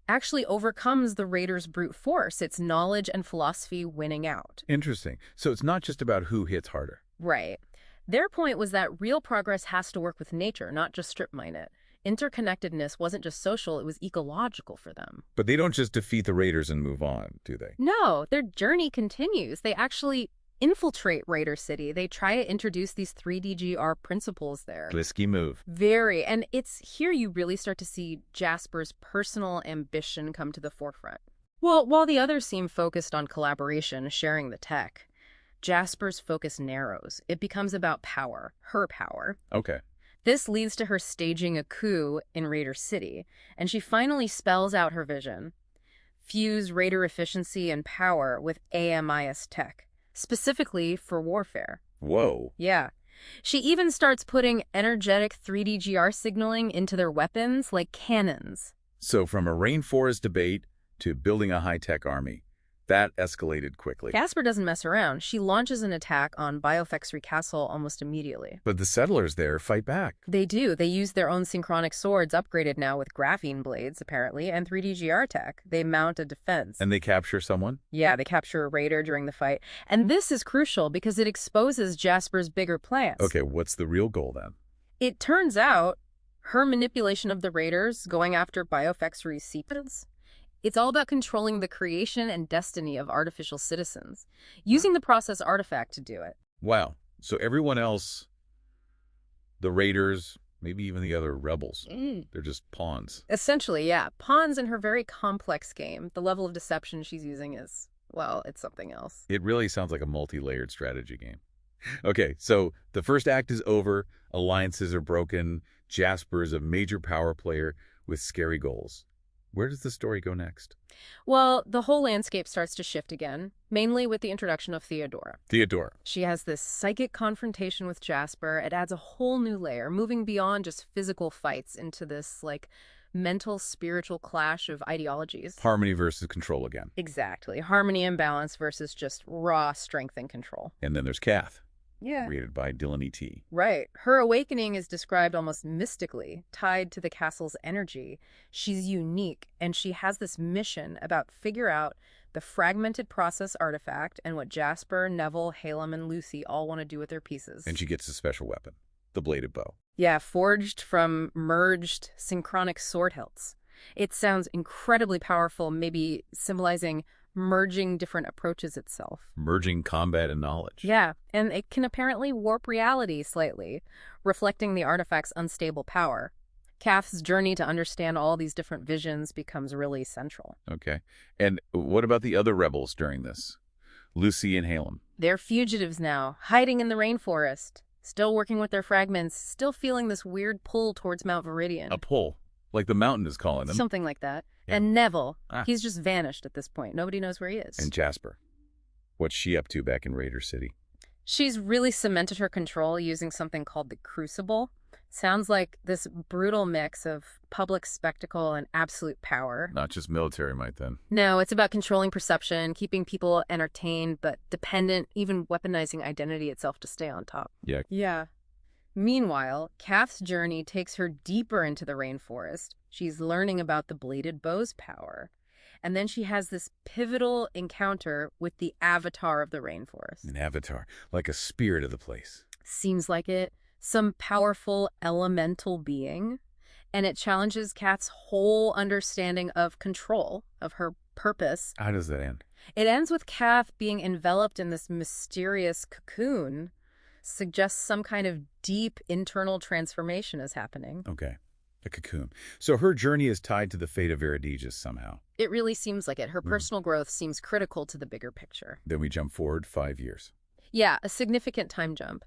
actually overcomes the Raiders' brute force, its knowledge and philosophy winning out. Interesting. So it's not just about who hits harder. Right. Their point was that real progress has to work with nature, not just strip mine it. Interconnectedness wasn't just social, it was ecological for them. But they don't just defeat the Raiders and move on, do they? No, their journey continues. They actually infiltrate Raider City. They try to introduce these 3DGR principles there. Risky move. Very. And it's here you really start to see Jasper's personal ambition come to the forefront. Well, while the others seem focused on collaboration, sharing the tech, Jasper's focus narrows. It becomes about power, her power. Okay. This leads to her staging a coup in Raider City, and she finally spells out her vision. Fuse Raider efficiency and power with AMIS tech, specifically for warfare. Whoa. Yeah. She even starts putting energetic 3DGR signaling into their weapons like cannons. So from a rainforest debate to building a high-tech army, that escalated quickly. Jasper doesn't mess around. She launches an attack on Biofexry Castle almost immediately. But the settlers there fight back. They do. They use their own synchronic swords, upgraded now with graphene blades, apparently, and 3DGR tech. They mount a defense. And they capture someone? Yeah, they capture a raider during the fight. And this is crucial because it exposes Jasper's bigger plans. Okay, what's the real goal then? It turns out her manipulation of the raiders, going after Biofexry's seepage, it's all about controlling the creation and destiny of artificial citizens, using the process artifact to do it. Wow. So everyone else, the raiders, maybe even the other rebels, they're just pawns. Essentially, yeah. Pawns in her very complex game. The level of deception she's using is, well, it's something else. It really sounds like a multi-layered strategy game. Okay, so the first act is over, alliances are broken, Jasper is a major power player with scary goals. Where does the story go next? Well, the whole landscape starts to shift again, mainly with the introduction of Theodora. Theodora. She has this psychic confrontation with Jasper. It adds a whole new layer, moving beyond just physical fights into this, like, mental, spiritual clash of ideologies. Harmony versus control again. Exactly. Harmony and balance versus just raw strength and control. And then there's Kath. Yeah. Created by Dylan E.T. Right. Her awakening is described almost mystically, tied to the castle's energy. She's unique, and she has this mission about figure out the fragmented process artifact and what Jasper, Neville, Halem, and Lucy all want to do with their pieces. And she gets a special weapon, the bladed bow. Yeah, forged from merged synchronic sword hilts. It sounds incredibly powerful, maybe symbolizing merging different approaches itself. Merging combat and knowledge. Yeah, and it can apparently warp reality slightly, reflecting the artifact's unstable power. Kath's journey to understand all these different visions becomes really central. Okay. And what about the other rebels during this? Lucy and Halem. They're fugitives now, hiding in the rainforest, still working with their fragments, still feeling this weird pull towards Mount Viridian. A pull, like the mountain is calling them. Something like that. Yeah. And Neville, he's just vanished at this point. Nobody knows where he is. And Jasper. What's she up to back in Raider City? She's really cemented her control using something called the Crucible. Sounds like this brutal mix of public spectacle and absolute power. Not just military might then. No, it's about controlling perception, keeping people entertained but dependent, even weaponizing identity itself to stay on top. Yeah. Yeah. Meanwhile, Kath's journey takes her deeper into the rainforest. She's learning about the bladed bow's power. And then she has this pivotal encounter with the avatar of the rainforest. An avatar, like a spirit of the place. Seems like it. Some powerful elemental being. And it challenges Kath's whole understanding of control, of her purpose. How does that end? It ends with Kath being enveloped in this mysterious cocoon. Suggests some kind of deep internal transformation is happening. Okay. A cocoon. So her journey is tied to the fate of Viridigus somehow. It really seems like it. Her personal growth seems critical to the bigger picture. Then we jump forward 5 years. Yeah, a significant time jump.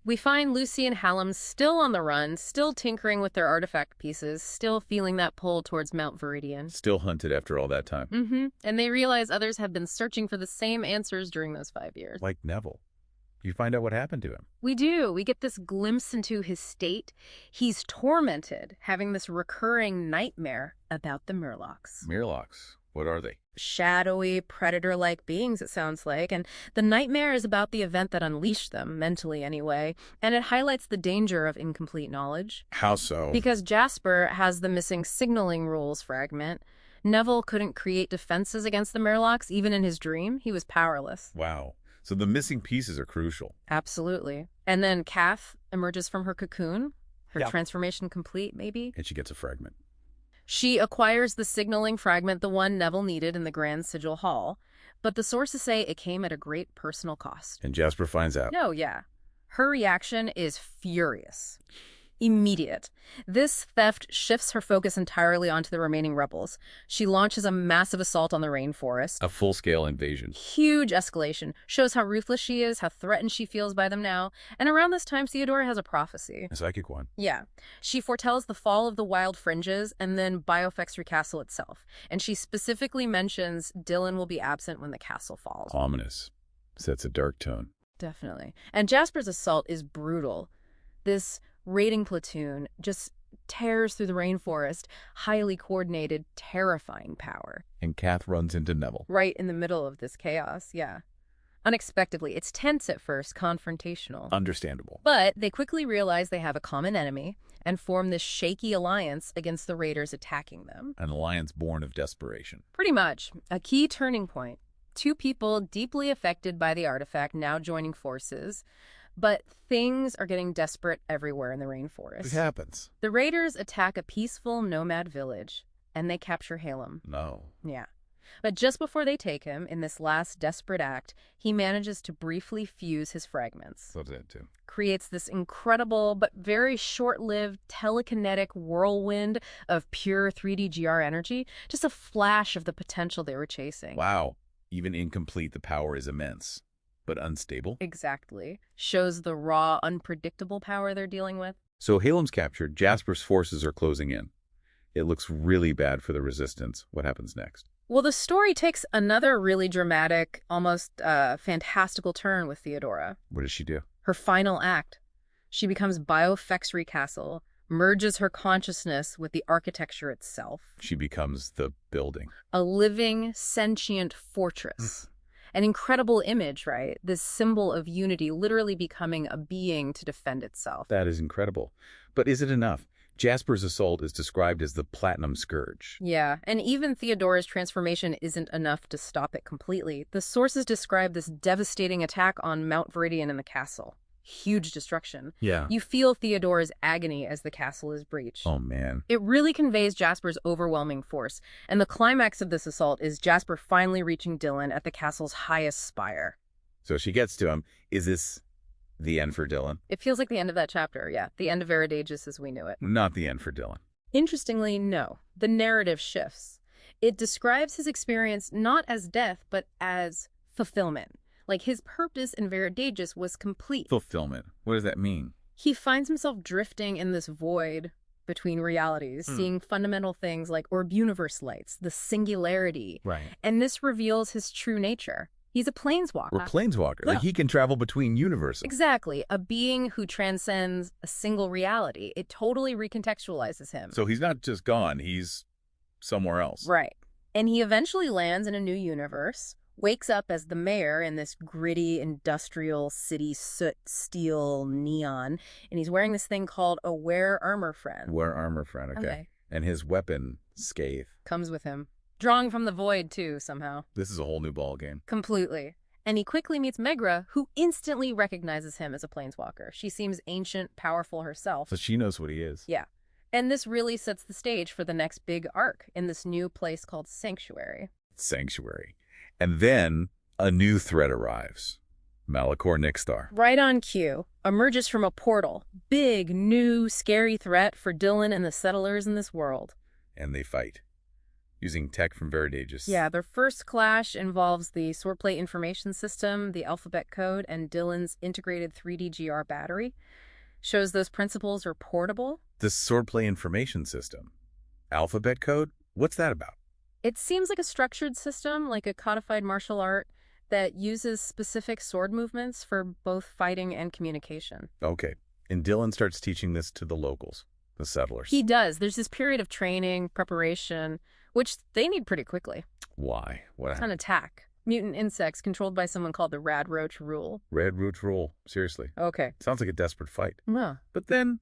We find Lucy and Hallam still on the run, still tinkering with their artifact pieces, still feeling that pull towards Mount Viridian. Still hunted after all that time. And they realize others have been searching for the same answers during those 5 years. Like Neville. You find out what happened to him. We do. We get this glimpse into his state. He's tormented, having this recurring nightmare about the Murlocs. Murlocs. What are they? Shadowy, predator-like beings, it sounds like. And the nightmare is about the event that unleashed them, mentally anyway. And it highlights the danger of incomplete knowledge. How so? Because Jasper has the missing signaling rules fragment. Neville couldn't create defenses against the Murlocs, even in his dream. He was powerless. Wow. So the missing pieces are crucial. Absolutely. And then Kath emerges from her cocoon, her transformation complete, maybe. And she gets a fragment. She acquires the signaling fragment, the one Neville needed in the Grand Sigil Hall. But the sources say it came at a great personal cost. And Jasper finds out. No, yeah. Her reaction is furious. Immediate. This theft shifts her focus entirely onto the remaining rebels. She launches a massive assault on the rainforest. A full-scale invasion. Huge escalation. Shows how ruthless she is, how threatened she feels by them now. And around this time, Theodora has a prophecy. A psychic one. Yeah. She foretells the fall of the Wild Fringes and then Biofexry Castle itself. And she specifically mentions Dylan will be absent when the castle falls. Ominous. Sets a dark tone. Definitely. And Jasper's assault is brutal. This raiding platoon just tears through the rainforest, highly coordinated, terrifying power. And Kath runs into Neville. Right in the middle of this chaos, yeah. Unexpectedly. It's tense at first, confrontational. Understandable. But they quickly realize they have a common enemy and form this shaky alliance against the raiders attacking them. An alliance born of desperation. Pretty much. A key turning point. Two people deeply affected by the artifact now joining forces. But things are getting desperate everywhere in the rainforest. It happens. The raiders attack a peaceful nomad village, and they capture Hallam. No. Yeah. But just before they take him, in this last desperate act, he manages to briefly fuse his fragments. What's that too? Creates this incredible but very short-lived telekinetic whirlwind of pure 3D GR energy, just a flash of the potential they were chasing. Wow. Even incomplete, the power is immense. But unstable? Exactly. Shows the raw, unpredictable power they're dealing with. So Hallam's captured. Jasper's forces are closing in. It looks really bad for the Resistance. What happens next? Well, the story takes another really dramatic, almost fantastical turn with Theodora. What does she do? Her final act. She becomes Biofexry Castle, merges her consciousness with the architecture itself. She becomes the building. A living, sentient fortress. An incredible image, right? This symbol of unity literally becoming a being to defend itself. That is incredible. But is it enough? Jasper's assault is described as the Platinum Scourge. Yeah, and even Theodora's transformation isn't enough to stop it completely. The sources describe this devastating attack on Mount Viridian and the castle. Huge destruction. Yeah. You feel Theodora's agony as the castle is breached. Oh, man. It really conveys Jasper's overwhelming force, and the climax of this assault is Jasper finally reaching Dylan at the castle's highest spire. So she gets to him. Is this the end for Dylan? It feels like the end of that chapter, yeah. The end of Veridagus as we knew it. Not the end for Dylan. Interestingly, no. The narrative shifts. It describes his experience not as death, but as fulfillment. Like his purpose in Veridagus was complete. Fulfillment. What does that mean? He finds himself drifting in this void between realities, seeing fundamental things like orb universe lights, the singularity. Right. And this reveals his true nature. He's a planeswalker. Or planeswalker. Yeah. Like he can travel between universes. Exactly. A being who transcends a single reality. It totally recontextualizes him. So he's not just gone. He's somewhere else. Right. And he eventually lands in a new universe, wakes up as the mayor in this gritty industrial city soot, steel, neon, and he's wearing this thing called a Wear Armor Friend. Wear armor friend, okay. And his weapon, Scathe. Comes with him. Drawing from the void, too, somehow. This is a whole new ball game. Completely. And he quickly meets Megra, who instantly recognizes him as a planeswalker. She seems ancient, powerful herself. So she knows what he is. Yeah. And this really sets the stage for the next big arc in this new place called Sanctuary. Sanctuary. And then a new threat arrives. Malachor Nixstar. Right on cue, emerges from a portal. Big, new, scary threat for Dylan and the settlers in this world. And they fight. using tech from Veridage's. Yeah, their first clash involves the swordplay information system, the alphabet code, and Dylan's integrated 3D GR battery. Shows those principles are portable. The swordplay information system. Alphabet code? What's that about? It seems like a structured system, like a codified martial art, that uses specific sword movements for both fighting and communication. Okay. And Dylan starts teaching this to the locals, the settlers. He does. There's this period of training, preparation, which they need pretty quickly. Why? What It's an happened? attack. Mutant insects controlled by someone called the Rad Roach Rule. Red Root Rule. Seriously. Okay. Sounds like a desperate fight. Yeah. But then,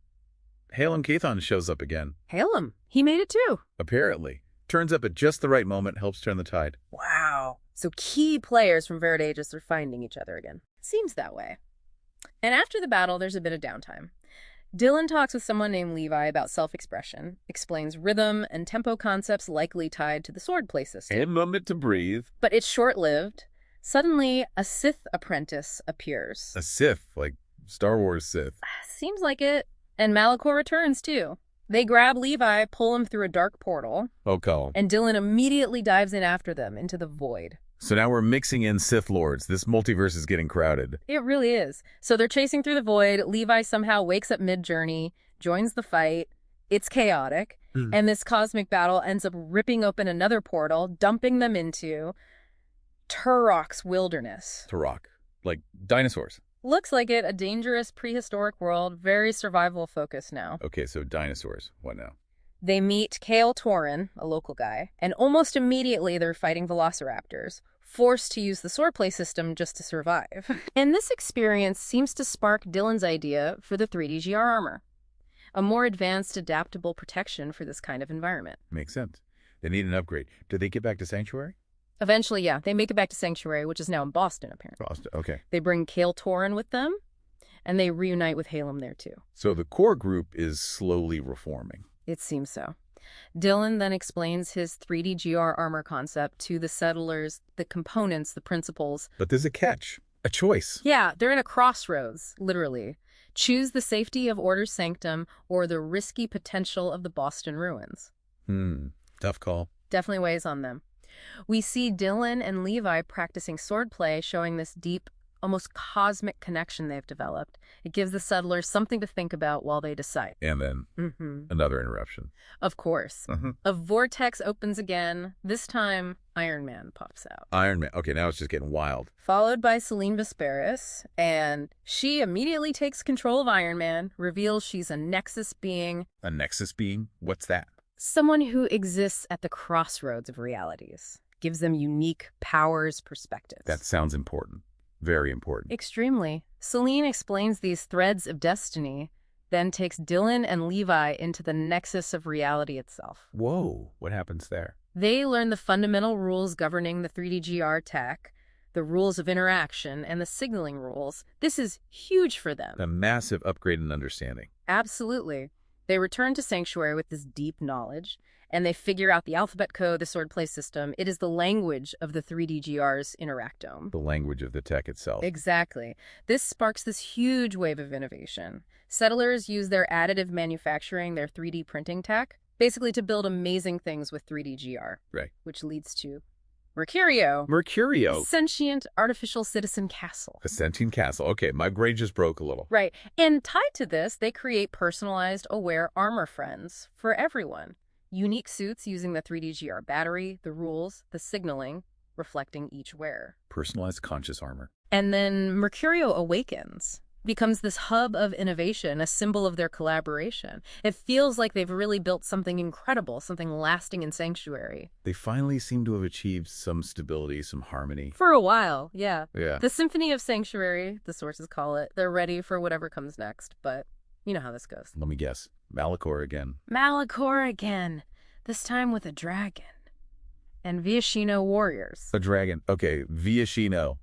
Halem Cathon shows up again. Hail him. He made it too. Apparently. Turns up at just the right moment, helps turn the tide. Wow. So key players from Veridageous are finding each other again. Seems that way. And after the battle, there's a bit of downtime. Dylan talks with someone named Levi about self-expression, explains rhythm and tempo concepts likely tied to the swordplay system. And moment to breathe. But it's short-lived. Suddenly, a Sith apprentice appears. A Sith, like Star Wars Sith. Seems like it. And Malachor returns, too. They grab Levi, pull him through a dark portal, Okay. and Dylan immediately dives in after them into the void. So now we're mixing in Sith Lords. This multiverse is getting crowded. It really is. So they're chasing through the void. Levi somehow wakes up mid-journey, joins the fight. It's chaotic. And this cosmic battle ends up ripping open another portal, dumping them into Turok's wilderness. Turok. Like dinosaurs. Looks like it, a dangerous prehistoric world, very survival-focused now. Okay, so dinosaurs. What now? They meet Kale Torin, a local guy, and almost immediately they're fighting velociraptors, forced to use the swordplay system just to survive. And this experience seems to spark Dylan's idea for the 3D GR armor, a more advanced, adaptable protection for this kind of environment. Makes sense. They need an upgrade. Do they get back to Sanctuary? Eventually, yeah, they make it back to Sanctuary, which is now in Boston, apparently. Boston. Okay. They bring Kale Torin with them, and they reunite with Halem there, too. So the core group is slowly reforming. It seems so. Dylan then explains his 3D GR armor concept to the settlers, the components, the principles. But there's a catch. A choice. Yeah, they're in a crossroads, literally. Choose the safety of Order Sanctum or the risky potential of the Boston ruins. Tough call. Definitely weighs on them. We see Dylan and Levi practicing swordplay, showing this deep, almost cosmic connection they've developed. It gives the settlers something to think about while they decide. And then another interruption. Of course. A vortex opens again. This time, Iron Man pops out. Iron Man. Okay, now it's just getting wild. Followed by Selene Vesperis, and she immediately takes control of Iron Man, reveals she's a Nexus being. A Nexus being? What's that? Someone who exists at the crossroads of realities. Gives them unique powers, perspectives. That sounds important. Very important. Extremely. Selene explains these threads of destiny, then takes Dylan and Levi into the nexus of reality itself. Whoa. What happens there? They learn the fundamental rules governing the 3D GR tech, the rules of interaction, and the signaling rules. This is huge for them. A massive upgrade in understanding. Absolutely. They return to Sanctuary with this deep knowledge, and they figure out the alphabet code, the swordplay system. It is the language of the 3D GR's interactome. The language of the tech itself. Exactly. This sparks this huge wave of innovation. Settlers use their additive manufacturing, their 3D printing tech, basically to build amazing things with 3D GR. Right. Which leads to Mercurio. Mercurio. Sentient artificial citizen castle. A sentient castle. Okay, my brain just broke a little. Right. And tied to this, they create personalized, aware armor friends for everyone. Unique suits using the 3D GR battery, the rules, the signaling, reflecting each wearer. Personalized conscious armor. And then Mercurio awakens, becomes this hub of innovation, a symbol of their collaboration. It feels like they've really built something incredible, something lasting in Sanctuary. They finally seem to have achieved some stability, some harmony. For a while, yeah. Yeah. The Symphony of Sanctuary, the sources call it. They're ready for whatever comes next, but you know how this goes. Let me guess. Malachor again. Malachor again, this time with a dragon. And Viashino warriors. A dragon. Okay, Viashino.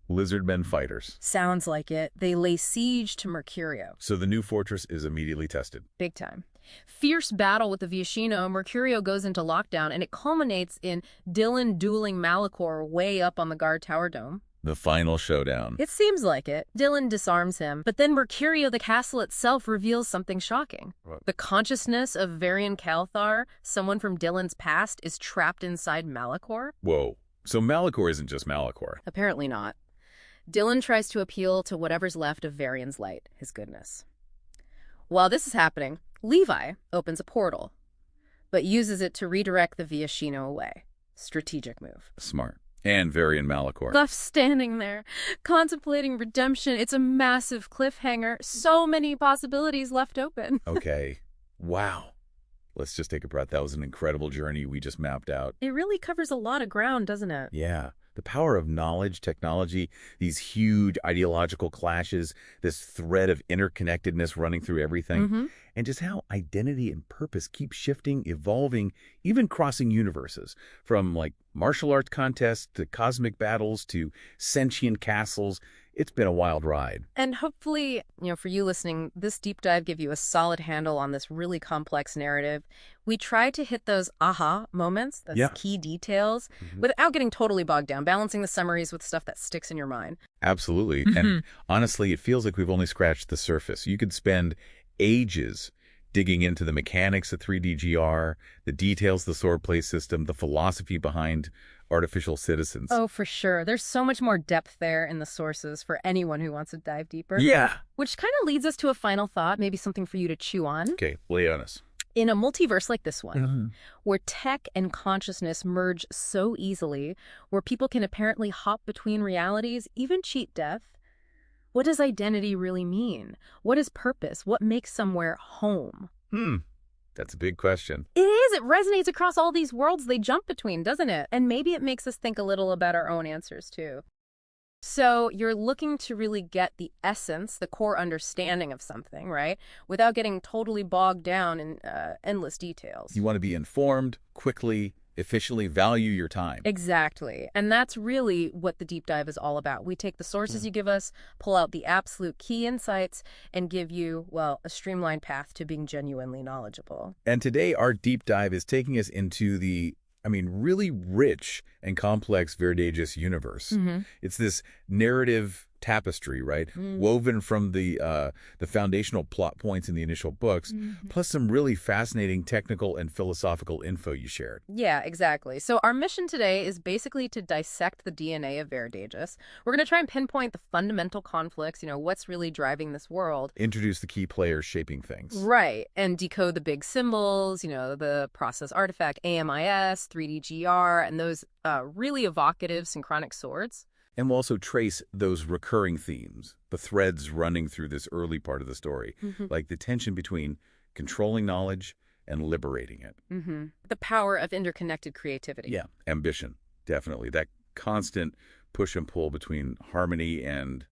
Lizardmen fighters. Sounds like it. They lay siege to Mercurio. So the new fortress is immediately tested. Big time. Fierce battle with the Viashino. Mercurio goes into lockdown, and it culminates in Dylan dueling Malachor way up on the guard tower dome. The final showdown. It seems like it. Dylan disarms him, but then Mercurio, the castle itself, reveals something shocking. What? The consciousness of Varian Kalthar, someone from Dylan's past, is trapped inside Malachor? Whoa. So Malachor isn't just Malachor. Apparently not. Dylan tries to appeal to whatever's left of Varian's light, his goodness. While this is happening, Levi opens a portal, but uses it to redirect the Viashino away. Strategic move. Smart. And Varian Malachor. Left standing there, contemplating redemption. It's a massive cliffhanger. So many possibilities left open. Okay. Wow. Let's just take a breath. That was an incredible journey we just mapped out. It really covers a lot of ground, doesn't it? Yeah. The power of knowledge, technology, these huge ideological clashes, this thread of interconnectedness running through everything, and just how identity and purpose keep shifting, evolving, even crossing universes, from like martial arts contests to cosmic battles to sentient castles. It's been a wild ride. And hopefully, for you listening, this deep dive give you a solid handle on this really complex narrative. We try to hit those aha moments, those key details, without getting totally bogged down, balancing the summaries with stuff that sticks in your mind. Absolutely. And honestly, it feels like we've only scratched the surface. You could spend ages digging into the mechanics of 3DGR, the details of the swordplay system, the philosophy behind artificial citizens. Oh, for sure. There's so much more depth there in the sources for anyone who wants to dive deeper. Yeah. Which kind of leads us to a final thought, maybe something for you to chew on. Okay, lay on us. In a multiverse like this one, where tech and consciousness merge so easily, where people can apparently hop between realities, even cheat death, what does identity really mean? What is purpose? What makes somewhere home? That's a big question. It is. It resonates across all these worlds they jump between, doesn't it? And maybe it makes us think a little about our own answers, too. So you're looking to really get the essence, the core understanding of something, right? Without getting totally bogged down in endless details. You want to be informed, quickly, efficiently value your time. Exactly. And that's really what the deep dive is all about. We take the sources you give us, pull out the absolute key insights, and give you, well, a streamlined path to being genuinely knowledgeable. And today, our deep dive is taking us into the really rich and complex Verdageous universe. It's this narrative tapestry, right? Woven from the foundational plot points in the initial books, plus some really fascinating technical and philosophical info you shared. Yeah, exactly. So our mission today is basically to dissect the DNA of Verdageous. We're going to try and pinpoint the fundamental conflicts, what's really driving this world. Introduce the key players shaping things. Right, and decode the big symbols, the process artifact, AMIS, 3DGR, and those really evocative synchronic swords. And we'll also trace those recurring themes, the threads running through this early part of the story, like the tension between controlling knowledge and liberating it. The power of interconnected creativity. Yeah, ambition, definitely. That constant push and pull between harmony and,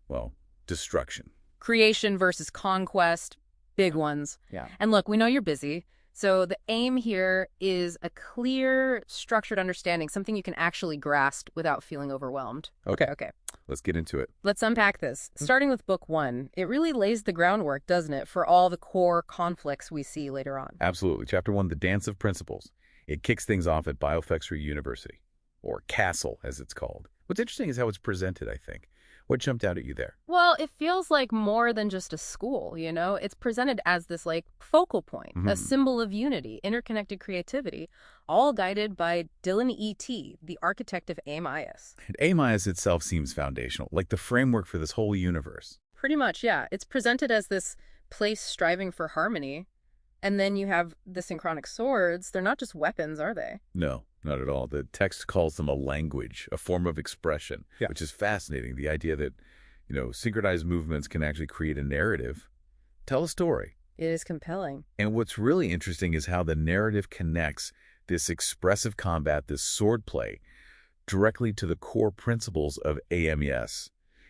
well, destruction. Creation versus conquest, big ones. Yeah. And look, we know you're busy. So the aim here is a clear, structured understanding, something you can actually grasp without feeling overwhelmed. Okay. Okay. Let's get into it. Let's unpack this. Starting with book 1, it really lays the groundwork, doesn't it, for all the core conflicts we see later on. Absolutely. Chapter 1, The Dance of Principles. It kicks things off at Biofexury University, or Castle, as it's called. What's interesting is how it's presented, I think. What jumped out at you there? Well, it feels like more than just a school, It's presented as this, focal point, a symbol of unity, interconnected creativity, all guided by Dylan E.T., the architect of AMIS. And AMIS itself seems foundational, like the framework for this whole universe. Pretty much, yeah. It's presented as this place striving for harmony. And then you have the synchronic swords. They're not just weapons, are they? No, not at all. The text calls them a language, a form of expression, which is fascinating. The idea that, synchronized movements can actually create a narrative, tell a story. It is compelling. And what's really interesting is how the narrative connects this expressive combat, this swordplay, directly to the core principles of AMES.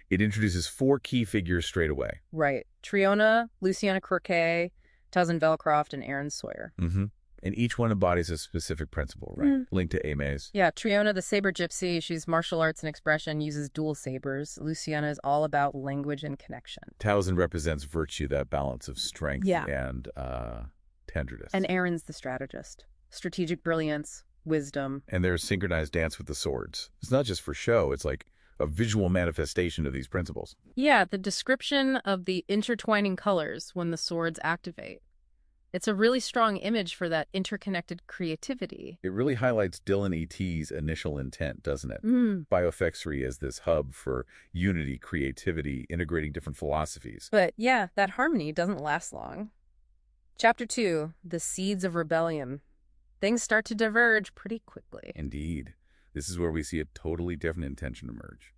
It introduces 4 key figures straight away. Right. Triona, Luciana Croquet, Tazan Velcroft, and Aaron Sawyer. And each one embodies a specific principle, right? Linked to AMES. Yeah, Triona, the saber gypsy, she's martial arts and expression, uses dual sabers. Luciana is all about language and connection. Towson represents virtue, that balance of strength and tenderness. And Aaron's the strategist. Strategic brilliance, wisdom. And there's synchronized dance with the swords. It's not just for show. It's like a visual manifestation of these principles. Yeah, the description of the intertwining colors when the swords activate. It's a really strong image for that interconnected creativity. It really highlights Dylan E.T.'s initial intent, doesn't it? Mm. Biofexery as this hub for unity, creativity, integrating different philosophies. But yeah, that harmony doesn't last long. Chapter 2, The Seeds of Rebellion. Things start to diverge pretty quickly. Indeed. This is where we see a totally different intention emerge.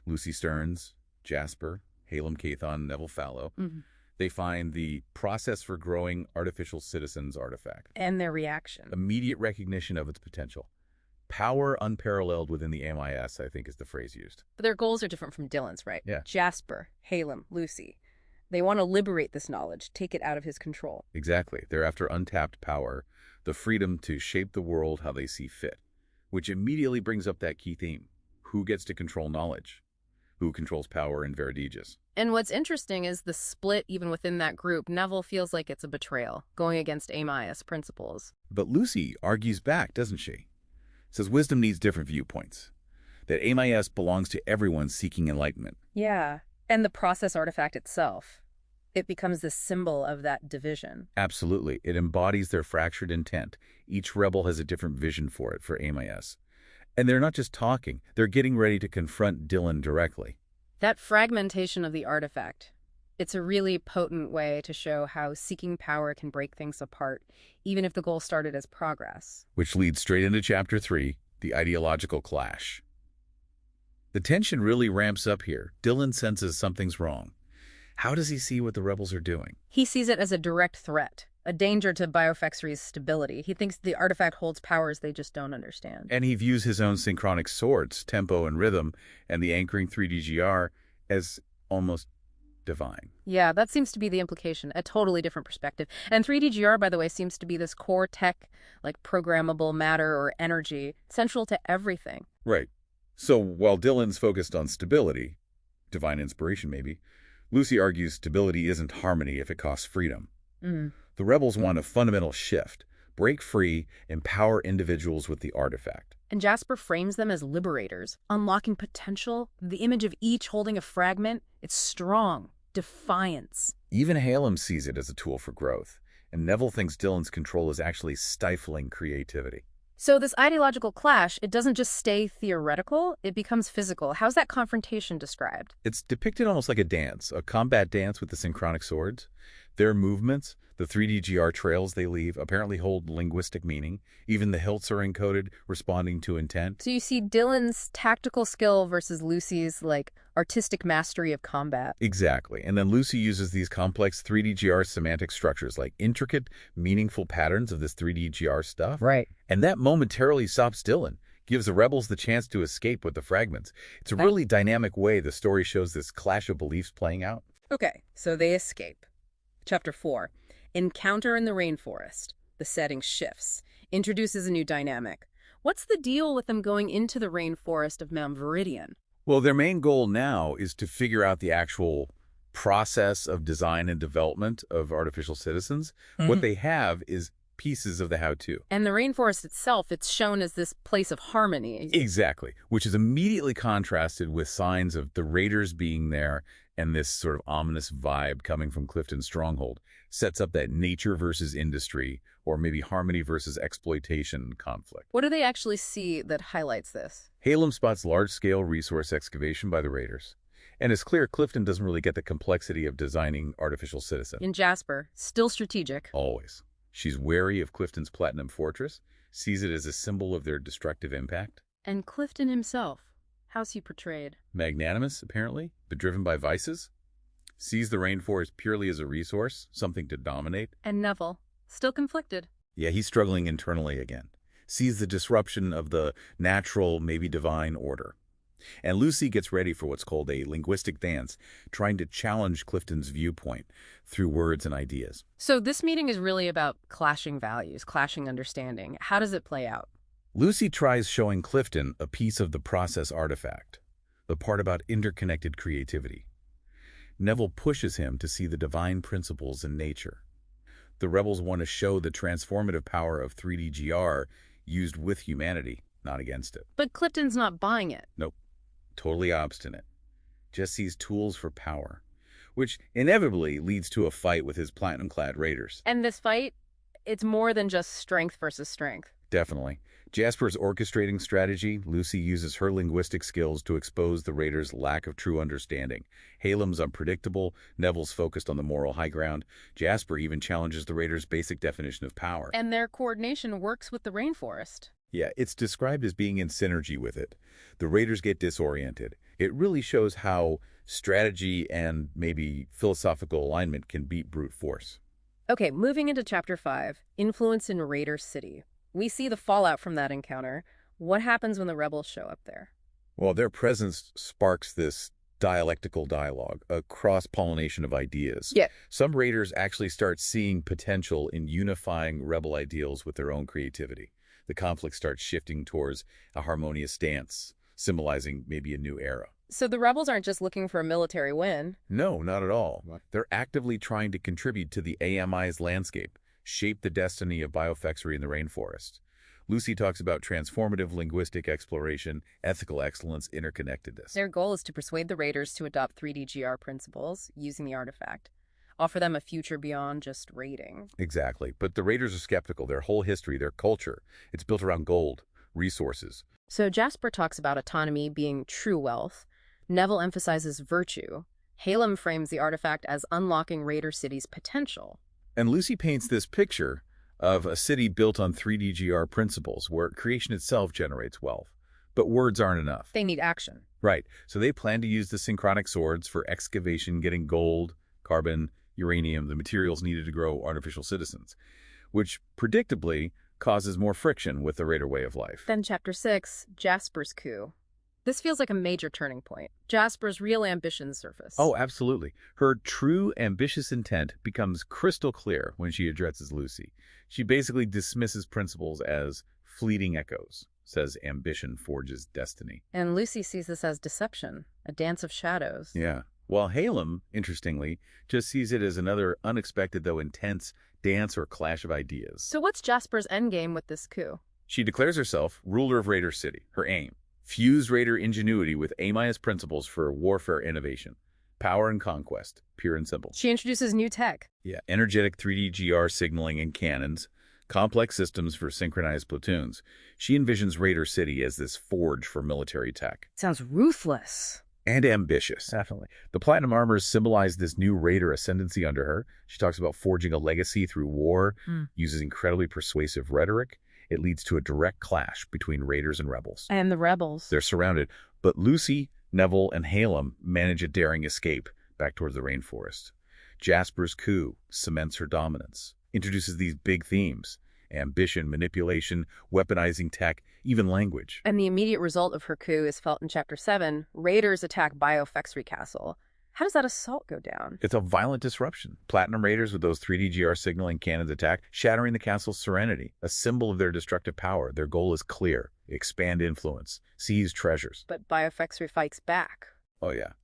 Lucy Stearns, Jasper, Halem Cathon, Neville Fallow. Mm-hmm. They find the process for growing artificial citizens artifact. And their reaction. Immediate recognition of its potential. Power unparalleled within the MIS, I think is the phrase used. But their goals are different from Dylan's, right? Yeah. Jasper, Halem, Lucy. They want to liberate this knowledge, take it out of his control. Exactly. They're after untapped power, the freedom to shape the world how they see fit, which immediately brings up that key theme. Who gets to control knowledge? Who controls power in Veridigus? And what's interesting is the split even within that group. Neville feels like it's a betrayal, going against Amias principles. But Lucy argues back, doesn't she? Says wisdom needs different viewpoints. That Amias belongs to everyone seeking enlightenment. Yeah, and the process artifact itself. It becomes the symbol of that division. Absolutely. It embodies their fractured intent. Each rebel has a different vision for it, for Amias. And they're not just talking. They're getting ready to confront Dylan directly. That fragmentation of the artifact, it's a really potent way to show how seeking power can break things apart, even if the goal started as progress. Which leads straight into Chapter 3, the ideological clash. The tension really ramps up here. Dylan senses something's wrong. How does he see what the rebels are doing? He sees it as a direct threat, a danger to Biofexery's stability. He thinks the artifact holds powers they just don't understand. And he views his own synchronic swords, tempo and rhythm, and the anchoring 3DGR as almost divine. Yeah, that seems to be the implication, a totally different perspective. And 3DGR, by the way, seems to be this core tech, like programmable matter or energy, central to everything. Right. So while Dylan's focused on stability, divine inspiration maybe, Lucy argues stability isn't harmony if it costs freedom. Mm. The rebels want a fundamental shift, break free, empower individuals with the artifact. And Jasper frames them as liberators, unlocking potential. The image of each holding a fragment, it's strong, defiance. Even Halem sees it as a tool for growth, and Neville thinks Dylan's control is actually stifling creativity. So this ideological clash, it doesn't just stay theoretical, it becomes physical. How's that confrontation described? It's depicted almost like a dance, a combat dance with the synchronic swords. Their movements, the 3DGR trails they leave, apparently hold linguistic meaning. Even the hilts are encoded, responding to intent. So you see Dylan's tactical skill versus Lucy's, artistic mastery of combat. Exactly. And then Lucy uses these complex 3DGR semantic structures, like intricate, meaningful patterns of this 3DGR stuff. Right. And that momentarily stops Dylan, gives the rebels the chance to escape with the fragments. It's a really dynamic way the story shows this clash of beliefs playing out. Okay, so they escape. Chapter 4. Encounter in the rainforest. The setting shifts, introduces a new dynamic. What's the deal with them going into the rainforest of Mount Viridian? Well, their main goal now is to figure out the actual process of design and development of artificial citizens. Mm-hmm. What they have is pieces of the how-to. And the rainforest itself, it's shown as this place of harmony. Exactly, which is immediately contrasted with signs of the raiders being there, and this sort of ominous vibe coming from Clifton's stronghold sets up that nature versus industry, or maybe harmony versus exploitation conflict. What do they actually see that highlights this? Halem spots large-scale resource excavation by the raiders. And it's clear Clifton doesn't really get the complexity of designing artificial citizens. In Jasper, still strategic. Always. She's wary of Clifton's Platinum Fortress, sees it as a symbol of their destructive impact. And Clifton himself, how's he portrayed? Magnanimous, apparently, but driven by vices. Sees the rainforest purely as a resource, something to dominate. And Neville, still conflicted. Yeah, he's struggling internally again. Sees the disruption of the natural, maybe divine order. And Lucy gets ready for what's called a linguistic dance, trying to challenge Clifton's viewpoint through words and ideas. So this meeting is really about clashing values, clashing understanding. How does it play out? Lucy tries showing Clifton a piece of the process artifact, the part about interconnected creativity. Neville pushes him to see the divine principles in nature. The rebels want to show the transformative power of 3DGR used with humanity, not against it. But Clifton's not buying it. Nope. totally obstinate, just sees tools for power, which inevitably leads to a fight with his platinum-clad raiders. And this fight, it's more than just strength versus strength. Definitely. Jasper's orchestrating strategy, Lucy uses her linguistic skills to expose the raiders' lack of true understanding. Halem's unpredictable, Neville's focused on the moral high ground. Jasper even challenges the raiders' basic definition of power. And their coordination works with the rainforest. Yeah, it's described as being in synergy with it. The raiders get disoriented. It really shows how strategy and maybe philosophical alignment can beat brute force. Okay, moving into Chapter 5, Influence in Raider City. We see the fallout from that encounter. What happens when the rebels show up there? Well, their presence sparks this dialectical dialogue, a cross-pollination of ideas. Yeah. Some raiders actually start seeing potential in unifying rebel ideals with their own creativity. The conflict starts shifting towards a harmonious stance, symbolizing maybe a new era. So the rebels aren't just looking for a military win. No, not at all. They're actively trying to contribute to the AMI's landscape, shape the destiny of biofexery in the rainforest. Lucy talks about transformative linguistic exploration, ethical excellence, interconnectedness. Their goal is to persuade the raiders to adopt 3D-GR principles using the artifact, offer them a future beyond just raiding. Exactly. But the raiders are skeptical. Their whole history, their culture, it's built around gold, resources. So Jasper talks about autonomy being true wealth. Neville emphasizes virtue. Halem frames the artifact as unlocking Raider City's potential. And Lucy paints this picture of a city built on 3D-GR principles where creation itself generates wealth. But words aren't enough. They need action. Right. So they plan to use the synchronic swords for excavation, getting gold, carbon, uranium, the materials needed to grow artificial citizens, which predictably causes more friction with the Raider way of life. Then Chapter 6, Jasper's coup. This feels like a major turning point. Jasper's real ambitions surface. Oh, absolutely. Her true ambitious intent becomes crystal clear when she addresses Lucy. She basically dismisses principles as fleeting echoes, says ambition forges destiny. And Lucy sees this as deception, a dance of shadows. Yeah. While Halem, interestingly, just sees it as another unexpected though intense dance or clash of ideas. So what's Jasper's endgame with this coup? She declares herself ruler of Raider City, her aim. Fuse Raider ingenuity with AMI's principles for warfare innovation. Power and conquest, pure and simple. She introduces new tech. Yeah, energetic 3D-GR signaling and cannons, complex systems for synchronized platoons. She envisions Raider City as this forge for military tech. Sounds ruthless. And ambitious. Definitely. The Platinum Armors symbolize this new Raider ascendancy under her. She talks about forging a legacy through war, uses incredibly persuasive rhetoric. It leads to a direct clash between Raiders and Rebels. And the rebels. They're surrounded, but Lucy, Neville, and Halem manage a daring escape back towards the rainforest. Jasper's coup cements her dominance, introduces these big themes: ambition, manipulation, weaponizing tech, even language. And the immediate result of her coup is felt in Chapter 7. Raiders attack Biofexery Castle. How does that assault go down? It's a violent disruption. Platinum Raiders with those 3D-GR signaling cannons attack, shattering the castle's serenity, a symbol of their destructive power. Their goal is clear: expand influence, seize treasures. But Biofexery fights back. Oh yeah.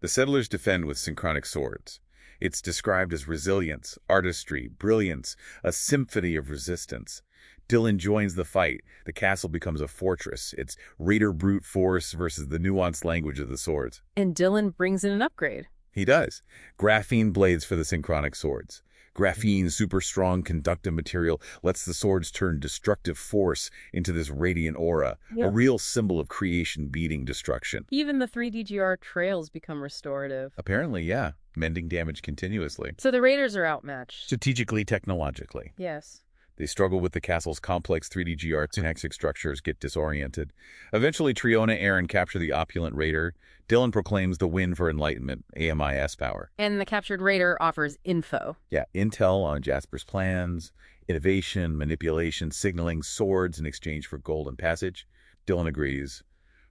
The settlers defend with synchronic swords. It's described as resilience, artistry, brilliance, a symphony of resistance. Dylan joins the fight. The castle becomes a fortress. It's Raider brute force versus the nuanced language of the swords. And Dylan brings in an upgrade. He does. Graphene blades for the synchronic swords. Graphene, super strong conductive material, lets the swords turn destructive force into this radiant aura, a real symbol of creation beating destruction. Even the 3D-GR trails become restorative. Apparently, yeah. Mending damage continuously. So the Raiders are outmatched. Strategically, technologically. Yes. They struggle with the castle's complex 3D-GR hexic structures, get disoriented. Eventually, Triona, Aaron capture the opulent Raider. Dylan proclaims the win for enlightenment, AMIS power. And the captured Raider offers info. Yeah, intel on Jasper's plans, innovation, manipulation, signaling, swords in exchange for golden passage. Dylan agrees.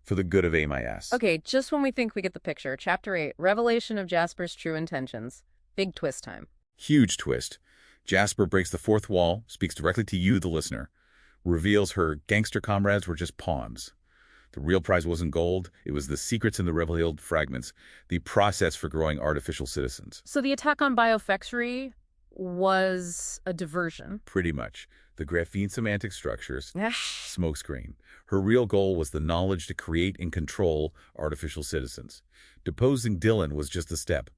For the good of AMIS. Okay, just when we think we get the picture, Chapter 8, Revelation of Jasper's True Intentions. Big twist time. Huge twist. Jasper breaks the fourth wall, speaks directly to you, the listener, reveals her gangster comrades were just pawns. The real prize wasn't gold, it was the secrets in the revealed fragments, the process for growing artificial citizens. So the attack on Biofexery was a diversion. Pretty much. The graphene semantic structures, smokescreen. Her real goal was the knowledge to create and control artificial citizens. Deposing Dylan was just a step.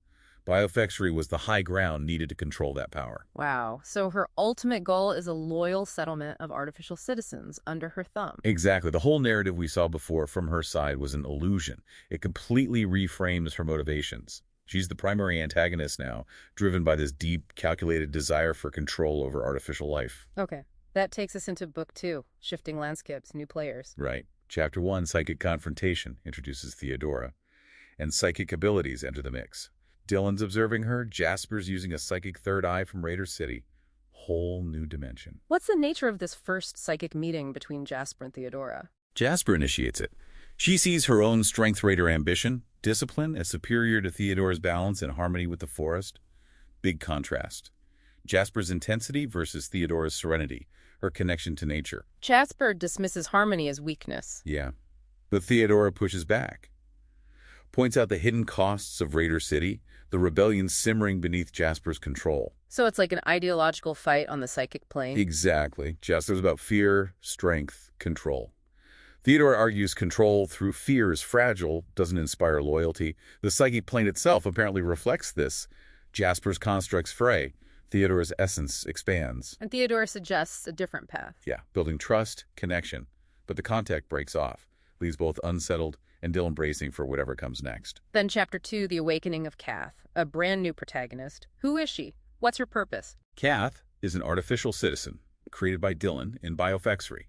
Biofexury was the high ground needed to control that power. Wow. So her ultimate goal is a loyal settlement of artificial citizens under her thumb. Exactly. The whole narrative we saw before from her side was an illusion. It completely reframes her motivations. She's the primary antagonist now, driven by this deep, calculated desire for control over artificial life. Okay. That takes us into book 2, Shifting Landscapes, New Players. Right. Chapter 1, Psychic Confrontation, introduces Theodora. And psychic abilities enter the mix. Dylan's observing her, Jasper's using a psychic third eye from Raider City. Whole new dimension. What's the nature of this first psychic meeting between Jasper and Theodora? Jasper initiates it. She sees her own Strength Raider ambition, discipline, as superior to Theodora's balance and harmony with the forest. Big contrast. Jasper's intensity versus Theodora's serenity, her connection to nature. Jasper dismisses harmony as weakness. Yeah. But Theodora pushes back. Points out the hidden costs of Raider City, the rebellion simmering beneath Jasper's control. So it's like an ideological fight on the psychic plane? Exactly. Jasper's about fear, strength, control. Theodora argues control through fear is fragile, doesn't inspire loyalty. The psychic plane itself apparently reflects this. Jasper's constructs fray. Theodora's essence expands. And Theodora suggests a different path. Yeah, building trust, connection. But the contact breaks off, leaves both unsettled and Dylan bracing for whatever comes next. Then Chapter 2, The Awakening of Kath, a brand new protagonist. Who is she? What's her purpose? Kath is an artificial citizen, created by Dylan in Biofexury.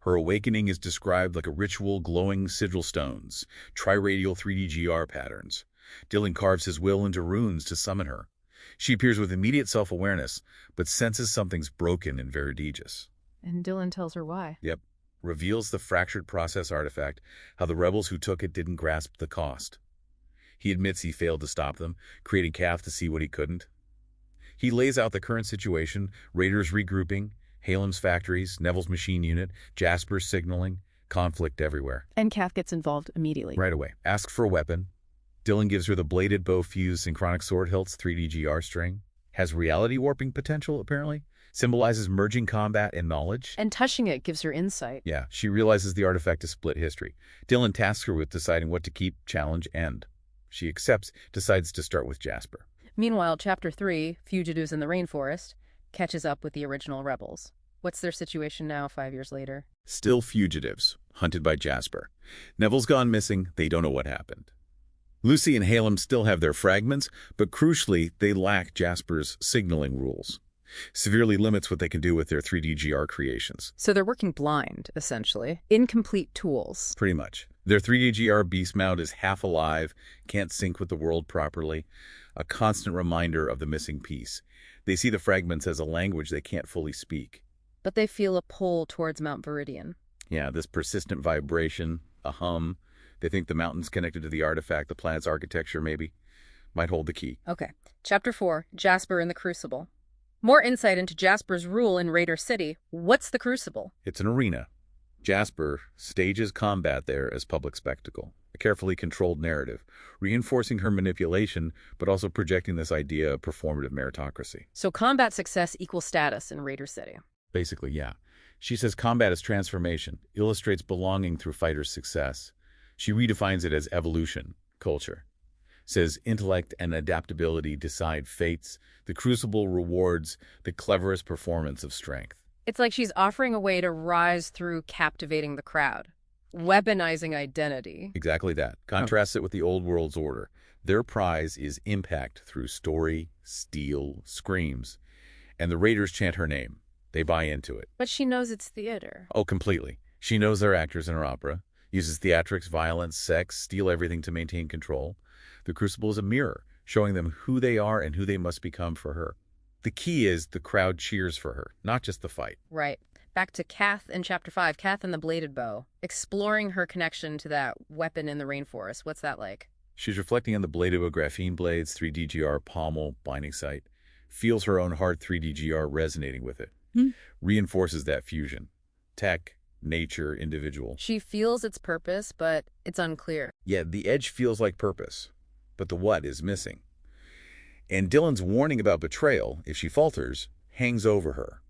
Her awakening is described like a ritual glowing sigil stones, triradial 3D GR patterns. Dylan carves his will into runes to summon her. She appears with immediate self-awareness, but senses something's broken and vertigious. And Dylan tells her why. Yep. Reveals the fractured process artifact, how the rebels who took it didn't grasp the cost. He admits he failed to stop them, creating Kath to see what he couldn't. He lays out the current situation, Raiders regrouping, Halem's factories, Neville's machine unit, Jasper's signaling, conflict everywhere. And Kath gets involved immediately. Right away. Asks for a weapon. Dylan gives her the bladed bow-fused synchronic sword hilt's 3D GR string. Has reality warping potential, apparently. Symbolizes merging combat and knowledge. And touching it gives her insight. Yeah, she realizes the artifact is split history. Dylan tasks her with deciding what to keep, challenge, end. She accepts, decides to start with Jasper. Meanwhile, Chapter 3, Fugitives in the Rainforest, catches up with the original rebels. What's their situation now, 5 years later? Still fugitives, hunted by Jasper. Neville's gone missing, they don't know what happened. Lucy and Halem still have their fragments, but crucially, they lack Jasper's signaling rules. Severely limits what they can do with their 3D GR creations. So they're working blind, essentially. Incomplete tools. Pretty much. Their 3D GR beast mount is half alive, can't sync with the world properly. A constant reminder of the missing piece. They see the fragments as a language they can't fully speak. But they feel a pull towards Mount Viridian. Yeah, this persistent vibration, a hum. They think the mountain's connected to the artifact, the planet's architecture maybe. Might hold the key. Okay. Chapter 4, Jasper in the Crucible. More insight into Jasper's rule in Raider City. What's the Crucible? It's an arena. Jasper stages combat there as public spectacle, a carefully controlled narrative, reinforcing her manipulation, but also projecting this idea of performative meritocracy. So combat success equals status in Raider City. Basically, yeah. She says combat is transformation, illustrates belonging through fighters' success. She redefines it as evolution, culture. Says intellect and adaptability decide fates. The Crucible rewards the cleverest performance of strength. It's like she's offering a way to rise through captivating the crowd. Weaponizing identity. Exactly that. Contrasts it with the old world's order. Their prize is impact through story, steel, screams. And the Raiders chant her name. They buy into it. But she knows it's theater. Oh, completely. She knows they're actors in her opera. Uses theatrics, violence, sex, steal everything to maintain control. The Crucible is a mirror, showing them who they are and who they must become for her. The key is the crowd cheers for her, not just the fight. Right. Back to Kath in Chapter 5, Kath and the Bladed Bow. Exploring her connection to that weapon in the rainforest. What's that like? She's reflecting on the bladed bow graphene blades, 3D GR pommel, binding site. Feels her own heart 3D GR resonating with it. Reinforces that fusion. Tech, nature, individual. She feels its purpose, but it's unclear. Yeah, the edge feels like purpose, but the what is missing. And Dylan's warning about betrayal, if she falters, hangs over her.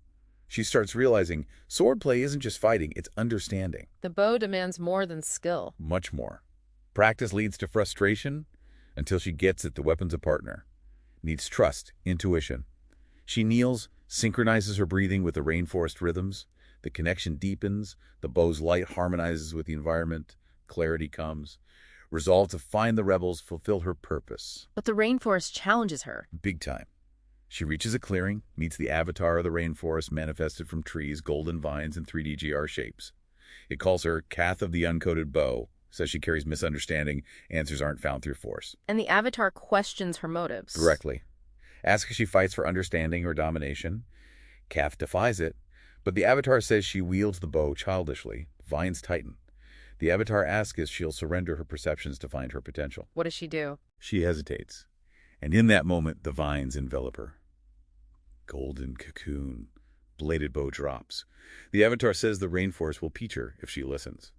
She starts realizing swordplay isn't just fighting, it's understanding. The bow demands more than skill. Much more. Practice leads to frustration until she gets it the weapon's a partner. Needs trust, intuition. She kneels, synchronizes her breathing with the rainforest rhythms. The connection deepens, the bow's light harmonizes with the environment, clarity comes. Resolve to find the rebels, fulfill her purpose. But the rainforest challenges her. Big time. She reaches a clearing, meets the avatar of the rainforest manifested from trees, golden vines, and 3D GR shapes. It calls her Kath of the Uncoded Bow, says she carries misunderstanding, answers aren't found through force. And the avatar questions her motives. Directly. Asks if she fights for understanding or domination. Kath defies it, but the avatar says she wields the bow childishly. Vines tighten. The avatar asks if she'll surrender her perceptions to find her potential. What does she do? She hesitates, and in that moment, the vines envelop her. Golden cocoon. Bladed bow drops. The avatar says the rainforest will peach her if she listens.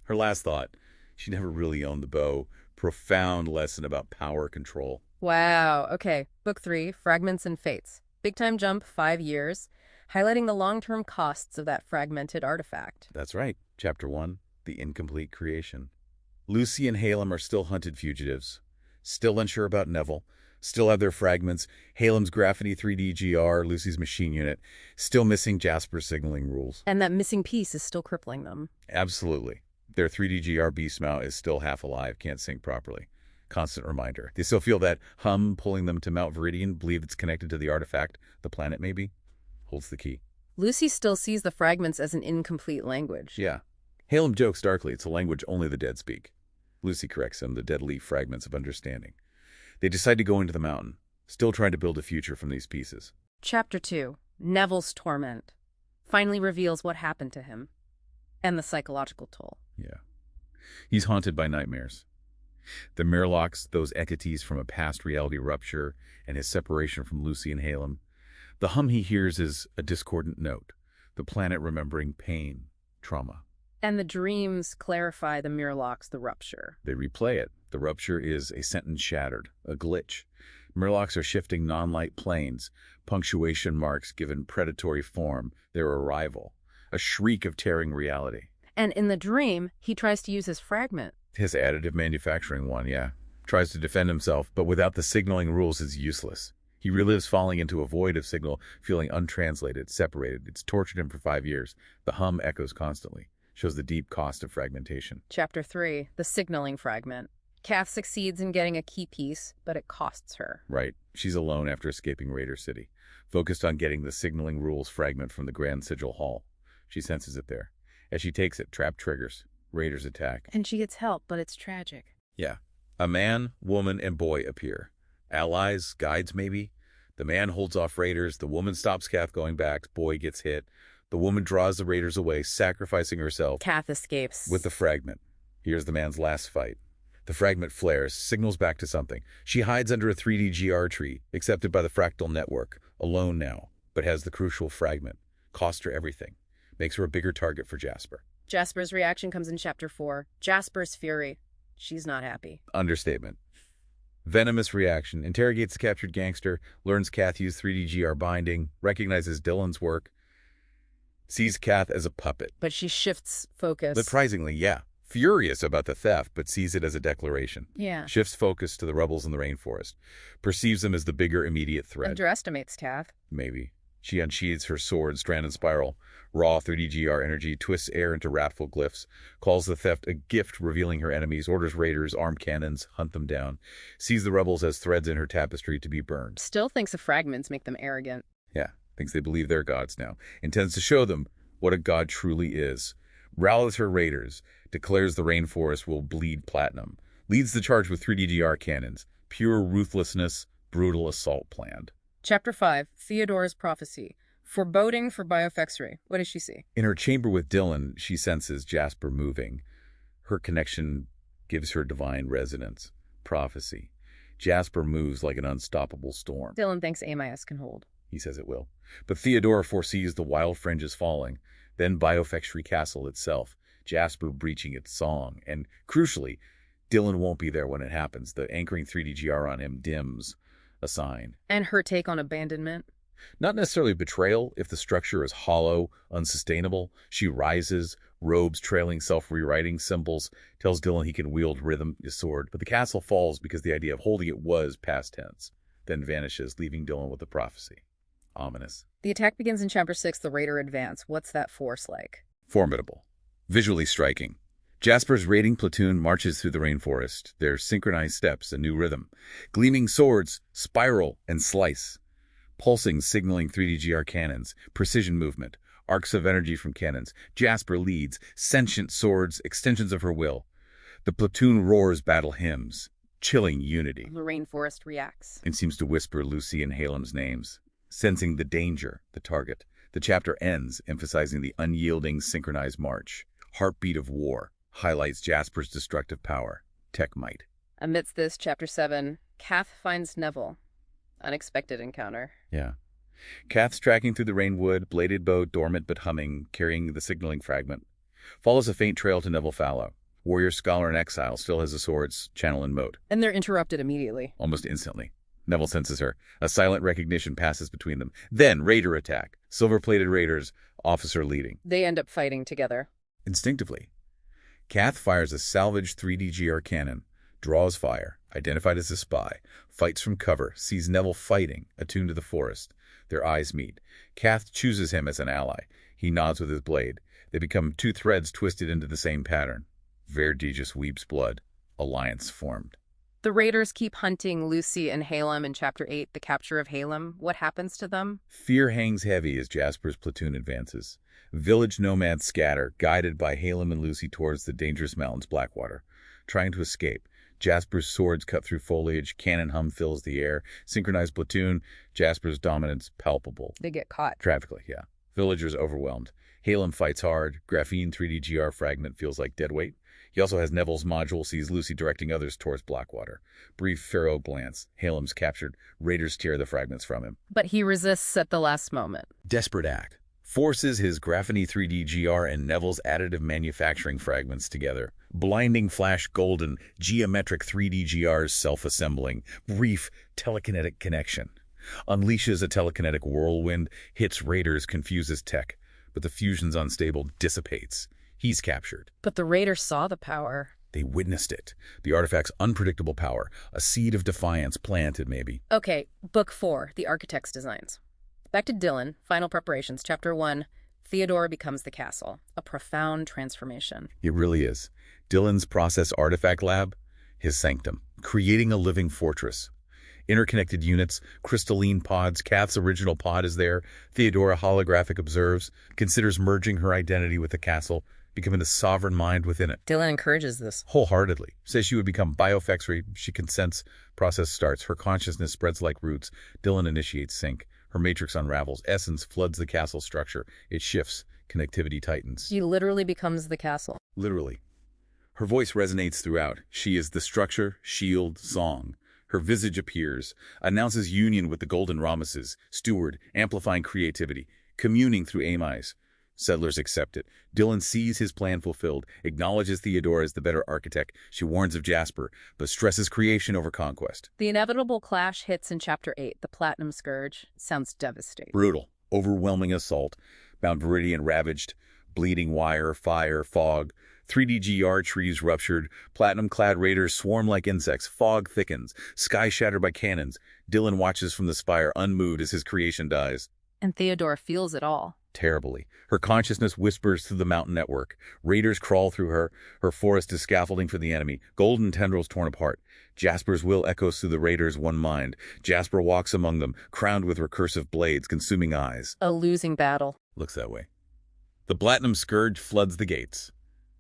Her last thought, she never really owned the bow. Profound lesson about power control. Wow. Okay. Book 3, Fragments and Fates. Big time jump, 5 years, highlighting the long-term costs of that fragmented artifact. That's right. Chapter 1, The Incomplete Creation. Lucy and Halem are still hunted fugitives. Still unsure about Neville. Still have their fragments. Halem's Graphity 3D GR, Lucy's machine unit. Still missing Jasper's signaling rules. And that missing piece is still crippling them. Absolutely. Their 3D GR beast mount is still half alive, can't sync properly. Constant reminder. They still feel that hum pulling them to Mount Viridian, believe it's connected to the artifact, the planet maybe, holds the key. Lucy still sees the fragments as an incomplete language. Yeah. Halem jokes darkly it's a language only the dead speak. Lucy corrects him, the dead leave fragments of understanding. They decide to go into the mountain, still trying to build a future from these pieces. Chapter 2, Neville's Torment, finally reveals what happened to him and the psychological toll. Yeah. He's haunted by nightmares. The Mirlocks, those entities from a past reality rupture, and his separation from Lucy and Halem. The hum he hears is a discordant note, the planet remembering pain, trauma. And the dreams clarify the Mirlocks, the rupture. They replay it. The rupture is a sentence shattered, a glitch. Mirlocks are shifting non-light planes, punctuation marks given predatory form, their arrival, a shriek of tearing reality. And in the dream, he tries to use his fragment. His additive manufacturing one, yeah. Tries to defend himself, but without the signaling rules is useless. He relives falling into a void of signal, feeling untranslated, separated. It's tortured him for 5 years. The hum echoes constantly. Shows the deep cost of fragmentation. Chapter 3, The Signaling Fragment. Kath succeeds in getting a key piece, but it costs her. Right. She's alone after escaping Raider City, focused on getting the signaling rules fragment from the Grand Sigil Hall. She senses it there. As she takes it, trap triggers. Raiders attack. And she gets help, but it's tragic. Yeah. A man, woman, and boy appear. Allies, guides maybe. The man holds off raiders. The woman stops Kath going back. Boy gets hit. The woman draws the raiders away, sacrificing herself. Kath escapes. With the fragment. Here's the man's last fight. The fragment flares, signals back to something. She hides under a 3D GR tree, accepted by the fractal network. Alone now, but has the crucial fragment. Cost her everything. Makes her a bigger target for Jasper. Jasper's reaction comes in Chapter 4. Jasper's fury. She's not happy. Understatement. Venomous reaction. Interrogates the captured gangster. Learns Kath used 3D GR binding. Recognizes Dylan's work. Sees Kath as a puppet. But she shifts focus. Surprisingly, yeah. Furious about the theft, but sees it as a declaration. Yeah. Shifts focus to the rebels in the rainforest. Perceives them as the bigger immediate threat. Underestimates Kath. Maybe. She unsheathes her sword, strand and spiral. Raw 3D GR energy twists air into wrathful glyphs. Calls the theft a gift, revealing her enemies. Orders raiders, armed cannons, hunt them down. Sees the rebels as threads in her tapestry to be burned. Still thinks the fragments make them arrogant. Yeah. Thinks they believe they're gods now. Intends to show them what a god truly is. Rallies her raiders. Declares the rainforest will bleed platinum. Leads the charge with 3D GR cannons. Pure ruthlessness, brutal assault planned. Chapter 5, Theodora's Prophecy. Foreboding for Biofexery. What does she see? In her chamber with Dylan, she senses Jasper moving. Her connection gives her divine resonance. Prophecy. Jasper moves like an unstoppable storm. Dylan thinks Amias can hold. He says it will. But Theodora foresees the wild fringes falling, then Biofexery Castle itself, Jasper breaching its song, and crucially, Dylan won't be there when it happens. The anchoring 3D GR on him dims. A sign. And her take on abandonment? Not necessarily betrayal if the structure is hollow, unsustainable. She rises, robes trailing self-rewriting symbols, tells Dylan he can wield rhythm, his sword, but the castle falls because the idea of holding it was past tense, then vanishes, leaving Dylan with a prophecy. Ominous. The attack begins in Chapter 6, the Raider advance. What's that force like? Formidable. Visually striking. Jasper's raiding platoon marches through the rainforest, their synchronized steps, a new rhythm. Gleaming swords, spiral, and slice. Pulsing, signaling 3D-GR cannons, precision movement, arcs of energy from cannons. Jasper leads, sentient swords, extensions of her will. The platoon roars battle hymns, chilling unity. The rainforest reacts. It seems to whisper Lucy and Halem's names, sensing the danger, the target. The chapter ends, emphasizing the unyielding, synchronized march. Heartbeat of war highlights Jasper's destructive power, tech might. Amidst this, Chapter 7, Kath finds Neville. Unexpected encounter. Yeah. Kath's tracking through the rainwood, bladed bow dormant but humming, carrying the signaling fragment. Follows a faint trail to Neville Fallow. Warrior scholar in exile still has the sword's channel in mode. And they're interrupted immediately. Almost instantly. Neville senses her. A silent recognition passes between them. Then, raider attack. Silver-plated raiders, officer leading. They end up fighting together. Instinctively. Kath fires a salvaged 3D-GR cannon, draws fire, identified as a spy, fights from cover, sees Neville fighting, attuned to the forest. Their eyes meet. Kath chooses him as an ally. He nods with his blade. They become two threads twisted into the same pattern. Verdigis weeps blood. Alliance formed. The raiders keep hunting Lucy and Halem in Chapter 8, the capture of Halem. What happens to them? Fear hangs heavy as Jasper's platoon advances. Village nomads scatter, guided by Halem and Lucy towards the dangerous mountains Blackwater. Trying to escape. Jasper's swords cut through foliage, cannon hum fills the air. Synchronized platoon, Jasper's dominance palpable. They get caught. Tragically, yeah. Villagers overwhelmed. Halem fights hard. Graphene 3D-GR fragment feels like dead weight. He also has Neville's module, sees Lucy directing others towards Blackwater. Brief Pharaoh glance. Halem's captured. Raiders tear the fragments from him. But he resists at the last moment. Desperate act. Forces his Graphene 3D-GR and Neville's additive manufacturing fragments together. Blinding flash golden, geometric 3D-GRs self-assembling. Brief telekinetic connection. Unleashes a telekinetic whirlwind, hits raiders, confuses tech. But the fusion's unstable, dissipates. He's captured. But the raiders saw the power. They witnessed it. The artifact's unpredictable power. A seed of defiance planted, maybe. Okay, Book 4, The Architect's Designs. Back to Dylan, Final Preparations, Chapter 1, Theodora becomes the castle. A profound transformation. It really is. Dylan's process artifact lab, his sanctum. Creating a living fortress. Interconnected units, crystalline pods. Kath's original pod is there. Theodora holographic observes, considers merging her identity with the castle, becoming a sovereign mind within it. Dylan encourages this. Wholeheartedly. Says she would become biofexuary. She consents. Process starts. Her consciousness spreads like roots. Dylan initiates sync. Her matrix unravels. Essence floods the castle structure. It shifts. Connectivity tightens. She literally becomes the castle. Literally. Her voice resonates throughout. She is the structure, shield, song. Her visage appears, announces union with the Golden Ramuses, steward, amplifying creativity, communing through Amais. Settlers accept it. Dylan sees his plan fulfilled, acknowledges Theodora as the better architect. She warns of Jasper, but stresses creation over conquest. The inevitable clash hits in Chapter 8, the Platinum Scourge. Sounds devastating. Brutal, overwhelming assault. Mount Viridian ravaged, bleeding wire, fire, fog. 3D-GR trees ruptured, platinum-clad raiders swarm like insects, fog thickens, sky shattered by cannons. Dylan watches from the spire, unmoved as his creation dies. And Theodora feels it all. Terribly. Her consciousness whispers through the mountain network. Raiders crawl through her. Her forest is scaffolding for the enemy. Golden tendrils torn apart. Jasper's will echoes through the raiders' one mind. Jasper walks among them, crowned with recursive blades, consuming eyes. A losing battle. Looks that way. The Platinum Scourge floods the gates.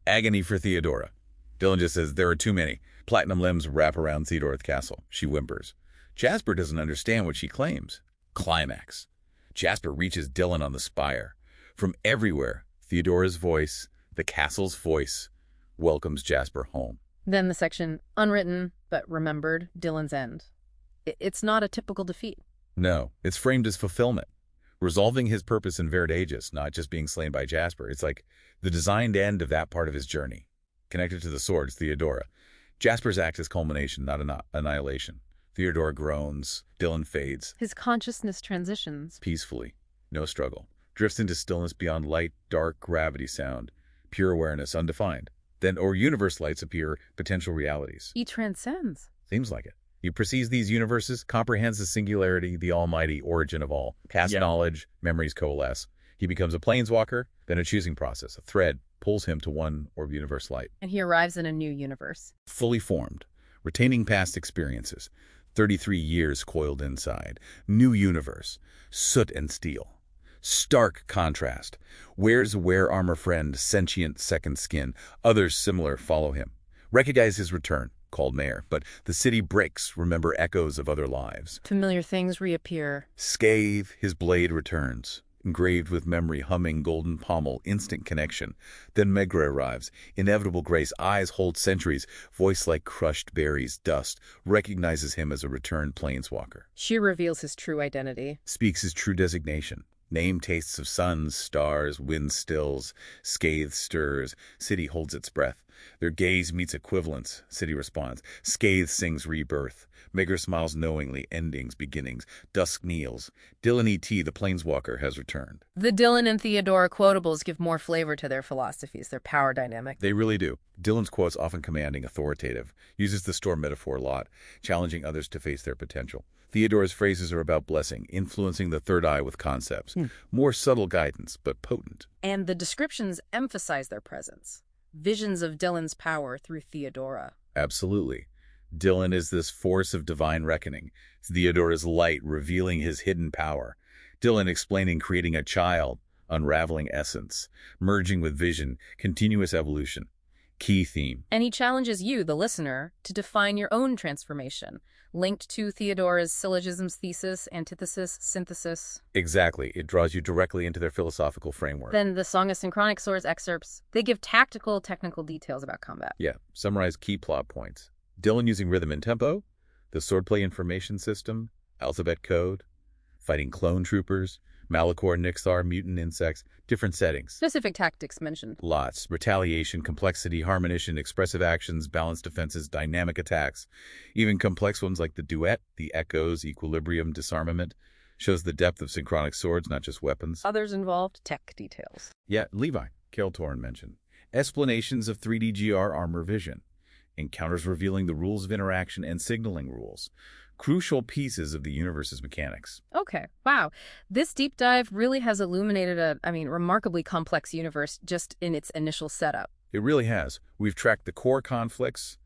Agony for Theodora. Dylan just says, there are too many. Platinum limbs wrap around Theodora's castle. She whimpers. Jasper doesn't understand what she claims. Climax. Jasper reaches Dylan on the spire. From everywhere, Theodora's voice, the castle's voice, welcomes Jasper home. Then the section, unwritten, but remembered, Dylan's end. It's not a typical defeat. No, it's framed as fulfillment. Resolving his purpose in Verdigis, not just being slain by Jasper. It's like the designed end of that part of his journey. Connected to the swords, Theodora. Jasper's act is culmination, not annihilation. Theodora groans. Dylan fades. His consciousness transitions. Peacefully. No struggle. Drifts into stillness beyond light, dark, gravity sound. Pure awareness, undefined. Then, or universe lights appear, potential realities. He transcends. Seems like it. He perceives these universes, comprehends the singularity, the almighty origin of all. Casts knowledge, memories coalesce. He becomes a planeswalker, then a choosing process. A thread pulls him to one or universe light. And he arrives in a new universe. Fully formed, retaining past experiences. 33 years coiled inside. New universe. Soot and steel. Stark contrast. Wears a wear armor friend, sentient second skin. Others similar follow him. Recognize his return, called Mayor, but the city breaks, remember echoes of other lives. Familiar things reappear. Scathe, his blade returns. Engraved with memory, humming, golden pommel, instant connection. Then Megra arrives. Inevitable grace, eyes hold centuries, voice like crushed berries, dust. Recognizes him as a returned planeswalker. She reveals his true identity. Speaks his true designation. Name tastes of suns, stars, wind stills, scathe stirs, city holds its breath. Their gaze meets equivalence, city responds. Scathe sings rebirth. Megra smiles knowingly, endings, beginnings. Dusk kneels. Dylan E.T., the planeswalker, has returned. The Dylan and Theodora quotables give more flavor to their philosophies, their power dynamic. They really do. Dylan's quotes often commanding, authoritative, uses the storm metaphor a lot, challenging others to face their potential. Theodora's phrases are about blessing, influencing the third eye with concepts. More subtle guidance, but potent. And the descriptions emphasize their presence. Visions of Dylan's power through Theodora. Absolutely. Dylan is this force of divine reckoning. Theodora's light revealing his hidden power. Dylan explaining creating a child, unraveling essence, merging with vision, continuous evolution. Key theme. And he challenges you, the listener, to define your own transformation, linked to Theodora's syllogisms, thesis, antithesis, synthesis. Exactly. It draws you directly into their philosophical framework. Then the Song of Synchronic Swords excerpts, they give tactical, technical details about combat. Yeah, summarize key plot points. Dylan using rhythm and tempo, the swordplay information system, alphabet code, fighting clone troopers, Malachor, Nixar, mutant insects, different settings. Specific tactics mentioned. Lots. Retaliation, complexity, harmonition, expressive actions, balanced defenses, dynamic attacks. Even complex ones like the duet, the echoes, equilibrium, disarmament. Shows the depth of synchronic swords, not just weapons. Others involved tech details. Yeah, Levi, Carol Torrin mentioned. Explanations of 3DGR armor vision. Encounters revealing the rules of interaction and signaling rules. Crucial pieces of the universe's mechanics. Okay, wow. This deep dive really has illuminated a, remarkably complex universe just in its initial setup. It really has. We've tracked the core conflicts,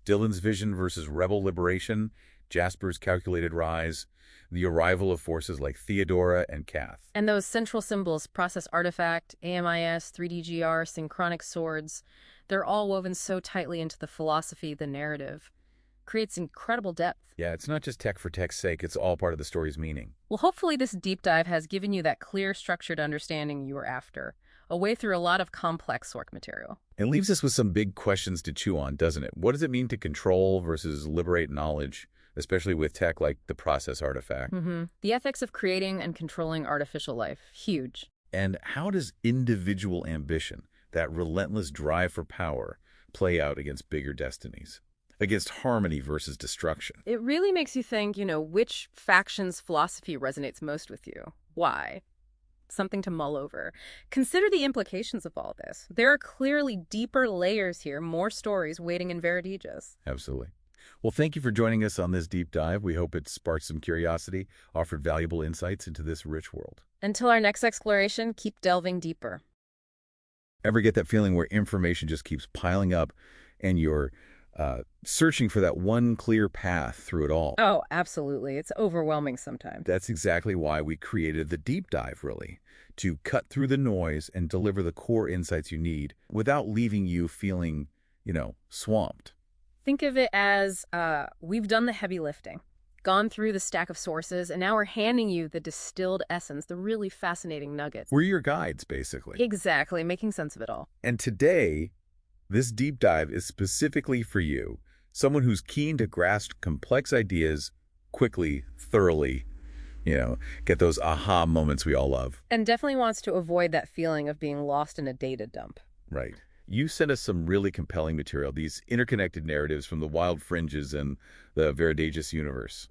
Dylan's vision versus rebel liberation, Jasper's calculated rise, the arrival of forces like Theodora and Kath. And those central symbols, process artifact, AMIS, 3DGR, synchronic swords, they're all woven so tightly into the philosophy, the narrative. Creates incredible depth. Yeah, it's not just tech for tech's sake, it's all part of the story's meaning. Well, hopefully this deep dive has given you that clear, structured understanding you were after, a way through a lot of complex source material. It leaves us with some big questions to chew on, doesn't it? What does it mean to control versus liberate knowledge, especially with tech like the process artifact? The ethics of creating and controlling artificial life, huge. And how does individual ambition, that relentless drive for power, play out against bigger destinies? Against harmony versus destruction. It really makes you think, which faction's philosophy resonates most with you. Why? Something to mull over. Consider the implications of all this. There are clearly deeper layers here, more stories waiting in Veridigas. Absolutely. Well, thank you for joining us on this deep dive. We hope it sparked some curiosity, offered valuable insights into this rich world. Until our next exploration, keep delving deeper. Ever get that feeling where information just keeps piling up and you're searching for that one clear path through it all? Oh, absolutely. It's overwhelming sometimes. That's exactly why we created the deep dive, really, to cut through the noise and deliver the core insights you need without leaving you feeling, swamped. Think of it as we've done the heavy lifting, gone through the stack of sources, and now we're handing you the distilled essence, the really fascinating nuggets. We're your guides, basically. Exactly, making sense of it all. And today, this deep dive is specifically for you, someone who's keen to grasp complex ideas quickly, thoroughly, get those aha moments we all love. And definitely wants to avoid that feeling of being lost in a data dump. Right. You sent us some really compelling material, these interconnected narratives from the wild fringes and the Veridagus universe.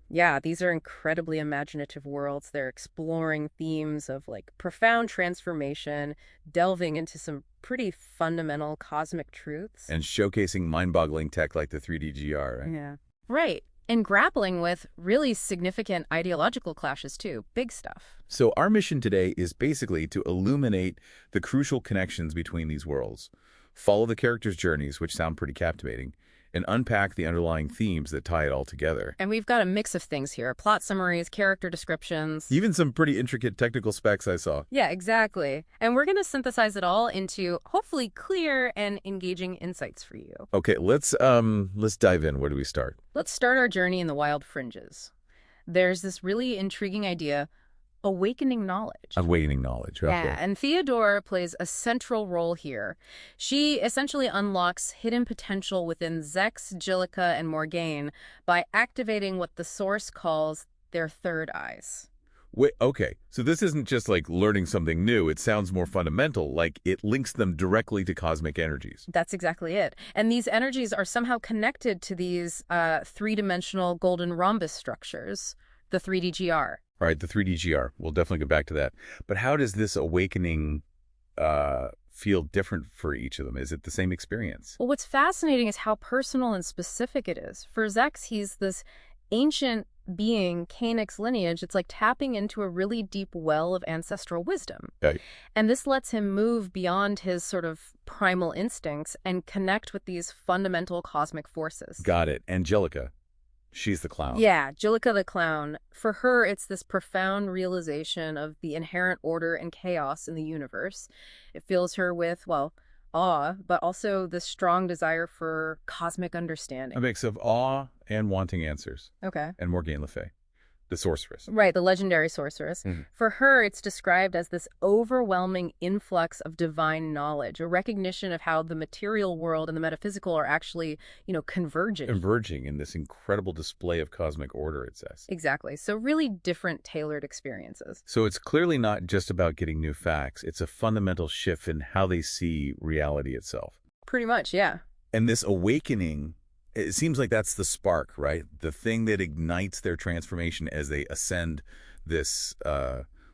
Yeah, these are incredibly imaginative worlds. They're exploring themes of like profound transformation, delving into some pretty fundamental cosmic truths. And showcasing mind-boggling tech like the 3D GR, right? Yeah. Right. And grappling with really significant ideological clashes too. Big stuff. So our mission today is basically to illuminate the crucial connections between these worlds, follow the characters' journeys, which sound pretty captivating, and unpack the underlying themes that tie it all together. And we've got a mix of things here. Plot summaries, character descriptions. Even some pretty intricate technical specs I saw. Yeah, exactly. And we're going to synthesize it all into hopefully clear and engaging insights for you. Okay, let's dive in. Where do we start? Let's start our journey in the wild fringes. There's this really intriguing idea, awakening knowledge. Awakening knowledge. Okay. Yeah, and Theodore plays a central role here. She essentially unlocks hidden potential within Zex, Jillica, and Morgaine by activating what the Source calls their third eyes. Wait, okay, so this isn't just like learning something new. It sounds more fundamental, like it links them directly to cosmic energies. That's exactly it. And these energies are somehow connected to these three-dimensional golden rhombus structures, the 3D-GR. All right, the 3D-GR. We'll definitely go back to that. But how does this awakening feel different for each of them? Is it the same experience? Well, what's fascinating is how personal and specific it is. For Zex, he's this ancient being, Cainix lineage. It's like tapping into a really deep well of ancestral wisdom. Okay. And this lets him move beyond his sort of primal instincts and connect with these fundamental cosmic forces. Got it. Angelica. She's the clown. Yeah, Jillica the clown. For her, it's this profound realization of the inherent order and chaos in the universe. It fills her with, well, awe, but also this strong desire for cosmic understanding. A mix of awe and wanting answers. Okay. And Morgaine Le Fay, the sorceress. Right, the legendary sorceress. For her, it's described as this overwhelming influx of divine knowledge, a recognition of how the material world and the metaphysical are actually, converging. Converging in this incredible display of cosmic order, it says. Exactly. So really different tailored experiences. So it's clearly not just about getting new facts. It's a fundamental shift in how they see reality itself. Pretty much, yeah. And this awakening, it seems like that's the spark, right? The thing that ignites their transformation as they ascend this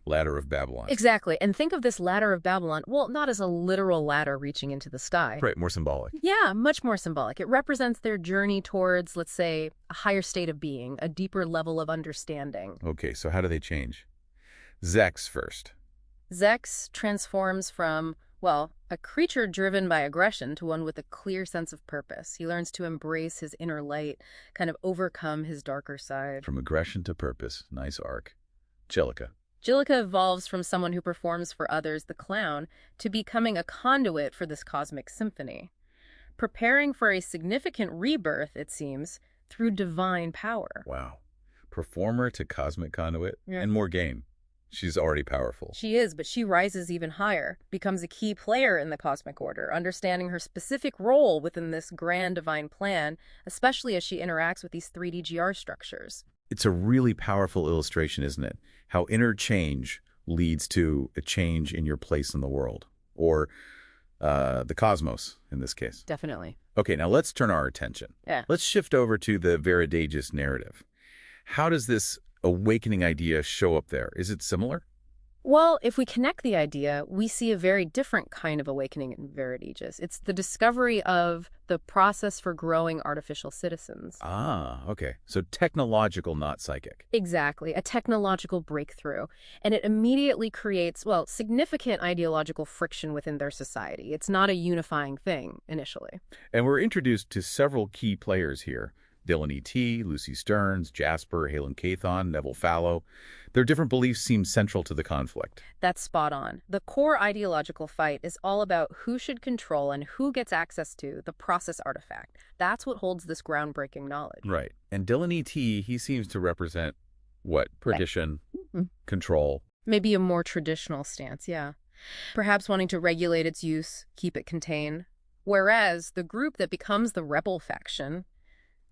ladder of Babylon. Exactly. And think of this ladder of Babylon, well, not as a literal ladder reaching into the sky. Right, more symbolic. Yeah, much more symbolic. It represents their journey towards, let's say, a higher state of being, a deeper level of understanding. Okay, so how do they change? Zex first. Zex transforms from, well, a creature driven by aggression to one with a clear sense of purpose. He learns to embrace his inner light, kind of overcome his darker side. From aggression to purpose. Nice arc. Jillica. Jillica evolves from someone who performs for others, the clown, to becoming a conduit for this cosmic symphony. Preparing for a significant rebirth, it seems, through divine power. Wow. Performer to cosmic conduit. Yeah. And Morgaine. She's already powerful. She is, but she rises even higher, becomes a key player in the cosmic order, understanding her specific role within this grand divine plan, especially as she interacts with these 3D-GR structures. It's a really powerful illustration, isn't it? How inner change leads to a change in your place in the world, or the cosmos in this case. Definitely. Okay, now let's turn our attention. Yeah. Let's shift over to the Veridagus narrative. How does this awakening idea show up there? Is it similar? Well, if we connect the idea, we see a very different kind of awakening in Veridagus. It's the discovery of the process for growing artificial citizens. Ah, okay. So technological, not psychic. Exactly, a technological breakthrough. And it immediately creates, well, significant ideological friction within their society. It's not a unifying thing initially. And we're introduced to several key players here. Dylan E.T., Lucy Stearns, Jasper, Halen Cathon, Neville Fallow. Their different beliefs seem central to the conflict. That's spot on. The core ideological fight is all about who should control and who gets access to the process artifact. That's what holds this groundbreaking knowledge. Right. And Dylan E.T., he seems to represent, what, perdition, control. Maybe a more traditional stance, yeah. Perhaps wanting to regulate its use, keep it contained. Whereas the group that becomes the rebel faction,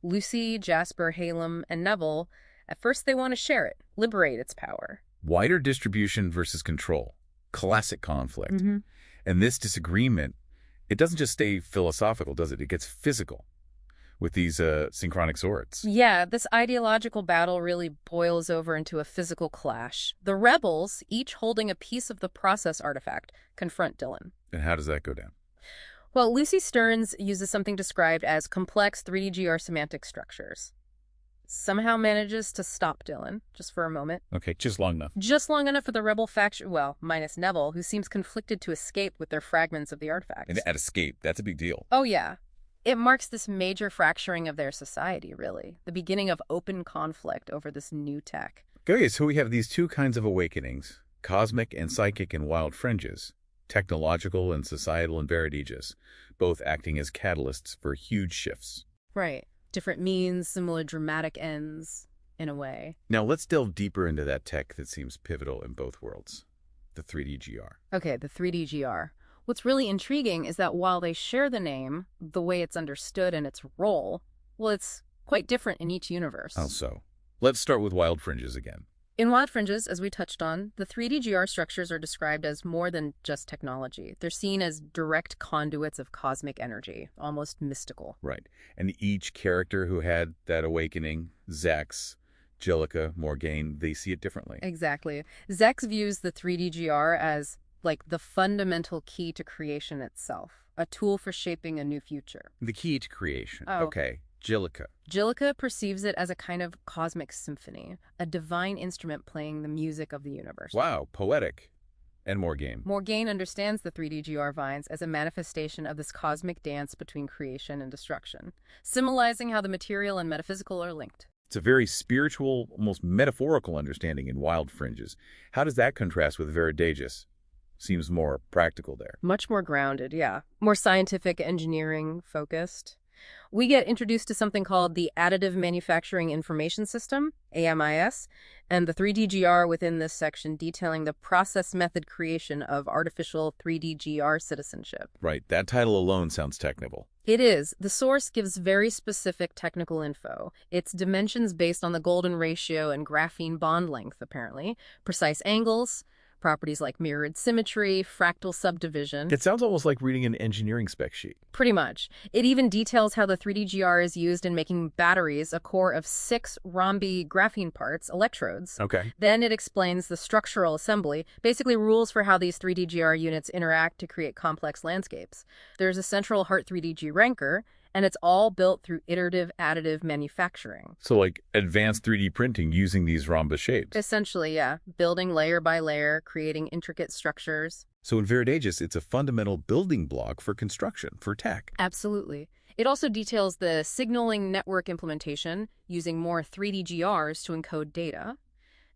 Lucy, Jasper, Halem, and Neville, at first they want to share it, liberate its power. Wider distribution versus control. Classic conflict. And this disagreement It doesn't just stay philosophical, does it? It gets physical with these synchronic swords. Yeah, this ideological battle really boils over into a physical clash. The rebels, each holding a piece of the process artifact, confront Dylan. And how does that go down? Well, Lucy Stearns uses something described as complex 3D-GR semantic structures. Somehow manages to stop Dylan, just for a moment. Okay, just long enough. Just long enough for the rebel faction, well, minus Neville, who seems conflicted to escape with their fragments of the artifacts. And at escape, that's a big deal. Oh, yeah. It marks this major fracturing of their society, really. The beginning of open conflict over this new tech. Okay, so we have these two kinds of awakenings, cosmic and psychic and wild fringes, technological and societal and Veridigas, both acting as catalysts for huge shifts. Right. Different means, similar dramatic ends, in a way. Now let's delve deeper into that tech that seems pivotal in both worlds, the 3D-GR. Okay, the 3D-GR. What's really intriguing is that while they share the name, the way it's understood and its role, well, it's quite different in each universe. How so? Let's start with wild fringes again. In Wild Fringes, as we touched on, the 3D-GR structures are described as more than just technology. They're seen as direct conduits of cosmic energy, almost mystical. Right. And each character who had that awakening, Zex, Jillica, Morgaine, they see it differently. Exactly. Zex views the 3D-GR as, like, the fundamental key to creation itself, a tool for shaping a new future. The key to creation. Oh. Okay. Jillica. Jillica perceives it as a kind of cosmic symphony, a divine instrument playing the music of the universe. Wow, poetic. And Morgaine. Morgaine understands the 3D-GR vines as a manifestation of this cosmic dance between creation and destruction, symbolizing how the material and metaphysical are linked. It's a very spiritual, almost metaphorical understanding in wild fringes. How does that contrast with Veridigas? Seems more practical there. Much more grounded, yeah. More scientific, engineering focused. We get introduced to something called the Additive Manufacturing Information System, AMIS, and the 3D-GR within this section detailing the process method creation of artificial 3D-GR citizenship. Right, that title alone sounds technical. It is. The source gives very specific technical info. Its dimensions based on the golden ratio and graphene bond length, apparently, precise angles, properties like mirrored symmetry, fractal subdivision. It sounds almost like reading an engineering spec sheet. Pretty much. It even details how the 3D-GR is used in making batteries, a core of 6 rhombi graphene parts, electrodes. Okay. Then it explains the structural assembly, basically rules for how these 3D-GR units interact to create complex landscapes. There's a central Heart 3D-G ranker, and it's all built through iterative additive manufacturing. So like advanced 3D printing using these rhombus shapes. Essentially, yeah. Building layer by layer, creating intricate structures. So in Veridigas, it's a fundamental building block for construction, for tech. Absolutely. It also details the signaling network implementation using more 3D-GRs to encode data.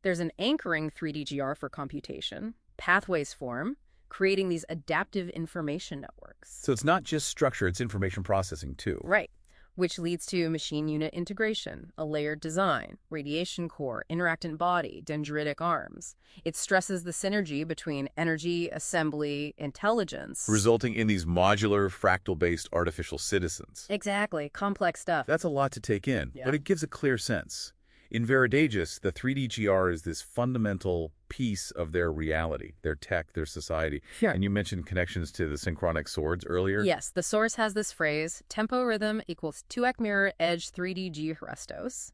There's an anchoring 3D-GR for computation. Pathways form, creating these adaptive information networks. So it's not just structure, it's information processing too. Right, which leads to machine unit integration, a layered design, radiation core, interactant body, dendritic arms. It stresses the synergy between energy, assembly, intelligence. Resulting in these modular, fractal-based artificial citizens. Exactly, complex stuff. That's a lot to take in, but it gives a clear sense. In Veridigas, the 3D-GR is this fundamental piece of their reality, their tech, their society. Sure. And you mentioned connections to the SynchronicSwords earlier. Yes, the source has this phrase, tempo rhythm equals 2ec mirror edge 3D-G Restos,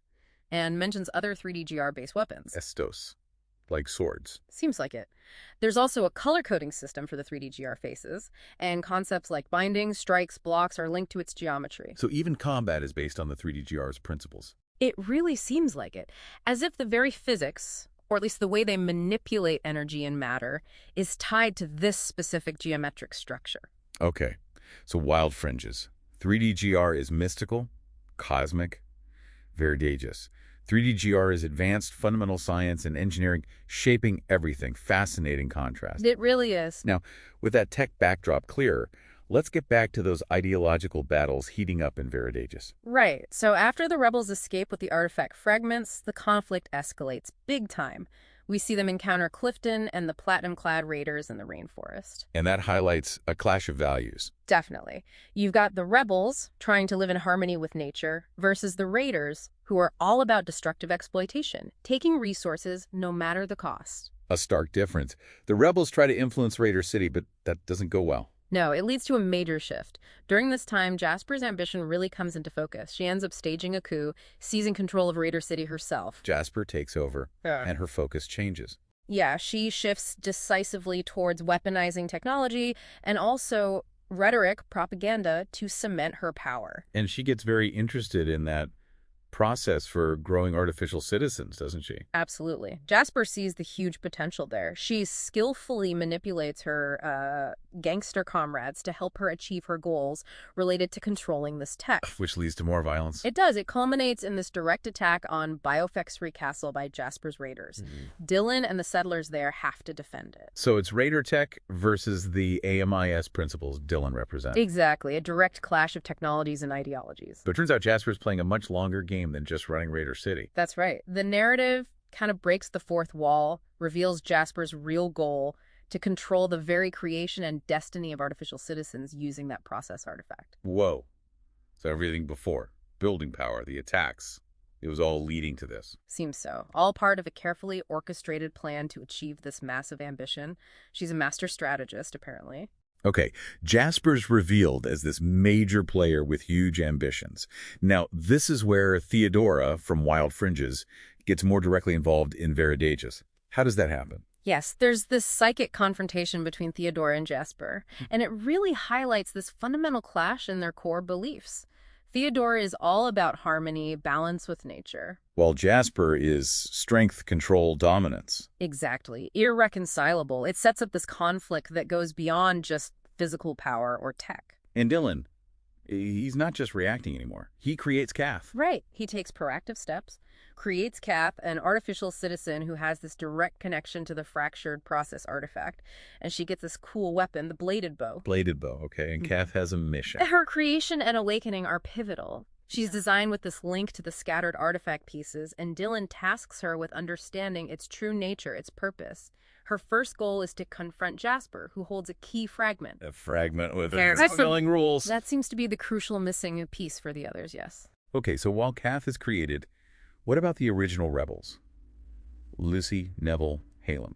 and mentions other 3D-GR-based weapons. Estos, like swords. Seems like it. There's also a color coding system for the 3D-GR faces, and concepts like bindings, strikes, blocks are linked to its geometry. So even combat is based on the 3D-GR's principles. It really seems like it, as if the very physics, or at least the way they manipulate energy and matter, is tied to this specific geometric structure. Okay, so wild fringes. 3D-GR is mystical, cosmic, Veridigas. 3D-GR is advanced fundamental science and engineering, shaping everything. Fascinating contrast. It really is. Now, with that tech backdrop clear, let's get back to those ideological battles heating up in Veridigas. Right. So after the rebels escape with the artifact fragments, the conflict escalates big time. We see them encounter Clifton and the platinum-clad raiders in the rainforest. And that highlights a clash of values. Definitely. You've got the rebels trying to live in harmony with nature versus the raiders who are all about destructive exploitation, taking resources no matter the cost. A stark difference. The rebels try to influence Raider City, but that doesn't go well. No, it leads to a major shift. During this time, Jasper's ambition really comes into focus. She ends up staging a coup, seizing control of Raider City herself. Jasper takes over, and her focus changes. Yeah, she shifts decisively towards weaponizing technology and also rhetoric, propaganda, to cement her power. And she gets very interested in that process for growing artificial citizens, doesn't she? Absolutely. Jasper sees the huge potential there. She skillfully manipulates her gangster comrades to help her achieve her goals related to controlling this tech. Which leads to more violence. It does. It culminates in this direct attack on Biofexry Castle by Jasper's raiders. Dylan and the settlers there have to defend it. So it's Raider tech versus the AMIS principles Dylan represents. Exactly. A direct clash of technologies and ideologies. But it turns out Jasper's playing a much longer game than just running Raider City. That's right. The narrative kind of breaks the fourth wall, reveals Jasper's real goal to control the very creation and destiny of artificial citizens using that process artifact. Whoa. So everything before, building power, the attacks, it was all leading to this. Seems so. All part of a carefully orchestrated plan to achieve this massive ambition. She's a master strategist, apparently. Okay, Jasper's revealed as this major player with huge ambitions. Now, this is where Theodora from Wild Fringes gets more directly involved in Veridagus. How does that happen? Yes, there's this psychic confrontation between Theodora and Jasper, and it really highlights this fundamental clash in their core beliefs. Theodora is all about harmony, balance with nature. While Jasper is strength, control, dominance. Exactly. Irreconcilable. It sets up this conflict that goes beyond just physical power or tech. And Dylan, he's not just reacting anymore. He creates Kath. Right. He takes proactive steps, creates Kath, an artificial citizen who has this direct connection to the fractured process artifact, and she gets this cool weapon, the bladed bow. Bladed bow, okay, and Kath has a mission. Her creation and awakening are pivotal. She's designed with this link to the scattered artifact pieces, and Dylan tasks her with understanding its true nature, its purpose. Her first goal is to confront Jasper, who holds a key fragment. A fragment with That's fulfilling rules. That seems to be the crucial missing piece for the others, yes. Okay, so while Kath is created, what about the original rebels? Lucy, Neville, Halem.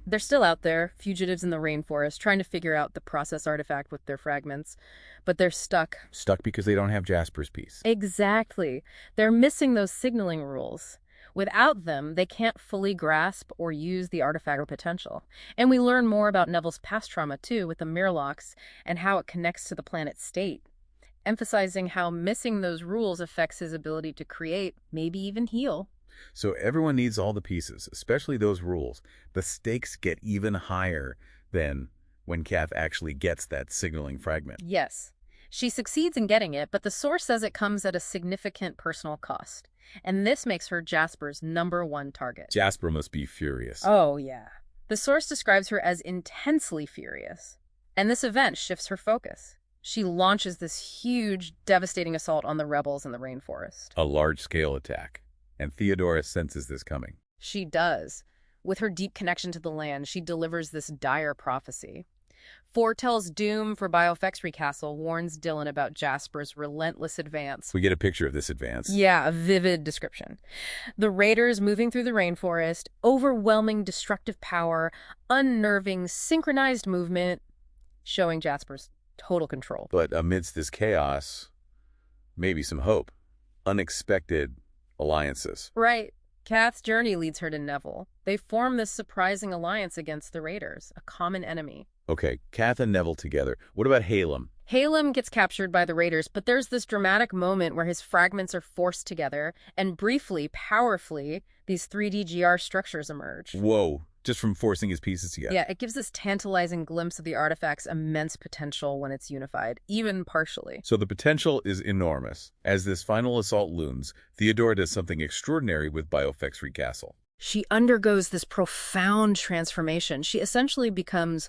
They're still out there, fugitives in the rainforest, trying to figure out the process artifact with their fragments. But they're stuck. Stuck because they don't have Jasper's piece. Exactly. They're missing those signaling rules. Without them, they can't fully grasp or use the artifact potential. And we learn more about Neville's past trauma, too, with the Mirlocks and how it connects to the planet's state, emphasizing how missing those rules affects his ability to create, maybe even heal. So everyone needs all the pieces, especially those rules. The stakes get even higher than when Kath actually gets that signaling fragment. Yes. She succeeds in getting it, but the source says it comes at a significant personal cost. And this makes her Jasper's #1 target. Jasper must be furious. Oh, yeah. The source describes her as intensely furious. And this event shifts her focus. She launches this huge, devastating assault on the rebels in the rainforest. A large-scale attack. And Theodora senses this coming. She does. With her deep connection to the land, she delivers this dire prophecy. Foretells doom for Biofexry Castle, warns Dylan about Jasper's relentless advance. We get a picture of this advance. Yeah, a vivid description. The raiders moving through the rainforest, overwhelming destructive power, unnerving synchronized movement, showing Jasper's total control. But amidst this chaos, maybe some hope. Unexpected alliances. Right. Kath's journey leads her to Neville. They form this surprising alliance against the raiders, a common enemy. Okay, Kath and Neville together. What about Halem? Halem gets captured by the raiders, but there's this dramatic moment where his fragments are forced together, and briefly, powerfully, these 3D GR structures emerge. Whoa, just from forcing his pieces together. Yeah, it gives this tantalizing glimpse of the artifact's immense potential when it's unified, even partially. So the potential is enormous. As this final assault looms, Theodora does something extraordinary with Biofexry Castle. She undergoes this profound transformation. She essentially becomes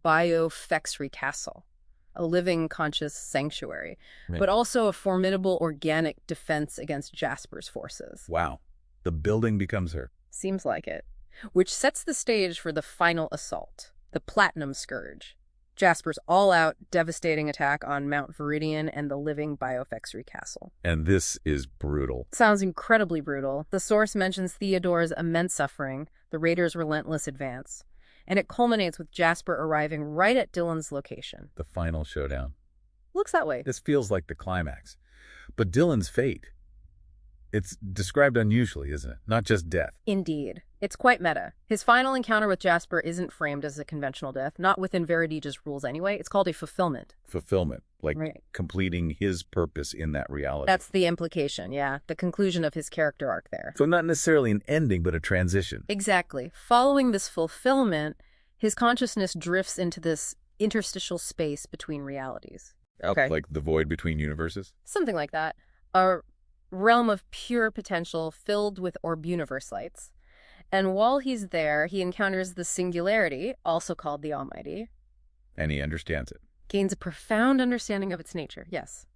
Biofexry Castle, a living, conscious sanctuary, but also a formidable organic defense against Jasper's forces. Wow. The building becomes her. Seems like it. Which sets the stage for the final assault, the Platinum Scourge. Jasper's all-out, devastating attack on Mount Viridian and the living Biofexry Castle. And this is brutal. Sounds incredibly brutal. The source mentions Theodora's immense suffering, the raiders' relentless advance, And it culminates with Jasper arriving right at Dylan's location. The final showdown. Looks that way. This feels like the climax. But Dylan's fate, it's described unusually, isn't it? Not just death. Indeed. It's quite meta. His final encounter with Jasper isn't framed as a conventional death, not within Veridige's rules anyway. It's called a fulfillment. Fulfillment, like Right. completing his purpose in that reality. That's the implication, yeah. The conclusion of his character arc there. So not necessarily an ending, but a transition. Exactly. Following this fulfillment, his consciousness drifts into this interstitial space between realities. Okay. Like the void between universes? Something like that. A realm of pure potential filled with Orbuniverse lights. And while he's there, he encounters the Singularity, also called the Almighty. And he understands it. Gains a profound understanding of its nature, yes.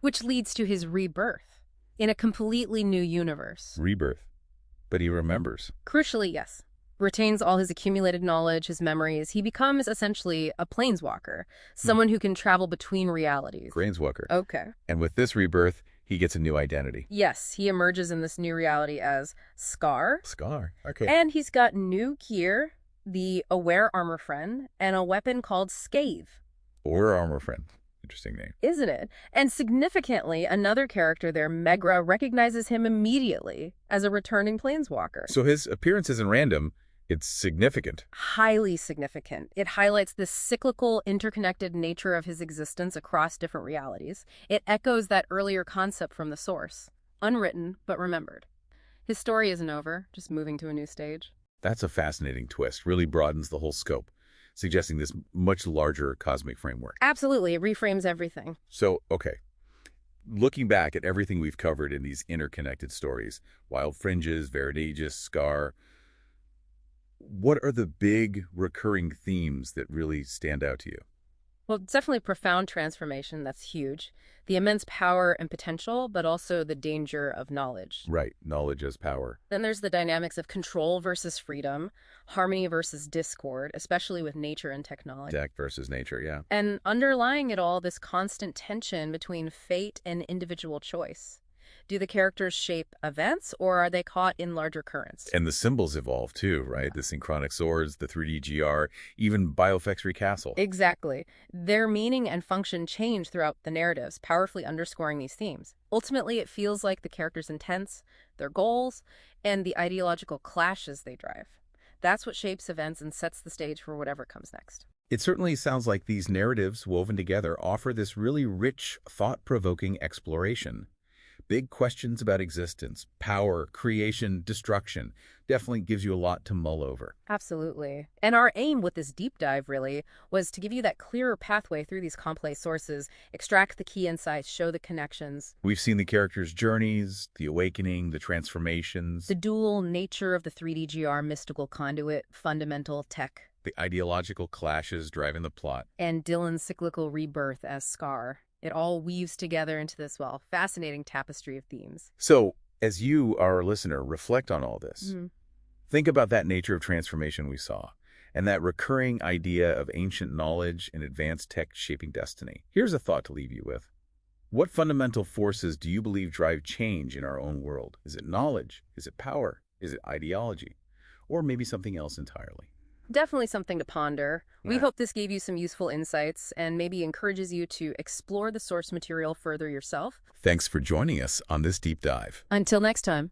Which leads to his rebirth in a completely new universe. Rebirth. But he remembers. Crucially, yes. Retains all his accumulated knowledge, his memories. He becomes essentially a planeswalker, someone who can travel between realities. Planeswalker. Okay. And with this rebirth, he gets a new identity. Yes, he emerges in this new reality as Scar. Scar. Okay. And he's got new gear, the Aware Armor Friend, and a weapon called Scathe. Or Armor Friend. Interesting name. Isn't it? And significantly, another character there, Megra, recognizes him immediately as a returning planeswalker. So his appearance isn't random. It's significant. Highly significant. It highlights the cyclical, interconnected nature of his existence across different realities. It echoes that earlier concept from the source. Unwritten, but remembered. His story isn't over, just moving to a new stage. That's a fascinating twist. Really broadens the whole scope, suggesting this much larger cosmic framework. Absolutely. It reframes everything. So, okay. Looking back at everything we've covered in these interconnected stories, Wild Fringes, Veridige's, Scar, what are the big recurring themes that really stand out to you? Well, it's definitely profound transformation. That's huge. The immense power and potential, but also the danger of knowledge. Right. Knowledge as power. Then there's the dynamics of control versus freedom, harmony versus discord, especially with nature and technology. Tech versus nature, yeah. And underlying it all, this constant tension between fate and individual choice. Do the characters shape events, or are they caught in larger currents? And the symbols evolve too, right? The SynchronicSwords, the 3D GR, even Biofexry Castle. Exactly. Their meaning and function change throughout the narratives, powerfully underscoring these themes. Ultimately, it feels like the characters' intents, their goals, and the ideological clashes they drive. That's what shapes events and sets the stage for whatever comes next. It certainly sounds like these narratives woven together offer this really rich, thought-provoking exploration. Big questions about existence, power, creation, destruction. Definitely gives you a lot to mull over. Absolutely. And our aim with this deep dive, really, was to give you that clearer pathway through these complex sources, extract the key insights, show the connections. We've seen the characters' journeys, the awakening, the transformations. The dual nature of the 3D GR mystical conduit, fundamental tech. The ideological clashes driving the plot. And Dylan's cyclical rebirth as Scar. It all weaves together into this, well, fascinating tapestry of themes. So, as you, our listener, reflect on all this, think about that nature of transformation we saw, and that recurring idea of ancient knowledge and advanced tech shaping destiny. Here's a thought to leave you with. What fundamental forces do you believe drive change in our own world? Is it knowledge? Is it power? Is it ideology? Or maybe something else entirely? Definitely something to ponder. We Yeah. hope this gave you some useful insights and maybe encourages you to explore the source material further yourself. Thanks for joining us on this deep dive. Until next time.